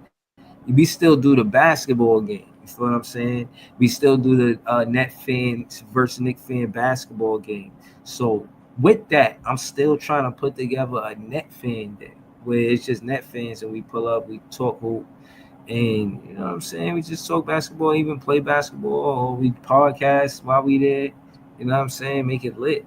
we still do the basketball game. You feel what I'm saying? We still do the Net fans versus Knicks fan basketball game. So with that, I'm still trying to put together a Net fan day where it's just Net fans and we pull up, we talk hoop, and you know what I'm saying? We just talk basketball, even play basketball, or we podcast while we there. You know what I'm saying? Make it lit.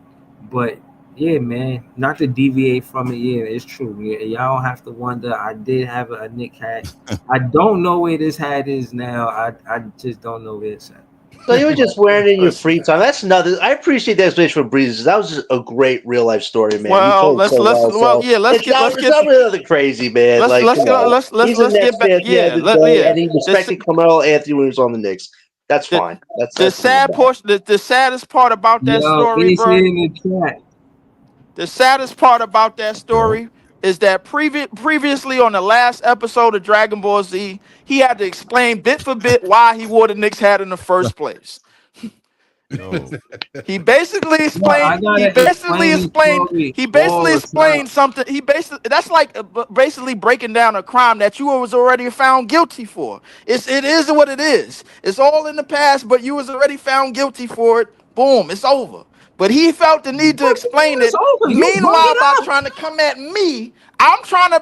But yeah, man, not to deviate from it. Yeah, it's true. Yeah, y'all don't have to wonder. I did have a Knicks hat. I don't know where this hat is now. I just don't know where it's at. So you were just wearing it in your free time. That's nothing. I appreciate the explanation from Breeze. That was just a great real life story, man. Well, You told it so let's it's not really nothing crazy, man. let's Like, come on. He's a Nets get back. fan at the end of the day, and he respected Carmelo Anthony when he was on the Knicks. That's fine. That's the sad portion. The saddest part about that story, bro. in the chat. The saddest part about that story is that previously on the last episode of Dragon Ball Z, he had to explain bit for bit why he wore the Knicks hat in the first place. He basically explained. He basically explained something. That's like basically breaking down a crime that you was already found guilty for. It is what it is. It's all in the past, but you was already found guilty for it. Boom, it's over. But he felt the need to explain it. Meanwhile, about trying to come at me, I'm trying to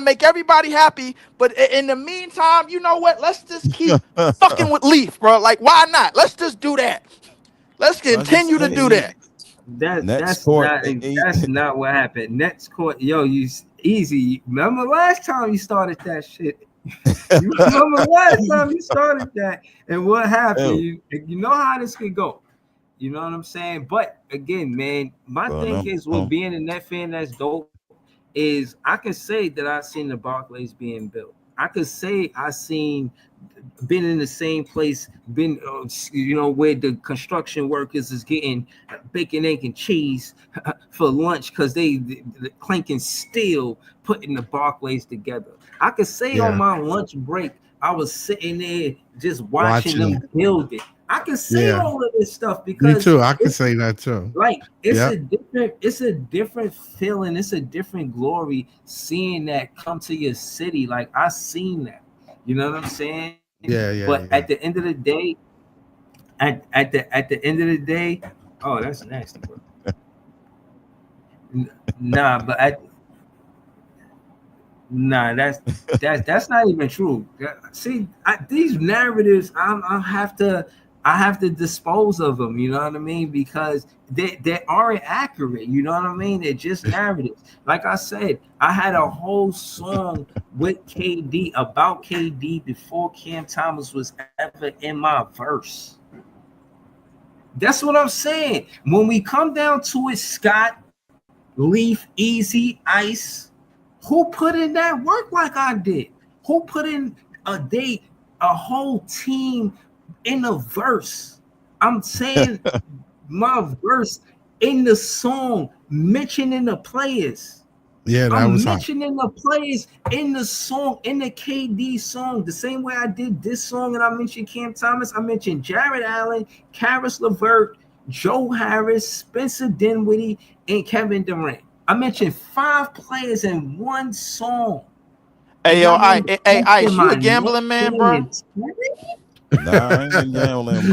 make everybody happy. But in the meantime, you know what? Let's just keep fucking with Leaf, bro. Like, why not? Let's just do that. Let's continue to do that. That's not what happened. Nets court, yo, you easy. Remember last time you started that shit? You remember last time you started that, and what happened? You know how this could go. You know what I'm saying? But again, man, my thing is with being a Net fan that's dope is I can say that I've seen the Barclays being built. I could say I seen been in the same place, been where the construction workers is getting bacon, egg, and cheese for lunch because they clanking steel, putting the Barclays together. I could say on my lunch break, I was sitting there just watching them build it. I can say all of this stuff because me too. I can say that too. Like it's a different feeling. It's a different glory seeing that come to your city. Like I seen that. You know what I'm saying? But at the end of the day, at the end of the day, oh, that's nasty, bro. That's not even true. See, these narratives, I have to dispose of them. You know what I mean? Because they aren't accurate. You know what I mean? They're just narratives. Like I said, I had a whole song with KD about KD before Cam Thomas was ever in my verse. That's what I'm saying. When we come down to it, Scott, Leaf, Easy, Ice, who put in that work like I did? Who put in a whole team in a verse? I'm saying my verse in the song, mentioning the players. Yeah, I'm mentioning the players in the song, in the KD song, the same way I did this song, and I mentioned Cam Thomas. I mentioned Jared Allen, Karis LeVert, Joe Harris, Spencer Dinwiddie, and Kevin Durant. I mentioned 5 players in one song. Hey, yo, Ice, you a gambling man, bro? Nah, I ain't a gambling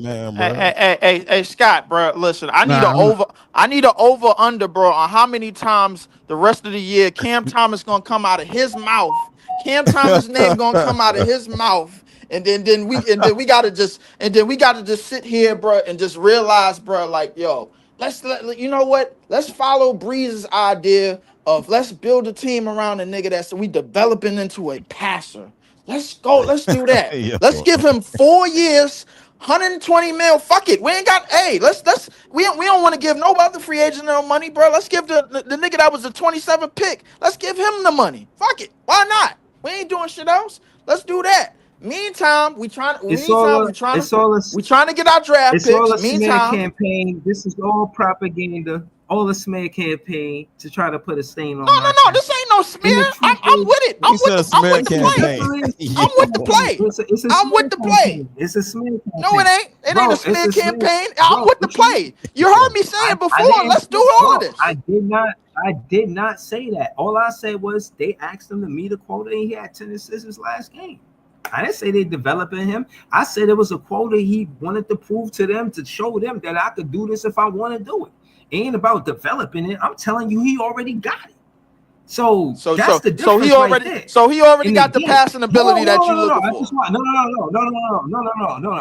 man. Bro. Hey, Scott, bro. Listen, I need an over under, bro, on how many times the rest of the year Cam Thomas gonna come out of his mouth. Cam Thomas' name gonna come out of his mouth, and then we gotta just sit here, bro, and just realize, bro, like, yo, you know what? Let's follow Breeze's idea of let's build a team around a nigga that's we developing into a passer. Let's go. Let's do that. Let's give him 4 years, 120 mil. Fuck it. We ain't got. Hey, we don't want to give no other free agent no money, bro. Let's give the nigga that was the 27th pick. Let's give him the money. Fuck it. Why not? We ain't doing shit else. Let's do that. Meantime, we trying to get our draft picks. It's all a smear campaign. This is all propaganda. All the smear campaign to try to put a stain on. No, this ain't no smear. I'm with it. I'm with the play. I'm with the play. It's a smear campaign. No, it ain't. It ain't a smear campaign. I'm with the play. You heard me saying before. Let's do all of this. I did not say that. All I said was they asked him to meet a quota, and he had 10 assists his last game. I didn't say they developing him. I said it was a quota he wanted to prove to them, to show them that I could do this if I want to do it. It ain't about developing it. I'm telling you, he already got it. So that's the difference. So he already got the passing ability that you looking for. No.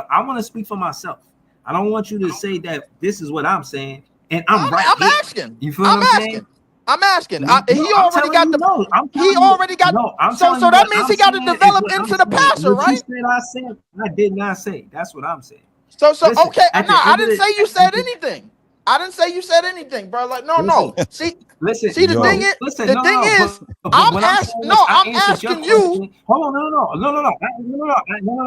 I want to speak for myself. I don't want you to say that this is what I'm saying, and I'm right. I'm asking. You feel what I'm saying? I'm asking. No, He I'm already telling got you the. no. I'm He telling you already got. no. I'm So telling you that what means I'm he got to saying is develop what I'm into the saying. passer, What you right? said, I said. I did not say. That's what I'm saying. So Listen, okay. at No, the I end of didn't the say you said anything. I didn't say you said anything, bro. Like no. listen, listen, See the thing Yo, is, listen. the No, thing no. is, But what I'm saying is, I I'm answered your asking you. question. Hold on, no.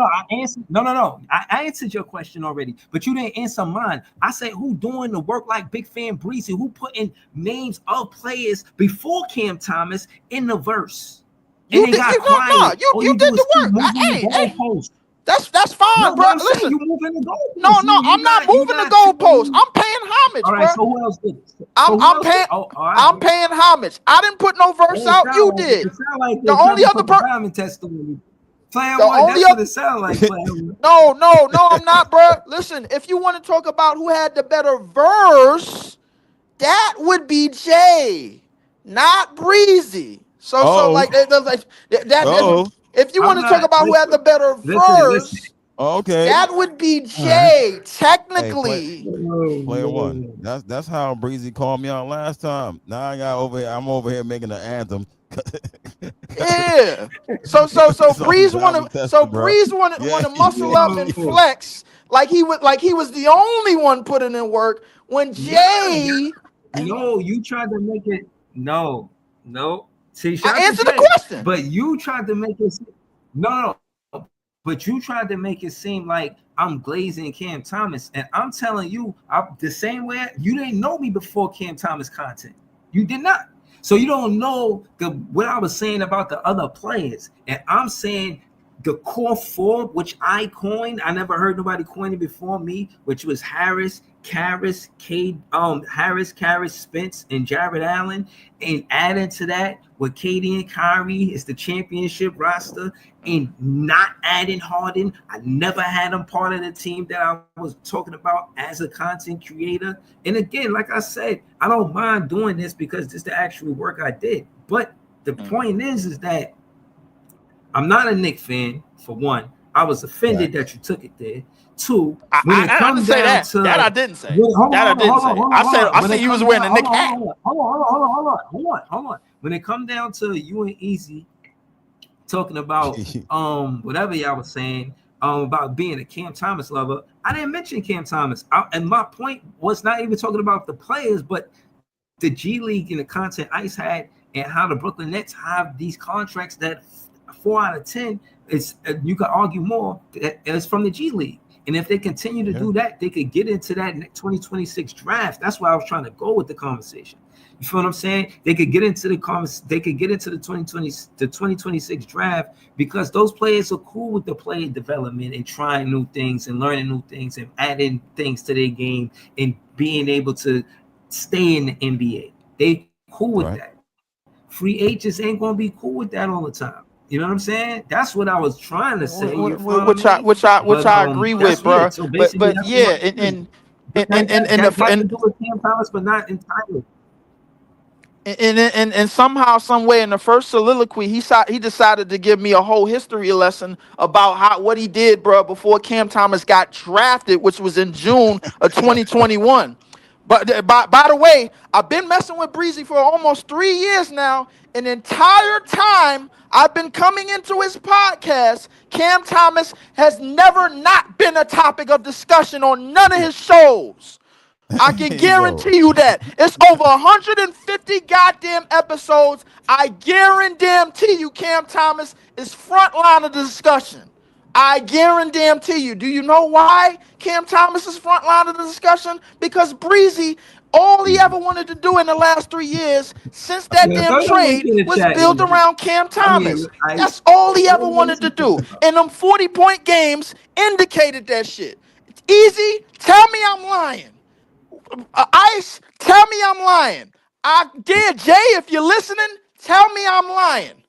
I answered. No. I answered your question already, but you didn't answer mine. I said, who doing the work like Big Fan Breezy? Who putting names of players before Cam Thomas in the verse? You And they did. got You no. quiet. All You you do did is the keep work. moving the Hey. goalpost. That's fine, No, bro. but I'm saying Listen. you moving the No, goalpost. I'm not moving the goalposts. I'm paying homage, All bro. right, so who else did it? I'm paying. Oh, all right. I'm paying homage. I didn't put no verse out. You did. It sound like The they only trying to other put the diamond testimony. Player The one, only that's other. what it sounds like. Player one. No, I'm not, bro. Listen, if you want to talk about who had the better verse, that would be Jay, not Breezy. So like that. If you want to talk about who had the better verse, okay. that would be Jay. Technically, Player one. That's how Breezy called me out last time. Now I'm over here making an anthem. yeah. So Breeze want to muscle up and flex like he was the only one putting in work when Jay. No, you tried to make it. No. See, I answered the question. But you tried to make it. No. But you tried to make it seem like I'm glazing Cam Thomas, and I'm telling you, the same way you didn't know me before Cam Thomas content. You did not. So you don't know what I was saying about the other players. And I'm saying the core four, which I coined, I never heard nobody coin it before me, which was Harris, Spence, and Jared Allen. And adding to that with KD and Kyrie is the championship roster, and not adding Harden. I never had him part of the team that I was talking about as a content creator. And again, like I said, I don't mind doing this because this is the actual work I did. But the point is that I'm not a Knicks fan, for one. I was offended that you took it there. Two, when it comes down to that I didn't say. I said you was wearing a Knicks hat. Hold on. When it come down to you and Easy talking about whatever y'all was saying about being a Cam Thomas lover, I didn't mention Cam Thomas. And my point was not even talking about the players, but the G League and the content Ice had, and how the Brooklyn Nets have these contracts that 4 out of 10 is, you could argue more, is from the G League. And if they continue to do that, they could get into that 2026 draft. That's why I was trying to go with the conversation. You feel what I'm saying? They could get into the 2026 draft, because those players are cool with the player development and trying new things and learning new things and adding things to their game and being able to stay in the NBA. They cool with that. Free agents ain't gonna be cool with that all the time. You know what I'm saying? That's what I was trying to say. Which I agree with, bro. So but yeah, and to do with Cam Thomas, but not entirely. And somehow, some way, in the first soliloquy, he decided to give me a whole history lesson about what he did, bro, before Cam Thomas got drafted, which was in June of 2021. But by the way, I've been messing with Breezy for almost 3 years now. An entire time I've been coming into his podcast, Cam Thomas has never not been a topic of discussion on none of his shows. I can guarantee you that. It's over 150 goddamn episodes. I guarantee you Cam Thomas is front line of the discussion. I guarantee you. Do you know why Cam Thomas is front line of the discussion? Because Breezy, all he ever wanted to do in the last 3 years since that damn trade was build around Cam Thomas. That's all he ever wanted to do. And them 40-point games indicated that shit. It's easy. Tell me I'm lying. Ice, tell me I'm lying. I dare Jay, if you're listening, tell me I'm lying.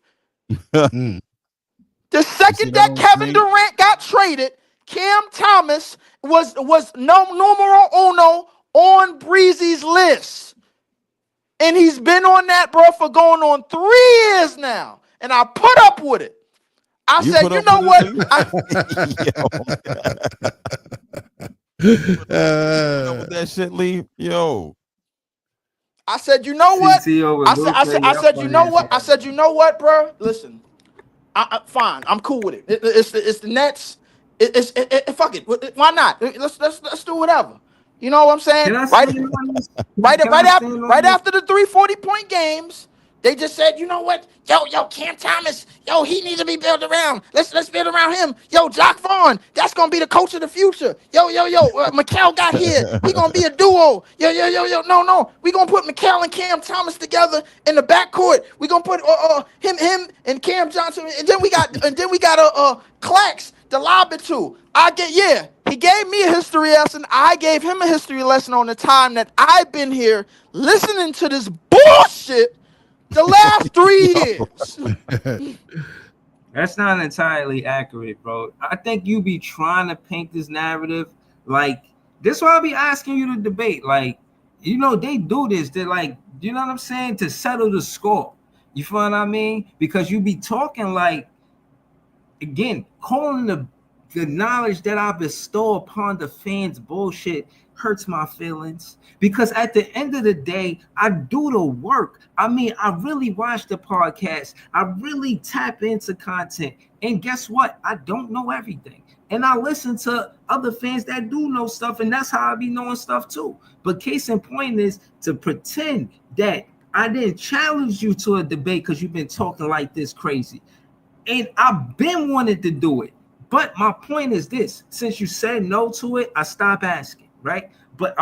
The second that Kevin Durant got traded, Cam Thomas was numero uno on Breezy's list. And he's been on that, bro, for going on 3 years now. And I put up with it. I said, you know what? With that shit, Lee, yo. I said, you know what? CTO with I said, you know what? I said, you know what, bro? Listen, fine. I'm cool with it. It's the Nets. Fuck it. Why not? Let's do whatever. You know what I'm saying? Can I Right, stand on this? right Can I stand on right this? after the 340-point games, they just said, you know what? Yo, Cam Thomas, yo, he needs to be built around. Let's build around him. Yo, Jock Vaughn, that's gonna be the coach of the future. Yo, Mikal got here. He gonna be a duo. Yo. No. We gonna put Mikal and Cam Thomas together in the backcourt. We gonna put him and Cam Johnson, and then we got Clax to lob it to. He gave me a history lesson. I gave him a history lesson on the time that I've been here listening to this bullshit the last 3 years. That's not entirely accurate, bro. I think you be trying to paint this narrative like this. Why I be asking you to debate. Like, you know, they do this. They're like, you know what I'm saying, to settle the score. You feel what I mean? Because you be talking like, again, calling the knowledge that I bestow upon the fans bullshit hurts my feelings, because at the end of the day, I do the work. I mean, I really watch the podcast. I really tap into content. And guess what? I don't know everything. And I listen to other fans that do know stuff, and that's how I be knowing stuff too. But case in point is to pretend that I didn't challenge you to a debate because you've been talking like this crazy. And I've been wanting to do it. But my point is this: since you said no to it, I stopped asking, right? But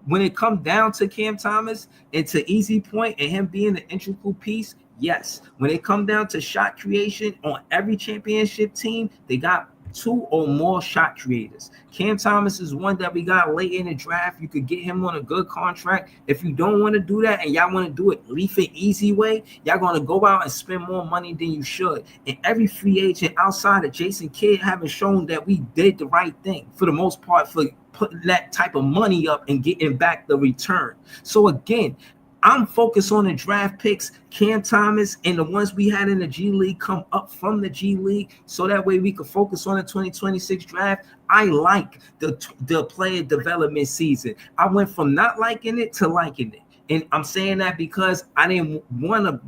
when it comes down to Cam Thomas and to Easy Point and him being an integral piece, yes. When it comes down to shot creation on every championship team, they got 2 or more shot creators. Cam Thomas is one that we got late in the draft. You could get him on a good contract. If you don't want to do that and y'all want to do it Leaf and easy way, y'all going to go out and spend more money than you should. And every free agent outside of Jason Kidd haven't shown that we did the right thing for the most part for putting that type of money up and getting back the return. So again, I'm focused on the draft picks, Cam Thomas, and the ones we had in the G League come up from the G League, so that way we can focus on the 2026 draft. I like the player development season. I went from not liking it to liking it. And I'm saying that because I didn't want to,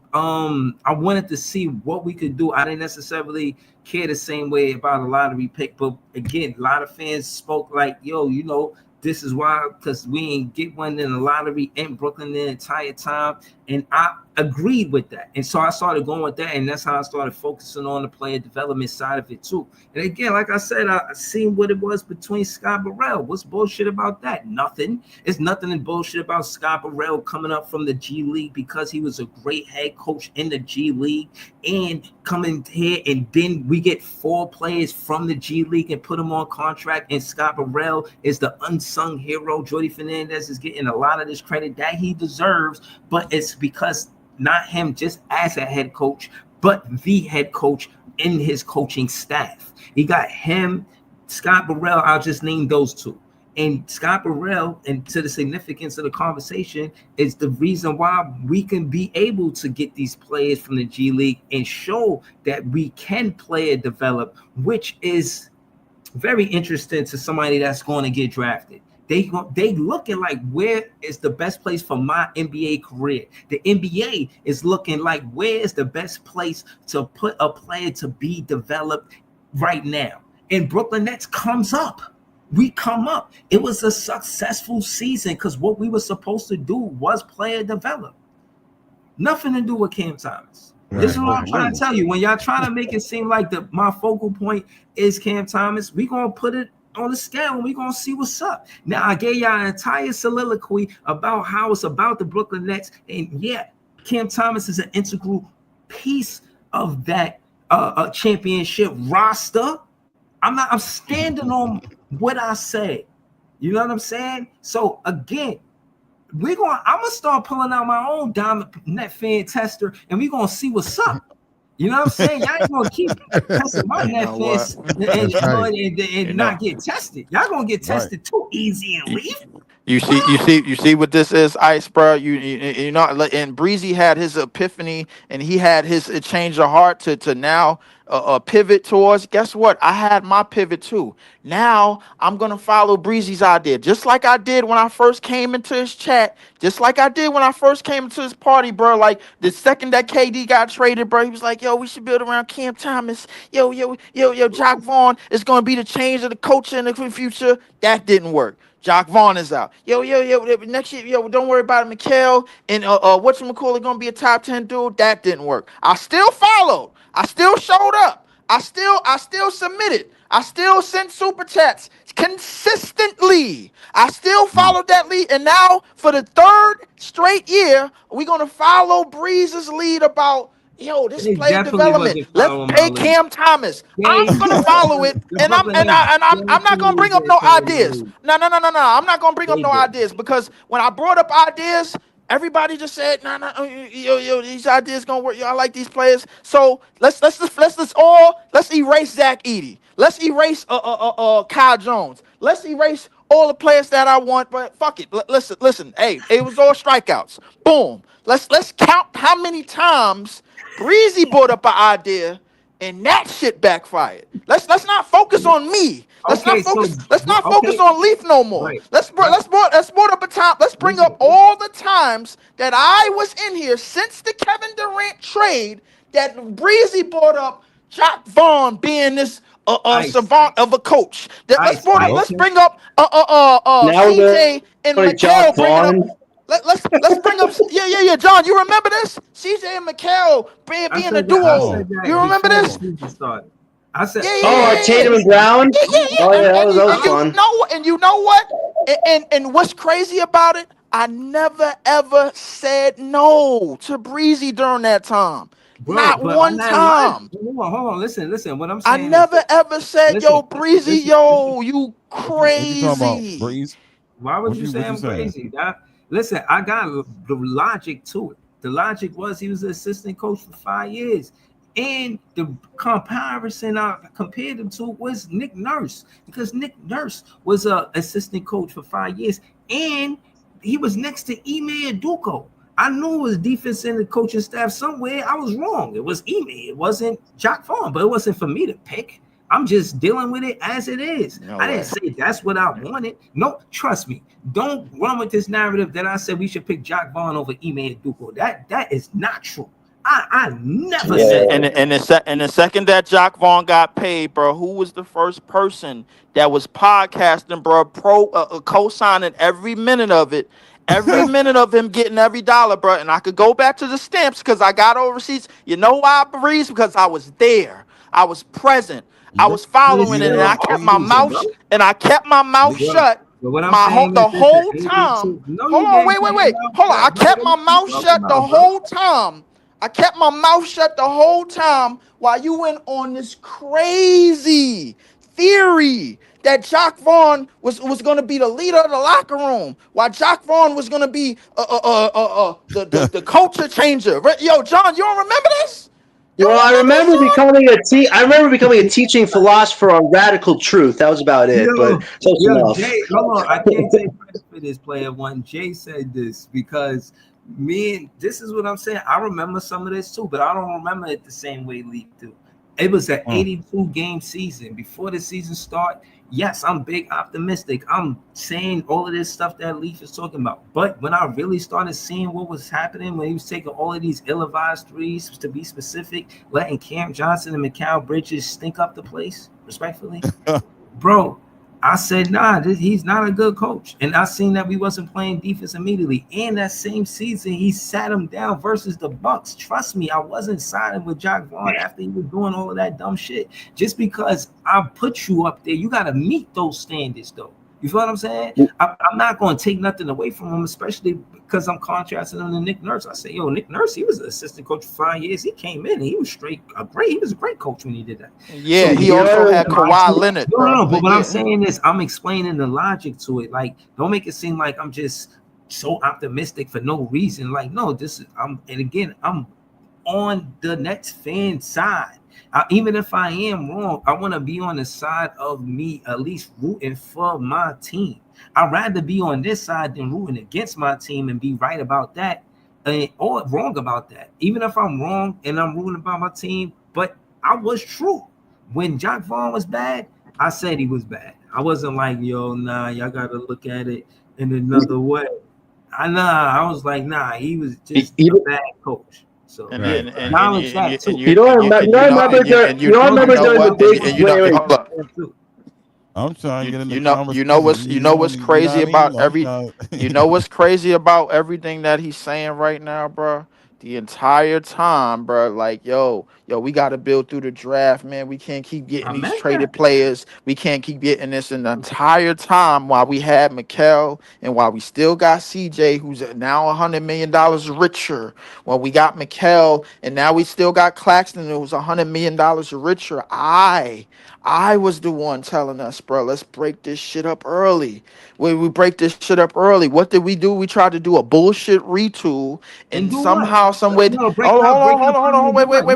I wanted to see what we could do. I didn't necessarily care the same way about a lottery pick. But again, a lot of fans spoke like, yo, you know, this is why, because we ain't get one in the lottery in Brooklyn the entire time. And I agreed with that. And so I started going with that. And that's how I started focusing on the player development side of it too. And again, like I said, I seen what it was between Scott Burrell. What's bullshit about that? Nothing. It's nothing in bullshit about Scott Burrell coming up from the G League because he was a great head coach in the G League and coming here. And then we get 4 players from the G League and put them on contract. And Scott Burrell is the unsung hero. Jordy Fernandez is getting a lot of this credit that he deserves, but it's because not him just as a head coach, but the head coach in his coaching staff. He got him, Scott Burrell, I'll just name those 2. And Scott Burrell, and to the significance of the conversation, is the reason why we can be able to get these players from the G League and show that we can play and develop, which is very interesting to somebody that's going to get drafted. They looking like, where is the best place for my NBA career? The NBA is looking like, where is the best place to put a player to be developed right now? And Brooklyn Nets comes up. We come up. It was a successful season because what we were supposed to do was player develop. Nothing to do with Cam Thomas. Right. This is what I'm trying to tell you. When y'all trying to make it seem like my focal point is Cam Thomas, we going to put it on the scale and we're going to see what's up. Now, I gave y'all an entire soliloquy about how it's about the Brooklyn Nets. And yeah, Cam Thomas is an integral piece of that championship roster. I'm standing on what I said. You know what I'm saying? So again, I'm going to start pulling out my own Diamond Net Fan tester and we're going to see what's up. You know what I'm saying? Y'all ain't gonna keep testing my net fans and not get tested. Y'all gonna get tested too easy and leave. You see what this is, Ice, bro. You know, and Breezy had his epiphany, and he had his change of heart to now pivot towards. Guess what? I had my pivot too. Now I'm gonna follow Breezy's idea, just like I did when I first came into his chat, just like I did when I first came into his party, bro. Like the second that KD got traded, bro, he was like, "Yo, we should build around Cam Thomas. Yo, Jock Vaughn is gonna be the change of the culture in the future." That didn't work. Jock Vaughn is out. Yo, next year, don't worry about it. Mikal and whatchamacallit gonna be a top 10 dude. That didn't work. I still followed. I still showed up. I still submitted. I still sent super chats consistently. I still followed that lead. And now for the third straight year, we're gonna follow Breeze's lead about this They player definitely development. wasn't Let's following pay my lead. Cam Thomas. I'm gonna follow it, The and I'm Brooklyn not gonna bring up no ideas. No. I'm not gonna bring up no ideas because when I brought up ideas, everybody just said, "No, these ideas gonna work. Yo, I like these players." So let's erase Zach Edey. Let's erase Kyle Jones. Let's erase all the players that I want. But fuck it. Listen. Hey, it was all strikeouts. Boom. Let's count how many times Breezy brought up an idea and that shit backfired. Let's not focus on me. Let's not focus on Leaf no more. Right. Let's bring up a time. Let's bring up all the times that I was in here since the Kevin Durant trade that Breezy brought up Jock Vaughn being this savant of a coach. Let's bring up CJ and Mikal bringing up. Let's bring up John. You remember this? CJ and Mikal being a duo. You remember this? I said, Tatum and Brown. That was fun. And you know what? And what's crazy about it? I never ever said no to Breezy during that time. Bro, not one time. Hold on. Listen. What I'm saying. I never ever said, "Yo, Breezy, you crazy." What you talking about, Breeze? Why would you say I'm crazy? Listen, I got the logic to it. The logic was he was an assistant coach for 5 years. And the comparison I compared him to was Nick Nurse, because Nick Nurse was an assistant coach for 5 years. And he was next to Ime Udoka. I knew it was defense in the coaching staff somewhere. I was wrong. It was Ime. It wasn't Jock Vaughn, but it wasn't for me to pick. I'm just dealing with it as it is. I didn't say that's what I wanted. No, trust me. Don't run with this narrative that I said we should pick Jock Vaughn over Ime Udoka. That is not true. I never said that. And the second that Jock Vaughn got paid, bro, who was the first person that was podcasting, bro, co-signing every minute of it, every minute of him getting every dollar, bro? And I could go back to the stamps because I got all receipts. You know why, Breeze? Because I was there. I was present. I was following it, and I kept my mouth shut. The whole time. Hold on, wait. Hold on. I kept my mouth shut the whole time. I kept my mouth shut the whole time while you went on this crazy theory that Jock Vaughn was going to be the leader of the locker room, while Jock Vaughn was going to be the culture changer. Yo, John, you don't remember this? Well, I remember becoming a teaching philosopher on radical truth. That was about it. Jay, hold on. I can't take credit for this, player one. Jay said this because this is what I'm saying. I remember some of this too, but I don't remember it the same way Leaf do. It was an 82 game season. Before the season start, yes, I'm big optimistic. I'm saying all of this stuff that Leaf is talking about. But when I really started seeing what was happening, when he was taking all of these ill-advised threes, to be specific, letting Cam Johnson and Mikal Bridges stink up the place, respectfully, bro, I said, nah, he's not a good coach. And I seen that we wasn't playing defense immediately. And that same season, he sat him down versus the Bucks. Trust me, I wasn't siding with Jock Vaughn after he was doing all of that dumb shit. Just because I put you up there, you got to meet those standards, though. You feel what I'm saying? I'm not going to take nothing away from him, especially because I'm contrasting him to Nick Nurse. I say, Nick Nurse, he was an assistant coach for 5 years. He came in and he was he was a great coach when he did that. Yeah, so he also had Kawhi Leonard. No, but what I'm saying is I'm explaining the logic to it. Like, don't make it seem like I'm just so optimistic for no reason. Like, no, I'm on the Nets fan side. Even if I am wrong, I want to be on the side of me at least rooting for my team. I'd rather be on this side than rooting against my team and be right about that or wrong about that. Even if I'm wrong and I'm rooting about my team, but I was true. When Jacque Vaughn was bad, I said he was bad. I wasn't like, yo, nah, y'all got to look at it in another way. I was like, nah, he was just a bad coach. So acknowledge that too. You don't remember during the big I'm trying to get in the you know what's crazy about what's crazy about everything that he's saying right now, bro? The entire time, bro, like, yo, we got to build through the draft, man. We can't keep getting these traded players. We can't keep getting this. In the entire time while we had Mikal and while we still got CJ, who's now $100 million richer, while we got Mikal and now we still got Claxton, who's $100 million richer, I was the one telling us, bro, let's break this shit up early. We break this shit up early. What did we do? We tried to do a bullshit retool, and somehow, some way. Hold on, wait, hold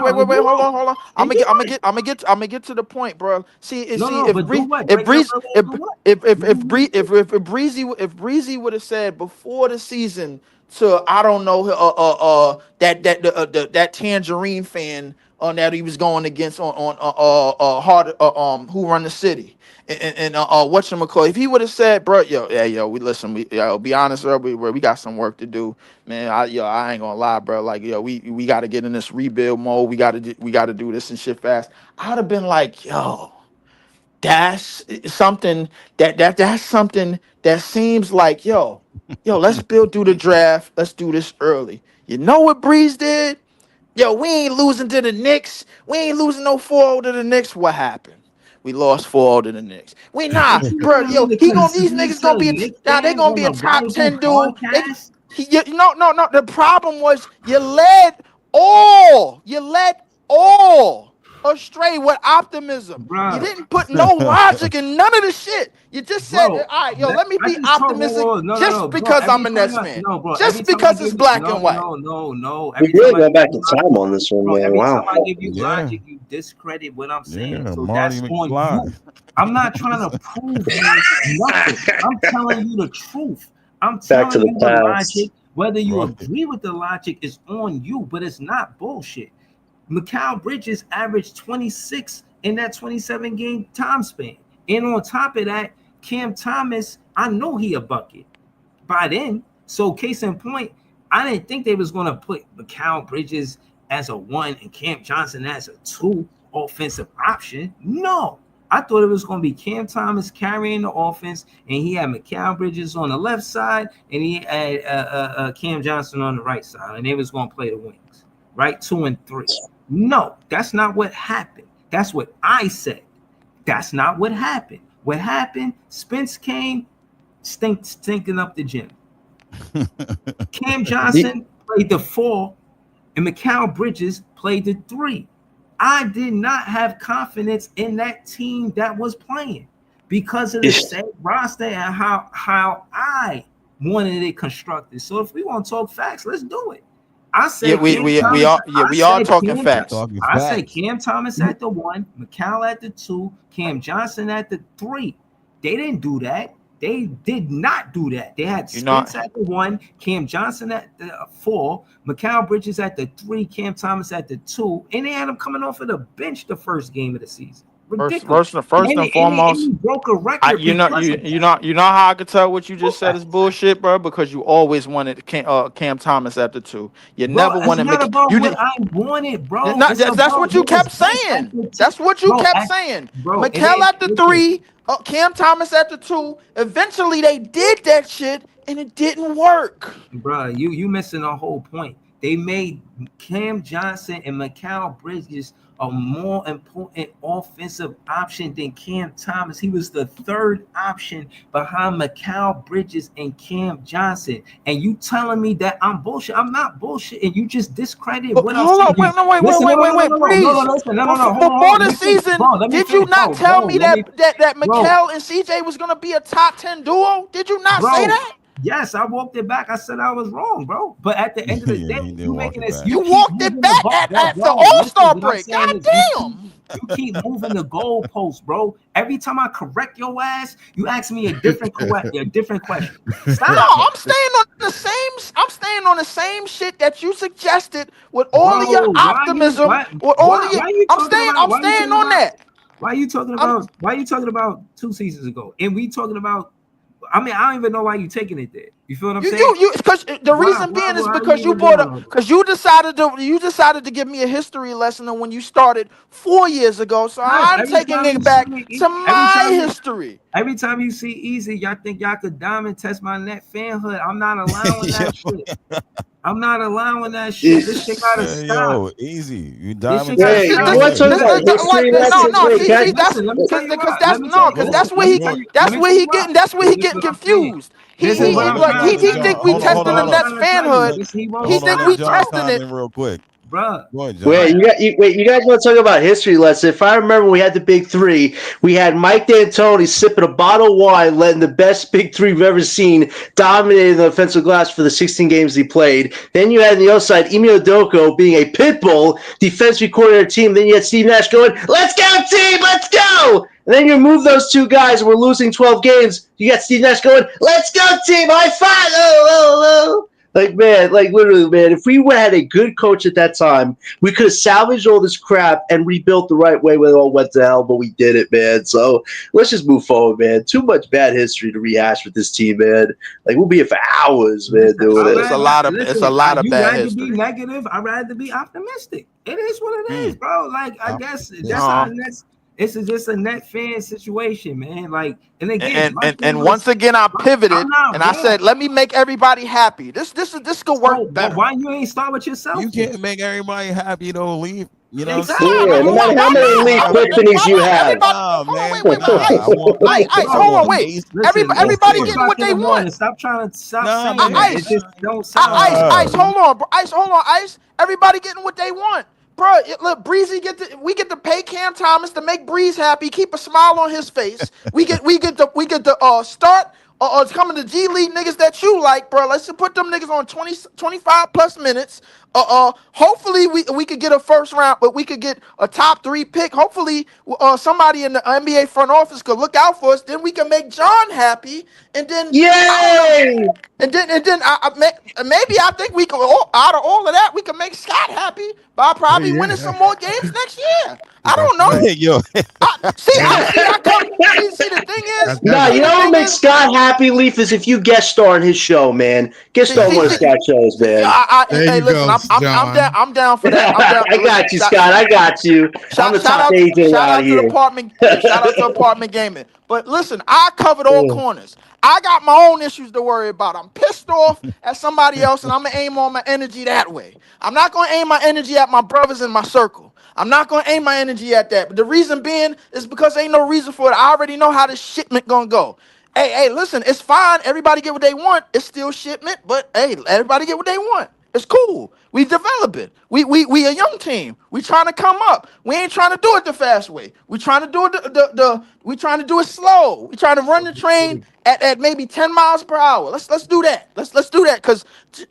on. I'm gonna get to the point, bro. See, if Breezy would have said before the season to I don't know that Tangerine fan that he was going against on Who Run the City and whatchamacallit, if he would have said, bro, we be honest, bro, we got some work to do, man. I ain't gonna lie, bro. Like, we got to get in this rebuild mode. We got to do this and shit fast. I'd have been like, that's something that's something that seems like, let's build through the draft. Let's do this early. You know what Breeze did? We ain't losing to the Knicks. We ain't losing no 4-0 to the Knicks. What happened? We lost 4-0 to the Knicks. Bro. These niggas gonna be they're gonna be a top 10 dude. No. The problem was you led all astray with optimism. Bruh. You didn't put no logic in none of the shit. You just said, all right, let me be optimistic because I'm a Nets fan. Just because it's black and white. No. We really go back in time on this one, man. Wow. Every time I give you logic, you discredit what I'm saying. So that's on you. I'm not trying to prove nothing. I'm telling you the truth. I'm telling you the logic. Whether you agree with the logic is on you, but it's not bullshit. Mikal Bridges averaged 26 in that 27-game time span. And on top of that, Cam Thomas, I know he a bucket by then. So case in point, I didn't think they was going to put Mikal Bridges as a 1 and Cam Johnson as a 2 offensive option. No, I thought it was going to be Cam Thomas carrying the offense, and he had Mikal Bridges on the left side, and he had Cam Johnson on the right side, and they was going to play the wings, right? 2 and 3. No, that's not what happened. That's what I said. That's not what happened. What happened, Spence came stinking up the gym. Cam Johnson played the 4, and Mikal Bridges played the 3. I did not have confidence in that team that was playing because of the set roster and how I wanted it constructed. So if we want to talk facts, let's do it. I said we are talking facts. I said Cam Thomas at the 1, Mikal at the 2, Cam Johnson at the 3. They didn't do that. They did not do that. They had Spence at the 1, Cam Johnson at the 4, Mikal Bridges at the 3, Cam Thomas at the 2, and they had him coming off of the bench the first game of the season. First and foremost, he broke a record. You know how I could tell what you just said is bullshit, bro, because you always wanted Cam Thomas at the 2. You never wanted I wanted, bro. That's what you kept saying. That's what you kept saying. Mikal at the 3, Cam Thomas at the 2. Eventually, they did that shit, and it didn't work, bro. You missing the whole point. They made Cam Johnson and Mikal Bridges a more important offensive option than Cam Thomas. He was the 3rd option behind Mikal Bridges and Cam Johnson. And you telling me that I'm bullshit? I'm not bullshit. And you just discredited what I'm saying. Wait. Before the season, did you not tell me that Mikal and CJ was going to be a top 10 duo? Did you not say that? Yes, I walked it back. I said I was wrong, bro. But at the end of the Yeah, day, he did you walk making it this. back. You keep walked it moving back ball, at the bro, All-Star listen, what I'm break. saying God is damn. you keep moving the goalposts, bro. Every time I correct your ass, you ask me a different question. No, Stop. I'm staying on the same shit that you suggested with all of your Bro, optimism. With all of your, why you I'm talking staying about on that. why you talking about 2 seasons ago? And we talking about, I mean, I don't even know why you taking it there. You feel what I'm saying? Because the reason being is because you brought up, because you decided to give me a history lesson on when you started 4 years ago. So I'm taking it back to my history. Every time you see Easy, y'all think y'all could diamond test my net fanhood. I'm not allowing that shit. I'm not allowing that shit. This shit gotta stop. Yo, Easy. You diamond gotta test. stop. You want to talk about history lessons? Wait, That's Let me tell you why. that's where he getting confused. He This is what I'm trying to tell think you. we This is testing what the I'm Nets trying to tell you. fanhood. This he won't He Hold on, think let we John testing chime it. in real quick. Bruh. Go ahead, John. Wait, you guys want to talk about history lesson? If I remember, we had the big three. We had Mike D'Antoni sipping a bottle of wine, letting the best big three we've ever seen dominating the offensive glass for the 16 games he played. Then you had on the other side Ime Udoka being a pit bull defensive coordinator team. Then you had Steve Nash going, "Let's go, team, let's go!" And then you move those two guys, and we're losing 12 games. You got Steve Nash going, "Let's go, team, high five!" Oh. Like, man, like literally, man, if we had a good coach at that time, we could have salvaged all this crap and rebuilt the right way when it all went to hell, but we did it, man. So let's just move forward, man. Too much bad history to rehash with this team, man. Like, we'll be here for hours, man, doing it. It's a lot of bad history. history. Be negative. I'd rather be optimistic. It is what it is, bro. Like, I guess that's Uh-huh. how this is just a net fan situation, man. Like, and again, And once again, I pivoted and I said, let me make everybody happy. This could work better. Why you ain't start with yourself? You can't make everybody happy, though, Leaf. You know what I'm Exactly. saying? Yeah, no matter how many elite epiphanies you have. Hold on, wait. Everybody getting what they want. Stop trying to stop Nah, saying man. that. It just don't sound Ice, hold on, bro. Ice. Everybody getting what they want. Bro, look, Breezy we get to pay Cam Thomas to make Breeze happy, keep a smile on his face. We get to start it's coming to G League niggas that you like, bro. Let's put them niggas on 25 plus minutes. Hopefully we could get a first round, but we could get a top 3 pick. Hopefully somebody in the NBA front office could look out for us. Then we can make John happy, and then Yay! And then maybe I think we could, out of all of that, we can make Scott happy by probably winning some more games next year. I don't know. Yo. See, the thing is, No, you know what makes Scott happy, Leaf, is if you guest star on his show, man. Guest star on one of Scott shows, man. Hey, listen, I'm down for that. I got you, Scott. I got you. I'm the top agent out here. Shout out to Apartment Gaming. But listen, I covered all corners. I got my own issues to worry about. I'm pissed off at somebody else, and I'm going to aim all my energy that way. I'm not going to aim my energy at my brothers in my circle. I'm not going to aim my energy at that. But the reason being is because ain't no reason for it. I already know how this shipment going to go. Hey, listen, it's fine. Everybody get what they want. It's still shipment, but hey, everybody get what they want. It's cool. We developing. We a young team. We trying to come up. We ain't trying to do it the fast way. We trying to do it we trying to do it slow. We trying to run the train at maybe 10 miles per hour. Let's do that. Let's do that, because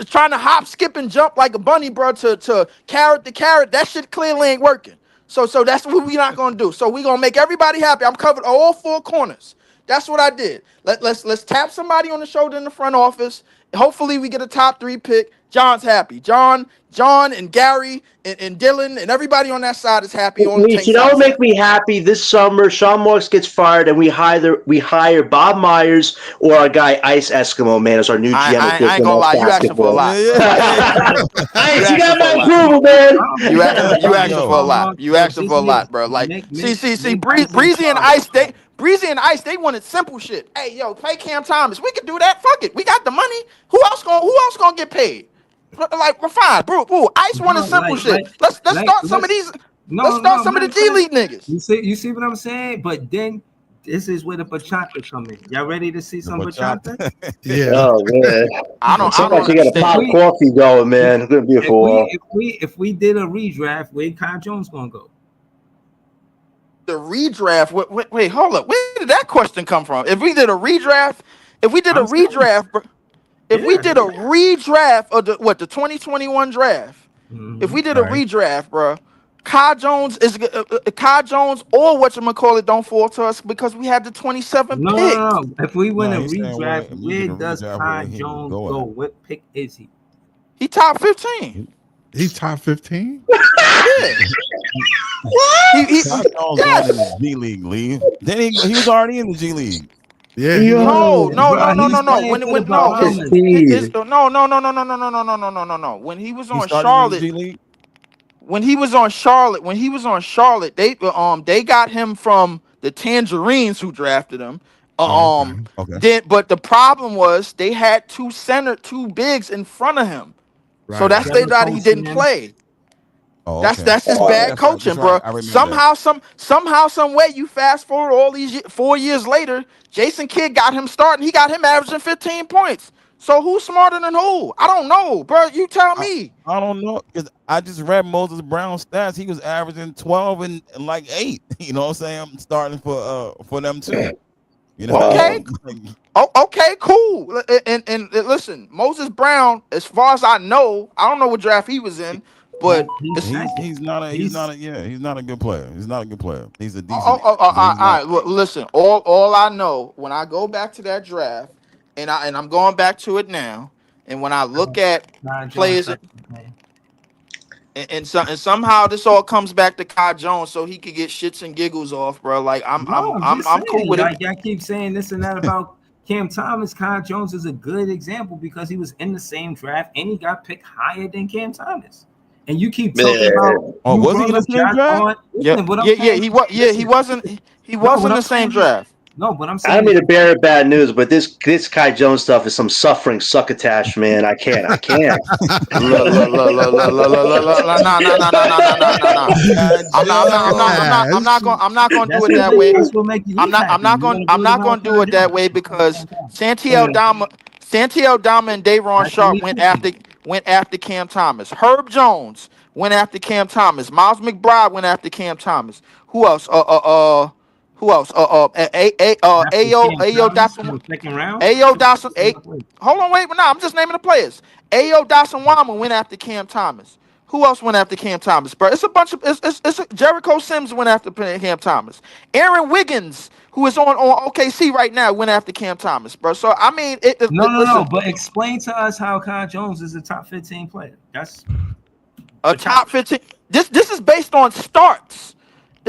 trying to hop, skip, and jump like a bunny, bro, to carrot to carrot, that shit clearly ain't working. So that's what we not gonna do. So we gonna make everybody happy. I'm covered all 4 corners. That's what I did. Let's tap somebody on the shoulder in the front office. Hopefully we get a top 3 pick. John's happy. John and Gary and Dylan and everybody on that side is happy. On the You know what make me happy? This summer, Sean Marks gets fired, and we hire Bob Myers or our guy Ice Eskimo, man, as our new GM. I ain't gonna lie, you asking for a lot. Ice, you got my approval, man. You asking for a lot. You asking for a lot, bro. Like, see, Breezy and Ice, they wanted simple shit. Hey, yo, pay Cam Thomas. We can do that. Fuck it. We got the money. Who else gonna get paid? Like, we're fine, bro. Ice wanted simple shit. Let's start some of these. Let's start some of the G League niggas. You see what I'm saying? But then this is where the bachata come in. Y'all ready to see some bachata? Yeah. Oh man. I don't You got a pop coffee going, man. It's gonna be a while. If we did a redraft, where Kyle Jones gonna go? The redraft. Wait, hold up. Where did that question come from? If we did a redraft, bro, If we did a redraft of the 2021 draft, if we did a Right. redraft, bro, Kai Jones is Kai Jones or whatchamacallit don't fall to us because we had the 27th No, pick. no, no. If we win No, a he's saying redraft, if you where did a does redraft, Kai where he would Jones go go? at. What pick is he? He top 15. He's top 15. Yeah. He Kai Jones going in the G League, Lee. Then he was already in the G League. Yeah. Yo, No. When for the no, his, Bahamas. his no. When he was He on started Charlotte, in the G League. when he was on Charlotte, they got him from the Tangerines who drafted him. Okay. But the problem was they had two bigs in front of him. So Right. that's they thought he didn't play. Oh, That's okay. his Oh, bad that's coaching, right. bro. I remember that. Somehow, some way, you fast forward all these 4 years later, Jason Kidd got him starting. He got him averaging 15 points. So who's smarter than who? I don't know, bro. You tell me. I don't know because I just read Moses Brown's stats. He was averaging 12 and like 8. You know what I'm saying? I'm starting for them too. You know. Okay. Oh, okay, cool. And listen, Moses Brown, as far as I know, I don't know what draft he was in, but he's not a good player. He's not a good player. He's a decent. all right. Look, listen, all I know when I go back to that draft, and I'm going back to it now, and when I look at players, and somehow this all comes back to Kai Jones, so he could get shits and giggles off, bro. Like I'm cool with like, it. Y'all keep saying this and that about Cam Thomas. Kai Jones is a good example because he was in the same draft and he got picked higher than Cam Thomas. And you keep talking about. Oh, was he in the same draft? He wasn't in the same draft. No, but I'm saying I don't mean to bear bad news, but this Kai Jones stuff is some suffering succotash, man. I can't. I'm not going to do it that way. I'm not going to do it that way because Santiago Dama and Dayron Sharp went after Cam Thomas. Herb Jones went after Cam Thomas. Miles McBride went after Cam Thomas. Who else? Who else? Ayo Dawson. Ayo Dawson. Hold on, wait. No, I'm just naming the players. Ayo Dawson Wama went after Cam Thomas. Who else went after Cam Thomas, bro? It's a bunch of. Jericho Sims went after Cam Thomas. Aaron Wiggins, who is on OKC right now, went after Cam Thomas, bro. So I mean, no. But explain to us how Kai Jones is a top 15 player. That's a top 15. This is based on starts.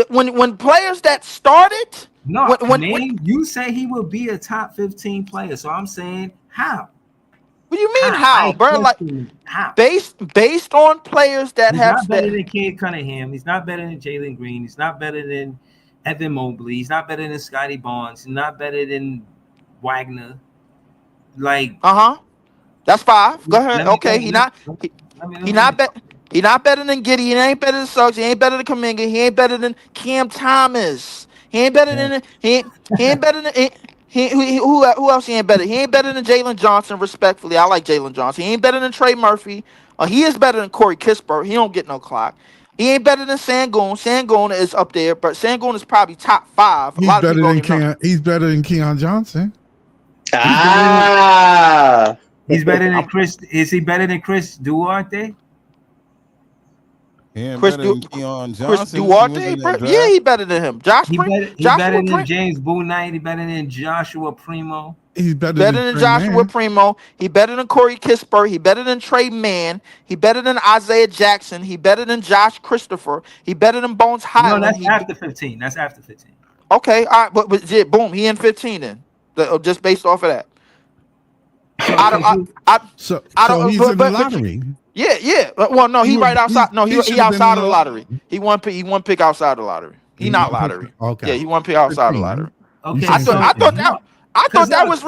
When players that started, you say he would be a top 15 player. So I'm saying how? What do you mean how, bro? Like how? Based on players that He's have not better than Cade Cunningham. He's not better than Jalen Green. He's not better than Evan Mobley. He's not better than Scotty Barnes. He's not better than Wagner. Like that's 5. Go ahead. Okay, he not better than Giddey. He ain't better than Suggs. He ain't better than Kuminga. He ain't better than Cam Thomas. He ain't better than who else? He ain't better. He ain't better than Jalen Johnson. Respectfully, I like Jalen Johnson. He ain't better than Trey Murphy. He is better than Corey Kispert. He don't get no clock. He ain't better than Sangoon. Sangoon is up there, but Sangoon is probably top 5. He's better than Keon Johnson. He's better than Chris. Is he better than Chris Duarte? Chris Duarte, bro. Yeah, he better than him. He better than James Bouknight. He better than Joshua Primo. He's better than Joshua Primo. He better than Corey Kispert. He better than Trey Mann. He better than Isaiah Jackson. He better than Josh Christopher. He better than Bones Highland. No, that's after 15. That's after 15. Okay, all right, but yeah, boom, he in 15 then. Just based off of that. So he's in the lottery. Yeah. Well, no, he right outside. No, he outside of the lottery. He one pick outside the lottery. He not lottery. Okay. Yeah, he one pick outside the lottery. Okay. I thought that was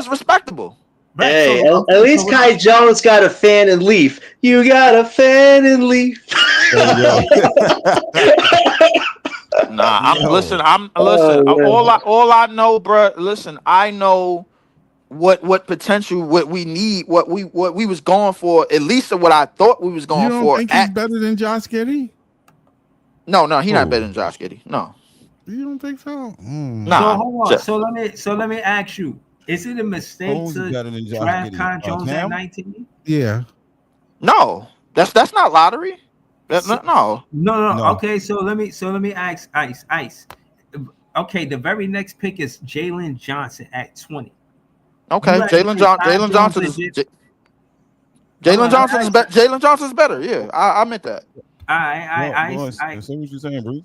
respectable. Hey, at least Kai Jones got a fan in Leaf. You got a fan in Leaf. Nah, listen. All I know, bro. Listen, I know what potential, what we need, what we was going for, at least what I thought we was going for. You don't think he's better than Josh Giddey? No, he's not better than Josh Giddey. No. You don't think so? Nah. So hold on. So let me ask you. Is it a mistake Who's to better than Josh draft Giddey? Kai Jones at Cam? 19? Yeah. No, that's not lottery. No. No. Okay, so let me ask Ice. Okay, the very next pick is Jalen Johnson at 20. Okay, Jalen Johnson is Jalen Johnson's better. Yeah, I meant that. I see what you're saying, Bruce.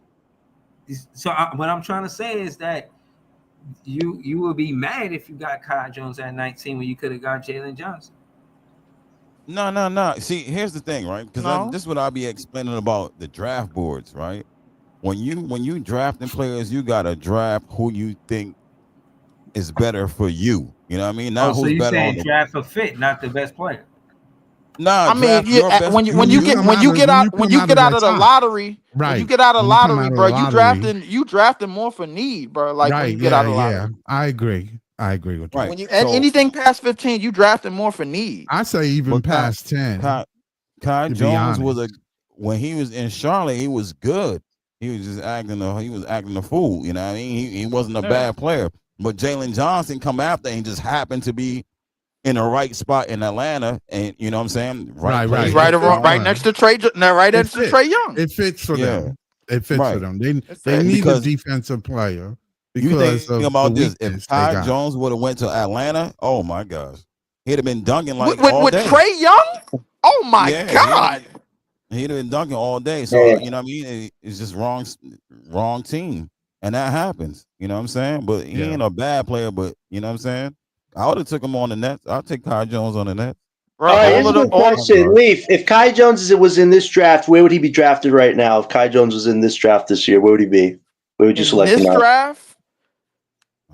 So what I'm trying to say is that you would be mad if you got Kai Jones at 19 when you could have got Jalen Johnson. No. See, here's the thing, right? Because this is what I'll be explaining about the draft boards, right? When you drafting players, you gotta draft who you think is better for you. You know what I mean? Not so who's you better on saying the draft for fit, not the best player. Nah, I mean, when you get out of the lottery, right? When you get out of lottery, bro, you drafting more for need, bro. Like right, when you get out of lottery. I agree with that. Right. When you anything past 15, you drafting more for need. I say even past 10. Kai Jones was when he was in Charlotte, he was good. He was just acting a fool. You know what I mean? He wasn't a bad player. But Jalen Johnson come after and just happened to be in the right spot in Atlanta, and you know what I'm saying? Right. He's right next to Trey. Right next to Trey Young. It fits for them. It fits for them. They need a defensive player. You think about this? If Kai Jones would have went to Atlanta, oh my gosh, he'd have been dunking like all day. With Trey Young? Oh my God. He'd have been dunking all day. So you know what I mean? It's just wrong team. And that happens. You know what I'm saying? But he ain't a bad player, but you know what I'm saying? I would have took him on the Nets. I'll take Kai Jones on the Nets. All right, here's a question. Leaf, if Kai Jones was in this draft, where would he be drafted right now? If Kai Jones was in this draft this year, where would he be? Where would you select him?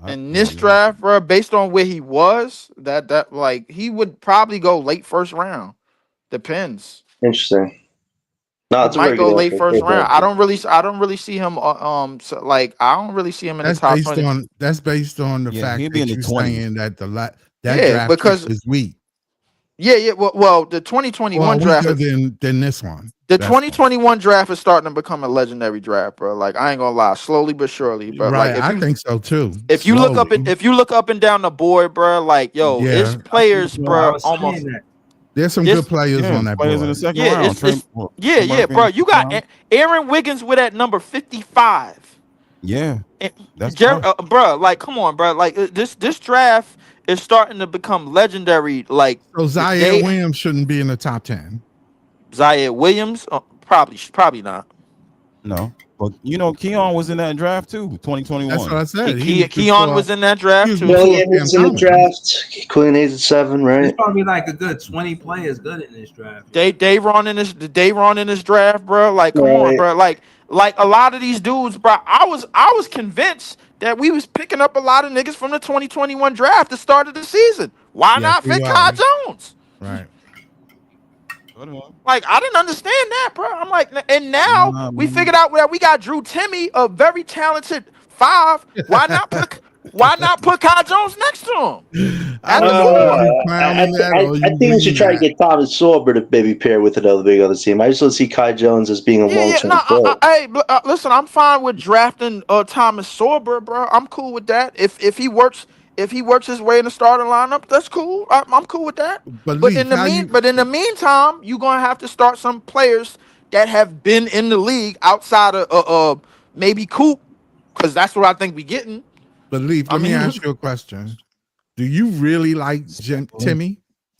In this draft, bro, based on where he was, that like he would probably go late first round. Depends. Interesting. No, it's might go late first round. I don't really see him. I don't really see him in the top 20. That's based on the fact that you're saying that that draft because is weak. Yeah. Well, the 2021 draft than this one. The 2021 draft is starting to become a legendary draft, bro. Like I ain't gonna lie, slowly but surely, bro. Right, like, I think so too. If you look up and down the board, bro, like it's players, bro. Almost. There's some good players on that board. In the second round. Bro. You got Aaron Wiggins with at number 55. Yeah, that's bro. Like, come on, bro. Like this draft is starting to become legendary. Like, so Zaire Williams shouldn't be in the top 10. Zaire Williams, probably not. No, but you know, Keon was in that draft too, 2021. That's what I said. Keon was in that draft too. Williams was in the draft. Queen 8 at 7, right? There's probably like a good 20 players good in this draft. Dayron in this draft, bro. Like, come on, bro. Like a lot of these dudes, bro. I was convinced that we was picking up a lot of niggas from the 2021 draft at the start of the season. Why not pick Kai Jones? Right. Like I didn't understand that, bro. I'm like, and now we figured out that we got Drew Timme, a very talented 5. Why not put Kai Jones next to him? I think we should try to get Thomas Sorber to maybe pair with another big other team. I just don't see Kai Jones as being a long-term player. Hey, listen, I'm fine with drafting Thomas Sorber, bro. I'm cool with that. If he works his way in the starting lineup, that's cool. I'm cool with that. But in the meantime, you're gonna have to start some players that have been in the league outside of maybe Coop, because that's what I think we're getting. But Leaf, let me ask you a question. Do you really like Timme,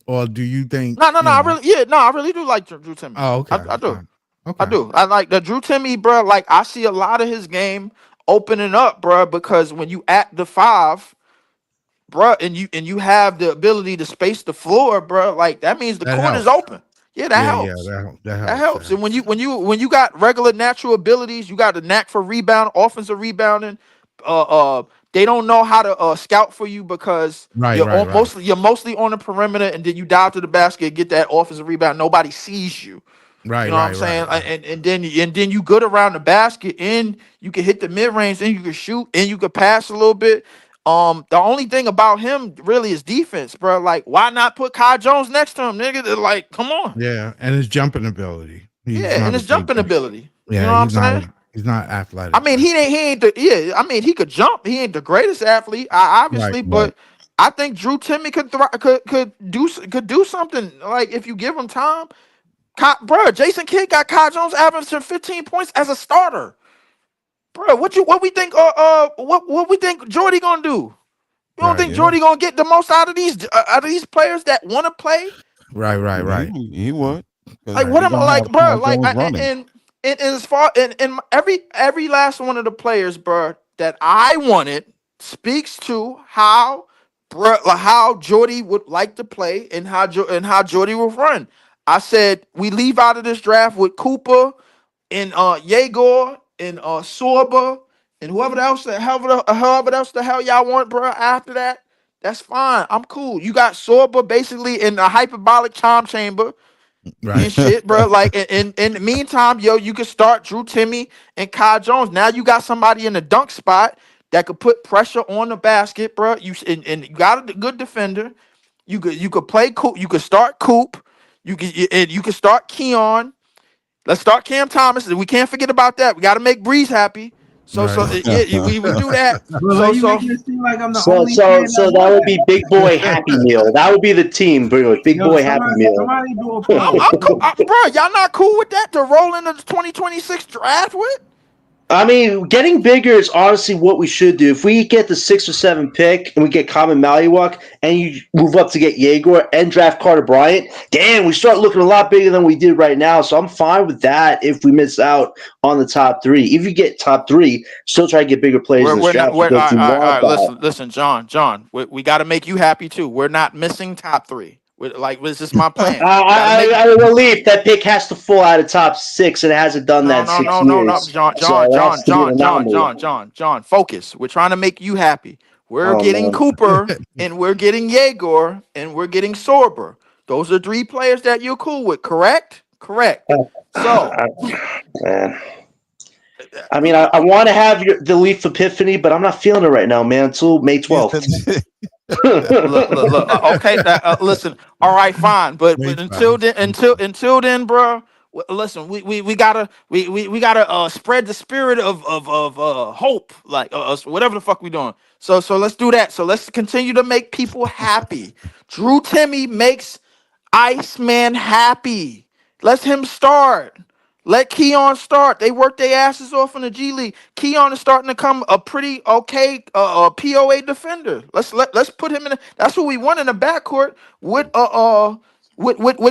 or do you think? No. I really do like Drew Timme. Oh, okay. I do. Okay. I do. I like the Drew Timme, bro. Like I see a lot of his game opening up, bro, because when you at the 5. Bro, and you have the ability to space the floor, bro. Like that means the court is open. Yeah, that helps. Yeah, that helps. And when you got regular natural abilities, you got the knack for rebound, offensive rebounding. They don't know how to scout for you because you're mostly on the perimeter, and then you dive to the basket, get that offensive rebound. Nobody sees you. Right. You know what I'm saying? And then you good around the basket, and you can hit the mid range, and you can shoot, and you can pass a little bit. The only thing about him really is defense, bro. Like, why not put Kai Jones next to him, nigga? Like, come on. Yeah, and his jumping ability. Yeah, his jumping ability. Yeah, you know what I'm saying? He's not athletic. I mean, he could jump. He ain't the greatest athlete, obviously, but I think Drew Timmy could do something like if you give him time. Bro, Jason Kidd got Kai Jones averaging 15 points as a starter. Bro, what we think? What we think Jordy gonna do? You don't Right, think yeah. Jordy gonna get the most out of these players that want to play? Right. He would. 'Cause Like what he am I gonna like, have bro? Kai Like Jones running. and as far and every last one of the players, bro, that I wanted speaks to how, bro, like how Jordy would like to play and how Jordy would run. I said we leave out of this draft with Cooper and Yegor and Sorba and however else the hell y'all want, bro. After that, that's fine. I'm cool. You got Sorba basically in a hyperbolic time chamber Right. and shit, bro. Like in the meantime, yo, you can start Drew Timmy and Kai Jones. Now you got somebody in the dunk spot that could put pressure on the basket, bro. And you got a good defender. You could play Coop. You could start Coop. You could start Keon. Let's start Cam Thomas. We can't forget about that. We got to make Breeze happy. So Right. yeah, we do that. Bro, you So making it seem like I'm the So only so fan so that that want would be Big Boy Happy Meal. That would be the team, bro. Big Yo, Boy Happy Meal. somebody do a poll. I'm cool, bro. Y'all not cool with that to roll into the 2026 draft with? I mean, getting bigger is honestly what we should do. If we get the 6 or 7 pick and we get Common Maliwak and you move up to get Yegor and draft Carter Bryant, damn, we start looking a lot bigger than we did right now. So I'm fine with that if we miss out on the top 3. If you get top 3, still try to get bigger players in this draft. All right, listen, John. We got to make you happy too. We're not missing top 3. This is my plan. I believe that pick has to fall out of top 6, and it hasn't done that in 6 years. John. Focus. We're trying to make you happy. We're Oh, getting man. Cooper, and we're getting Yegor, and we're getting Sorber. Those are 3 players that you're cool with, correct? Correct. So, Man. I mean, I want to have the Leaf Epiphany, but I'm not feeling it right now, man. Until May 12th. look. Okay, listen. All right, fine. But until then, bro. Listen, we gotta spread the spirit of hope, like whatever the fuck we doing. So let's do that. So let's continue to make people happy. Drew Timmy makes Iceman happy. Let him start. Let Keon start. They work their asses off in the G League. Keon is starting to come a pretty okay POA defender. Let's put him in. That's what we want in the backcourt with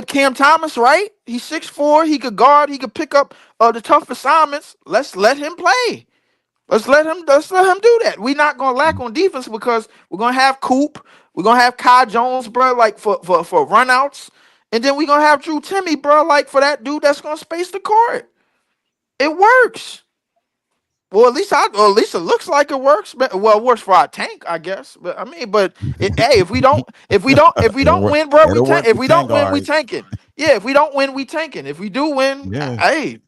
Cam Thomas, right? He's 6'4". He could guard. He could pick up the tough assignments. Let's let him play. Let's let him do that. We're not gonna lack on defense because we're gonna have Coop. We're gonna have Kai Jones, bro, like for runouts. And then we're gonna have Drew Timmy, bro, like for that dude that's gonna space the court. It works. Well, at least it looks like it works. Well, it works for our tank, I guess. But I mean, hey, if we don't win, bro, we tank. If we don't win, we tanking. Yeah, if we don't win, we tanking. If we do win, hey.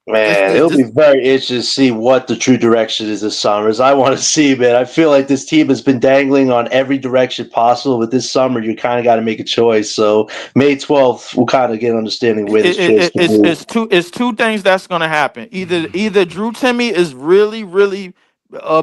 Man, it'll be very interesting to see what the true direction is this summer. As I want to see, man. I feel like this team has been dangling on every direction possible, but this summer you kind of got to make a choice. So May 12th, we'll kind of get an understanding where this choice can move. It's two things that's going to happen. Either Drew Timmy is really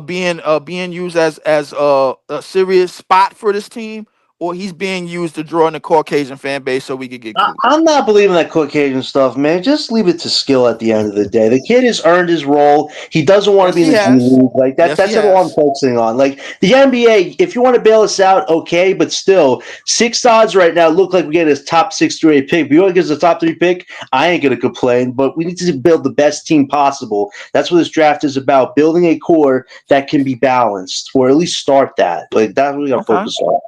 being used as a serious spot for this team, or he's being used to draw in the Caucasian fan base so we could get cool. I'm not believing that Caucasian stuff, man. Just leave it to skill at the end of the day. The kid has earned his role. He doesn't want to be in the G League. Like that's all I'm focusing on. Like the NBA, if you want to bail us out, okay, but still, 6 odds right now look like we get a top 6 through 8 pick. If you want to give us a top 3 pick, I ain't gonna complain. But we need to build the best team possible. That's what this draft is about: building a core that can be balanced, or at least start that. Like that's what we gotta focus on.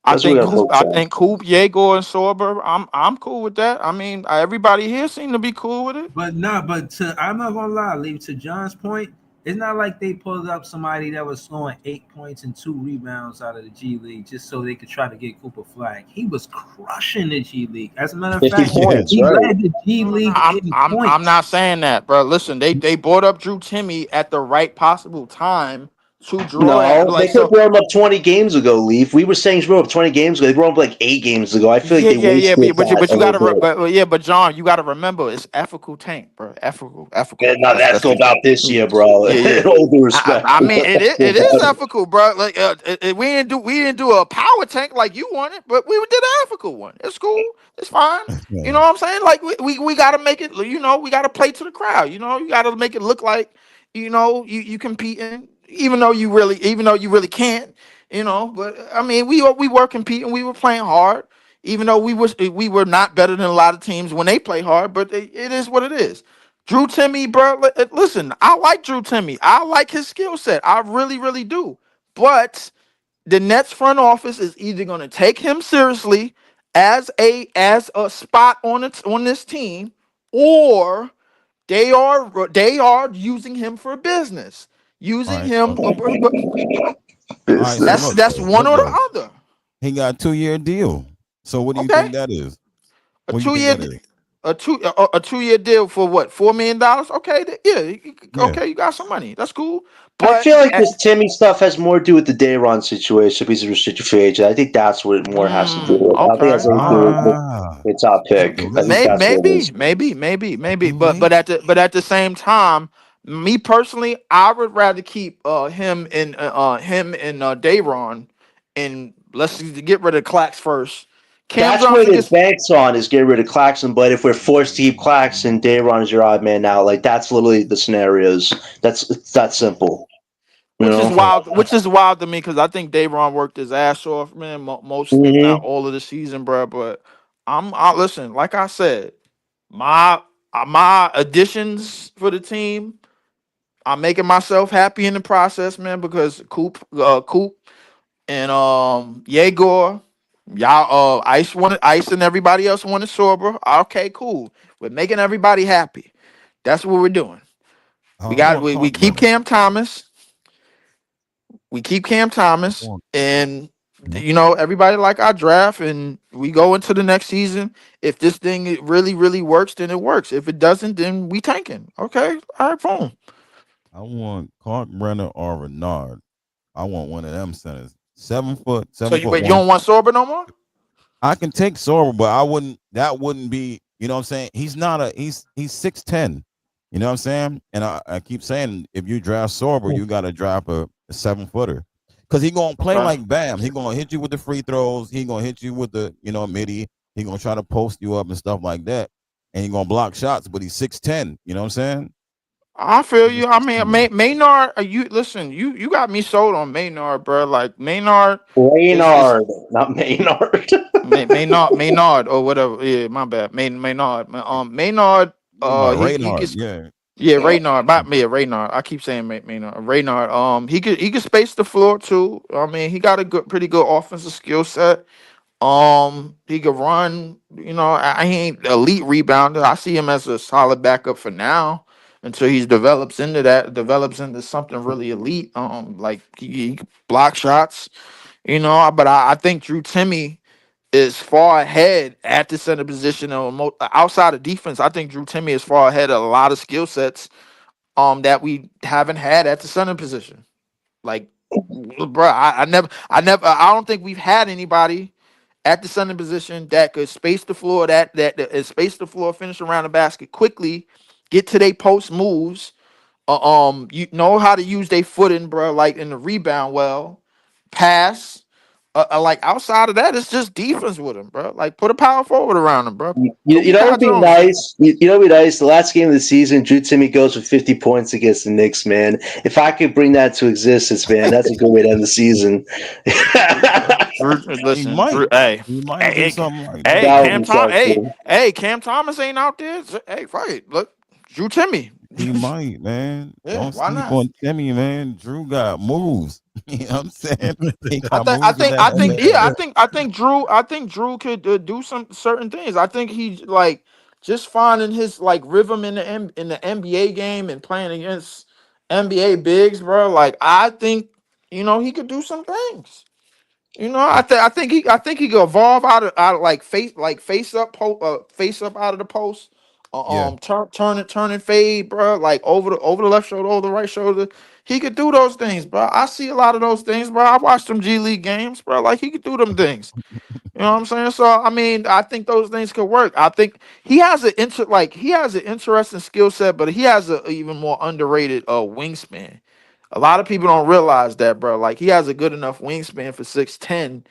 I think Coop, Yegor, and Sorber. I'm cool with that. I mean, everybody here seem to be cool with it. But I'm not gonna lie. Leave to John's point. It's not like they pulled up somebody that was scoring 8 points and 2 rebounds out of the G League just so they could try to get Cooper Flag. He was crushing the G League. As a matter of fact, he led the G League. I'm not saying that, bro. Listen, they brought up Drew Timmy at the right possible time to draw No, they like could have so. brought him up 20 games ago, Leaf. We were saying he brought him up 20 games ago. They brought him up like 8 games ago. I feel like they wasted that But a you gotta, little bit. but John, you gotta remember it's ethical tank, bro. Ethical. And now that's still about this year, bro. Yeah. In all due respect. I mean, it is ethical, bro. Like we didn't do a power tank like you wanted, but we did an ethical one. It's cool. It's fine. You know what I'm saying? Like we gotta make it. You know, we gotta play to the crowd. You know, you gotta make it look like you competing, even though you really can't. You know, but I mean, we were competing. We were playing hard, even though we were not better than a lot of teams when they play hard. But it is what it is. Drew Timmy, bro. Listen, I like Drew Timmy. I like his skill set. I really, really do. But the Nets front office is either going to take him seriously as a spot on this team, or they are using him for business, using right, him. All right, so That's one or the other. He got a 2-year deal. So what do you Okay. think that is? A What do you 2-year think that is? a 2-year deal for what? $4 million? Okay, okay, you got some money. That's cool. But I feel like this Timmy stuff has more to do with the Dayron situation. He's a restricted free agent. I think that's what it more has to do with. I think okay. that's the top pick. I think that's what it is. Maybe. But at the same time, me personally, I would rather keep him and Dayron, and let's get rid of Clax first. That's what his banks on, is get rid of Claxton. But if we're forced to keep Claxton, Dayron is your odd man out. Like, that's literally the scenarios. It's that simple. Which is wild to me, because I think Dayron worked his ass off, man, most if not all of the season, bro. But listen, like I said, my additions for the team, I'm making myself happy in the process, man, because Coop and Yegor, y'all Ice and everybody else wanted Sorber. Okay, cool. We're making everybody happy. That's what we're doing. We keep Cam Thomas. We keep Cam Thomas, and everybody like our draft, and we go into the next season. If this thing really, really works, then it works. If it doesn't, then we tanking. Okay, all right, boom. I want Kalkbrenner or Renard. I want one of them centers. 7 foot. So you don't want Sorber no more? I can take Sorber, but I wouldn't. That wouldn't be. You know what I'm saying? He's 6'10". You know what I'm saying? And I keep saying, if you draft Sorber, you got to draft a 7-footer, because he gonna play like Bam. He gonna hit you with the free throws. He gonna hit you with the midi. He gonna try to post you up and stuff like that, and he gonna block shots. But he's 6'10". You know what I'm saying? I feel you. I mean, Maynard. You got me sold on Maynard, bro. Like Maynard, not Maynard. Maynard, or whatever. Yeah, my bad. Maynard. Maynard. Raynard. Raynard. Not me, Raynard. I keep saying Maynard. Raynard. He could space the floor too. I mean, he got a pretty good offensive skill set. He could run. He ain't elite rebounder. I see him as a solid backup for now, until he develops into something really elite. Like he block shots. But I think Drew Timmy is far ahead at the center position. Outside of defense, I think Drew Timmy is far ahead of a lot of skill sets that we haven't had at the center position. Like, bro, I don't think we've had anybody at the center position that could space the floor, space the floor, finish around the basket quickly, get to their post moves, you know how to use their footing, bro, like in the rebound well, pass. Like outside of that, it's just defense with him, bro. Like put a power forward around him, bro. You know what'd be nice? You know what'd be nice? The last game of the season, Drew Timmy goes for 50 points against the Knicks, man. If I could bring that to existence, man, that's a good way to end the season. Cam Thomas ain't out there. Hey, right? Look, Drew Timmy. He might, man. Yeah, Don't why sleep not? on Timmy, man. Drew got moves. You know what I'm saying? I think Drew could do some certain things. I think he's like just finding his like rhythm in the NBA game and playing against NBA bigs, bro. Like I think he could do some things. I think he could evolve out of like face up out of the post Yeah. turn and fade, bro. Like over the left shoulder, over the right shoulder. He could do those things, bro. I see a lot of those things, bro. I watched them G League games, bro. Like he could do them things. You know what I'm saying? So I mean, I think those things could work. I think he has an interesting skill set, but he has a even more underrated wingspan. A lot of people don't realize that, bro. Like he has a good enough wingspan for 6'10".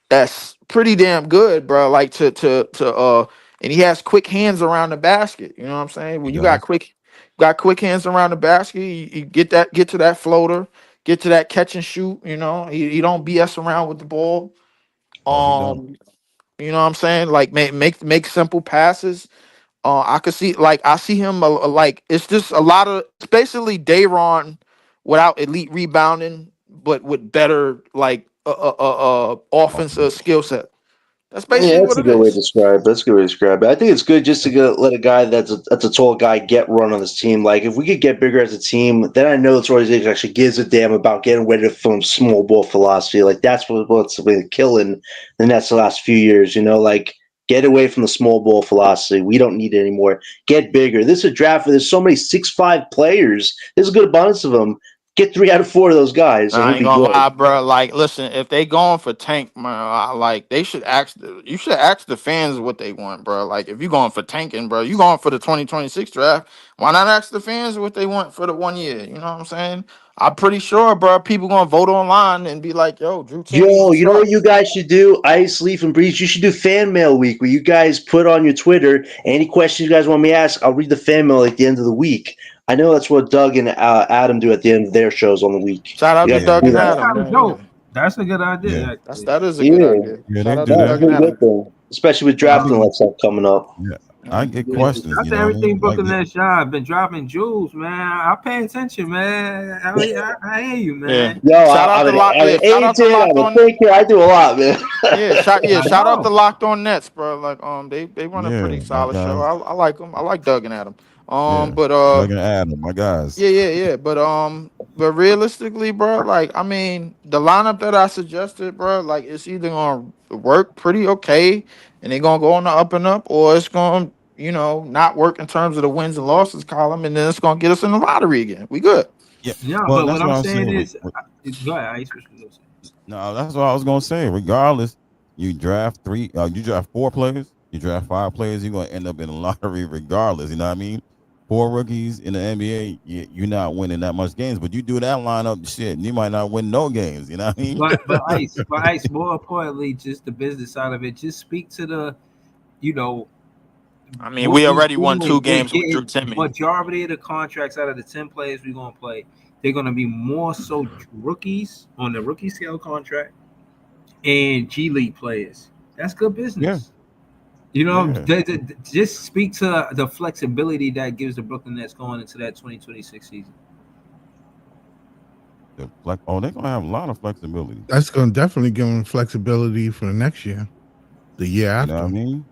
That's pretty damn good, bro. Like and he has quick hands around the basket. You know what I'm saying? When He you got does. quick hands around the basket, you get to that floater, get to that catch and shoot. You know, he don't BS around with the ball. Oh, he don't. You know what I'm saying? Like make simple passes. I could see like I see him like it's just a lot of it's basically Dayron without elite rebounding, but with better like offensive skill set. That's Yeah, basically that's what a it good way to is. describe it. That's a good way to describe it. I think it's good just to let a guy that's a tall guy get run on this team. Like, if we could get bigger as a team, then I know this organization actually gives a damn about getting rid of from small ball philosophy. Like, that's what's been killing the Nets the last few years, you know? Like, get away from the small ball philosophy. We don't need it anymore. Get bigger. This is a draft where there's so many 6'5" players. There's a good abundance of them. Get 3 out of 4 of those guys, and I we'll ain't be gonna good. lie, bro. Like, listen, if they going for Tank, man, like they should you should ask the fans what they want, bro. Like, if you going for tanking, bro, you going for the 2026 draft. Why not ask the fans what they want for the 1 year? You know what I'm saying? I'm pretty sure, bro. People gonna vote online and be like, "Yo, Drew Timmy, Yo, what's you know what up?" you guys should do? Ice, Leaf, and Breeze. You should do fan mail week where you guys put on your Twitter any questions you guys want me to ask. I'll read the fan mail at the end of the week. I know that's what Doug and Adam do at the end of their shows on the week. Shout out You to guys Yeah. should Doug do and That's that. Adam, kind of man. Yeah, dope. That's a good idea, Yeah. actually. that is a good Yeah, idea. Yeah, Shout they out do to that's that. Doug a and pretty Adam. good thing, especially with I drafting get, and stuff coming up. yeah, I get Yeah, questions, that's you know what I everything mean? I Brooklyn get, Nets shot. Been dropping jewels, man. I pay attention, man. I hear you, Yeah. man. Yo, Shout out to I'm an Shout out to agent. Locked I'm a On. thinker. I do a lot, man. I Shout out to know. Locked On Nets, bro. Like they run a yeah, pretty my solid show. guys. I like them. I like Doug and Adam. Yeah. But Doug and Adam, my guys. yeah. But realistically, bro, like I mean, the lineup that I suggested, bro, like it's either gonna work pretty okay, and they're gonna go on the up and up, or it's gonna, not work in terms of the wins and losses column, and then it's gonna get us in the lottery again. We good. Yeah. Yeah, Well, but what that's what I'm I'm saying saying. is, go ahead. I switch to those. No, that's what I was gonna say. Regardless, you draft you draft 4 players, you draft 5 players, you're gonna end up in the lottery regardless. You know what I mean? 4 rookies in the NBA, you're not winning that much games. But you do that lineup, shit, you might not win no games. You know what I mean? But Ice, more importantly, just the business side of it. Just speak to the, you know, I mean, what we we already won 2 doing. We're games with Drew getting Timmy. majority of the contracts out of the 10 players we're gonna play. They're gonna be more so rookies on the rookie scale contract and G League players. That's good business. You know, just speak to the flexibility that gives the Brooklyn Nets going into that 2026 season. They're gonna have a lot of flexibility. That's going to definitely give them flexibility for the next year, the year You after. know what I mean?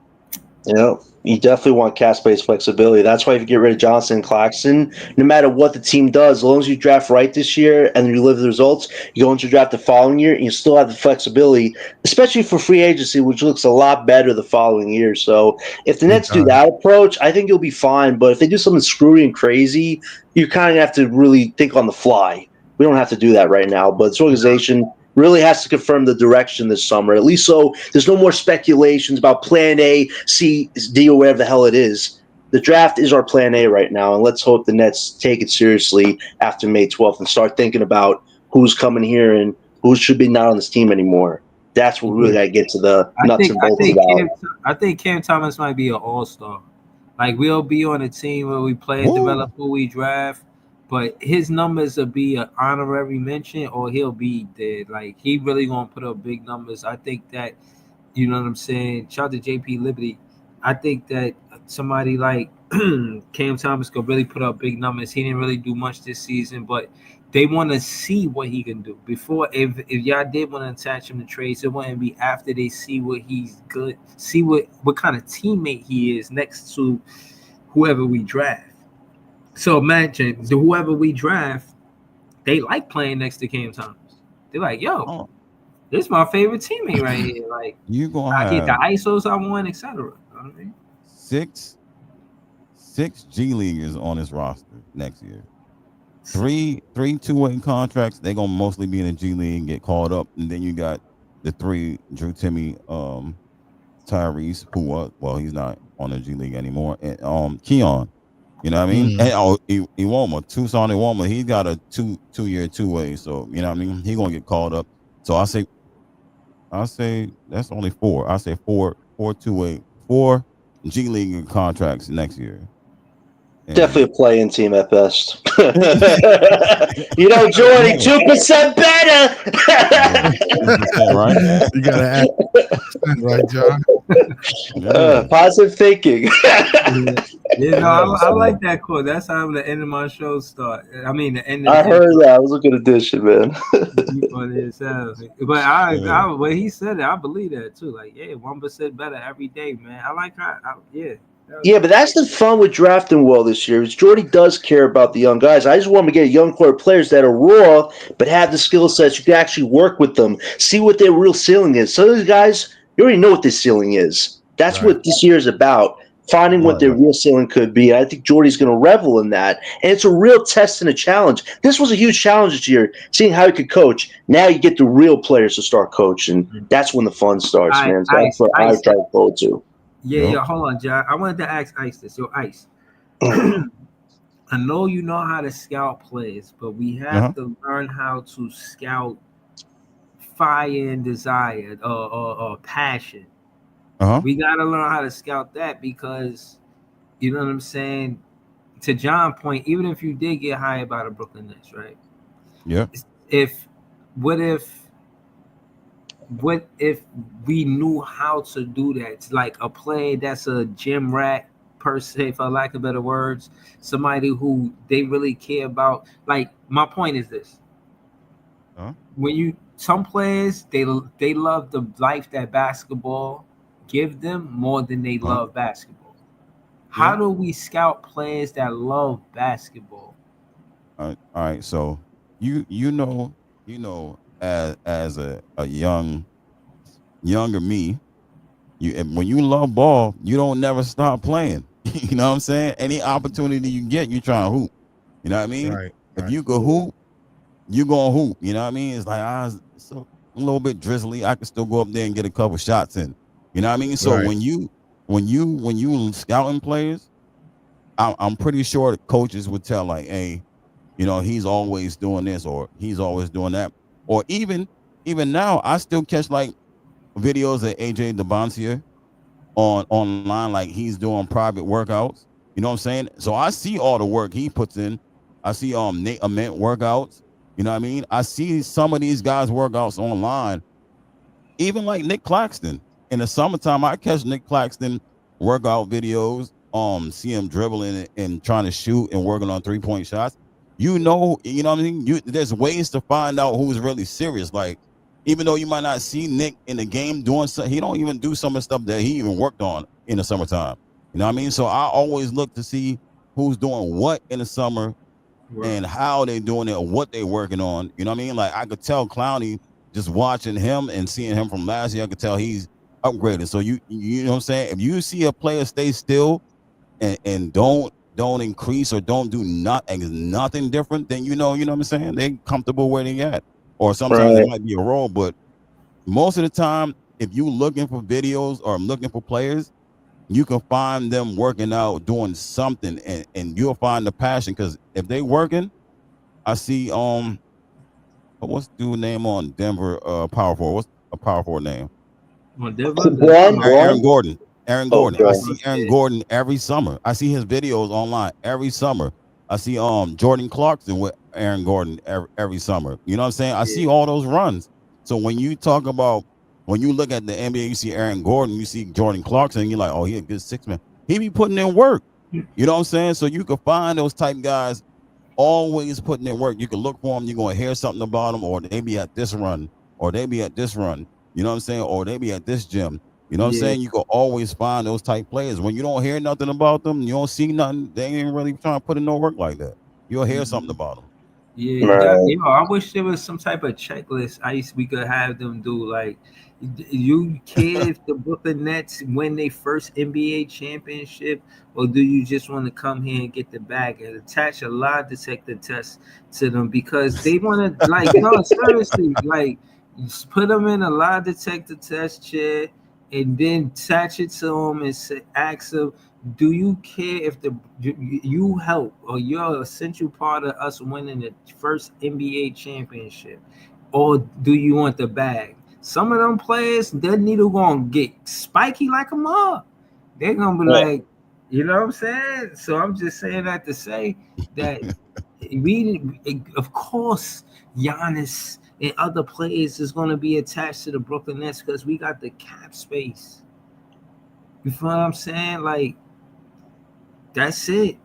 Yeah, you definitely want cap-space flexibility. That's why if you get rid of Johnson and Claxton, no matter what the team does, as long as you draft right this year and you live the results, you go into draft the following year and you still have the flexibility, especially for free agency, which looks a lot better the following year. So if the Nets do that approach, I think you'll be fine. But if they do something screwy and crazy, you kind of have to really think on the fly. We don't have to do that right now, but this organization really has to confirm the direction this summer, at least so there's no more speculations about plan A, C, D, or whatever the hell it is. The draft is our plan A right now, and let's hope the Nets take it seriously after May 12th and start thinking about who's coming here and who should be not on this team anymore. That's what we really got to get to the nuts and bolts about. I think Cam Thomas might be an all-star. Like, we'll be on a team where we play and develop who we draft, but his numbers will be an honorary mention or he'll be dead. Like, he really gonna put up big numbers. I think that, you know what I'm saying? Shout out to JP Liberty. I think that somebody like Cam Thomas could really put up big numbers. He didn't really do much this season, but they want to see what he can do. Before, if y'all did want to attach him to trades, it wouldn't be after they see what he's good, see what kind of teammate he is next to whoever we draft. So imagine whoever we draft, they like playing next to Cam Thomas. They're like, yo, this is my favorite teammate right here. Like, you gonna I get the have ISOs I want, etc. You know what I mean? 6 G Leaguers on his roster next year. Three two-way contracts. They're gonna mostly be in the G League and get called up. And then you got the 3 Drew Timmy, Tyrese, who was he's not on the G League anymore, and Keon. You know what I mean? And Iwoma, Tucson Iwoma, he's got a two-year two-way. So you know what I mean? He's gonna get called up. So I say that's only 4. I say 4 two-way, 4 G League contracts next year. And Definitely a play-in team at best. You know, Jordy, 2% better. right? You gotta add right, John. Positive thinking. I like that quote. That's how the end of my show start. I mean, the end. I heard that. It was a good addition, man. Funny as hell. But when he said it, I believe that too. Like, yeah, 1% better every day, man. I like how. Yeah, but that's the fun with drafting well this year. Is Jordy does care about the young guys. I just want to get young core players that are raw, but have the skill sets. You can actually work with them, see what their real ceiling is. Some of these guys, you already know what their ceiling is. That's what this year is about. Finding what their real ceiling could be. I think Jordy's going to revel in that. And it's a real test and a challenge. This was a huge challenge this year, seeing how he could coach. Now you get the real players to start coaching. That's when the fun starts, man. So that's what I try to forward to. Yeah, hold on, John. I wanted to ask Ice this. Yo, Ice. I know you know how to scout players, but we have to learn how to scout fire and desire or passion. We got to learn how to scout that because, you know what I'm saying? To John's point, even if you did get hired by the Brooklyn Nets, right? Yeah. What if we knew how to do that? It's like a player that's a gym rat per se, for lack of better words, somebody who they really care about. Like, my point is this: when some players they love the life that basketball give them more than they love basketball. How do we scout players that love basketball? All right. So you know, as a younger me, when you love ball, you don't never stop playing. You know what I'm saying? Any opportunity you get, you try and hoop. You know what I mean? If you can hoop, you gonna hoop. You know what I mean? It's like so a little bit drizzly. I can still go up there and get a couple shots in. You know what I mean? So when you scouting players, I'm pretty sure the coaches would tell like, hey, you know, he's always doing this or he's always doing that. Or even now, I still catch like videos of AJ DeBoncier online, like he's doing private workouts. You know what I'm saying? So I see all the work he puts in. I see Nate Ament workouts. You know what I mean? I see some of these guys' workouts online. Even like Nick Claxton. In the summertime, I catch Nick Claxton workout videos. See him dribbling and trying to shoot and working on 3-point shots. You know what I mean? There's ways to find out who's really serious. Like, even though you might not see Nick in the game doing something, he don't even do some of the stuff that he even worked on in the summertime. You know what I mean? So I always look to see who's doing what in the summer and how they doing it or what they working on. You know what I mean? Like, I could tell Clowney, just watching him and seeing him from last year, I could tell he's upgraded. So you know what I'm saying? If you see a player stay still and don't increase or don't do nothing different, then you know what I'm saying? They comfortable where they at. Or sometimes it might be a role, but most of the time, if you looking for videos or looking for players, you can find them working out, doing something, and you'll find the passion. Because if they working, I see what's the dude name on Denver power forward? What's a power forward name? Aaron Gordon. Aaron Gordon. I see Aaron Gordon every summer. I see his videos online every summer. I see Jordan Clarkson with Aaron Gordon every summer. You know what I'm saying? I see all those runs. So when you look at the NBA, you see Aaron Gordon, you see Jordan Clarkson, you're like, oh, he a good 6-man. He be putting in work. You know what I'm saying? So you can find those type guys always putting in work. You can look for them. You're going to hear something about them, or they be at this run, or they be at this run. You know what I'm saying? Or they be at this gym. You know what I'm saying? You can always find those type players. When you don't hear nothing about them, you don't see nothing, they ain't really trying to put in no work like that. You'll hear something about them. Yeah, you got. You know, I wish there was some type of checklist we could have them do. Like, you care if the Brooklyn Nets win their first NBA championship, or do you just want to come here and get the bag and attach a lie detector test to them because they want to, like, no, seriously, like, just put them in a lie detector test chair and then attach it to them and say, ask them, do you care if you help or you're an essential part of us winning the first NBA championship, or do you want the bag? Some of them players, their needle gonna get spiky like a mug. They're gonna be like, you know what I'm saying? So I'm just saying that to say that of course, Giannis and other players is gonna be attached to the Brooklyn Nets because we got the cap space. You feel what I'm saying? Like, that's it.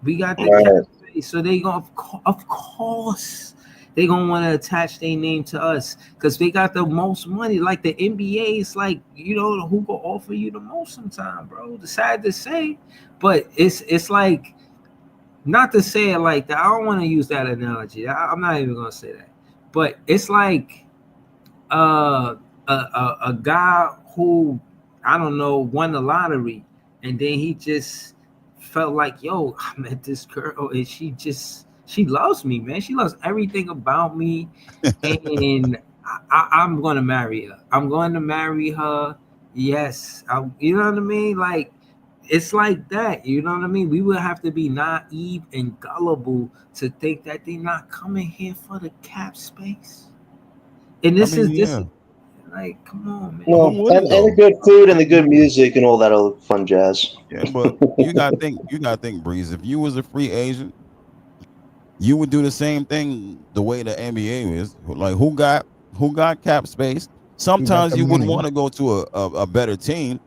We got the cap space, so they gonna, of course, they gonna want to attach their name to us because they got the most money. Like the NBA is like, you know, who can offer you the most sometimes, bro. It's sad to say, but it's like, not to say it like that. I don't want to use that analogy. I'm not even gonna say that, but it's like a guy who, I don't know, won the lottery, and then he just felt like, yo, I met this girl and she loves me, man. She loves everything about me, and I'm gonna marry her. I'm going to marry her. Yes, you know what I mean? Like, it's like that. You know what I mean? We would have to be naive and gullible to think that they're not coming here for the cap space. And this is like, come on, man. Well, and the good food and the good music and all that other fun jazz. Yeah, but you gotta think, Breeze. If you was a free agent, you would do the same thing the way the NBA is. Like, who got cap space? Sometimes you wouldn't want to go to a better team,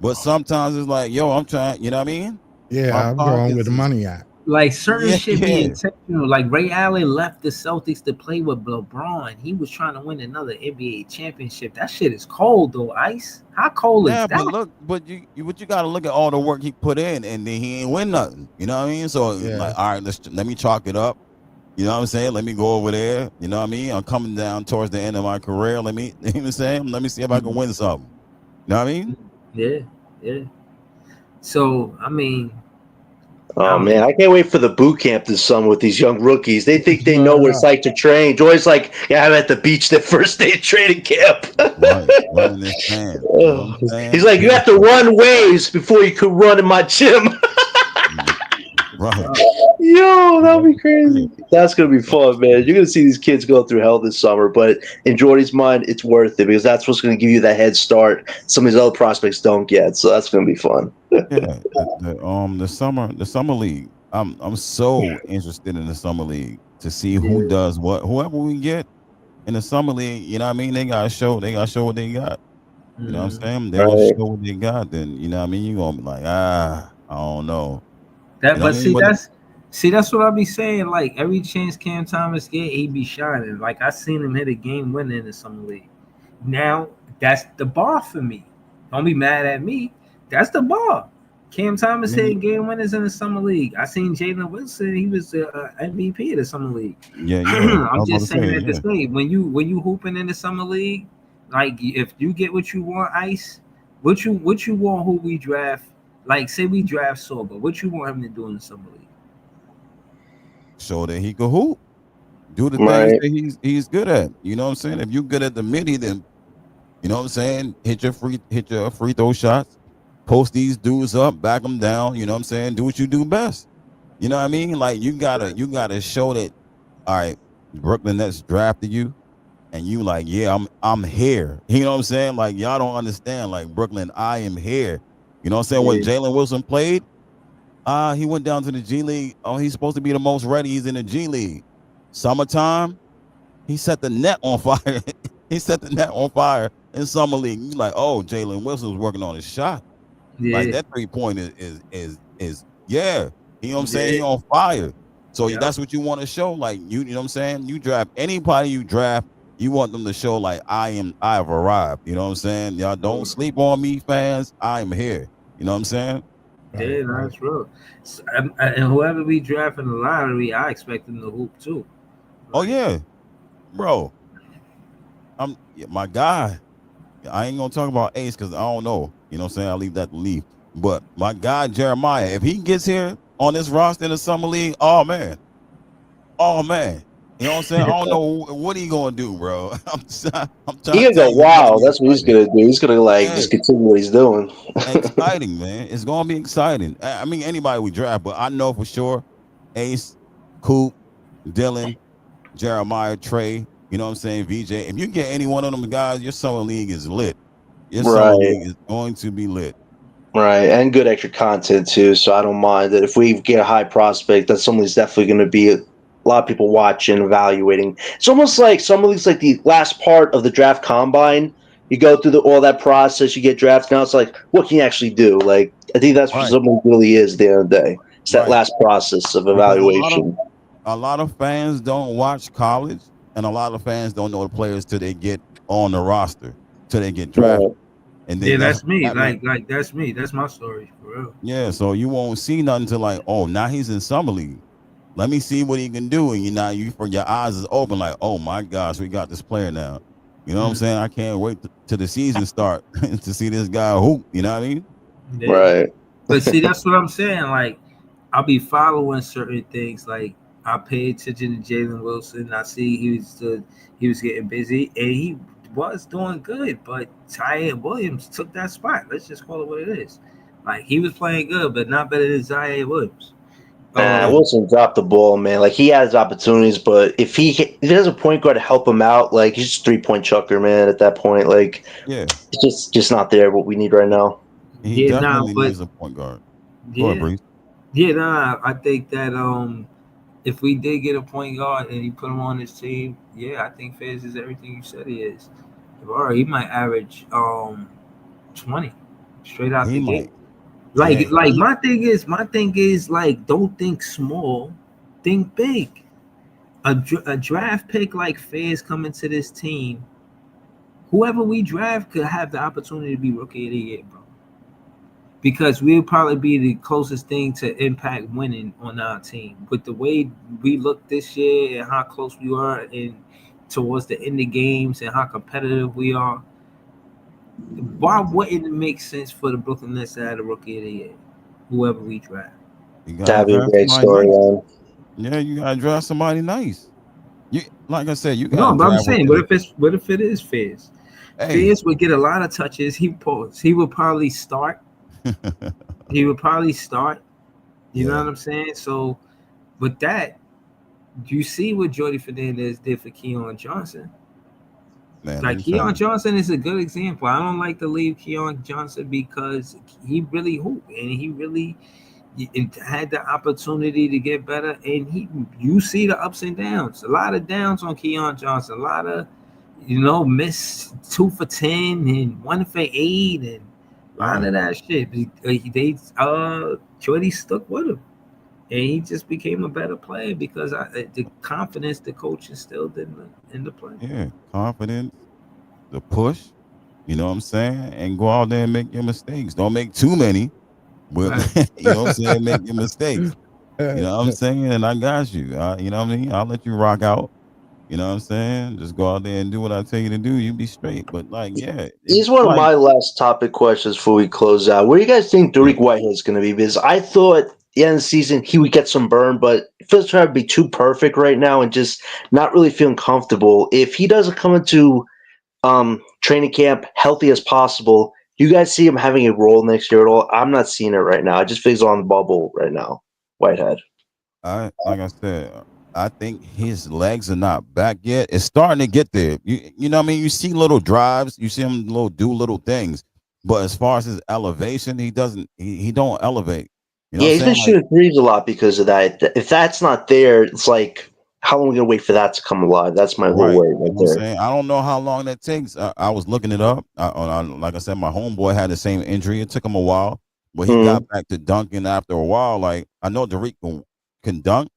but sometimes it's like, yo, I'm trying. You know what I mean? Yeah, I'm going with the money at. Like, certain shit be intentional. Like, Ray Allen left the Celtics to play with LeBron. He was trying to win another NBA championship. That shit is cold, though, Ice. How cold is that? But look, but you got to look at all the work he put in, and then he ain't win nothing. You know what I mean? So like, all right, let me chalk it up. You know what I'm saying? Let me go over there. You know what I mean? I'm coming down towards the end of my career. You know what I'm saying? Let me see if I can win something. You know what I mean? Yeah. So, I mean, oh man, I can't wait for the boot camp this summer with these young rookies. They think they know what it's like to train. Joy's like, yeah, I'm at the beach the first day of training camp. He's like, you have to run waves before you could run in my gym. Right. Yo, that'll be crazy. That's gonna be fun, man. You're gonna see these kids go through hell this summer, but in Jordy's mind, it's worth it because that's what's gonna give you that head start some of these other prospects don't get. So that's gonna be fun. The summer league. I'm so interested in the summer league to see who does what. Whoever we get in the summer league, you know what I mean? They gotta show what they got. You know what I'm saying? They don't show what they got, then you know what I mean, you're gonna be like, I don't know. That, but that's what I be saying. Like, every chance Cam Thomas get, he be shining. Like, I seen him hit a game winner in the summer league. Now that's the bar for me. Don't be mad at me. That's the bar. Cam Thomas hitting game winners in the summer league. I seen Jalen Wilson. He was the MVP of the summer league. Yeah. I'm just saying that to say, when you hooping in the summer league, like, if you get what you want, Ice, what you want, who we draft. Like, say we draft Sorba, what you want him to do in the summer league? Show that he can hoop. Do the things that he's good at. You know what I'm saying? If you're good at the midi, then you know what I'm saying? Hit your free throw shots, post these dudes up, back them down. You know what I'm saying? Do what you do best. You know what I mean? Like, you gotta show that. All right, Brooklyn Nets drafted you, and you like, yeah, I'm here. You know what I'm saying? Like, y'all don't understand. Like, Brooklyn, I am here. You know what I'm saying? When Jalen Wilson played, he went down to the G League. Oh, he's supposed to be the most ready. He's in the G League. Summertime, he set the net on fire. He set the net on fire in summer league. You're like, oh, Jalen Wilson's working on his shot. Yeah. Like, that 3-point is yeah. You know what I'm saying? He on fire. So that's what you want to show. Like, you know what I'm saying? You draft anybody you draft, you want them to show like, I've arrived. You know what I'm saying? Y'all don't sleep on me, fans. I am here. You know what I'm saying? Yeah, that's real. And whoever we draft in the lottery, I expect them to hoop too. Oh yeah, bro. My guy. I ain't gonna talk about Ace because I don't know. You know what I'm saying? I'll leave that to leave. But my guy Jeremiah, if he gets here on this roster in the summer league, oh man. You know what I'm saying? I don't know what he gonna do, bro. I'm trying He to gonna tell go you, he's gonna wild. be That's what he's exciting. gonna do. He's gonna like Yeah, just continue what he's doing. exciting, man. It's gonna be exciting. I mean, anybody we draft, but I know for sure, Ace, Coop, Dylan, Jeremiah, Trey. You know what I'm saying? VJ. If you get any one of them guys, your summer league is lit. Your summer Right. league is going to be lit. Right, and good extra content too. So I don't mind that if we get a high prospect, that somebody's definitely going to be a lot of people watching, evaluating. It's almost like some of these, like the last part of the draft combine. You go through all that process, you get drafted. Now it's like, what can you actually do? Like, I think that's what Right, somebody really is at the end of the day. It's that right. last process of Because evaluation. a lot of fans don't watch college, and a lot of fans don't know the players till they get on the roster, till they get drafted. Right. And Yeah, then that's me. that man, Like that's me. That's my story for real. yeah, so you won't see nothing till like, oh, now he's in summer league. Let me see what he can do. And your eyes is open, like, oh my gosh, we got this player now. You know what I'm saying? I can't wait till the season start to see this guy hoop. You know what I mean? Yeah. Right. But see, that's what I'm saying. Like, I'll be following certain things. Like, I pay attention to Jalen Wilson. I see he was getting busy, and he was doing good. But Zaire Williams took that spot. Let's just call it what it is. Like, he was playing good, but not better than Zaire Williams. Wilson dropped the ball, man. Like he has opportunities, but if he has a point guard to help him out, like he's just 3-point chucker, man. At that point, like Yeah, it's just not there. What we need right now. he Yeah, nah, definitely but needs a point guard. Go ahead, yeah, Breeze. yeah, nah. I think that if we did get a point guard and he put him on his team, yeah, I think Fizz is everything you said he is. Or he might average 20 straight out He the might. gate. Like Yeah, like my thing is like, don't think small, think big. A draft pick like Fizz coming to this team, whoever we draft could have the opportunity to be rookie of the year, bro. Because we'll probably be the closest thing to impact winning on our team. With the way we look this year and how close we are in towards the end of games and how competitive we are, why wouldn't it make sense for the Brooklyn Nets to have the rookie of the year, whoever we draft? you That'd gotta be a draft great somebody nice. storyline. Yeah, you gotta draft somebody nice. You like I said, you No, gotta but I'm draft saying, what if it is Fizz? Hey, Fizz would get a lot of touches. He would probably start. You know Yeah. what I'm saying? So with that, you see what Jordy Fernandez did for Keon Johnson. Man, Like, let me tell Keon you. Johnson is a good example. I don't like to leave Keon Johnson because he really hooped and he really had the opportunity to get better. And you see the ups and downs. A lot of downs on Keon Johnson. A lot of, miss 2 for 10 and 1 for 8 and a lot of that shit. Jordy stuck with him. And he just became a better player because the confidence the coach instilled in the play. Yeah, confidence, the push, you know what I'm saying? And go out there and make your mistakes. Don't make too many, but Right. you know what I'm saying? Make your mistakes. You know what I'm saying? And I got you. You know what I mean? I'll let you rock out. You know what I'm saying? Just go out there and do what I tell you to do. You be straight. But like, yeah. Here's one of my last topic questions before we close out. Where do you guys think Derek Whitehead's going to be? Because I thought at the end of the season he would get some burn, but it feels trying to be too perfect right now and just not really feeling comfortable. If he doesn't come into training camp healthy as possible, you guys see him having a role next year at all? I'm not seeing it right now. I just think he's on the bubble right now, Whitehead. Like I said, I think his legs are not back yet. It's starting to get there. You know what I mean? You see little drives, you see him do little things. But as far as his elevation, he don't elevate. You know He's been shooting threes a lot because of that. If that's not there, it's like, how long are we going to wait for that to come alive? That's my whole worry right there. I don't know how long that takes. I was looking it up. Like I said, my homeboy had the same injury. It took him a while, but he got back to dunking after a while. Like, I know Derek can dunk,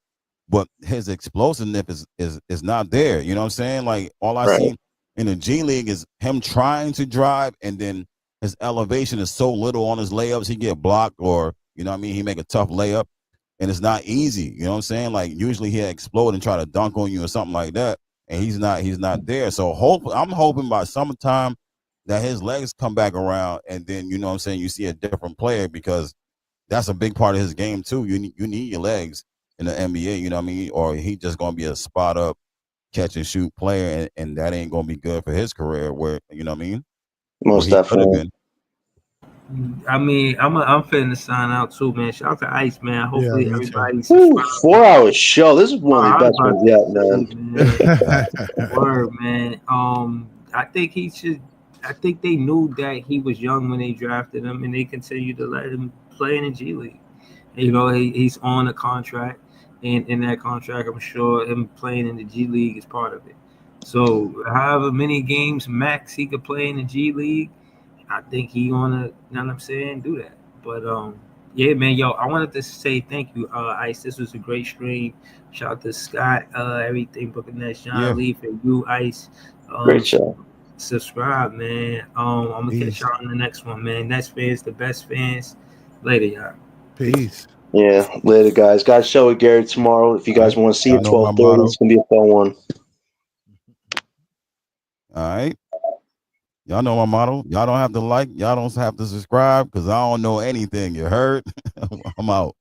but his explosiveness is not there. You know what I'm saying? Like, all I see in the G League is him trying to drive, and then his elevation is so little on his layups, he get blocked or You know what I mean? He make a tough layup, and it's not easy. You know what I'm saying? Like usually he'll explode and try to dunk on you or something like that, and he's not there. So I'm hoping by summertime that his legs come back around, and then you know what I'm saying, you see a different player, because that's a big part of his game too. You need your legs in the NBA. You know what I mean? Or he just gonna be a spot up catch and shoot player, and that ain't gonna be good for his career. Where you know what I mean? Most definitely. I mean, I'm finna sign out too, man. Shout out to Ice, man. Hopefully everybody's 4-hour show. This is one of the best ones yet, man. Word, man. I think he should. I think they knew that he was young when they drafted him, and they continued to let him play in the G League. And, you know, he's on a contract, and in that contract, I'm sure him playing in the G League is part of it. So, however many games max he could play in the G League, I think he gonna, you know what I'm saying, do that. But yeah, man, yo, I wanted to say thank you, Ice. This was a great stream. Shout out to Scott, everything, Booker Ness, John Lee, for you, Ice. Great show. Subscribe, man. I'm gonna catch y'all on the next one, man. Nets fans, the best fans. Later, y'all. Peace. Yeah, later, guys. Got a show with Gary tomorrow. If you guys want to see it, 12:30. It's gonna be a fun one. All right. Y'all know my motto. Y'all don't have to like. Y'all don't have to subscribe, because I don't know anything. You heard? I'm out.